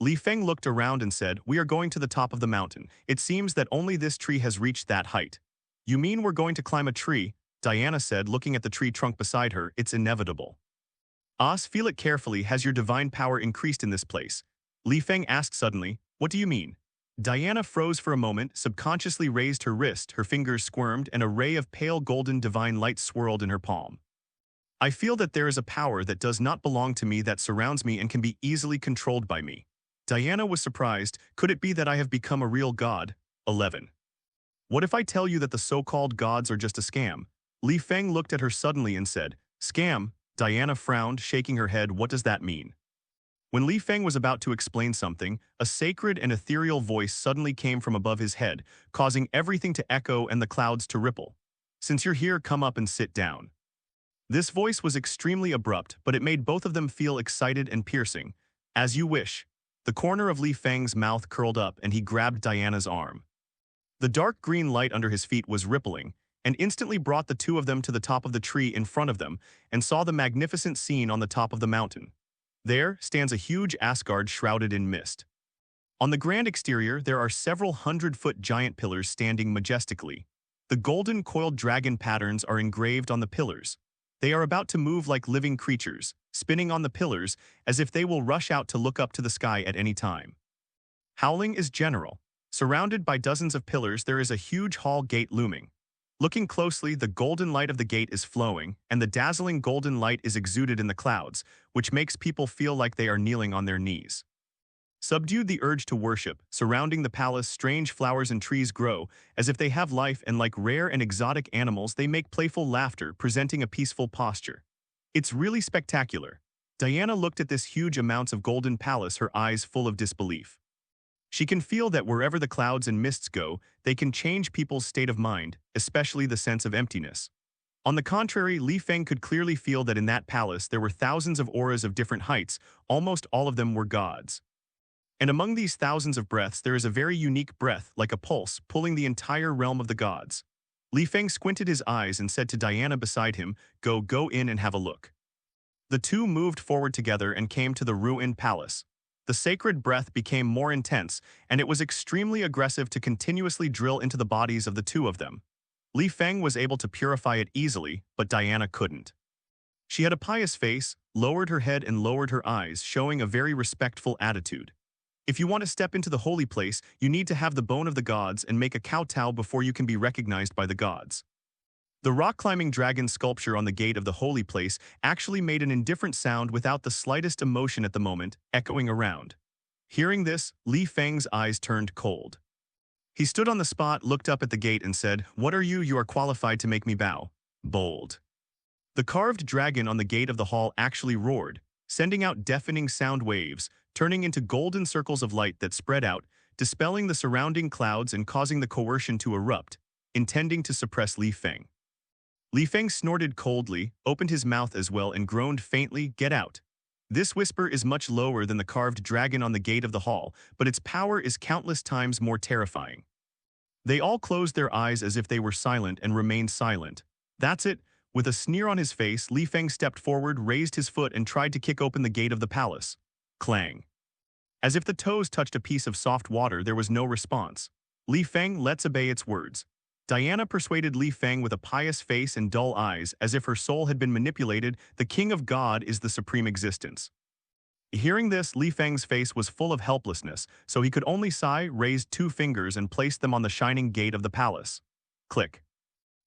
Lee Feng looked around and said, "We are going to the top of the mountain. It seems that only this tree has reached that height." "You mean we're going to climb a tree?" Diana said, looking at the tree trunk beside her. "It's inevitable." Feel it carefully. Has your divine power increased in this place?" Lee Feng asked suddenly. "What do you mean?" Diana froze for a moment, subconsciously raised her wrist, her fingers squirmed, and a ray of pale golden divine light swirled in her palm. "I feel that there is a power that does not belong to me that surrounds me and can be easily controlled by me." Diana was surprised. "Could it be that I have become a real god?" 11. "What if I tell you that the so-called gods are just a scam?" Lee Feng looked at her suddenly and said, "Scam?" Diana frowned, shaking her head. "What does that mean?" When Lee Feng was about to explain something, a sacred and ethereal voice suddenly came from above his head, causing everything to echo and the clouds to ripple. "Since you're here, come up and sit down." This voice was extremely abrupt, but it made both of them feel excited and piercing. "As you wish." The corner of Lee Feng's mouth curled up and he grabbed Diana's arm. The dark green light under his feet was rippling, and instantly brought the two of them to the top of the tree in front of them and saw the magnificent scene on the top of the mountain. There stands a huge Asgard shrouded in mist. On the grand exterior, there are several 100-foot giant pillars standing majestically. The golden coiled dragon patterns are engraved on the pillars. They are about to move like living creatures, spinning on the pillars as if they will rush out to look up to the sky at any time. Howling is general. Surrounded by dozens of pillars, there is a huge hall gate looming. Looking closely, the golden light of the gate is flowing, and the dazzling golden light is exuded in the clouds, which makes people feel like they are kneeling on their knees. Subdued the urge to worship, surrounding the palace, strange flowers and trees grow, as if they have life, and like rare and exotic animals, they make playful laughter, presenting a peaceful posture. It's really spectacular. Diana looked at this huge amounts of golden palace, her eyes full of disbelief. She can feel that wherever the clouds and mists go, they can change people's state of mind, especially the sense of emptiness. On the contrary, Lee Feng could clearly feel that in that palace there were thousands of auras of different heights, almost all of them were gods. And among these thousands of breaths there is a very unique breath, like a pulse, pulling the entire realm of the gods. Lee Feng squinted his eyes and said to Diana beside him, Go in and have a look." The two moved forward together and came to the ruined palace. The sacred breath became more intense, and it was extremely aggressive to continuously drill into the bodies of the two of them. Lee Fang was able to purify it easily, but Diana couldn't. She had a pious face, lowered her head and lowered her eyes, showing a very respectful attitude. If you want to step into the holy place, you need to have the bone of the gods and make a kowtow before you can be recognized by the gods. The rock-climbing dragon sculpture on the gate of the holy place actually made an indifferent sound without the slightest emotion at the moment, echoing around. Hearing this, Lee Fang's eyes turned cold. He stood on the spot, looked up at the gate and said, "What are you? You are qualified to make me bow." Bold. The carved dragon on the gate of the hall actually roared, sending out deafening sound waves, turning into golden circles of light that spread out, dispelling the surrounding clouds and causing the coercion to erupt, intending to suppress Lee Fang. Lee Fang snorted coldly, opened his mouth as well and groaned faintly, "Get out." This whisper is much lower than the carved dragon on the gate of the hall, but its power is countless times more terrifying. They all closed their eyes as if they were silent and remained silent. That's it. With a sneer on his face, Lee Fang stepped forward, raised his foot and tried to kick open the gate of the palace. Clang. As if the toes touched a piece of soft water, there was no response. Lee Fang, let's obey its words. Diana persuaded Lee Fang with a pious face and dull eyes, as if her soul had been manipulated. The King of God is the supreme existence. Hearing this, Lee Fang's face was full of helplessness, so he could only sigh, raised 2 fingers and placed them on the shining gate of the palace. Click.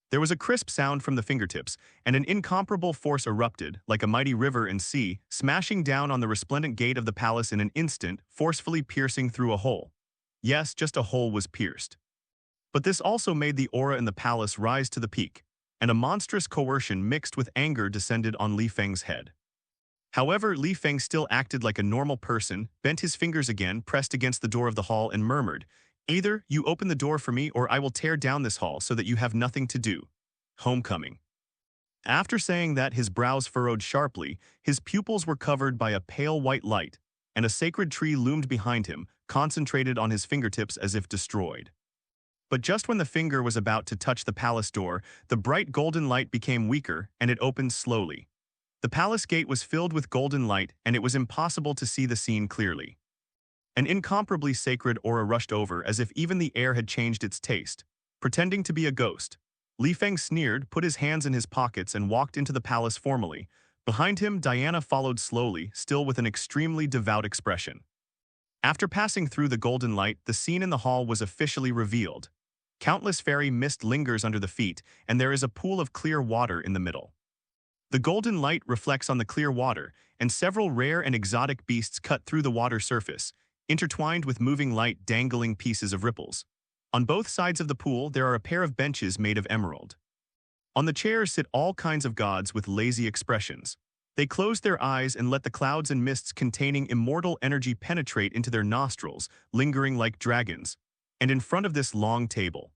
There was a crisp sound from the fingertips, and an incomparable force erupted, like a mighty river and sea, smashing down on the resplendent gate of the palace in an instant, forcefully piercing through a hole. Yes, just a hole was pierced. But this also made the aura in the palace rise to the peak, and a monstrous coercion mixed with anger descended on Lee Fang's head. However, Lee Fang still acted like a normal person, bent his fingers again, pressed against the door of the hall and murmured, "Either you open the door for me or I will tear down this hall so that you have nothing to do." Homecoming. After saying that, his brows furrowed sharply, his pupils were covered by a pale white light, and a sacred tree loomed behind him, concentrated on his fingertips as if destroyed. But just when the finger was about to touch the palace door, the bright golden light became weaker, and it opened slowly. The palace gate was filled with golden light, and it was impossible to see the scene clearly. An incomparably sacred aura rushed over, as if even the air had changed its taste. Pretending to be a ghost, Lee Fang sneered, put his hands in his pockets and walked into the palace formally. Behind him, Diana followed slowly, still with an extremely devout expression. After passing through the golden light, the scene in the hall was officially revealed. Countless fairy mist lingers under the feet, and there is a pool of clear water in the middle. The golden light reflects on the clear water, and several rare and exotic beasts cut through the water surface, intertwined with moving light dangling pieces of ripples. On both sides of the pool, there are a pair of benches made of emerald. On the chairs sit all kinds of gods with lazy expressions. They close their eyes and let the clouds and mists containing immortal energy penetrate into their nostrils, lingering like dragons. And in front of this long table,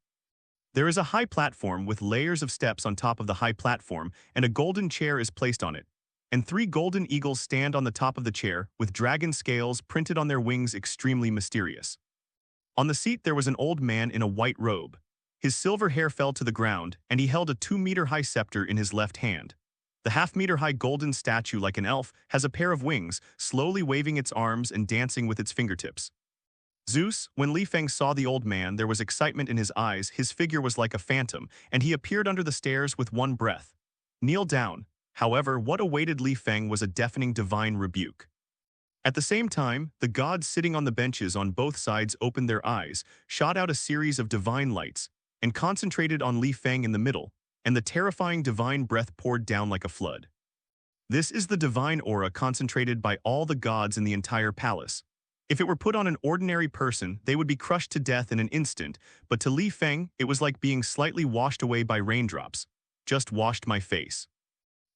there is a high platform with layers of steps on top of the high platform, and a golden chair is placed on it. And 3 golden eagles stand on the top of the chair, with dragon scales printed on their wings, extremely mysterious. On the seat there was an old man in a white robe. His silver hair fell to the ground, and he held a 2-meter-high scepter in his left hand. The half-meter-high golden statue, like an elf, has a pair of wings, slowly waving its arms and dancing with its fingertips. Zeus, when Lee Fang saw the old man, there was excitement in his eyes. His figure was like a phantom, and he appeared under the stairs with one breath. Kneel down. However, what awaited Lee Fang was a deafening divine rebuke. At the same time, the gods sitting on the benches on both sides opened their eyes, shot out a series of divine lights, and concentrated on Lee Fang in the middle, and the terrifying divine breath poured down like a flood. This is the divine aura concentrated by all the gods in the entire palace. If it were put on an ordinary person, they would be crushed to death in an instant, but to Lee Fang, it was like being slightly washed away by raindrops. Just washed my face.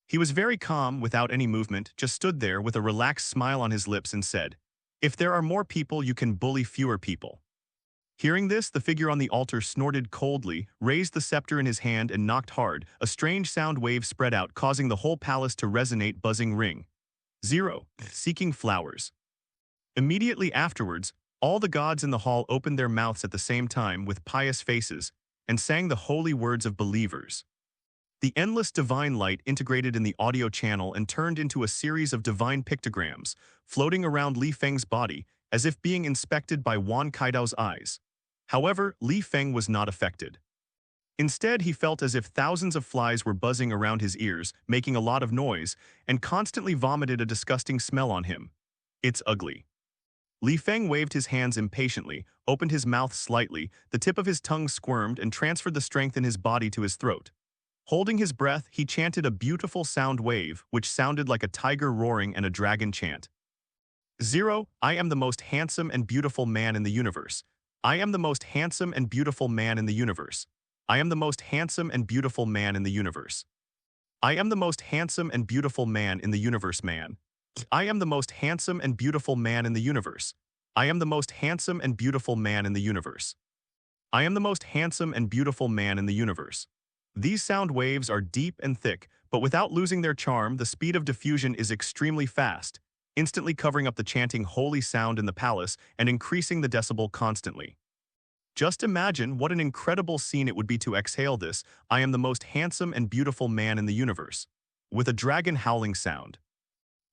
He was very calm, without any movement, just stood there with a relaxed smile on his lips and said, "If there are more people, you can bully fewer people." Hearing this, the figure on the altar snorted coldly, raised the scepter in his hand and knocked hard. A strange sound wave spread out, causing the whole palace to resonate, buzzing ring. 0. Seeking flowers. Immediately afterwards, all the gods in the hall opened their mouths at the same time with pious faces and sang the holy words of believers. The endless divine light integrated in the audio channel and turned into a series of divine pictograms, floating around Lee Fang's body as if being inspected by Wan Kaidao's eyes. However, Lee Fang was not affected. Instead, he felt as if thousands of flies were buzzing around his ears, making a lot of noise, and constantly vomited a disgusting smell on him. It's ugly. Lee Fang waved his hands impatiently, opened his mouth slightly, the tip of his tongue squirmed and transferred the strength in his body to his throat. Holding his breath, he chanted a beautiful sound wave, which sounded like a tiger roaring and a dragon chant. 0. I am the most handsome and beautiful man in the universe. I am the most handsome and beautiful man in the universe. I am the most handsome and beautiful man in the universe. I am the most handsome and beautiful man in the universe, man. I am the most handsome and beautiful man in the universe. I am the most handsome and beautiful man in the universe. I am the most handsome and beautiful man in the universe. These sound waves are deep and thick, but without losing their charm, the speed of diffusion is extremely fast, instantly covering up the chanting holy sound in the palace and increasing the decibel constantly. Just imagine what an incredible scene it would be to exhale this, I am the most handsome and beautiful man in the universe, with a dragon howling sound.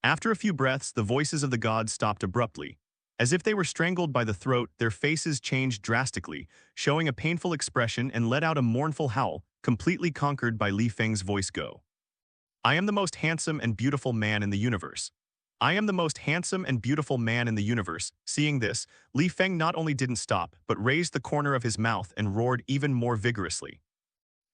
After a few breaths, the voices of the gods stopped abruptly. As if they were strangled by the throat, their faces changed drastically, showing a painful expression and let out a mournful howl, completely conquered by Lee Fang's voice go. I am the most handsome and beautiful man in the universe. I am the most handsome and beautiful man in the universe. Seeing this, Lee Fang not only didn't stop, but raised the corner of his mouth and roared even more vigorously.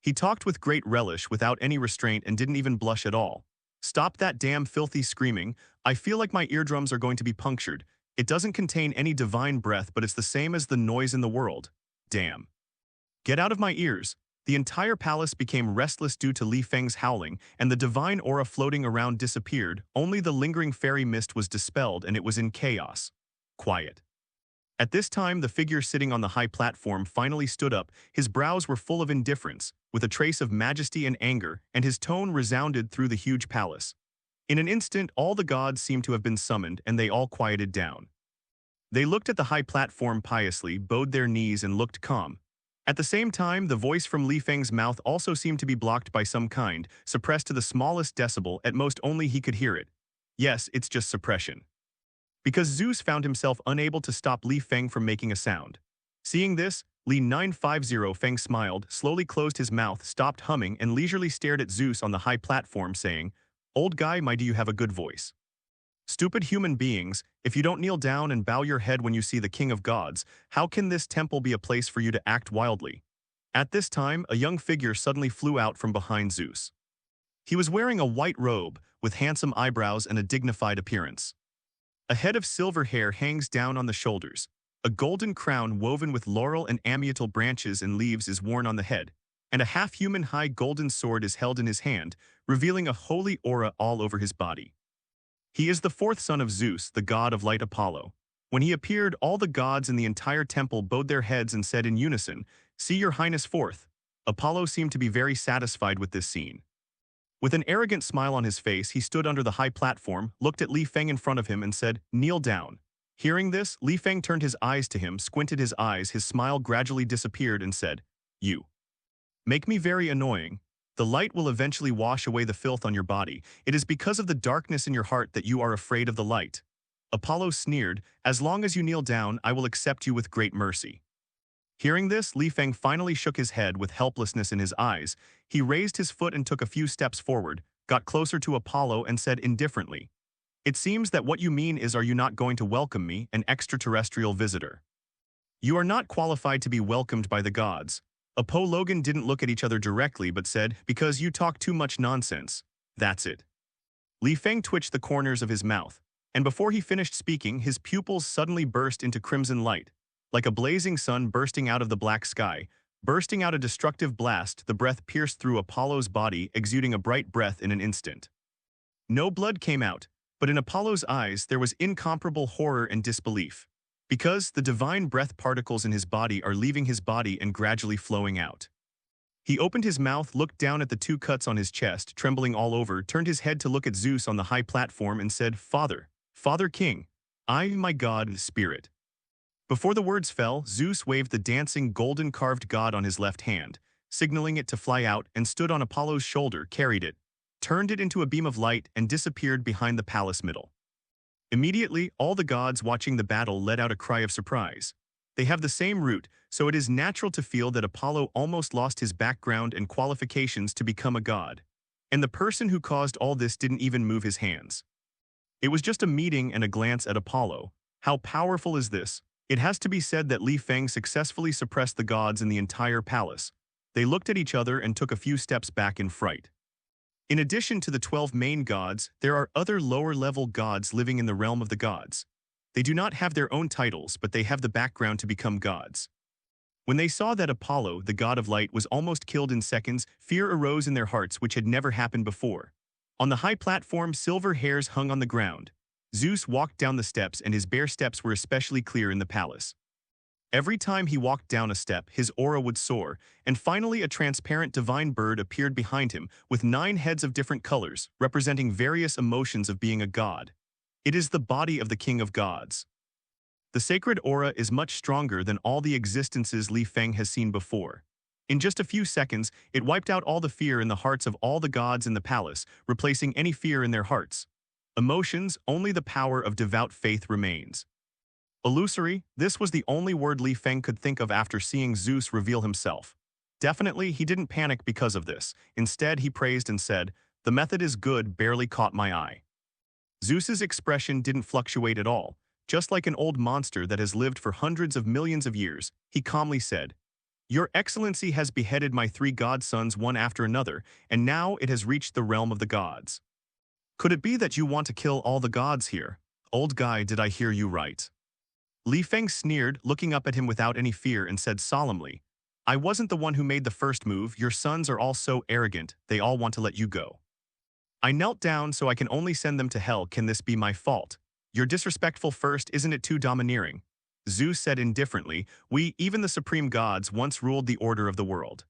He talked with great relish without any restraint and didn't even blush at all. Stop that damn filthy screaming. I feel like my eardrums are going to be punctured. It doesn't contain any divine breath, but it's the same as the noise in the world. Damn. Get out of my ears. The entire palace became restless due to Lee Fang's howling, and the divine aura floating around disappeared. Only the lingering fairy mist was dispelled, and it was in chaos. Quiet. At this time, the figure sitting on the high platform finally stood up. His brows were full of indifference, with a trace of majesty and anger, and his tone resounded through the huge palace. In an instant, all the gods seemed to have been summoned, and they all quieted down. They looked at the high platform piously, bowed their knees, and looked calm. At the same time, the voice from Lee Fang's mouth also seemed to be blocked by some kind, suppressed to the smallest decibel, at most only he could hear it. Yes, it's just suppression. Because Zeus found himself unable to stop Lee Fang from making a sound. Seeing this, Lee 950 Fang smiled, slowly closed his mouth, stopped humming, and leisurely stared at Zeus on the high platform, saying, "Old guy, do you have a good voice? Stupid human beings, if you don't kneel down and bow your head when you see the King of Gods, how can this temple be a place for you to act wildly?" At this time, a young figure suddenly flew out from behind Zeus. He was wearing a white robe, with handsome eyebrows and a dignified appearance. A head of silver hair hangs down on the shoulders. A golden crown woven with laurel and amiatal branches and leaves is worn on the head, and a half-human high golden sword is held in his hand, revealing a holy aura all over his body. He is the fourth son of Zeus, the god of light Apollo. When he appeared, all the gods in the entire temple bowed their heads and said in unison, "See your highness forth." Apollo seemed to be very satisfied with this scene. With an arrogant smile on his face, he stood under the high platform, looked at Lee Fang in front of him and said, "Kneel down." Hearing this, Lee Fang turned his eyes to him, squinted his eyes, his smile gradually disappeared and said, "You make me very annoying. The light will eventually wash away the filth on your body. It is because of the darkness in your heart that you are afraid of the light." Apollo sneered, "As long as you kneel down, I will accept you with great mercy." Hearing this, Lee Fang finally shook his head with helplessness in his eyes. He raised his foot and took a few steps forward, got closer to Apollo and said indifferently, "It seems that what you mean is, are you not going to welcome me, an extraterrestrial visitor? You are not qualified to be welcomed by the gods." Apollo didn't look at each other directly but said, "Because you talk too much nonsense. That's it." Lee Fang twitched the corners of his mouth, and before he finished speaking, his pupils suddenly burst into crimson light. Like a blazing sun bursting out of the black sky, bursting out a destructive blast, the breath pierced through Apollo's body, exuding a bright breath in an instant. No blood came out, but in Apollo's eyes there was incomparable horror and disbelief. Because the divine breath particles in his body are leaving his body and gradually flowing out. He opened his mouth, looked down at the two cuts on his chest, trembling all over, turned his head to look at Zeus on the high platform and said, "Father, Father King, I, my God, Spirit." Before the words fell, Zeus waved the dancing golden-carved god on his left hand, signaling it to fly out, and stood on Apollo's shoulder, carried it, turned it into a beam of light, and disappeared behind the palace middle. Immediately, all the gods watching the battle let out a cry of surprise. They have the same root, so it is natural to feel that Apollo almost lost his background and qualifications to become a god. And the person who caused all this didn't even move his hands. It was just a meeting and a glance at Apollo. How powerful is this? It has to be said that Lee Fang successfully suppressed the gods in the entire palace. They looked at each other and took a few steps back in fright. In addition to the 12 main gods, there are other lower-level gods living in the realm of the gods. They do not have their own titles, but they have the background to become gods. When they saw that Apollo, the god of light, was almost killed in seconds, fear arose in their hearts, which had never happened before. On the high platform, silver hairs hung on the ground. Zeus walked down the steps, and his bare steps were especially clear in the palace. Every time he walked down a step, his aura would soar, and finally a transparent divine bird appeared behind him with 9 heads of different colors, representing various emotions of being a god. It is the body of the king of gods. The sacred aura is much stronger than all the existences Lee Fang has seen before. In just a few seconds, it wiped out all the fear in the hearts of all the gods in the palace, replacing any fear in their hearts. Emotions, only the power of devout faith remains. Illusory, this was the only word Lee Fang could think of after seeing Zeus reveal himself. Definitely, he didn't panic because of this. Instead, he praised and said, "The method is good, barely caught my eye." Zeus's expression didn't fluctuate at all. Just like an old monster that has lived for hundreds of millions of years, he calmly said, "Your Excellency has beheaded my 3 godsons one after another, and now it has reached the realm of the gods. Could it be that you want to kill all the gods here? Old guy, did I hear you right?" Lee Fang sneered, looking up at him without any fear, and said solemnly, "I wasn't the one who made the first move. Your sons are all so arrogant, they all want to let you go. I knelt down so I can only send them to hell. Can this be my fault? You're disrespectful first, isn't it too domineering?" Zeus said indifferently, "We, even the supreme gods, once ruled the order of the world.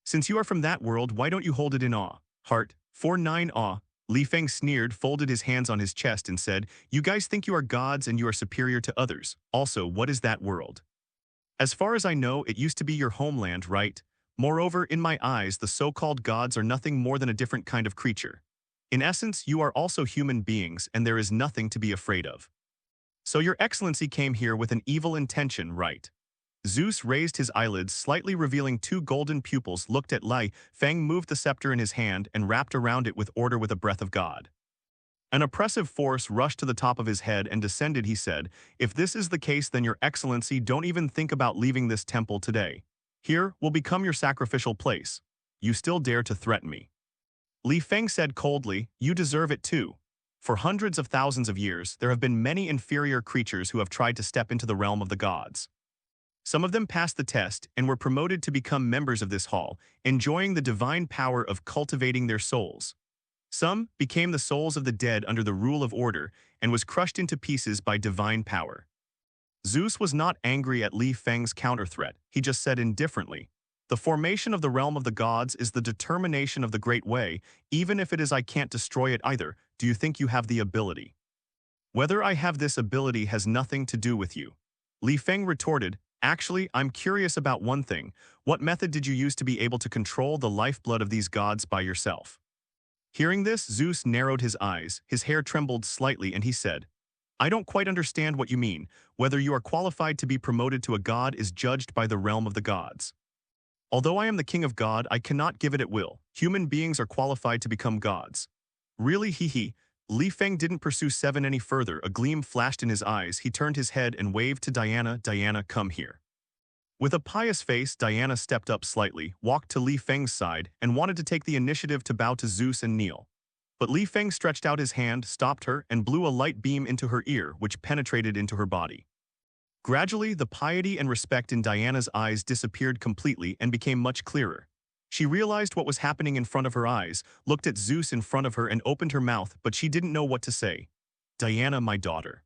Since you are from that world, why don't you hold it in awe? Heart, 4-9 awe." Lee Fang sneered, folded his hands on his chest, and said, "You guys think you are gods and you are superior to others. Also, what is that world? As far as I know, it used to be your homeland, right? Moreover, in my eyes, the so-called gods are nothing more than a different kind of creature. In essence, you are also human beings, and there is nothing to be afraid of. So your Excellency came here with an evil intention, right?" Zeus raised his eyelids, slightly revealing 2 golden pupils, looked at Lee Fang, moved the scepter in his hand, and wrapped around it with order with a breath of God. An oppressive force rushed to the top of his head and descended. He said, "If this is the case, then your Excellency, don't even think about leaving this temple today. Here will become your sacrificial place. You still dare to threaten me?" Lee Fang said coldly, "You deserve it too. For hundreds of thousands of years, there have been many inferior creatures who have tried to step into the realm of the gods. Some of them passed the test and were promoted to become members of this hall, enjoying the divine power of cultivating their souls. Some became the souls of the dead under the rule of order and was crushed into pieces by divine power." Zeus was not angry at Lee Fang's counter-threat. He just said indifferently, "The formation of the realm of the gods is the determination of the great way, even if it is I can't destroy it either. Do you think you have the ability?" "Whether I have this ability has nothing to do with you." Lee Fang retorted, "Actually, I'm curious about one thing. What method did you use to be able to control the lifeblood of these gods by yourself?" Hearing this, Zeus narrowed his eyes, his hair trembled slightly, and he said, "I don't quite understand what you mean. Whether you are qualified to be promoted to a god is judged by the realm of the gods. Although I am the king of God, I cannot give it at will. Human beings are qualified to become gods." "Really, he. Lee Fang didn't pursue 7 any further. A gleam flashed in his eyes. He turned his head and waved to Diana. "Diana, come here." With a pious face, Diana stepped up slightly, walked to Lee Fang's side, and wanted to take the initiative to bow to Zeus and kneel. But Lee Fang stretched out his hand, stopped her, and blew a light beam into her ear, which penetrated into her body. Gradually, the piety and respect in Diana's eyes disappeared completely and became much clearer. She realized what was happening in front of her eyes, looked at Zeus in front of her, and opened her mouth, but she didn't know what to say. "Diana, my daughter."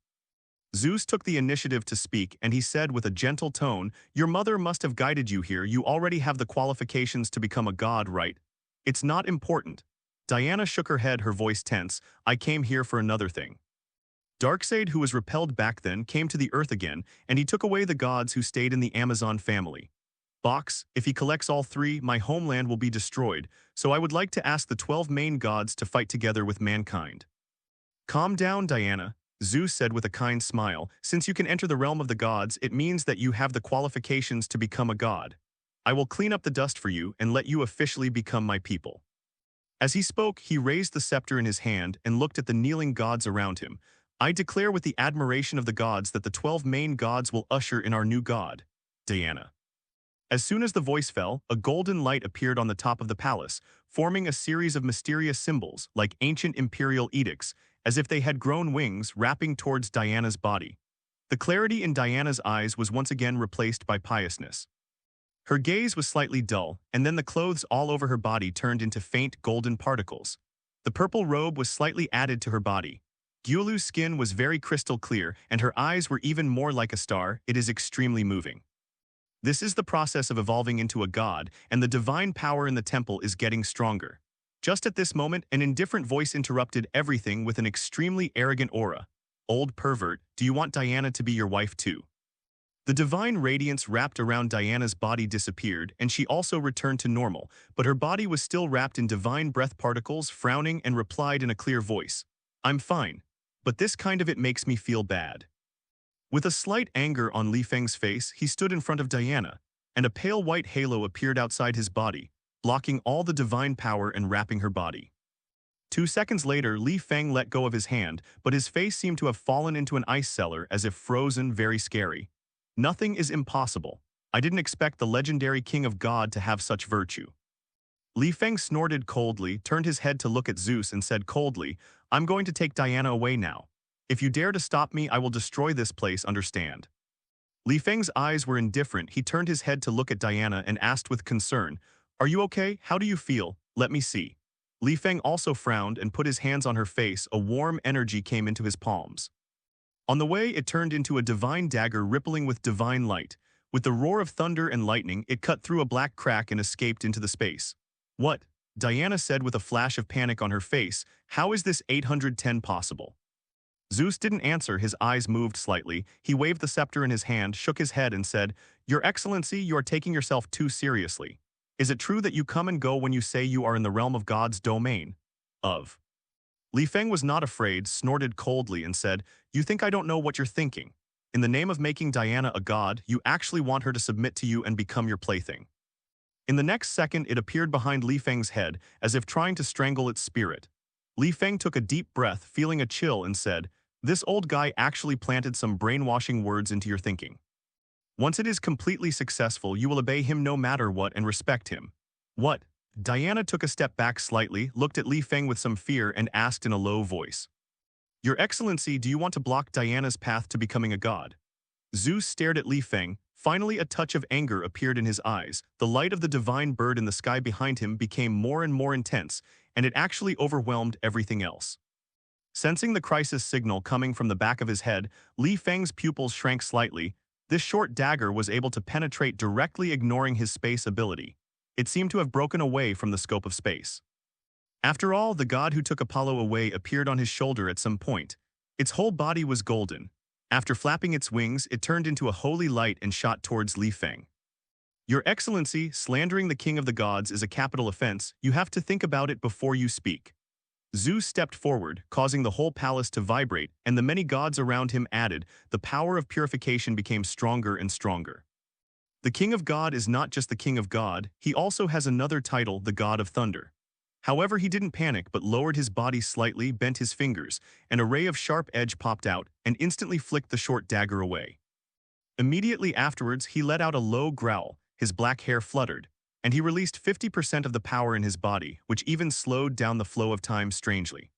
Zeus took the initiative to speak, and he said with a gentle tone, "Your mother must have guided you here. You already have the qualifications to become a god, right? It's not important." Diana shook her head, her voice tense. "I came here for another thing." Darkseid, who was repelled back then, came to the earth again, and he took away the gods who stayed in the Amazon family. Box, if he collects all three, my homeland will be destroyed, so I would like to ask the 12 main gods to fight together with mankind. Calm down, Diana, Zeus said with a kind smile. Since you can enter the realm of the gods, it means that you have the qualifications to become a god. I will clean up the dust for you and let you officially become my people. As he spoke, he raised the scepter in his hand and looked at the kneeling gods around him. I declare with the admiration of the gods that the 12 main gods will usher in our new god, Diana. As soon as the voice fell, a golden light appeared on the top of the palace, forming a series of mysterious symbols like ancient imperial edicts, as if they had grown wings wrapping towards Diana's body. The clarity in Diana's eyes was once again replaced by piousness. Her gaze was slightly dull, and then the clothes all over her body turned into faint golden particles. The purple robe was slightly added to her body. Gyulu's skin was very crystal clear, and her eyes were even more like a star. It is extremely moving. This is the process of evolving into a god, and the divine power in the temple is getting stronger. Just at this moment, an indifferent voice interrupted everything with an extremely arrogant aura. Old pervert, do you want Diana to be your wife too? The divine radiance wrapped around Diana's body disappeared, and she also returned to normal, but her body was still wrapped in divine breath particles, frowning and replied in a clear voice. I'm fine, but this kind of it makes me feel bad. With a slight anger on Lee Fang's face, he stood in front of Diana, and a pale white halo appeared outside his body, blocking all the divine power and wrapping her body. 2 seconds later, Lee Fang let go of his hand, but his face seemed to have fallen into an ice cellar as if frozen, very scary. Nothing is impossible. I didn't expect the legendary King of God to have such virtue. Lee Fang snorted coldly, turned his head to look at Zeus and said coldly, I'm going to take Diana away now. If you dare to stop me, I will destroy this place, understand? Lee Fang's eyes were indifferent. He turned his head to look at Diana and asked with concern, Are you okay? How do you feel? Let me see. Lee Fang also frowned and put his hands on her face. A warm energy came into his palms. On the way, it turned into a divine dagger rippling with divine light. With the roar of thunder and lightning, it cut through a black crack and escaped into the space. What? Diana said with a flash of panic on her face. How is this 810 possible? Zeus didn't answer. His eyes moved slightly. He waved the scepter in his hand, shook his head and said, Your Excellency, you are taking yourself too seriously. Is it true that you come and go when you say you are in the realm of God's domain? Lee Fang was not afraid, snorted coldly and said, You think I don't know what you're thinking? In the name of making Diana a god, you actually want her to submit to you and become your plaything. In the next second, it appeared behind Lee Fang's head, as if trying to strangle its spirit. Lee Fang took a deep breath, feeling a chill, and said, This old guy actually planted some brainwashing words into your thinking. Once it is completely successful, you will obey him no matter what and respect him. What? Diana took a step back slightly, looked at Lee Fang with some fear, and asked in a low voice, Your Excellency, do you want to block Diana's path to becoming a god? Zeus stared at Lee Fang. Finally, a touch of anger appeared in his eyes. The light of the divine bird in the sky behind him became more and more intense, and it actually overwhelmed everything else. Sensing the crisis signal coming from the back of his head, Lee Fang's pupils shrank slightly. This short dagger was able to penetrate directly, ignoring his space ability. It seemed to have broken away from the scope of space. After all, the god who took Apollo away appeared on his shoulder at some point. Its whole body was golden. After flapping its wings, it turned into a holy light and shot towards Lee Fang. Your Excellency, slandering the king of the gods is a capital offense. You have to think about it before you speak. Zeus stepped forward, causing the whole palace to vibrate, and the many gods around him added. The power of purification became stronger and stronger. The King of God is not just the King of God, he also has another title, the God of Thunder. However, he didn't panic but lowered his body slightly, bent his fingers. An array of sharp edge popped out and instantly flicked the short dagger away. Immediately afterwards, he let out a low growl, his black hair fluttered, and he released 50% of the power in his body, which even slowed down the flow of time strangely.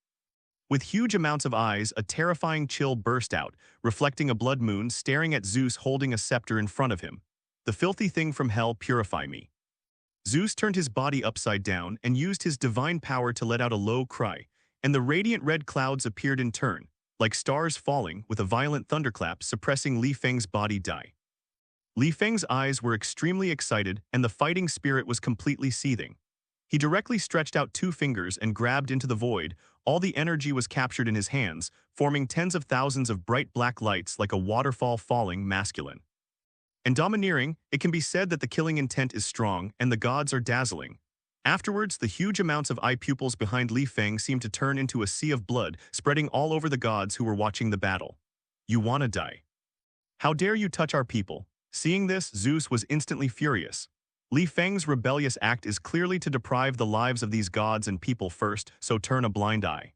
With huge amounts of eyes, a terrifying chill burst out, reflecting a blood moon staring at Zeus holding a scepter in front of him. The filthy thing from hell, purify me. Zeus turned his body upside down and used his divine power to let out a low cry, and the radiant red clouds appeared in turn, like stars falling, with a violent thunderclap suppressing Lee Fang's body die. Lee Fang's eyes were extremely excited, and the fighting spirit was completely seething. He directly stretched out 2 fingers and grabbed into the void. All the energy was captured in his hands, forming tens of thousands of bright black lights like a waterfall falling, masculine. And domineering, it can be said that the killing intent is strong and the gods are dazzling. Afterwards, the huge amounts of eye pupils behind Lee Fang seemed to turn into a sea of blood, spreading all over the gods who were watching the battle. You wanna die? How dare you touch our people? Seeing this, Zeus was instantly furious. Lee Fang's rebellious act is clearly to deprive the lives of these gods and people first, so turn a blind eye.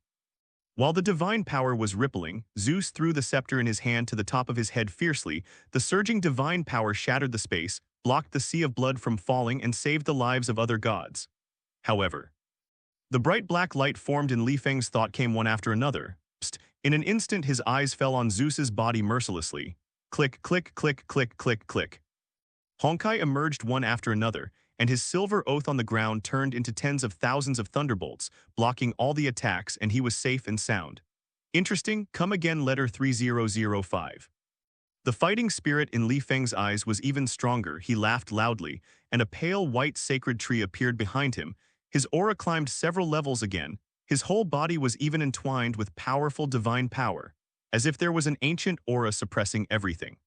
While the divine power was rippling, Zeus threw the scepter in his hand to the top of his head fiercely. The surging divine power shattered the space, blocked the sea of blood from falling, and saved the lives of other gods. However, the bright black light formed in Lee Fang's thought came one after another. Psst. In an instant his eyes fell on Zeus's body mercilessly. Click, click, click, click, click, click. Honkai emerged one after another, and his silver oath on the ground turned into tens of thousands of thunderbolts, blocking all the attacks, and he was safe and sound. Interesting, come again letter 3005. The fighting spirit in Lee Fang's eyes was even stronger. He laughed loudly, and a pale white sacred tree appeared behind him. His aura climbed several levels again. His whole body was even entwined with powerful divine power, as if there was an ancient aura suppressing everything.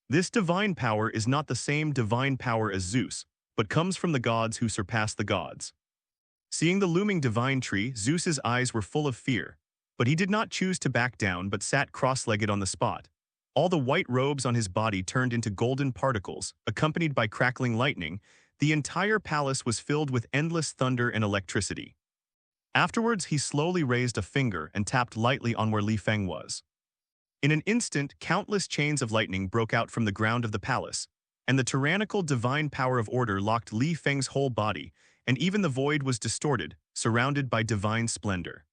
This divine power is not the same divine power as Zeus, but comes from the gods who surpass the gods. Seeing the looming divine tree, Zeus's eyes were full of fear, but he did not choose to back down but sat cross-legged on the spot. All the white robes on his body turned into golden particles, accompanied by crackling lightning. The entire palace was filled with endless thunder and electricity. Afterwards, he slowly raised a finger and tapped lightly on where Lee Fang was. In an instant, countless chains of lightning broke out from the ground of the palace, and the tyrannical divine power of order locked Lee Fang's whole body, and even the void was distorted, surrounded by divine splendor.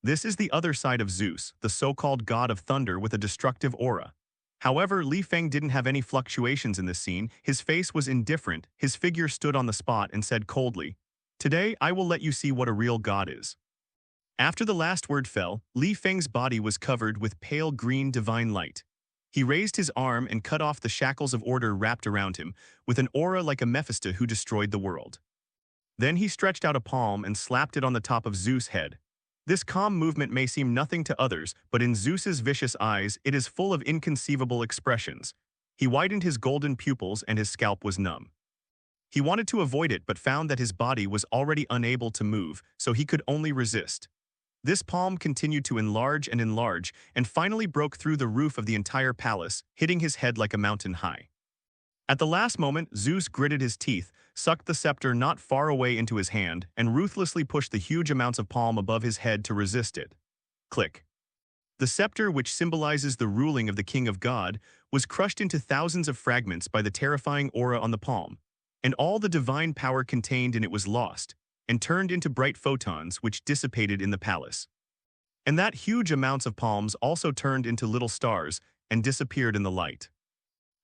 This is the other side of Zeus, the so-called god of thunder with a destructive aura. However, Lee Fang didn't have any fluctuations in this scene. His face was indifferent, his figure stood on the spot and said coldly, "Today, I will let you see what a real god is." After the last word fell, Lee Fang's body was covered with pale green divine light. He raised his arm and cut off the shackles of order wrapped around him, with an aura like a Mephisto who destroyed the world. Then he stretched out a palm and slapped it on the top of Zeus' head. This calm movement may seem nothing to others, but in Zeus's vicious eyes, it is full of inconceivable expressions. He widened his golden pupils and his scalp was numb. He wanted to avoid it but found that his body was already unable to move, so he could only resist. This palm continued to enlarge and finally broke through the roof of the entire palace, hitting his head like a mountain high. At the last moment, Zeus gritted his teeth, sucked the scepter not far away into his hand, and ruthlessly pushed the huge amounts of palm above his head to resist it. Click. The scepter, which symbolizes the ruling of the King of God, was crushed into thousands of fragments by the terrifying aura on the palm, and all the divine power contained in it was lost, and turned into bright photons which dissipated in the palace. And that huge amounts of palms also turned into little stars and disappeared in the light.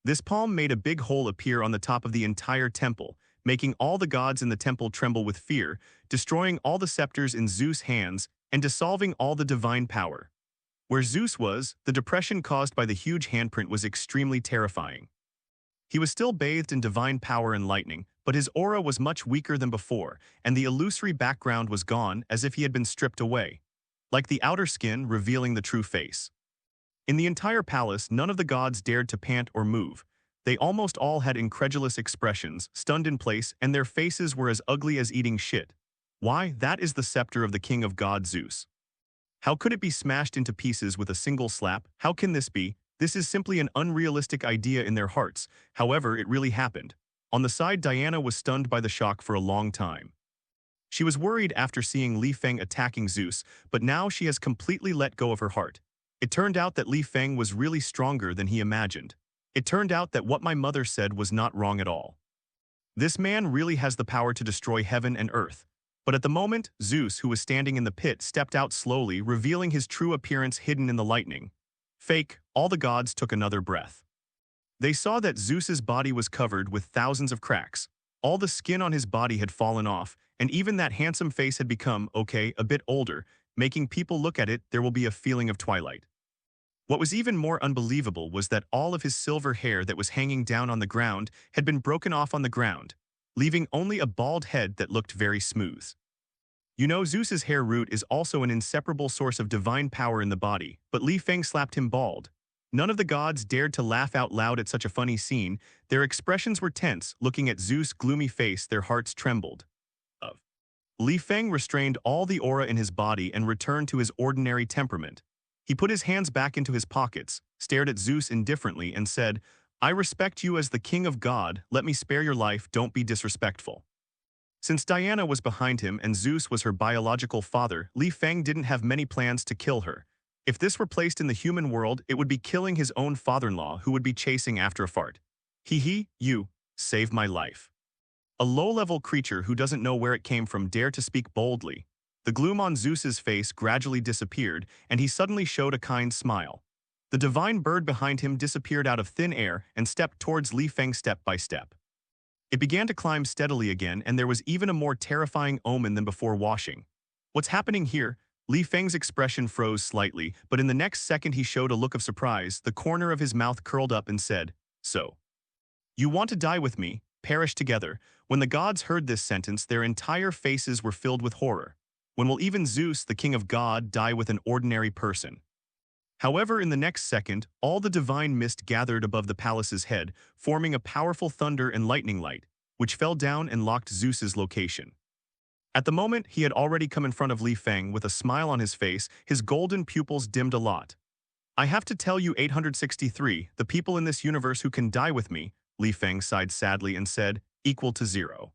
This palm made a big hole appear on the top of the entire temple, making all the gods in the temple tremble with fear, destroying all the scepters in Zeus' hands, and dissolving all the divine power. Where Zeus was, the depression caused by the huge handprint was extremely terrifying. He was still bathed in divine power and lightning, but his aura was much weaker than before, and the illusory background was gone as if he had been stripped away, like the outer skin revealing the true face. In the entire palace, none of the gods dared to pant or move. They almost all had incredulous expressions, stunned in place, and their faces were as ugly as eating shit. Why? That is the scepter of the king of God Zeus. How could it be smashed into pieces with a single slap? How can this be? This is simply an unrealistic idea in their hearts. However, it really happened. On the side, Diana was stunned by the shock for a long time. She was worried after seeing Lee Fang attacking Zeus, but now she has completely let go of her heart. It turned out that Lee Fang was really stronger than he imagined. It turned out that what my mother said was not wrong at all. This man really has the power to destroy heaven and earth. But at the moment, Zeus, who was standing in the pit, stepped out slowly, revealing his true appearance hidden in the lightning. Fake, all the gods took another breath. They saw that Zeus's body was covered with thousands of cracks. All the skin on his body had fallen off, and even that handsome face had become, a bit older, making people look at it, there will be a feeling of twilight. What was even more unbelievable was that all of his silver hair that was hanging down on the ground had been broken off on the ground, leaving only a bald head that looked very smooth. You know, Zeus's hair root is also an inseparable source of divine power in the body, but Lee Fang slapped him bald. None of the gods dared to laugh out loud at such a funny scene. Their expressions were tense, looking at Zeus' gloomy face, their hearts trembled. Of. Lee Fang restrained all the aura in his body and returned to his ordinary temperament. He put his hands back into his pockets, stared at Zeus indifferently, and said, "I respect you as the king of God, let me spare your life, don't be disrespectful." Since Diana was behind him and Zeus was her biological father, Lee Fang didn't have many plans to kill her. If this were placed in the human world, it would be killing his own father-in-law who would be chasing after a fart. You saved my life. A low-level creature who doesn't know where it came from dared to speak boldly. The gloom on Zeus's face gradually disappeared, and he suddenly showed a kind smile. The divine bird behind him disappeared out of thin air and stepped towards Lee Fang step by step. It began to climb steadily again, and there was even a more terrifying omen than before washing. "What's happening here?" Lee Fang's expression froze slightly, but in the next second he showed a look of surprise. The corner of his mouth curled up and said, "So, you want to die with me, perish together?" When the gods heard this sentence, their entire faces were filled with horror. When will even Zeus, the king of God, die with an ordinary person? However, in the next second, all the divine mist gathered above the palace's head, forming a powerful thunder and lightning light, which fell down and locked Zeus's location. At the moment, he had already come in front of Lee Fang with a smile on his face, his golden pupils dimmed a lot. "I have to tell you 863, the people in this universe who can die with me," Lee Fang sighed sadly and said, "equal to 0.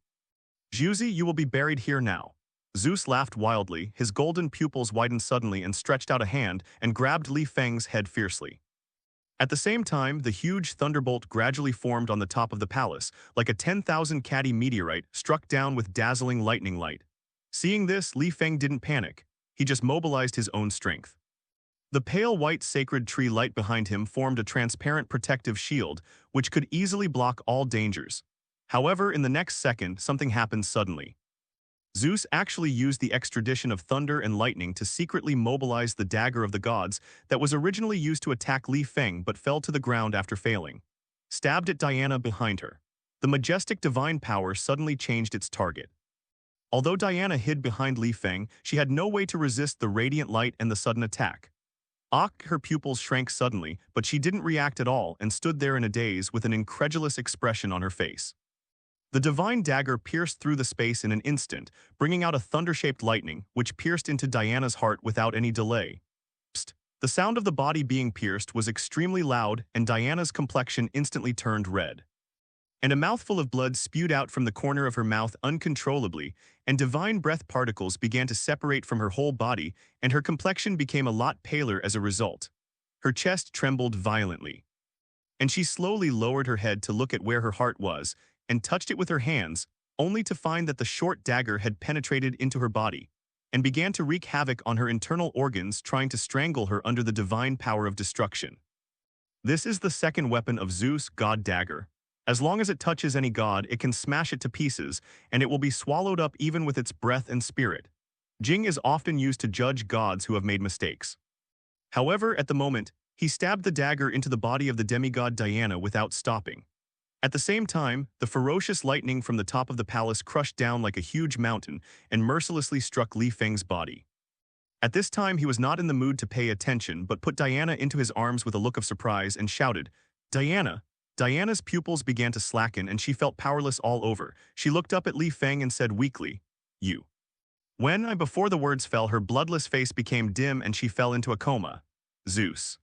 Juzi, you will be buried here now." Zeus laughed wildly, his golden pupils widened suddenly and stretched out a hand and grabbed Lee Fang's head fiercely. At the same time, the huge thunderbolt gradually formed on the top of the palace, like a 10,000 caddy meteorite struck down with dazzling lightning light. Seeing this, Lee Fang didn't panic. He just mobilized his own strength. The pale white sacred tree light behind him formed a transparent protective shield, which could easily block all dangers. However, in the next second, something happened suddenly. Zeus actually used the extradition of thunder and lightning to secretly mobilize the dagger of the gods that was originally used to attack Lee Fang but fell to the ground after failing. Stabbed at Diana behind her. The majestic divine power suddenly changed its target. Although Diana hid behind Lee Fang, she had no way to resist the radiant light and the sudden attack. Her pupils shrank suddenly, but she didn't react at all and stood there in a daze with an incredulous expression on her face. The divine dagger pierced through the space in an instant, bringing out a thunder-shaped lightning, which pierced into Diana's heart without any delay. Psst! The sound of the body being pierced was extremely loud, and Diana's complexion instantly turned red. And a mouthful of blood spewed out from the corner of her mouth uncontrollably, and divine breath particles began to separate from her whole body, and her complexion became a lot paler as a result. Her chest trembled violently. And she slowly lowered her head to look at where her heart was, and touched it with her hands, only to find that the short dagger had penetrated into her body, and began to wreak havoc on her internal organs, trying to strangle her under the divine power of destruction. This is the second weapon of Zeus, God Dagger. As long as it touches any god, it can smash it to pieces, and it will be swallowed up even with its breath and spirit. Jing is often used to judge gods who have made mistakes. However, at the moment, he stabbed the dagger into the body of the demigod Diana without stopping. At the same time, the ferocious lightning from the top of the palace crushed down like a huge mountain and mercilessly struck Lee Fang's body. At this time, he was not in the mood to pay attention, but put Diana into his arms with a look of surprise and shouted, "Diana!" Diana's pupils began to slacken and she felt powerless all over. She looked up at Lee Fang and said weakly, "You." Before the words fell, her bloodless face became dim and she fell into a coma. Zeus.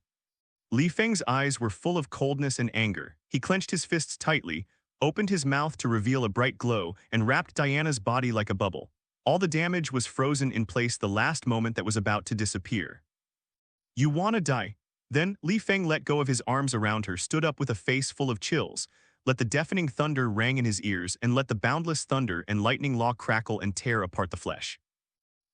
Lee Fang's eyes were full of coldness and anger. He clenched his fists tightly, opened his mouth to reveal a bright glow, and wrapped Diana's body like a bubble. All the damage was frozen in place the last moment that was about to disappear. "You wanna die?" Then, Lee Fang let go of his arms around her, stood up with a face full of chills, let the deafening thunder rang in his ears, and let the boundless thunder and lightning law crackle and tear apart the flesh.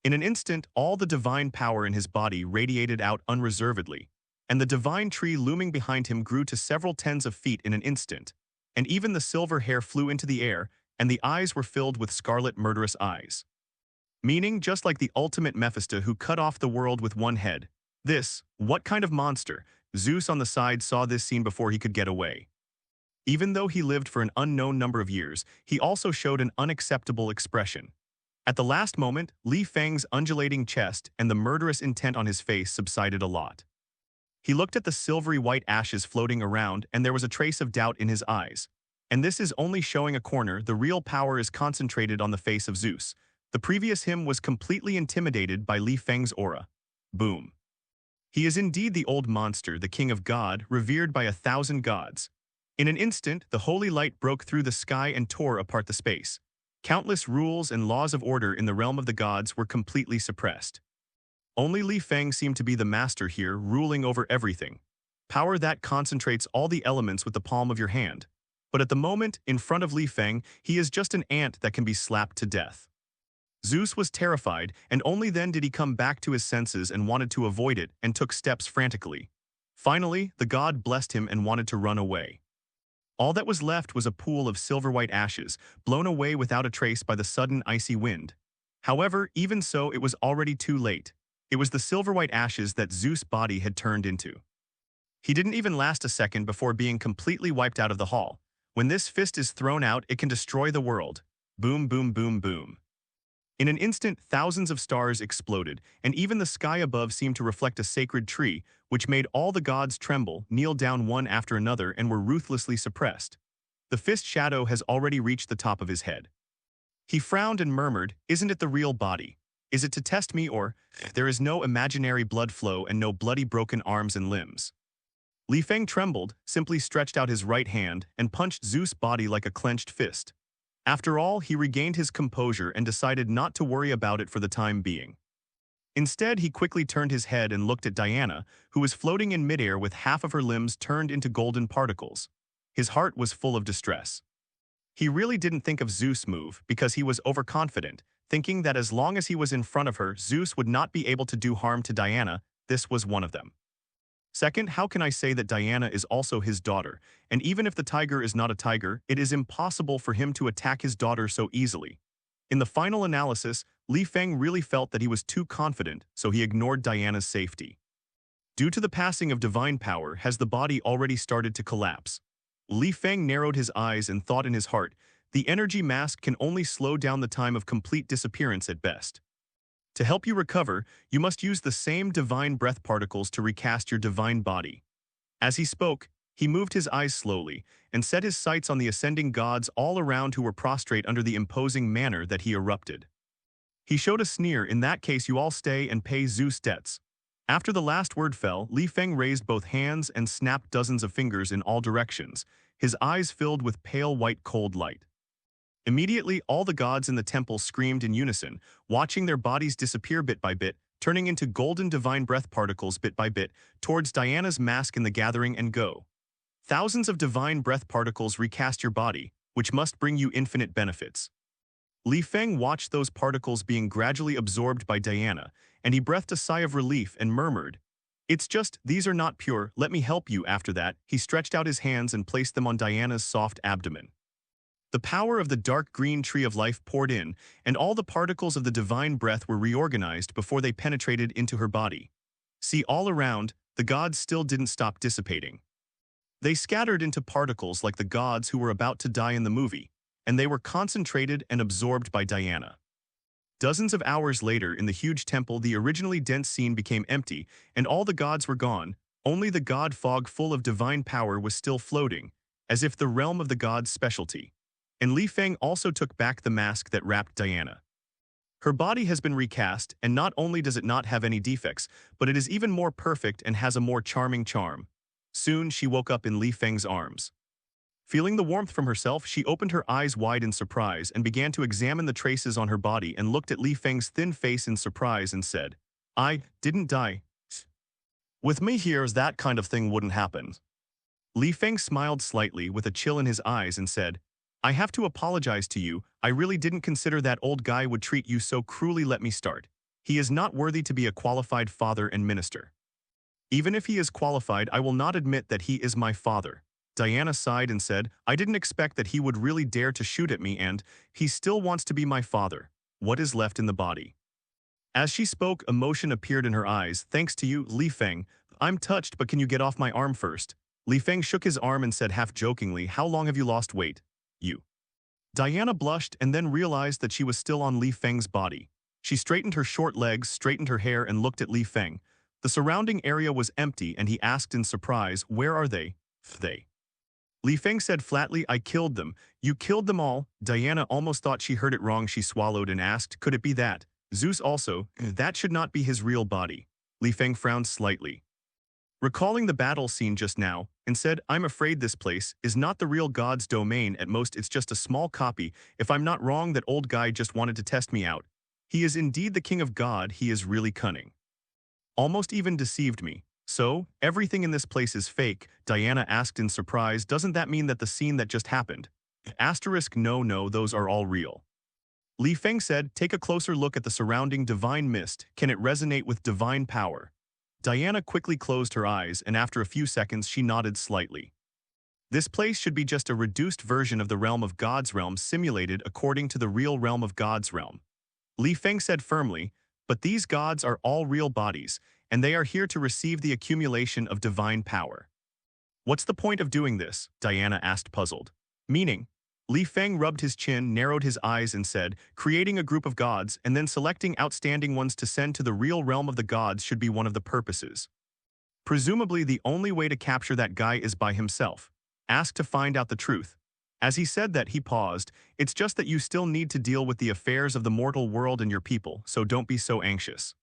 In an instant, all the divine power in his body radiated out unreservedly, and the divine tree looming behind him grew to several tens of feet in an instant, and even the silver hair flew into the air, and the eyes were filled with scarlet murderous eyes. Meaning, just like the ultimate Mephisto who cut off the world with one head. What kind of monster? Zeus on the side saw this scene before he could get away. Even though he lived for an unknown number of years, he also showed an unacceptable expression. At the last moment, Lee Fang's undulating chest and the murderous intent on his face subsided a lot. He looked at the silvery white ashes floating around, and there was a trace of doubt in his eyes. And this is only showing a corner. The real power is concentrated on the face of Zeus. The previous him was completely intimidated by Lee Fang's aura. Boom. He is indeed the old monster, the king of God, revered by 1,000 gods. In an instant, the holy light broke through the sky and tore apart the space. Countless rules and laws of order in the realm of the gods were completely suppressed. Only Lee Fang seemed to be the master here, ruling over everything. Power that concentrates all the elements with the palm of your hand. But at the moment, in front of Lee Fang, he is just an ant that can be slapped to death. Zeus was terrified, and only then did he come back to his senses and wanted to avoid it and took steps frantically. Finally, the god blessed him and wanted to run away. All that was left was a pool of silver-white ashes, blown away without a trace by the sudden icy wind. However, even so, it was already too late. It was the silver-white ashes that Zeus' body had turned into. He didn't even last a second before being completely wiped out of the hall. When this fist is thrown out, it can destroy the world. Boom, boom, boom, boom. In an instant, thousands of stars exploded, and even the sky above seemed to reflect a sacred tree, which made all the gods tremble, kneel down one after another, and were ruthlessly suppressed. The fist shadow has already reached the top of his head. He frowned and murmured, "Isn't it the real body? Is it to test me, or there is no imaginary blood flow and no bloody broken arms and limbs?" Lee Fang trembled, simply stretched out his right hand, and punched Zeus' body like a clenched fist. After all, he regained his composure and decided not to worry about it for the time being. Instead, he quickly turned his head and looked at Diana, who was floating in midair with half of her limbs turned into golden particles. His heart was full of distress. He really didn't think of Zeus' move because he was overconfident, thinking that as long as he was in front of her, Zeus would not be able to do harm to Diana. This was one of them. Second, how can I say that Diana is also his daughter, and even if the tiger is not a tiger, it is impossible for him to attack his daughter so easily. In the final analysis, Lee Fang really felt that he was too confident, so he ignored Diana's safety. Due to the passing of divine power, has the body already started to collapse? Lee Fang narrowed his eyes and thought in his heart, the energy mask can only slow down the time of complete disappearance at best. To help you recover, you must use the same divine breath particles to recast your divine body. As he spoke, he moved his eyes slowly and set his sights on the ascending gods all around who were prostrate under the imposing manner that he erupted. He showed a sneer, "In that case you all stay and pay Zeus debts." After the last word fell, Lee Fang raised both hands and snapped dozens of fingers in all directions, his eyes filled with pale white cold light. Immediately, all the gods in the temple screamed in unison, watching their bodies disappear bit by bit, turning into golden divine breath particles bit by bit, towards Diana's mask in the gathering and go. Thousands of divine breath particles recast your body, which must bring you infinite benefits. Lee Fang watched those particles being gradually absorbed by Diana, and he breathed a sigh of relief and murmured, "It's just, these are not pure, let me help you." After that, he stretched out his hands and placed them on Diana's soft abdomen. The power of the dark green tree of life poured in, and all the particles of the divine breath were reorganized before they penetrated into her body. See, all around, the gods still didn't stop dissipating. They scattered into particles like the gods who were about to die in the movie, and they were concentrated and absorbed by Diana. Dozens of hours later, in the huge temple, the originally dense scene became empty, and all the gods were gone. Only the god fog full of divine power was still floating, as if the realm of the gods' specialty. And Lee Fang also took back the mask that wrapped Diana. Her body has been recast, and not only does it not have any defects, but it is even more perfect and has a more charming charm. Soon, she woke up in Lee Fang's arms. Feeling the warmth from herself, she opened her eyes wide in surprise and began to examine the traces on her body and looked at Lee Fang's thin face in surprise and said, "I didn't die. With me here, that kind of thing wouldn't happen." Lee Fang smiled slightly with a chill in his eyes and said, "I have to apologize to you. I really didn't consider that old guy would treat you so cruelly. Let me start. He is not worthy to be a qualified father and minister. Even if he is qualified, I will not admit that he is my father." Diana sighed and said, "I didn't expect that he would really dare to shoot at me, and he still wants to be my father. What is left in the body?" As she spoke, emotion appeared in her eyes. "Thanks to you, Lee Fang. I'm touched, but can you get off my arm first?" Lee Fang shook his arm and said half jokingly, "How long have you lost weight?" "You." Diana blushed and then realized that she was still on Lee Fang's body. She straightened her short legs, straightened her hair, and looked at Lee Fang. The surrounding area was empty and he asked in surprise, "Where are they?" They. Lee Fang said flatly, "I killed them." "You killed them all?" Diana almost thought she heard it wrong. She swallowed and asked, "Could it be that Zeus also? That should not be his real body." Lee Fang frowned slightly, recalling the battle scene just now, and said, "I'm afraid this place is not the real god's domain. At most it's just a small copy. If I'm not wrong, that old guy just wanted to test me out. He is indeed the king of God. He is really cunning. Almost even deceived me." "So, everything in this place is fake?" Diana asked in surprise. "Doesn't that mean that the scene that just happened?" Asterisk, no, those are all real. Lee Fang said, "Take a closer look at the surrounding divine mist. Can it resonate with divine power?" Diana quickly closed her eyes, and after a few seconds she nodded slightly. "This place should be just a reduced version of the realm of God's realm simulated according to the real realm of God's realm." Lee Fang said firmly, "But these gods are all real bodies, and they are here to receive the accumulation of divine power." "What's the point of doing this?" Diana asked, puzzled. "Meaning?" Lee Fang rubbed his chin, narrowed his eyes and said, "Creating a group of gods and then selecting outstanding ones to send to the real realm of the gods should be one of the purposes. Presumably the only way to capture that guy is by himself. Ask to find out the truth." As he said that, he paused. "It's just that you still need to deal with the affairs of the mortal world and your people, so don't be so anxious.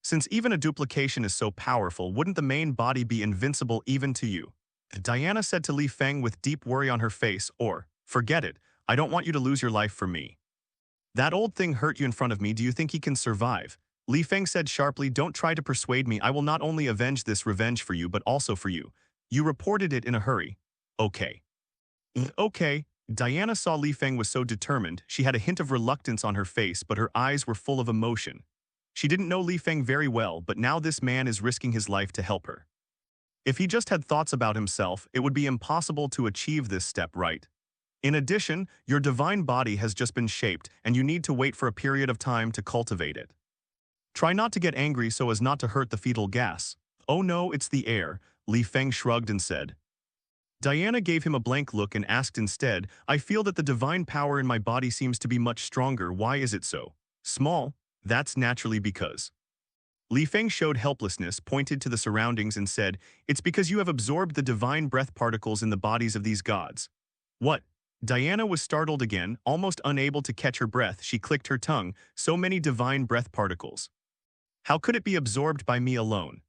Since even a duplication is so powerful, wouldn't the main body be invincible even to you?" Diana said to Lee Fang with deep worry on her face, "Or, forget it, I don't want you to lose your life for me. That old thing hurt you in front of me. Do you think he can survive?" Lee Fang said sharply, "Don't try to persuade me. I will not only avenge this revenge for you but also for you. You reported it in a hurry." "Okay." "Okay." Diana saw Lee Fang was so determined, she had a hint of reluctance on her face, but her eyes were full of emotion. She didn't know Lee Fang very well, but now this man is risking his life to help her. If he just had thoughts about himself, it would be impossible to achieve this step, right? In addition, your divine body has just been shaped, and you need to wait for a period of time to cultivate it. Try not to get angry so as not to hurt the fetal gas. "Oh no, it's the air," Lee Fang shrugged and said. Diana gave him a blank look and asked instead, "I feel that the divine power in my body seems to be much stronger. Why is it so small?" "That's naturally because..." Lee Fang showed helplessness, pointed to the surroundings and said, "It's because you have absorbed the divine breath particles in the bodies of these gods." "What?" Diana was startled again, almost unable to catch her breath. She clicked her tongue. "So many divine breath particles. How could it be absorbed by me alone?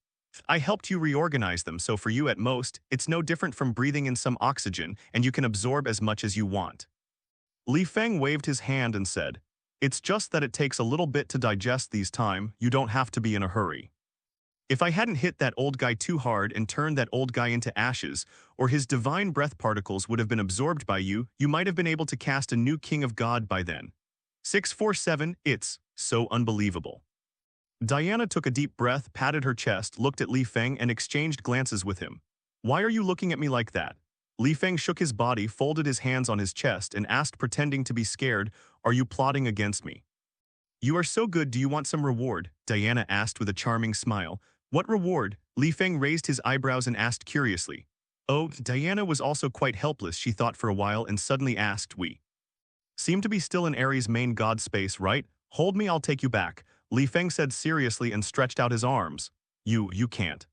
I helped you reorganize them, so for you at most, it's no different from breathing in some oxygen, and you can absorb as much as you want." Lee Fang waved his hand and said, "It's just that it takes a little bit to digest these time. You don't have to be in a hurry. If I hadn't hit that old guy too hard and turned that old guy into ashes, or his divine breath particles would have been absorbed by you, you might have been able to cast a new king of God by then. 647, it's so unbelievable." Diana took a deep breath, patted her chest, looked at Lee Fang and exchanged glances with him. "Why are you looking at me like that?" Lee Fang shook his body, folded his hands on his chest and asked, pretending to be scared, "Are you plotting against me?" "You are so good, do you want some reward?" Diana asked with a charming smile. "What reward?" Lee Fang raised his eyebrows and asked curiously. Oh, Diana was also quite helpless. She thought for a while and suddenly asked, "We seem to be still in Ares' main god space, right?" "Hold me, I'll take you back," Lee Fang said seriously and stretched out his arms. You can't."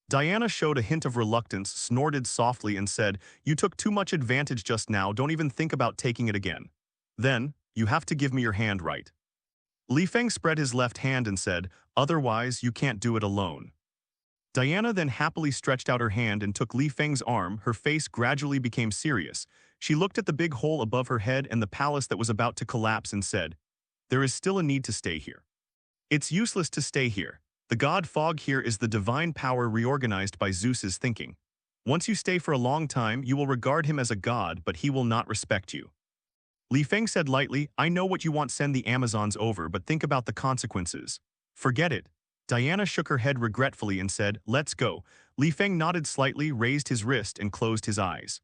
Diana showed a hint of reluctance, snorted softly and said, "You took too much advantage just now, don't even think about taking it again. Then, you have to give me your hand, right?" Lee Fang spread his left hand and said, "Otherwise, you can't do it alone." Diana then happily stretched out her hand and took Lee Fang's arm. Her face gradually became serious. She looked at the big hole above her head and the palace that was about to collapse and said, "There is still a need to stay here. It's useless to stay here. The god Fog here is the divine power reorganized by Zeus's thinking. Once you stay for a long time, you will regard him as a god, but he will not respect you." Lee Fang said lightly, "I know what you want, send the Amazons over, but think about the consequences." "Forget it." Diana shook her head regretfully and said, "Let's go." Lee Fang nodded slightly, raised his wrist and closed his eyes.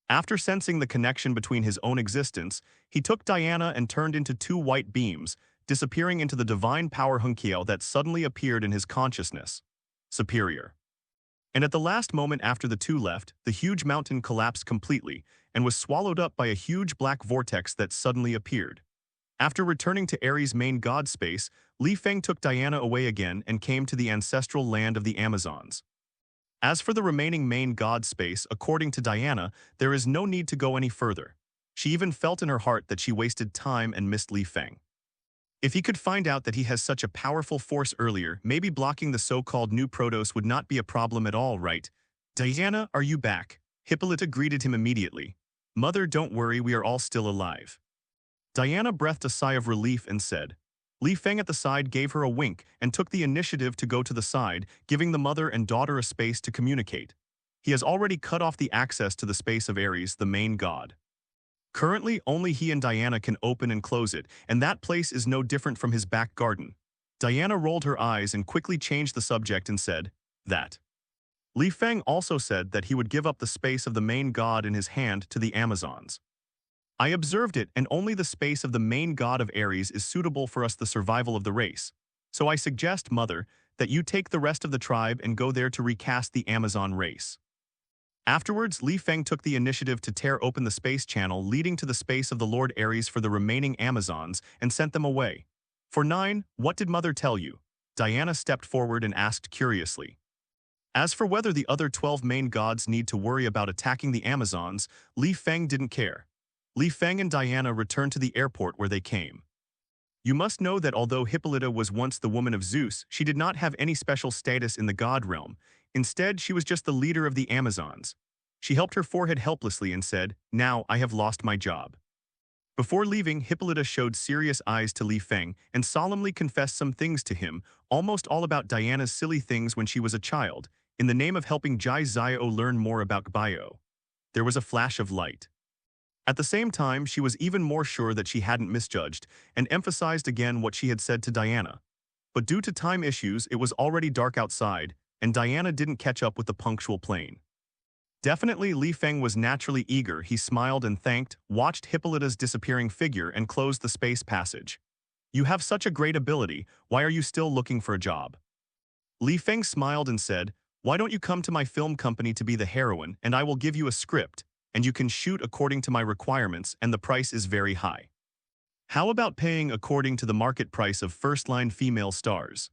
After sensing the connection between his own existence, he took Diana and turned into two white beams, disappearing into the divine power Hunkiel that suddenly appeared in his consciousness. Superior. And at the last moment after the two left, the huge mountain collapsed completely and was swallowed up by a huge black vortex that suddenly appeared. After returning to Ares' main god space, Lee Fang took Diana away again and came to the ancestral land of the Amazons. As for the remaining main god space, according to Diana, there is no need to go any further. She even felt in her heart that she wasted time and missed Lee Fang. If he could find out that he has such a powerful force earlier, maybe blocking the so-called new Protos would not be a problem at all, right? Diana, are you back? Hippolyta greeted him immediately. Mother, don't worry, we are all still alive. Diana breathed a sigh of relief and said. Lee Fang at the side gave her a wink and took the initiative to go to the side, giving the mother and daughter a space to communicate. He has already cut off the access to the space of Ares, the main god. Currently, only he and Diana can open and close it, and that place is no different from his back garden. Diana rolled her eyes and quickly changed the subject and said, that. Lee Fang also said that he would give up the space of the main god in his hand to the Amazons. I observed it, and only the space of the main god of Ares is suitable for us, the survival of the race. So I suggest, Mother, that you take the rest of the tribe and go there to recast the Amazon race. Afterwards, Lee Fang took the initiative to tear open the space channel leading to the space of the Lord Ares for the remaining Amazons and sent them away. For 9, what did Mother tell you? Diana stepped forward and asked curiously. As for whether the other 12 main gods need to worry about attacking the Amazons, Lee Fang didn't care. Lee Fang and Diana returned to the airport where they came. You must know that although Hippolyta was once the woman of Zeus, she did not have any special status in the god realm. Instead, she was just the leader of the Amazons. She helped her forehead helplessly and said, now I have lost my job. Before leaving, Hippolyta showed serious eyes to Lee Fang and solemnly confessed some things to him, almost all about Diana's silly things when she was a child, in the name of helping Jai Zio learn more about bio. There was a flash of light. At the same time, she was even more sure that she hadn't misjudged, and emphasized again what she had said to Diana. But due to time issues, it was already dark outside, and Diana didn't catch up with the punctual plane. Definitely, Lee Fang was naturally eager. He smiled and thanked, watched Hippolyta's disappearing figure, and closed the space passage. You have such a great ability, why are you still looking for a job? Lee Fang smiled and said, why don't you come to my film company to be the heroine, and I will give you a script, and you can shoot according to my requirements, and the price is very high. How about paying according to the market price of first-line female stars?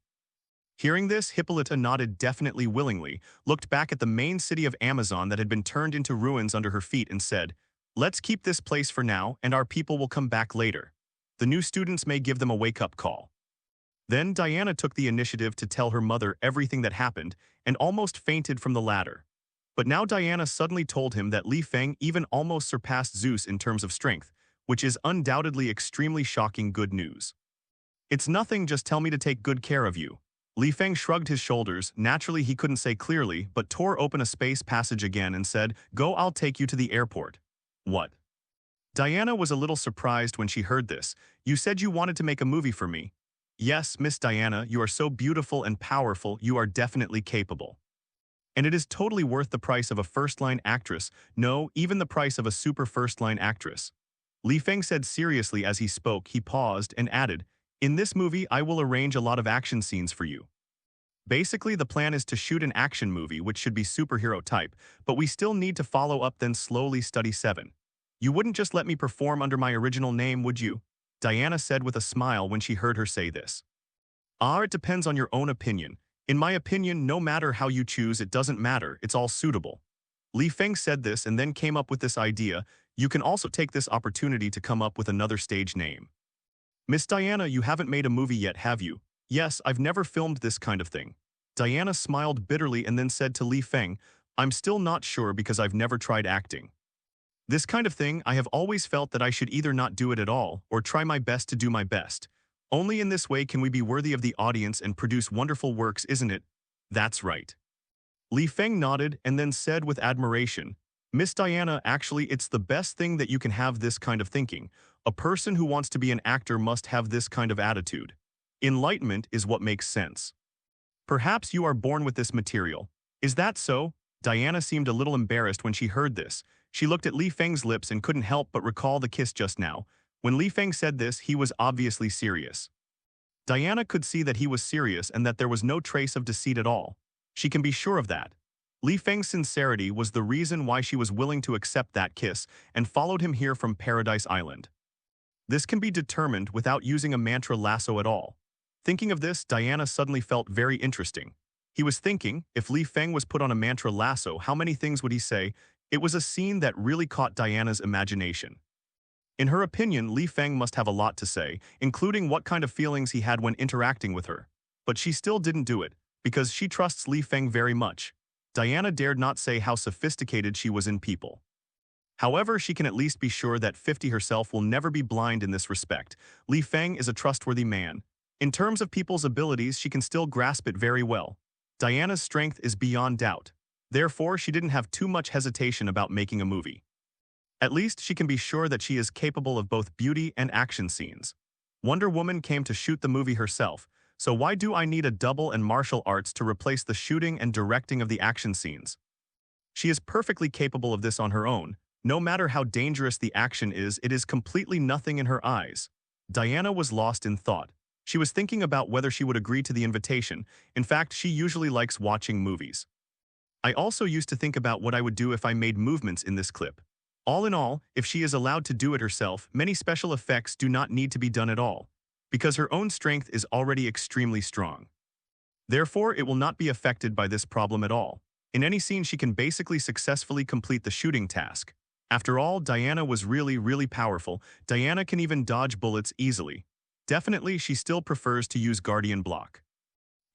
Hearing this, Hippolyta nodded definitely willingly, looked back at the main city of Amazon that had been turned into ruins under her feet and said, let's keep this place for now, and our people will come back later. The new students may give them a wake-up call. Then Diana took the initiative to tell her mother everything that happened and almost fainted from the ladder. But now Diana suddenly told him that Lee Fang even almost surpassed Zeus in terms of strength, which is undoubtedly extremely shocking good news. It's nothing, just tell me to take good care of you. Lee Fang shrugged his shoulders. Naturally, he couldn't say clearly, but tore open a space passage again and said, go, I'll take you to the airport. What? Diana was a little surprised when she heard this. You said you wanted to make a movie for me. Yes, Miss Diana, you are so beautiful and powerful, you are definitely capable. And it is totally worth the price of a first-line actress, no, even the price of a super first-line actress. Lee Fang said seriously as he spoke. He paused and added, in this movie, I will arrange a lot of action scenes for you. Basically, the plan is to shoot an action movie which should be superhero type, but we still need to follow up then slowly study 7. You wouldn't just let me perform under my original name, would you? Diana said with a smile when she heard her say this. It depends on your own opinion. In my opinion, no matter how you choose, it doesn't matter, it's all suitable. Lee Fang said this and then came up with this idea. You can also take this opportunity to come up with another stage name. Miss Diana, you haven't made a movie yet, have you? Yes, I've never filmed this kind of thing. Diana smiled bitterly and then said to Lee Fang, I'm still not sure because I've never tried acting. This kind of thing, I have always felt that I should either not do it at all or try my best to do my best. Only in this way can we be worthy of the audience and produce wonderful works, isn't it? That's right. Lee Fang nodded and then said with admiration, Miss Diana, actually it's the best thing that you can have this kind of thinking. A person who wants to be an actor must have this kind of attitude. Enlightenment is what makes sense. Perhaps you are born with this material. Is that so? Diana seemed a little embarrassed when she heard this. She looked at Lee Fang's lips and couldn't help but recall the kiss just now. When Lee Fang said this, he was obviously serious. Diana could see that he was serious and that there was no trace of deceit at all. She can be sure of that. Lee Fang's sincerity was the reason why she was willing to accept that kiss and followed him here from Paradise Island. This can be determined without using a mantra lasso at all. Thinking of this, Diana suddenly felt very interesting. He was thinking, if Lee Fang was put on a mantra lasso, how many things would he say? It was a scene that really caught Diana's imagination. In her opinion, Lee Fang must have a lot to say, including what kind of feelings he had when interacting with her. But she still didn't do it, because she trusts Lee Fang very much. Diana dared not say how sophisticated she was in people. However, she can at least be sure that 50 herself will never be blind in this respect. Lee Fang is a trustworthy man. In terms of people's abilities, she can still grasp it very well. Diana's strength is beyond doubt. Therefore, she didn't have too much hesitation about making a movie. At least she can be sure that she is capable of both beauty and action scenes. Wonder Woman came to shoot the movie herself, so why do I need a double and martial arts to replace the shooting and directing of the action scenes? She is perfectly capable of this on her own. No matter how dangerous the action is, it is completely nothing in her eyes. Diana was lost in thought. She was thinking about whether she would agree to the invitation. In fact, she usually likes watching movies. I also used to think about what I would do if I made movements in this clip. All in all, if she is allowed to do it herself, many special effects do not need to be done at all, because her own strength is already extremely strong. Therefore, it will not be affected by this problem at all. In any scene, she can basically successfully complete the shooting task. After all, Diana was really powerful. Diana can even dodge bullets easily. Definitely, she still prefers to use Guardian Block.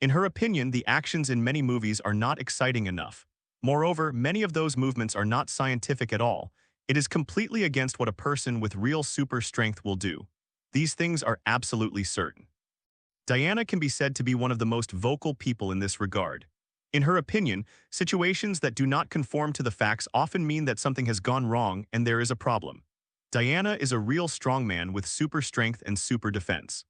In her opinion, the actions in many movies are not exciting enough. Moreover, many of those movements are not scientific at all. It is completely against what a person with real super strength will do. These things are absolutely certain. Diana can be said to be one of the most vocal people in this regard. In her opinion, situations that do not conform to the facts often mean that something has gone wrong and there is a problem. Diana is a real strongman with super strength and super defense.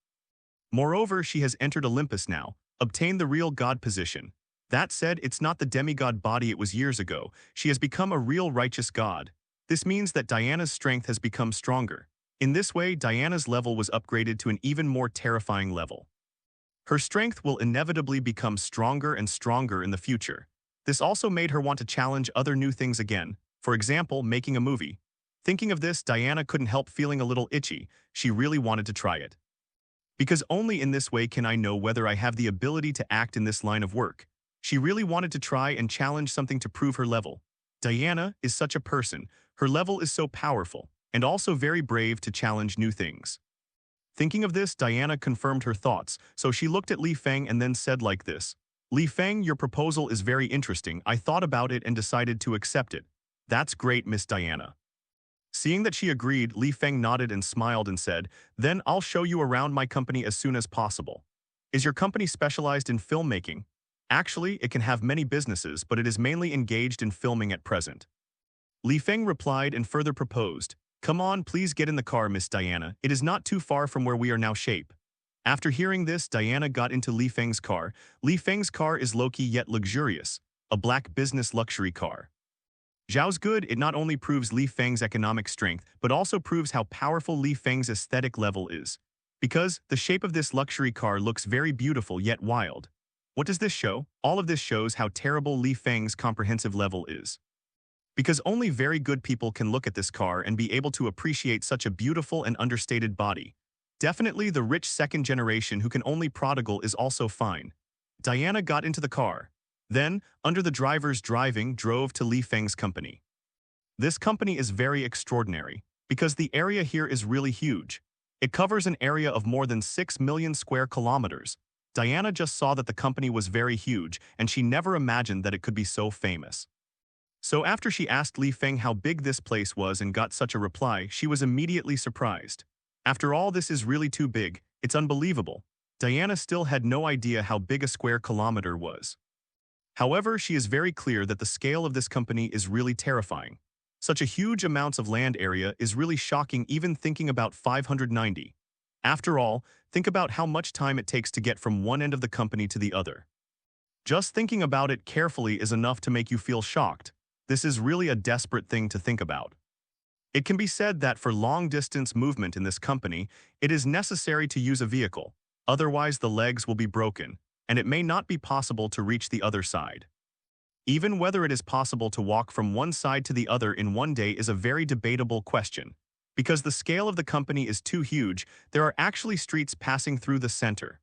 Moreover, she has entered Olympus now, obtained the real god position. That said, it's not the demigod body it was years ago. She has become a real righteous god. This means that Diana's strength has become stronger. In this way, Diana's level was upgraded to an even more terrifying level. Her strength will inevitably become stronger and stronger in the future. This also made her want to challenge other new things again, for example, making a movie. Thinking of this, Diana couldn't help feeling a little itchy. She really wanted to try it. Because only in this way can I know whether I have the ability to act in this line of work. She really wanted to try and challenge something to prove her level. Diana is such a person. Her level is so powerful, and also very brave to challenge new things. Thinking of this, Diana confirmed her thoughts, so she looked at Lee Fang and then said like this, "Lee Fang, your proposal is very interesting. I thought about it and decided to accept it." "That's great, Miss Diana." Seeing that she agreed, Lee Fang nodded and smiled and said, "Then I'll show you around my company as soon as possible." "Is your company specialized in filmmaking?" "Actually, it can have many businesses, but it is mainly engaged in filming at present." Lee Fang replied and further proposed, "Come on, please get in the car, Miss Diana. It is not too far from where we are now shape." After hearing this, Diana got into Lee Fang's car. Lee Fang's car is low-key yet luxurious, a black business luxury car. Zhao's good, it not only proves Lee Fang's economic strength, but also proves how powerful Lee Fang's aesthetic level is. Because the shape of this luxury car looks very beautiful yet wild. What does this show? All of this shows how terrible Lee Fang's comprehensive level is. Because only very good people can look at this car and be able to appreciate such a beautiful and understated body. Definitely the rich second generation who can only prodigal is also fine. Diana got into the car. Then, under the driver's driving, drove to Lee Fang's company. This company is very extraordinary, because the area here is really huge. It covers an area of more than 6 million square kilometers. Diana just saw that the company was very huge, and she never imagined that it could be so famous. So after she asked Lee Fang how big this place was and got such a reply, she was immediately surprised. After all, this is really too big. It's unbelievable. Diana still had no idea how big a square kilometer was. However, she is very clear that the scale of this company is really terrifying. Such a huge amounts of land area is really shocking, even thinking about 590. After all, think about how much time it takes to get from one end of the company to the other. Just thinking about it carefully is enough to make you feel shocked. This is really a desperate thing to think about. It can be said that for long-distance movement in this company, it is necessary to use a vehicle. Otherwise, the legs will be broken, and it may not be possible to reach the other side. Even whether it is possible to walk from one side to the other in one day is a very debatable question, Because the scale of the company is too huge, there are actually streets passing through the center.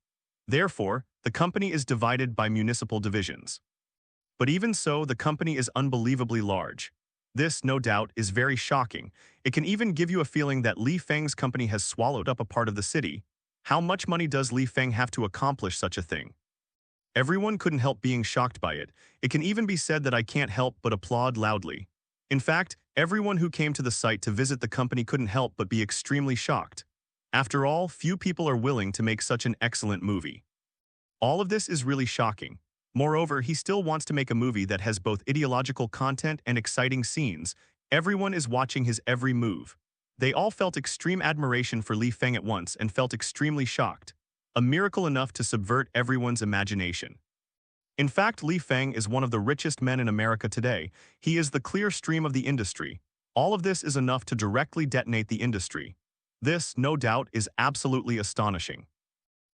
Therefore, the company is divided by municipal divisions. But even so, the company is unbelievably large. This, no doubt, is very shocking. It can even give you a feeling that Lee Fang's company has swallowed up a part of the city. How much money does Lee Fang have to accomplish such a thing? Everyone couldn't help being shocked by it. It can even be said that I can't help but applaud loudly. In fact, everyone who came to the site to visit the company couldn't help but be extremely shocked. After all, few people are willing to make such an excellent movie. All of this is really shocking. Moreover, he still wants to make a movie that has both ideological content and exciting scenes. Everyone is watching his every move. They all felt extreme admiration for Lee Fang at once and felt extremely shocked. A miracle enough to subvert everyone's imagination. In fact, Lee Fang is one of the richest men in America today. He is the clear stream of the industry. All of this is enough to directly detonate the industry. This, no doubt, is absolutely astonishing.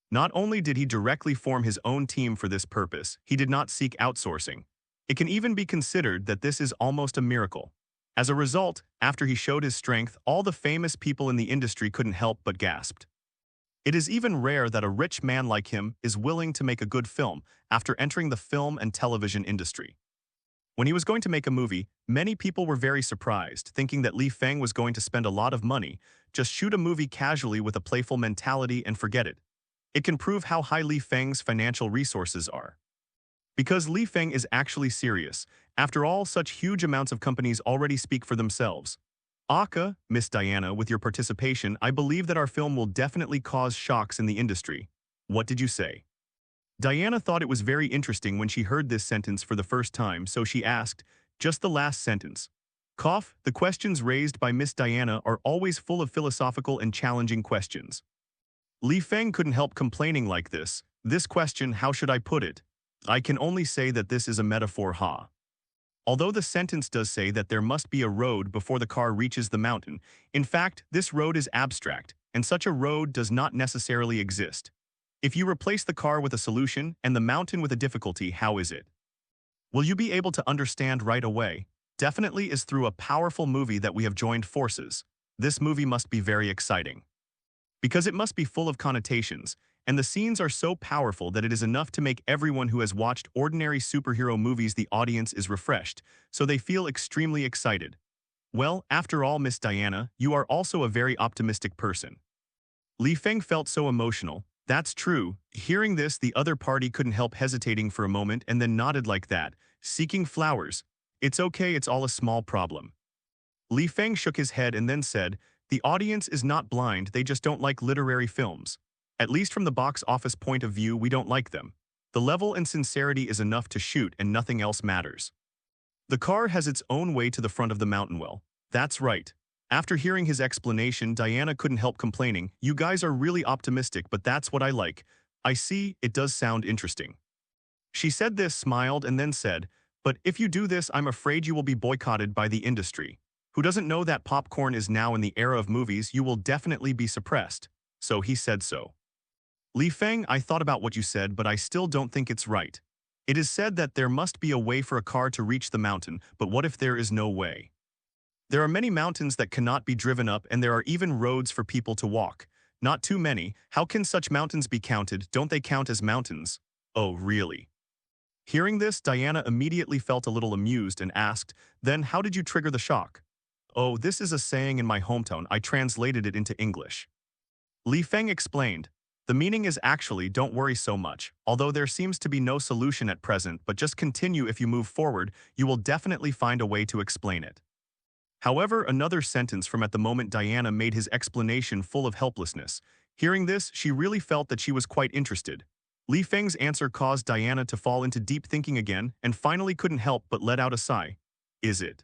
Not only did he directly form his own team for this purpose, he did not seek outsourcing. It can even be considered that this is almost a miracle. As a result, after he showed his strength, all the famous people in the industry couldn't help but gasped. It is even rare that a rich man like him is willing to make a good film after entering the film and television industry. When he was going to make a movie, many people were very surprised, thinking that Lee Fang was going to spend a lot of money, just shoot a movie casually with a playful mentality and forget it. It can prove how high Lee Fang's financial resources are. Because Lee Fang is actually serious. After all, such huge amounts of companies already speak for themselves. Aka, Miss Diana, with your participation, I believe that our film will definitely cause shocks in the industry. What did you say? Diana thought it was very interesting when she heard this sentence for the first time, so she asked, just the last sentence. Cough, the questions raised by Miss Diana are always full of philosophical and challenging questions. Lee Fang couldn't help complaining like this. This question, how should I put it? I can only say that this is a metaphor, ha. Although the sentence does say that there must be a road before the car reaches the mountain, in fact, this road is abstract, and such a road does not necessarily exist. If you replace the car with a solution and the mountain with a difficulty, how is it? Will you be able to understand right away? Definitely is through a powerful movie that we have joined forces. This movie must be very exciting. Because it must be full of connotations, and the scenes are so powerful that it is enough to make everyone who has watched ordinary superhero movies the audience is refreshed, so they feel extremely excited. Well, after all, Miss Diana, you are also a very optimistic person. Lee Fang felt so emotional. That's true. Hearing this, the other party couldn't help hesitating for a moment and then nodded like that, seeking flowers. It's okay, it's all a small problem. Lee Fang shook his head and then said, the audience is not blind, they just don't like literary films. At least from the box office point of view, we don't like them. The level and sincerity is enough to shoot and nothing else matters. The car has its own way to the front of the mountain well. That's right. After hearing his explanation, Diana couldn't help complaining, you guys are really optimistic, but that's what I like. I see, it does sound interesting. She said this, smiled, and then said, but if you do this, I'm afraid you will be boycotted by the industry. Who doesn't know that popcorn is now in the era of movies, you will definitely be suppressed. So he said so. Lee Fang, I thought about what you said, but I still don't think it's right. It is said that there must be a way for a car to reach the mountain, but what if there is no way? There are many mountains that cannot be driven up, and there are even roads for people to walk. Not too many. How can such mountains be counted? Don't they count as mountains? Oh, really? Hearing this, Diana immediately felt a little amused and asked, then how did you trigger the shock? Oh, this is a saying in my hometown. I translated it into English. Lee Fang explained, the meaning is actually don't worry so much, although there seems to be no solution at present, but just continue. If you move forward, you will definitely find a way to explain it. However, another sentence from at the moment Diana made his explanation full of helplessness. Hearing this, she really felt that she was quite interested. Lee Fang's answer caused Diana to fall into deep thinking again and finally couldn't help but let out a sigh. Is it?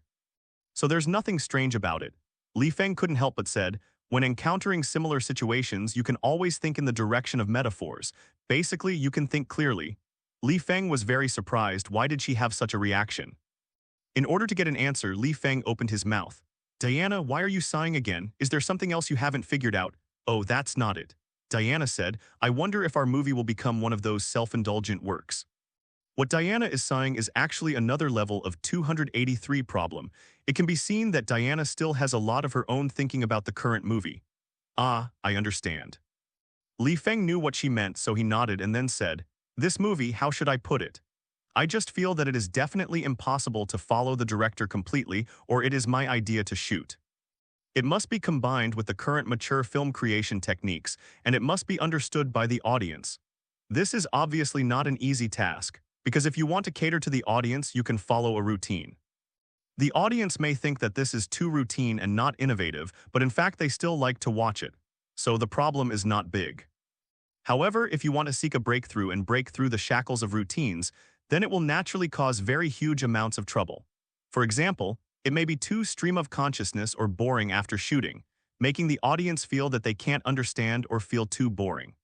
So there's nothing strange about it. Lee Fang couldn't help but said, when encountering similar situations, you can always think in the direction of metaphors. Basically, you can think clearly. Lee Fang was very surprised. Why did she have such a reaction? In order to get an answer, Lee Fang opened his mouth. Diana, why are you sighing again? Is there something else you haven't figured out? Oh, that's not it. Diana said, I wonder if our movie will become one of those self-indulgent works. What Diana is saying is actually another level of 283 problem. It can be seen that Diana still has a lot of her own thinking about the current movie. Ah, I understand. Lee Fang knew what she meant, so he nodded and then said, "This movie, how should I put it? I just feel that it is definitely impossible to follow the director completely, or it is my idea to shoot. It must be combined with the current mature film creation techniques, and it must be understood by the audience. This is obviously not an easy task, because if you want to cater to the audience, you can follow a routine. The audience may think that this is too routine and not innovative, but in fact they still like to watch it. So the problem is not big. However, if you want to seek a breakthrough and break through the shackles of routines, then it will naturally cause very huge amounts of trouble. For example, it may be too stream of consciousness or boring after shooting, making the audience feel that they can't understand or feel too boring.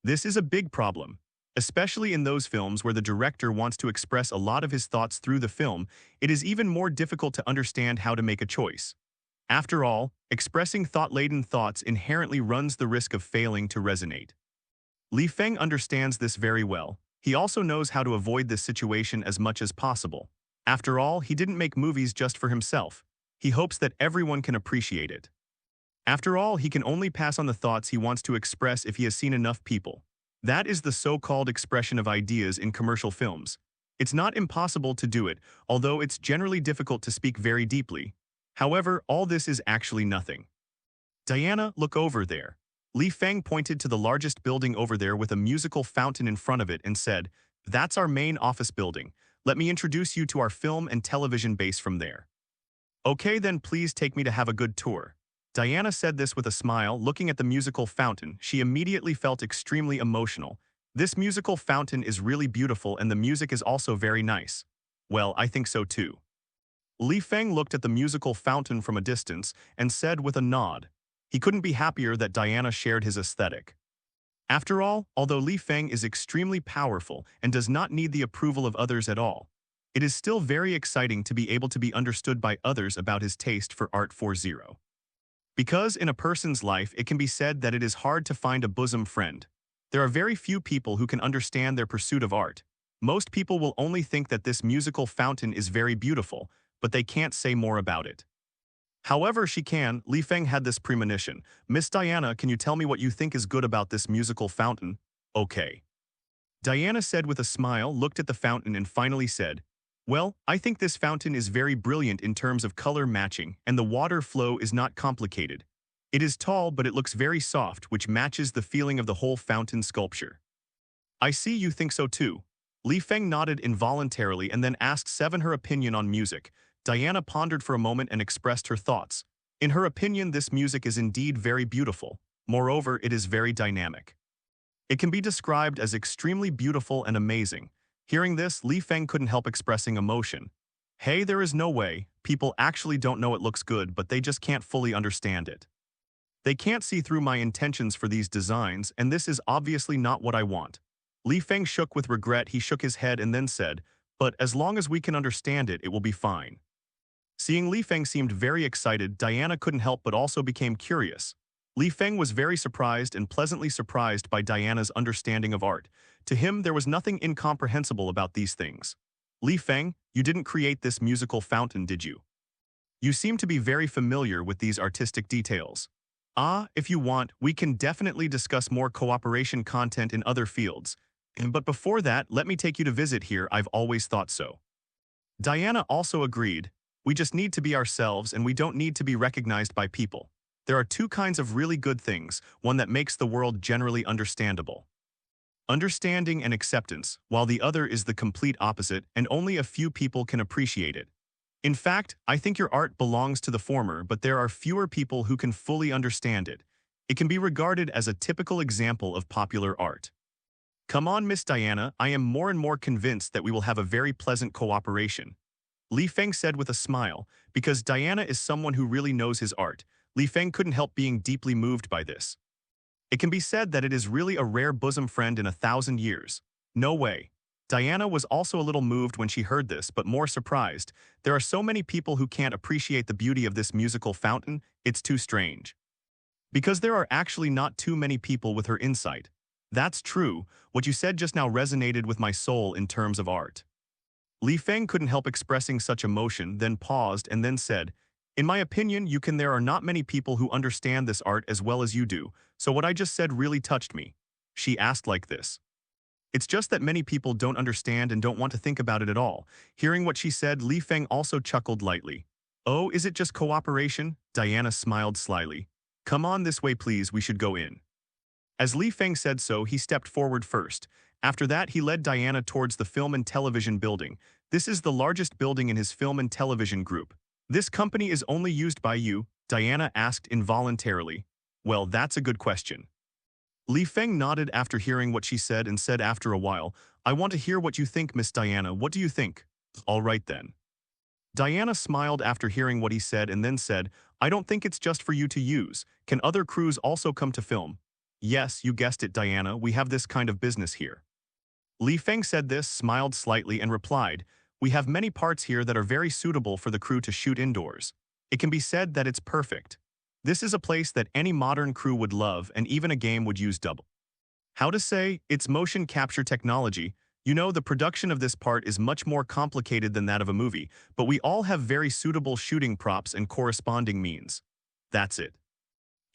This is a big problem, especially in those films where the director wants to express a lot of his thoughts through the film. It is even more difficult to understand how to make a choice. After all, expressing thought-laden thoughts inherently runs the risk of failing to resonate. Lee Fang understands this very well. He also knows how to avoid this situation as much as possible. After all, he didn't make movies just for himself. He hopes that everyone can appreciate it. After all, he can only pass on the thoughts he wants to express if he has seen enough people. That is the so-called expression of ideas in commercial films. It's not impossible to do it, although it's generally difficult to speak very deeply. However, all this is actually nothing. Diana, look over there. Lee Fang pointed to the largest building over there with a musical fountain in front of it and said, "That's our main office building. Let me introduce you to our film and television base from there." "Okay, then please take me to have a good tour." Diana said this with a smile. Looking at the musical fountain, she immediately felt extremely emotional. This musical fountain is really beautiful and the music is also very nice. Well, I think so too. Lee Fang looked at the musical fountain from a distance and said with a nod. He couldn't be happier that Diana shared his aesthetic. After all, although Lee Fang is extremely powerful and does not need the approval of others at all, it is still very exciting to be able to be understood by others about his taste for Art 40. Because in a person's life, it can be said that it is hard to find a bosom friend. There are very few people who can understand their pursuit of art. Most people will only think that this musical fountain is very beautiful, but they can't say more about it. However, she can. Lee Fang had this premonition. "Miss Diana, can you tell me what you think is good about this musical fountain?" "Okay." Diana said with a smile, looked at the fountain and finally said, "Well, I think this fountain is very brilliant in terms of color matching, and the water flow is not complicated. It is tall, but it looks very soft, which matches the feeling of the whole fountain sculpture." "I see you think so too." Lee Fang nodded involuntarily and then asked Seven her opinion on music. Diana pondered for a moment and expressed her thoughts. In her opinion, this music is indeed very beautiful. Moreover, it is very dynamic. It can be described as extremely beautiful and amazing. Hearing this, Lee Fang couldn't help expressing emotion. "Hey, there is no way. People actually don't know it looks good, but they just can't fully understand it. They can't see through my intentions for these designs, and this is obviously not what I want." Lee Fang shook with regret. He shook his head and then said, "But as long as we can understand it, it will be fine." Seeing Lee Fang seemed very excited, Diana couldn't help but also became curious. Lee Fang was very surprised and pleasantly surprised by Diana's understanding of art. To him, there was nothing incomprehensible about these things. "Lee Fang, you didn't create this musical fountain, did you? You seem to be very familiar with these artistic details." "Ah, if you want, we can definitely discuss more cooperation content in other fields. But before that, let me take you to visit here. I've always thought so." Diana also agreed. "We just need to be ourselves and we don't need to be recognized by people. There are two kinds of really good things, one that makes the world generally understandable. Understanding and acceptance, while the other is the complete opposite and only a few people can appreciate it. In fact, I think your art belongs to the former, but there are fewer people who can fully understand it. It can be regarded as a typical example of popular art." "Come on, Miss Diana, I am more and more convinced that we will have a very pleasant cooperation," Lee Fang said with a smile. Because Diana is someone who really knows his art, Lee Fang couldn't help being deeply moved by this. It can be said that it is really a rare bosom friend in 1,000 years. No way. Diana was also a little moved when she heard this, but more surprised. There are so many people who can't appreciate the beauty of this musical fountain, it's too strange. Because there are actually not too many people with her insight. That's true. What you said just now resonated with my soul in terms of art. Lee Fang couldn't help expressing such emotion, then paused and then said, in my opinion, there are not many people who understand this art as well as you do, so what I just said really touched me. She asked like this. It's just that many people don't understand and don't want to think about it at all. Hearing what she said, Lee Fang also chuckled lightly. Oh, is it just cooperation? Diana smiled slyly. Come on this way please, we should go in. As Lee Fang said so, he stepped forward first. After that, he led Diana towards the film and television building. This is the largest building in his film and television group. This company is only used by you? Diana asked involuntarily. Well, that's a good question. Lee Fang nodded after hearing what she said and said after a while, I want to hear what you think, Miss Diana. What do you think? All right then. Diana smiled after hearing what he said and then said, I don't think it's just for you to use. Can other crews also come to film? Yes, you guessed it, Diana. We have this kind of business here. Lee Fang said this, smiled slightly and replied, we have many parts here that are very suitable for the crew to shoot indoors. It can be said that it's perfect. This is a place that any modern crew would love and even a game would use double. How to say, it's motion capture technology. You know, the production of this part is much more complicated than that of a movie, but we all have very suitable shooting props and corresponding means. That's it.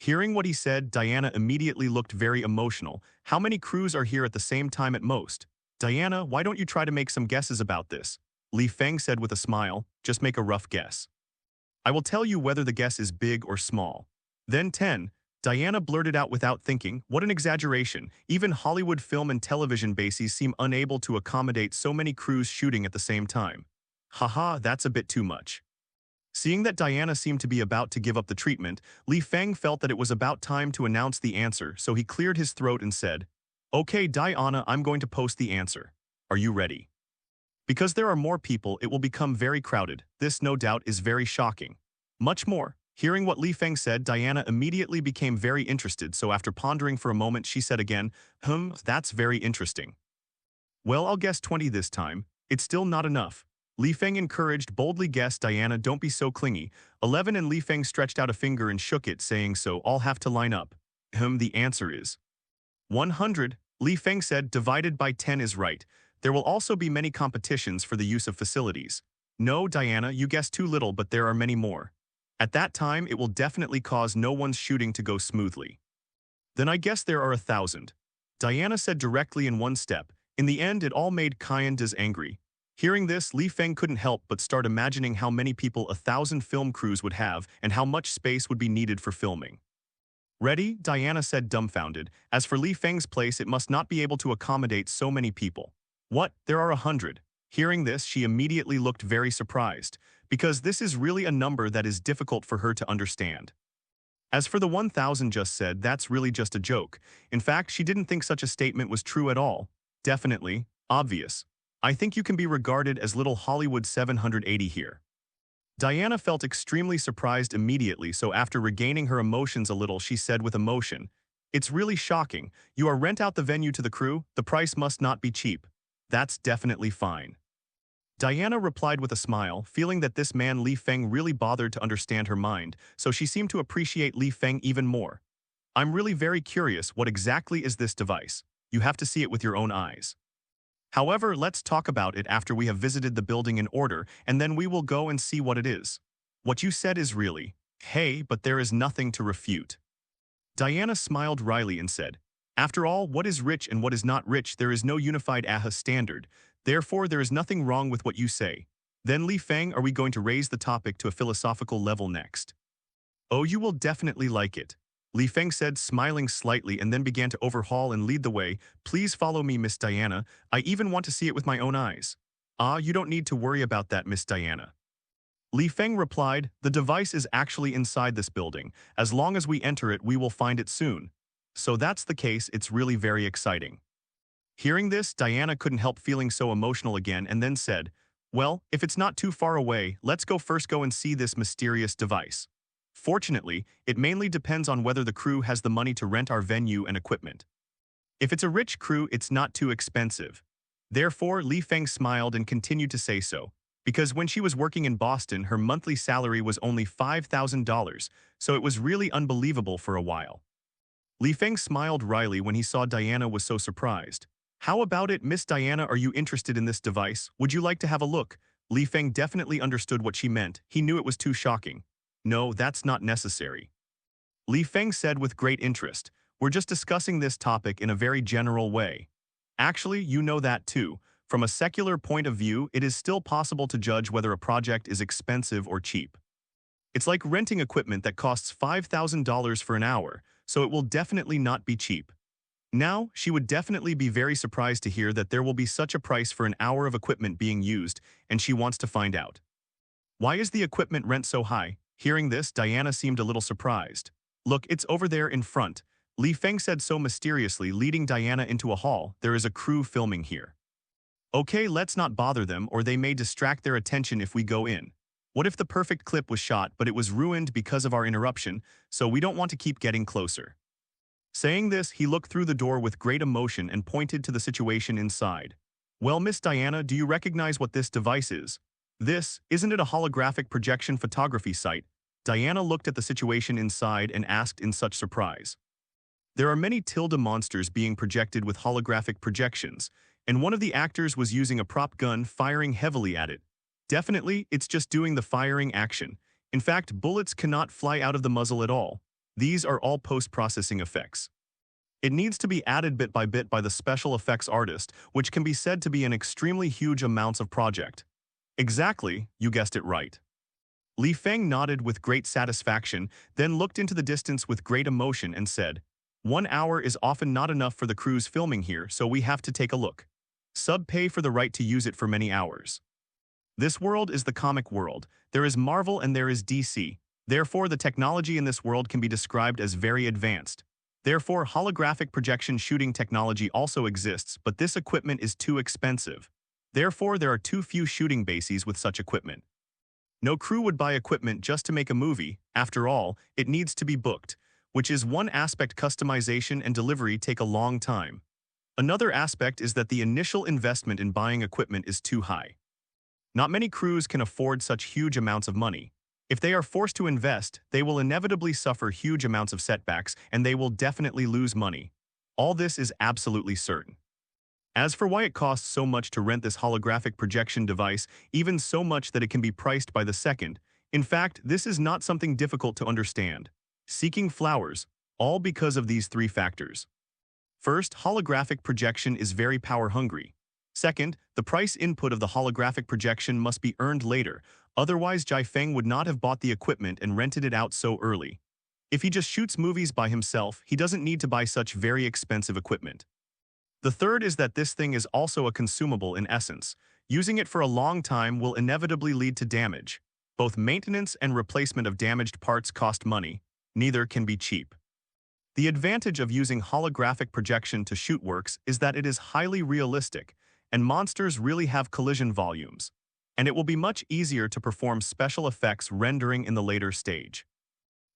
Hearing what he said, Diana immediately looked very emotional. How many crews are here at the same time at most? Diana, why don't you try to make some guesses about this? Lee Fang said with a smile, just make a rough guess. I will tell you whether the guess is big or small. Then 10. Diana blurted out without thinking, what an exaggeration. Even Hollywood film and television bases seem unable to accommodate so many crews shooting at the same time. Haha, that's a bit too much. Seeing that Diana seemed to be about to give up the treatment, Lee Fang felt that it was about time to announce the answer, so he cleared his throat and said, Okay, Diana, I'm going to post the answer. Are you ready? Because there are more people, it will become very crowded. This, no doubt, is very shocking. Much more. Hearing what Lee Fang said, Diana immediately became very interested, so after pondering for a moment, she said again, that's very interesting. Well, I'll guess 20 this time. It's still not enough. Lee Fang encouraged, boldly guess, Diana, don't be so clingy. 11 and Lee Fang stretched out a finger and shook it, saying so, I'll have to line up. The answer is 100. Lee Fang said, divided by 10 is right. There will also be many competitions for the use of facilities. No, Diana, you guessed too little, but there are many more. At that time, it will definitely cause no one's shooting to go smoothly. Then I guess there are 1,000. Diana said directly in one step. In the end, it all made Kyandas angry. Hearing this, Lee Fang couldn't help but start imagining how many people 1,000 film crews would have and how much space would be needed for filming. Ready? Diana said dumbfounded. As for Lee Fang's place, it must not be able to accommodate so many people. What? There are 100. Hearing this, she immediately looked very surprised, because this is really a number that is difficult for her to understand. As for the 1,000 just said, that's really just a joke. In fact, she didn't think such a statement was true at all. Definitely. Obvious. I think you can be regarded as little Hollywood 780 here. Diana felt extremely surprised immediately, so after regaining her emotions a little, she said with emotion, It's really shocking. You are rent out the venue to the crew, the price must not be cheap. That's definitely fine. Diana replied with a smile, feeling that this man Lee Fang really bothered to understand her mind, so she seemed to appreciate Lee Fang even more. I'm really very curious, what exactly is this device? You have to see it with your own eyes. However, let's talk about it after we have visited the building in order, and then we will go and see what it is. What you said is really, hey, but there is nothing to refute. Diana smiled wryly and said, After all, what is rich and what is not rich, there is no unified AHA standard. Therefore, there is nothing wrong with what you say. Then, Lee Fang, are we going to raise the topic to a philosophical level next? Oh, you will definitely like it. Lee Fang said, smiling slightly, and then began to overhaul and lead the way. Please follow me, Miss Diana. I even want to see it with my own eyes. Ah, you don't need to worry about that, Miss Diana. Lee Fang replied, the device is actually inside this building. As long as we enter it, we will find it soon. So that's the case, it's really very exciting. Hearing this, Diana couldn't help feeling so emotional again and then said, Well, if it's not too far away, let's first go and see this mysterious device. Fortunately, it mainly depends on whether the crew has the money to rent our venue and equipment. If it's a rich crew, it's not too expensive. Therefore, Lee Fang smiled and continued to say so, because when she was working in Boston, her monthly salary was only $5,000, so it was really unbelievable for a while. Lee Fang smiled wryly when he saw Diana was so surprised. How about it, Miss Diana, are you interested in this device? Would you like to have a look? Lee Fang definitely understood what she meant. He knew it was too shocking. No, that's not necessary. Lee Fang said with great interest. We're just discussing this topic in a very general way. Actually, you know that too. From a secular point of view, it is still possible to judge whether a project is expensive or cheap. It's like renting equipment that costs $5,000 for an hour, so it will definitely not be cheap. Now, she would definitely be very surprised to hear that there will be such a price for an hour of equipment being used, and she wants to find out. Why is the equipment rent so high? Hearing this, Diana seemed a little surprised. Look, it's over there in front. Lee Feng said so mysteriously, leading Diana into a hall. There is a crew filming here. Okay, let's not bother them or they may distract their attention if we go in. What if the perfect clip was shot but it was ruined because of our interruption, so we don't want to keep getting closer. Saying this, he looked through the door with great emotion and pointed to the situation inside. Well, Miss Diana, do you recognize what this device is? Isn't it a holographic projection photography site? Diana looked at the situation inside and asked in such surprise. There are many tilde monsters being projected with holographic projections, and one of the actors was using a prop gun firing heavily at it. Definitely, it's just doing the firing action. In fact, bullets cannot fly out of the muzzle at all. These are all post-processing effects. It needs to be added bit by the special effects artist, which can be said to be an extremely huge amounts of project. Exactly, you guessed it right. Lee Feng nodded with great satisfaction, then looked into the distance with great emotion and said, 1 hour is often not enough for the crews filming here, so we have to take a look. Pay for the right to use it for many hours. This world is the comic world. There is Marvel and there is DC. Therefore, the technology in this world can be described as very advanced. Therefore, holographic projection shooting technology also exists, but this equipment is too expensive. Therefore, there are too few shooting bases with such equipment. No crew would buy equipment just to make a movie. After all, it needs to be booked, which is one aspect. Customization and delivery take a long time. Another aspect is that the initial investment in buying equipment is too high. Not many crews can afford such huge amounts of money. If they are forced to invest, they will inevitably suffer huge amounts of setbacks and they will definitely lose money. All this is absolutely certain. As for why it costs so much to rent this holographic projection device, even so much that it can be priced by the second, in fact, this is not something difficult to understand. Seeking flowers, all because of these 3 factors. First, holographic projection is very power-hungry. Second, the price input of the holographic projection must be earned later, otherwise Feng would not have bought the equipment and rented it out so early. If he just shoots movies by himself, he doesn't need to buy such very expensive equipment. The third is that this thing is also a consumable in essence. Using it for a long time will inevitably lead to damage. Both maintenance and replacement of damaged parts cost money. Neither can be cheap. The advantage of using holographic projection to shoot works is that it is highly realistic, and monsters really have collision volumes, and it will be much easier to perform special effects rendering in the later stage.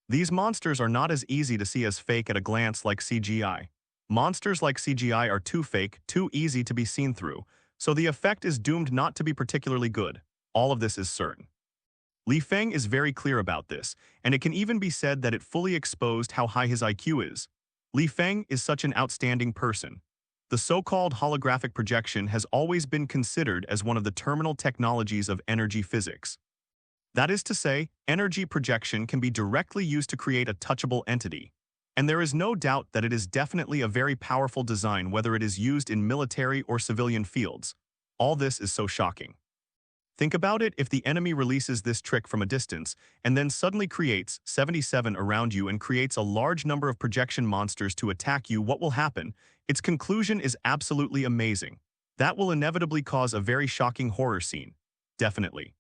These monsters are not as easy to see as fake at a glance like CGI. Monsters like CGI are too fake, too easy to be seen through, so the effect is doomed not to be particularly good. All of this is certain. Lee Feng is very clear about this, and it can even be said that it fully exposed how high his IQ is. Lee Feng is such an outstanding person. The so-called holographic projection has always been considered as one of the terminal technologies of energy physics. That is to say, energy projection can be directly used to create a touchable entity. And there is no doubt that it is definitely a very powerful design whether it is used in military or civilian fields. All this is so shocking. Think about it, if the enemy releases this trick from a distance and then suddenly creates 77 around you and creates a large number of projection monsters to attack you, what will happen? Its conclusion is absolutely amazing. That will inevitably cause a very shocking horror scene. Definitely.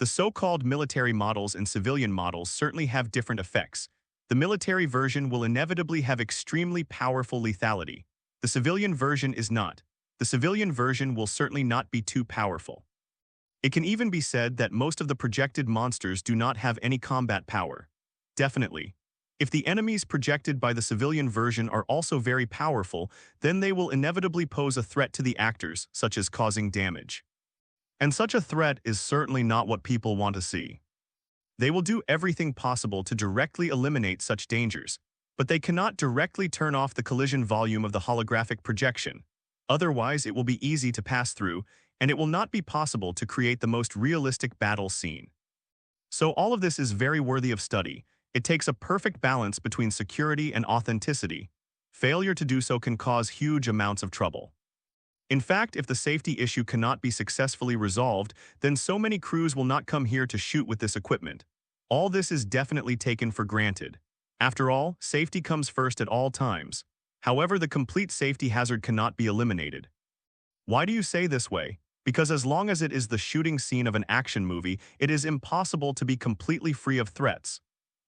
The so-called military models and civilian models certainly have different effects. The military version will inevitably have extremely powerful lethality. The civilian version is not. The civilian version will certainly not be too powerful. It can even be said that most of the projected monsters do not have any combat power. Definitely. If the enemies projected by the civilian version are also very powerful, then they will inevitably pose a threat to the actors, such as causing damage. And such a threat is certainly not what people want to see. They will do everything possible to directly eliminate such dangers, but they cannot directly turn off the collision volume of the holographic projection. Otherwise, it will be easy to pass through, and it will not be possible to create the most realistic battle scene. So all of this is very worthy of study. It takes a perfect balance between security and authenticity. Failure to do so can cause huge amounts of trouble. In fact, if the safety issue cannot be successfully resolved, then so many crews will not come here to shoot with this equipment. All this is definitely taken for granted. After all, safety comes first at all times. However, the complete safety hazard cannot be eliminated. Why do you say this way? Because as long as it is the shooting scene of an action movie, it is impossible to be completely free of threats.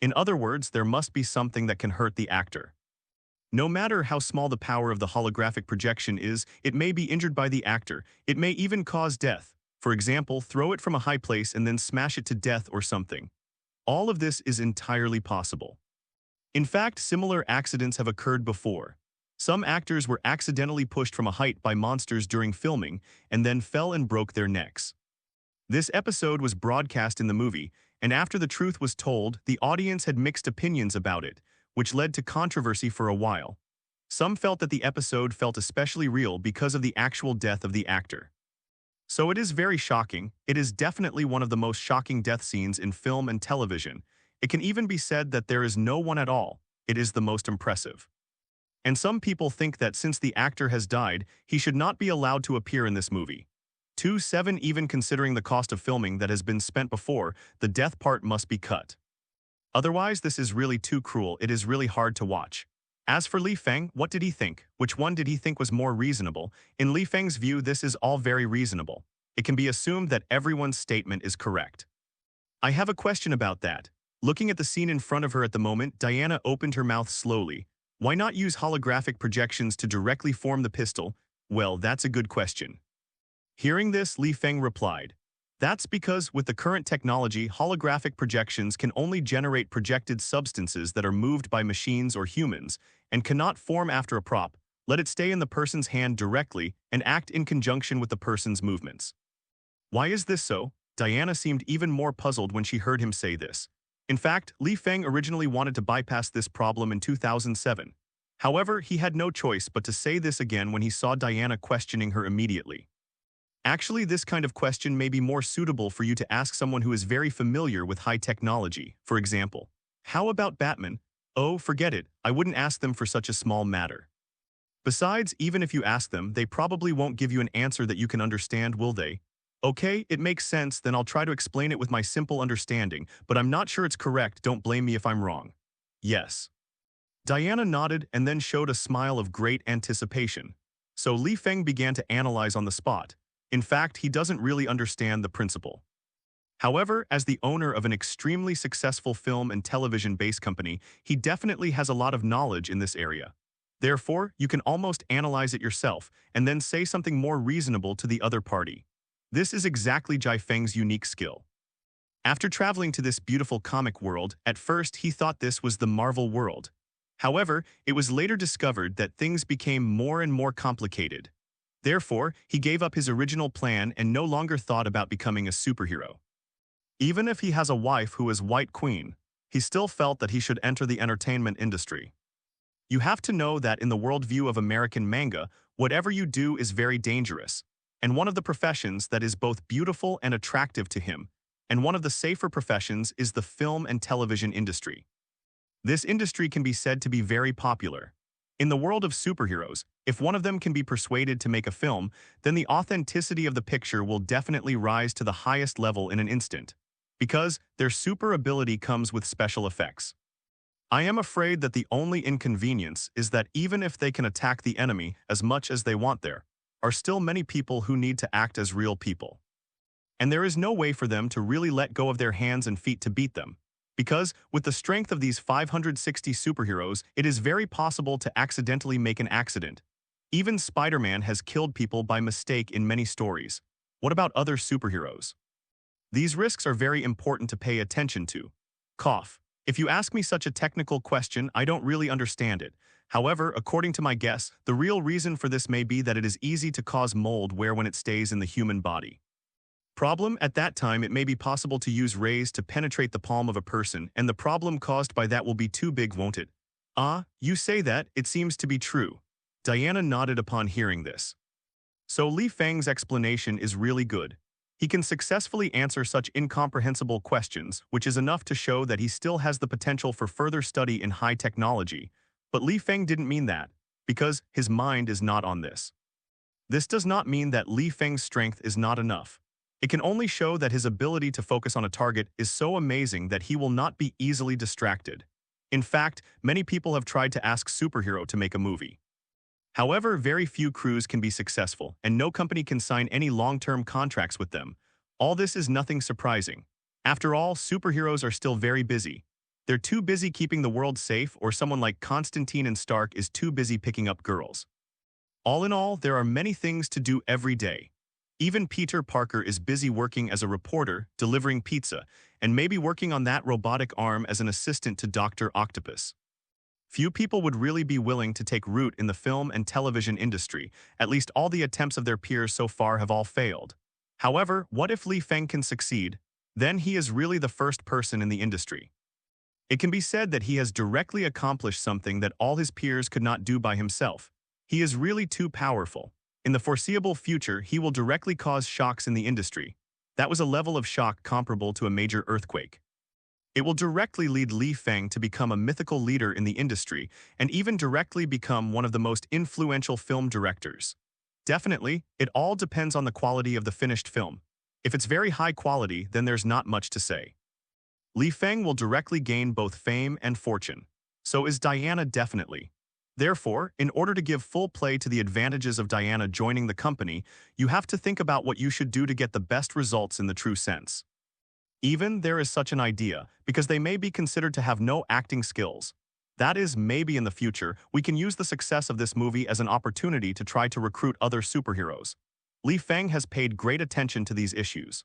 In other words, there must be something that can hurt the actor. No matter how small the power of the holographic projection is, it may be injured by the actor. It may even cause death. For example, throw it from a high place and then smash it to death or something. All of this is entirely possible. In fact, similar accidents have occurred before. Some actors were accidentally pushed from a height by monsters during filming and then fell and broke their necks. This episode was broadcast in the movie, and after the truth was told, the audience had mixed opinions about it, which led to controversy for a while. Some felt that the episode felt especially real because of the actual death of the actor. So it is very shocking. It is definitely one of the most shocking death scenes in film and television. It can even be said that there is no one at all. It is the most impressive. And some people think that since the actor has died, he should not be allowed to appear in this movie. 2.7 Even considering the cost of filming that has been spent before, the death part must be cut. Otherwise, this is really too cruel. It is really hard to watch. As for Lee Fang, what did he think? Which one did he think was more reasonable? In Lee Fang's view, this is all very reasonable. It can be assumed that everyone's statement is correct. I have a question about that. Looking at the scene in front of her at the moment, Diana opened her mouth slowly. Why not use holographic projections to directly form the pistol? Well, that's a good question. Hearing this, Lee Fang replied, "That's because with the current technology, holographic projections can only generate projected substances that are moved by machines or humans and cannot form after a prop. Let it stay in the person's hand directly and act in conjunction with the person's movements." Why is this so? Diana seemed even more puzzled when she heard him say this. In fact, Lee Fang originally wanted to bypass this problem in 2007. However, he had no choice but to say this again when he saw Diana questioning her immediately. Actually, this kind of question may be more suitable for you to ask someone who is very familiar with high technology. For example, how about Batman? Oh, forget it, I wouldn't ask them for such a small matter. Besides, even if you ask them, they probably won't give you an answer that you can understand, will they? Okay, it makes sense, then I'll try to explain it with my simple understanding, but I'm not sure it's correct, don't blame me if I'm wrong. Yes. Diana nodded and then showed a smile of great anticipation. So Lee Fang began to analyze on the spot. In fact, he doesn't really understand the principle. However, as the owner of an extremely successful film and television-based company, he definitely has a lot of knowledge in this area. Therefore, you can almost analyze it yourself and then say something more reasonable to the other party. This is exactly S.H.I.E.L.D. Feng's unique skill. After traveling to this beautiful comic world, at first he thought this was the Marvel world. However, it was later discovered that things became more and more complicated. Therefore, he gave up his original plan and no longer thought about becoming a superhero. Even if he has a wife who is White Queen, he still felt that he should enter the entertainment industry. You have to know that in the worldview of American manga, whatever you do is very dangerous, and one of the professions that is both beautiful and attractive to him, and one of the safer professions is the film and television industry. This industry can be said to be very popular. In the world of superheroes, if one of them can be persuaded to make a film, then the authenticity of the picture will definitely rise to the highest level in an instant, because their super ability comes with special effects. I am afraid that the only inconvenience is that even if they can attack the enemy as much as they want, there are still many people who need to act as real people. And there is no way for them to really let go of their hands and feet to beat them. Because, with the strength of these 560 superheroes, it is very possible to accidentally make an accident. Even Spider-Man has killed people by mistake in many stories. What about other superheroes? These risks are very important to pay attention to. Cough. If you ask me such a technical question, I don't really understand it. However, according to my guess, the real reason for this may be that it is easy to cause mold wear when it stays in the human body. Problem, at that time it may be possible to use rays to penetrate the palm of a person, and the problem caused by that will be too big, won't it? Ah, you say that, it seems to be true. Diana nodded upon hearing this. So Lee Fang's explanation is really good. He can successfully answer such incomprehensible questions, which is enough to show that he still has the potential for further study in high technology. But Lee Fang didn't mean that, because his mind is not on this. This does not mean that Lee Fang's strength is not enough. It can only show that his ability to focus on a target is so amazing that he will not be easily distracted. In fact, many people have tried to ask superhero to make a movie. However, very few crews can be successful, and no company can sign any long-term contracts with them. All this is nothing surprising. After all, superheroes are still very busy. They're too busy keeping the world safe, or someone like Constantine and Stark is too busy picking up girls. All in all, there are many things to do every day. Even Peter Parker is busy working as a reporter, delivering pizza, and maybe working on that robotic arm as an assistant to Dr. Octopus. Few people would really be willing to take root in the film and television industry. At least all the attempts of their peers so far have all failed. However, what if Lee Fang can succeed? Then he is really the first person in the industry. It can be said that he has directly accomplished something that all his peers could not do by himself. He is really too powerful. In the foreseeable future, he will directly cause shocks in the industry. That was a level of shock comparable to a major earthquake. It will directly lead Lee Fang to become a mythical leader in the industry and even directly become one of the most influential film directors. Definitely, it all depends on the quality of the finished film. If it's very high quality, then there's not much to say. Lee Fang will directly gain both fame and fortune. So is Diana definitely. Therefore, in order to give full play to the advantages of Diana joining the company, you have to think about what you should do to get the best results in the true sense. Even there is such an idea, because they may be considered to have no acting skills. That is, maybe in the future, we can use the success of this movie as an opportunity to try to recruit other superheroes. Lee Fang has paid great attention to these issues.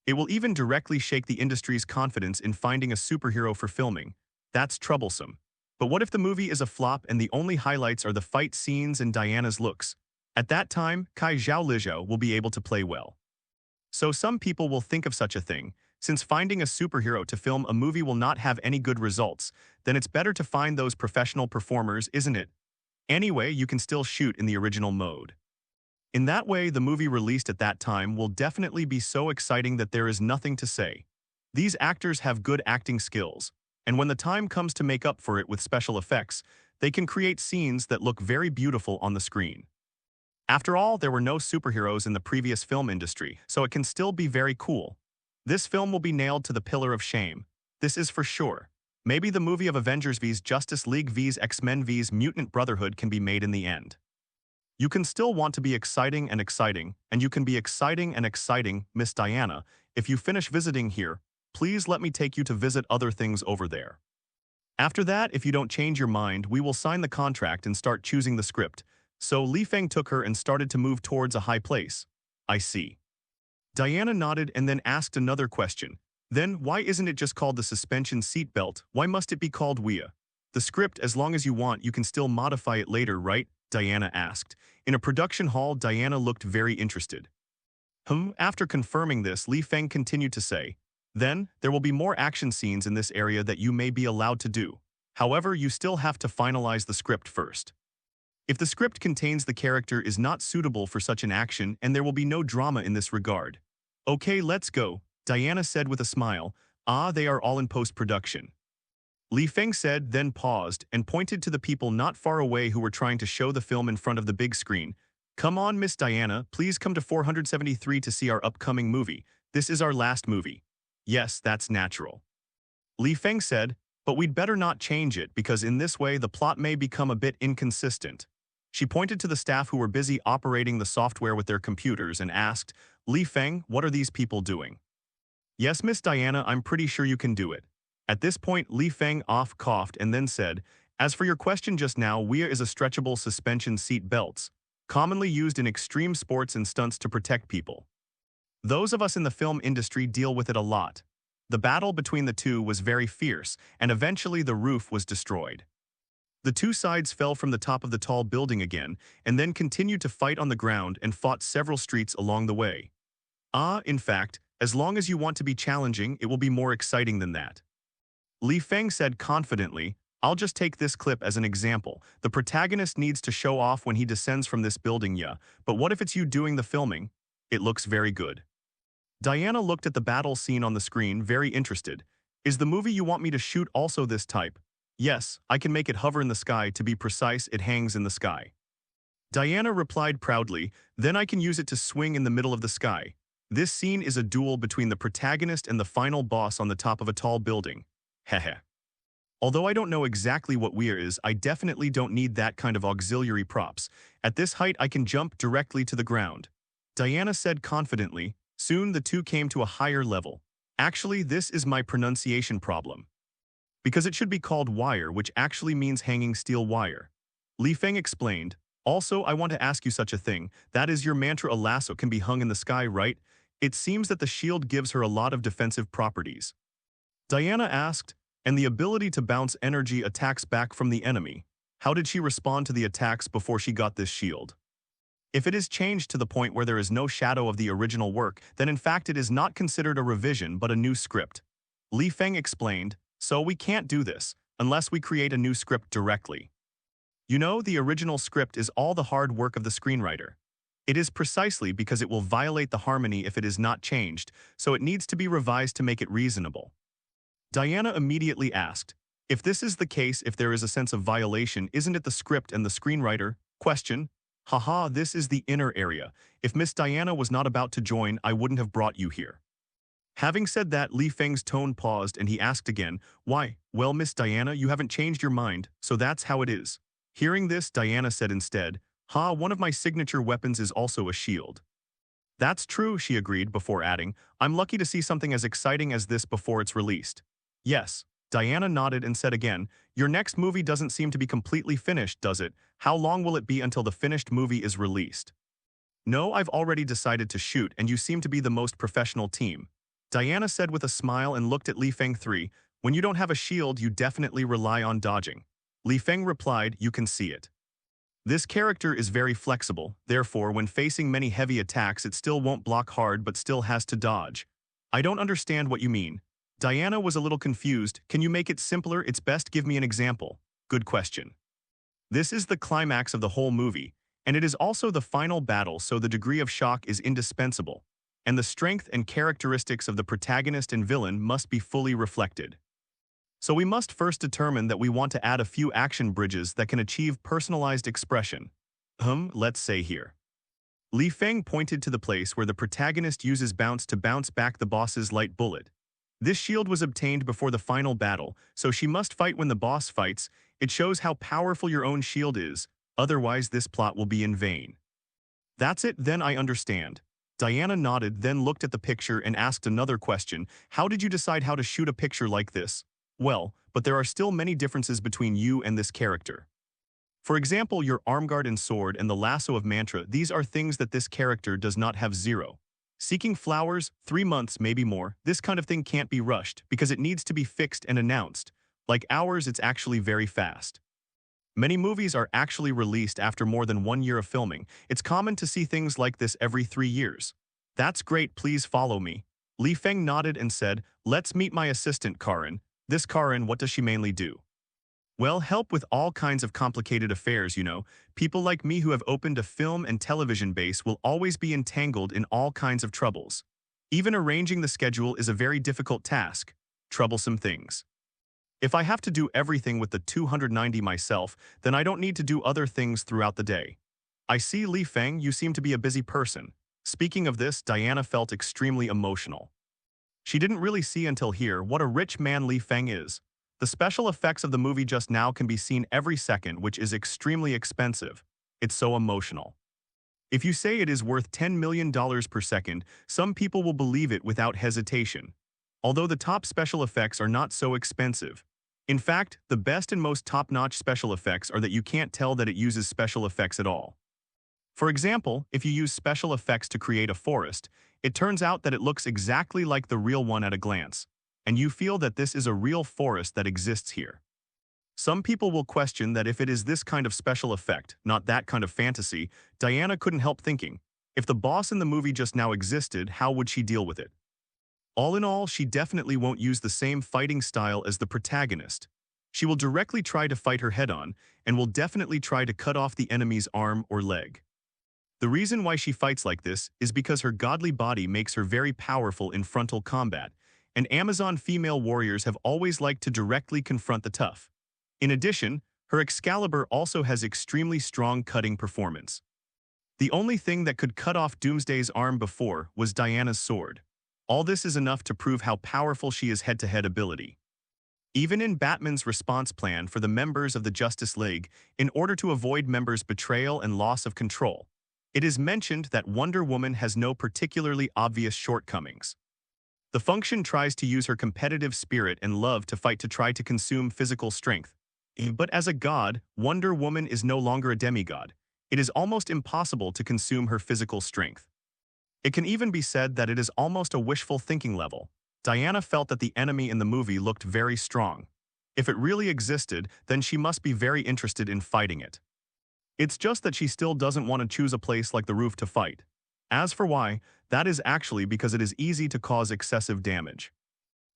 It will even directly shake the industry's confidence in finding a superhero for filming. That's troublesome. But what if the movie is a flop and the only highlights are the fight scenes and Diana's looks? At that time, Kai Zhao Lizhou will be able to play well. So some people will think of such a thing. Since finding a superhero to film a movie will not have any good results, then it's better to find those professional performers, isn't it? Anyway, you can still shoot in the original mode. In that way, the movie released at that time will definitely be so exciting that there is nothing to say. These actors have good acting skills, and when the time comes to make up for it with special effects, they can create scenes that look very beautiful on the screen. After all, there were no superheroes in the previous film industry, so it can still be very cool. This film will be nailed to the pillar of shame. This is for sure. Maybe the movie of Avengers vs. Justice League vs. X-Men vs. Mutant Brotherhood can be made in the end. You can still want to be exciting, and you can be exciting, Miss Diana. If you finish visiting here, please let me take you to visit other things over there. After that, if you don't change your mind, we will sign the contract and start choosing the script. So Lee Fang took her and started to move towards a high place. I see. Diana nodded and then asked another question. Then, why isn't it just called the suspension seat belt? Why must it be called WIA? The script, as long as you want, you can still modify it later, right? Diana asked. In a production hall, Diana looked very interested. After confirming this, Lee Fang continued to say, then, there will be more action scenes in this area that you may be allowed to do. However, you still have to finalize the script first. If the script contains the character is not suitable for such an action, and there will be no drama in this regard. Okay, let's go, Diana said with a smile. They are all in post-production. Lee Fang said, then paused, and pointed to the people not far away who were trying to show the film in front of the big screen. Come on, Miss Diana, please come to 473 to see our upcoming movie. This is our last movie. Yes, that's natural. Lee Fang said, but we'd better not change it because in this way the plot may become a bit inconsistent. She pointed to the staff who were busy operating the software with their computers and asked, Lee Fang, what are these people doing? Yes, Miss Diana, I'm pretty sure you can do it. At this point, Lee Fang coughed and then said, as for your question just now, WIA is a stretchable suspension seat belts, commonly used in extreme sports and stunts to protect people. Those of us in the film industry deal with it a lot. The battle between the two was very fierce, and eventually the roof was destroyed. The two sides fell from the top of the tall building again, and then continued to fight on the ground and fought several streets along the way. In fact, as long as you want to be challenging, it will be more exciting than that. Lee Fang said confidently, I'll just take this clip as an example. The protagonist needs to show off when he descends from this building, yeah, but what if it's you doing the filming? It looks very good. Diana looked at the battle scene on the screen, very interested. Is the movie you want me to shoot also this type? Yes, I can make it hover in the sky. To be precise, it hangs in the sky. Diana replied proudly, then I can use it to swing in the middle of the sky. This scene is a duel between the protagonist and the final boss on the top of a tall building. Heh. Although I don't know exactly what weir is, I definitely don't need that kind of auxiliary props. At this height, I can jump directly to the ground. Diana said confidently. Soon the two came to a higher level. Actually, this is my pronunciation problem. Because it should be called wire, which actually means hanging steel wire. Lee Fang explained. Also, I want to ask you such a thing. That is your mantra, a lasso can be hung in the sky, right? It seems that the shield gives her a lot of defensive properties. Diana asked, and the ability to bounce energy attacks back from the enemy. How did she respond to the attacks before she got this shield? If it is changed to the point where there is no shadow of the original work, then in fact it is not considered a revision but a new script. Lee Fang explained, so we can't do this, unless we create a new script directly. You know, the original script is all the hard work of the screenwriter. It is precisely because it will violate the harmony if it is not changed, so it needs to be revised to make it reasonable. Diana immediately asked, if this is the case, if there is a sense of violation, isn't it the script and the screenwriter? Question. Haha, this is the inner area. If Miss Diana was not about to join, I wouldn't have brought you here. Having said that, Lee Feng's tone paused and he asked again, why? Well, Miss Diana, you haven't changed your mind, so that's how it is. Hearing this, Diana said instead, one of my signature weapons is also a shield. That's true, she agreed before adding, I'm lucky to see something as exciting as this before it's released. Yes. Diana nodded and said again, your next movie doesn't seem to be completely finished, does it? How long will it be until the finished movie is released? No, I've already decided to shoot and you seem to be the most professional team. Diana said with a smile and looked at Lee Feng. 3. When you don't have a shield, you definitely rely on dodging. Lee Feng replied, you can see it. This character is very flexible, therefore when facing many heavy attacks it still won't block hard but still has to dodge. I don't understand what you mean. Diana was a little confused. Can you make it simpler? It's best give me an example. Good question. This is the climax of the whole movie, and it is also the final battle, so the degree of shock is indispensable, and the strength and characteristics of the protagonist and villain must be fully reflected. So we must first determine that we want to add a few action bridges that can achieve personalized expression. Let's say here. Lee Feng pointed to the place where the protagonist uses bounce to bounce back the boss's light bullet. This shield was obtained before the final battle, so she must fight when the boss fights. It shows how powerful your own shield is, otherwise this plot will be in vain. That's it, then I understand. Diana nodded, then looked at the picture and asked another question. How did you decide how to shoot a picture like this? Well, but there are still many differences between you and this character. For example, your armguard and sword and the lasso of mantra, these are things that this character does not have. 0. Seeking flowers, 3 months, maybe more. This kind of thing can't be rushed because it needs to be fixed and announced. Like ours, it's actually very fast. Many movies are actually released after more than 1 year of filming. It's common to see things like this every 3 years. That's great, please follow me. Lee Feng nodded and said, let's meet my assistant Karin. This Karin, what does she mainly do? Well, help with all kinds of complicated affairs, you know. People like me who have opened a film and television base will always be entangled in all kinds of troubles. Even arranging the schedule is a very difficult task. Troublesome things. If I have to do everything with the 290 myself, then I don't need to do other things throughout the day. I see, Lee Fang, you seem to be a busy person. Speaking of this, Diana felt extremely emotional. She didn't really see until here what a rich man Lee Fang is. The special effects of the movie just now can be seen every second, which is extremely expensive. It's so emotional. If you say it is worth $10 million per second, some people will believe it without hesitation. Although the top special effects are not so expensive. In fact, the best and most top-notch special effects are that you can't tell that it uses special effects at all. For example, if you use special effects to create a forest, it turns out that it looks exactly like the real one at a glance, and you feel that this is a real forest that exists here. Some people will question that if it is this kind of special effect, not that kind of fantasy. Diana couldn't help thinking, if the boss in the movie just now existed, how would she deal with it? All in all, she definitely won't use the same fighting style as the protagonist. She will directly try to fight her head-on, and will definitely try to cut off the enemy's arm or leg. The reason why she fights like this is because her godly body makes her very powerful in frontal combat, and Amazon female warriors have always liked to directly confront the tough. In addition, her Excalibur also has extremely strong cutting performance. The only thing that could cut off Doomsday's arm before was Diana's sword. All this is enough to prove how powerful she is head-to-head ability. Even in Batman's response plan for the members of the Justice League, in order to avoid members' betrayal and loss of control, it is mentioned that Wonder Woman has no particularly obvious shortcomings. The function tries to use her competitive spirit and love to fight to try to consume physical strength. But as a god, Wonder Woman is no longer a demigod. It is almost impossible to consume her physical strength. It can even be said that it is almost a wishful thinking level. Diana felt that the enemy in the movie looked very strong. If it really existed, then she must be very interested in fighting it. It's just that she still doesn't want to choose a place like the roof to fight. As for why, that is actually because it is easy to cause excessive damage.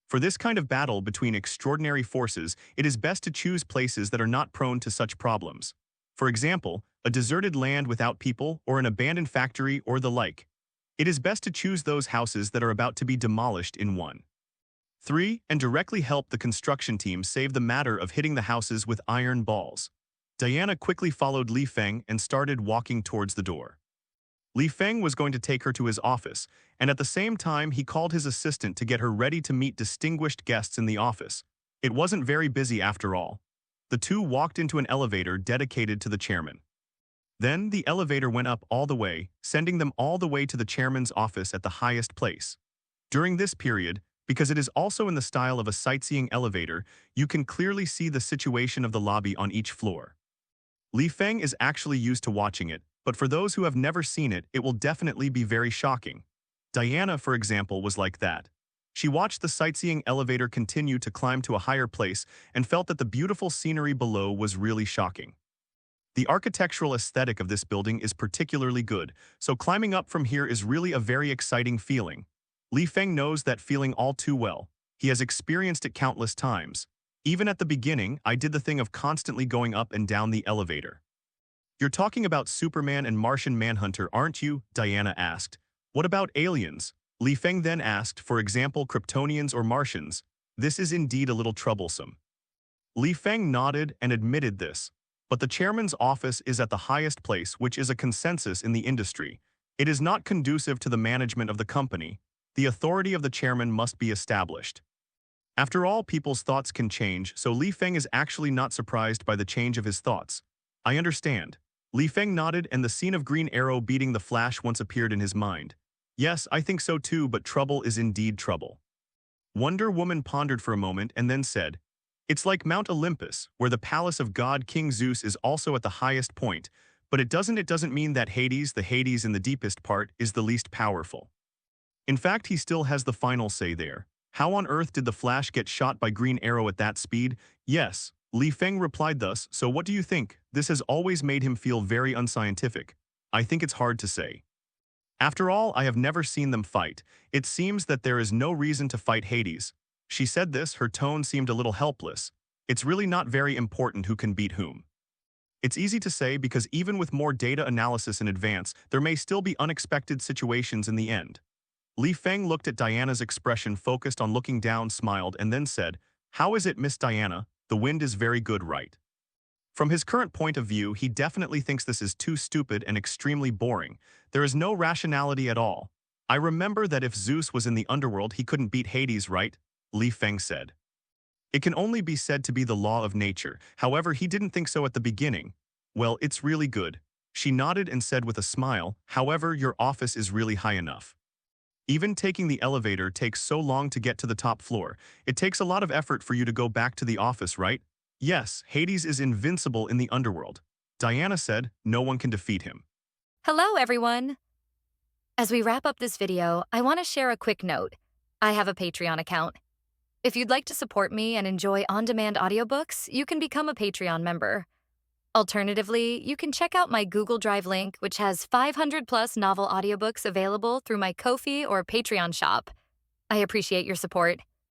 For this kind of battle between extraordinary forces, it is best to choose places that are not prone to such problems. For example, a deserted land without people or an abandoned factory or the like. It is best to choose those houses that are about to be demolished in 1. 3. And directly help the construction team save the matter of hitting the houses with iron balls. Diana quickly followed Lee Fang and started walking towards the door. Lee Fang was going to take her to his office, and at the same time he called his assistant to get her ready to meet distinguished guests in the office. It wasn't very busy after all. The two walked into an elevator dedicated to the chairman. Then the elevator went up all the way, sending them all the way to the chairman's office at the highest place. During this period, because it is also in the style of a sightseeing elevator, you can clearly see the situation of the lobby on each floor. Lee Fang is actually used to watching it, but for those who have never seen it, it will definitely be very shocking. Diana, for example, was like that. She watched the sightseeing elevator continue to climb to a higher place and felt that the beautiful scenery below was really shocking. The architectural aesthetic of this building is particularly good, so climbing up from here is really a very exciting feeling. Lee Fang knows that feeling all too well. He has experienced it countless times. Even at the beginning, I did the thing of constantly going up and down the elevator. You're talking about Superman and Martian Manhunter, aren't you? Diana asked. What about aliens? Lee Fang then asked, for example, Kryptonians or Martians. This is indeed a little troublesome. Lee Fang nodded and admitted this. But the chairman's office is at the highest place, which is a consensus in the industry. It is not conducive to the management of the company. The authority of the chairman must be established. After all, people's thoughts can change, so Lee Fang is actually not surprised by the change of his thoughts. I understand. Lee Fang nodded, and the scene of Green Arrow beating the Flash once appeared in his mind. Yes, I think so too, but trouble is indeed trouble. Wonder Woman pondered for a moment and then said, It's like Mount Olympus, where the palace of God King Zeus is also at the highest point, but it doesn't mean that Hades, the Hades in the deepest part, is the least powerful. In fact, he still has the final say there. How on earth did the Flash get shot by Green Arrow at that speed? Yes, Lee Fang replied thus, so what do you think? This has always made him feel very unscientific. I think it's hard to say. After all, I have never seen them fight. It seems that there is no reason to fight Hades. She said this, her tone seemed a little helpless. It's really not very important who can beat whom. It's easy to say because even with more data analysis in advance, there may still be unexpected situations in the end. Lee Fang looked at Diana's expression, focused on looking down, smiled, and then said, How is it, Miss Diana? The wind is very good, right? From his current point of view, he definitely thinks this is too stupid and extremely boring. There is no rationality at all. I remember that if Zeus was in the underworld, he couldn't beat Hades, right? Lee Fang said. It can only be said to be the law of nature. However, he didn't think so at the beginning. Well, it's really good. She nodded and said with a smile, However, your office is really high enough. Even taking the elevator takes so long to get to the top floor. It takes a lot of effort for you to go back to the office, right? Yes, Hades is invincible in the underworld. Diana said, no one can defeat him. Hello, everyone. As we wrap up this video, I want to share a quick note. I have a Patreon account. If you'd like to support me and enjoy on-demand audiobooks, you can become a Patreon member. Alternatively, you can check out my Google Drive link, which has 500+ novel audiobooks available through my Ko-fi or Patreon shop. I appreciate your support.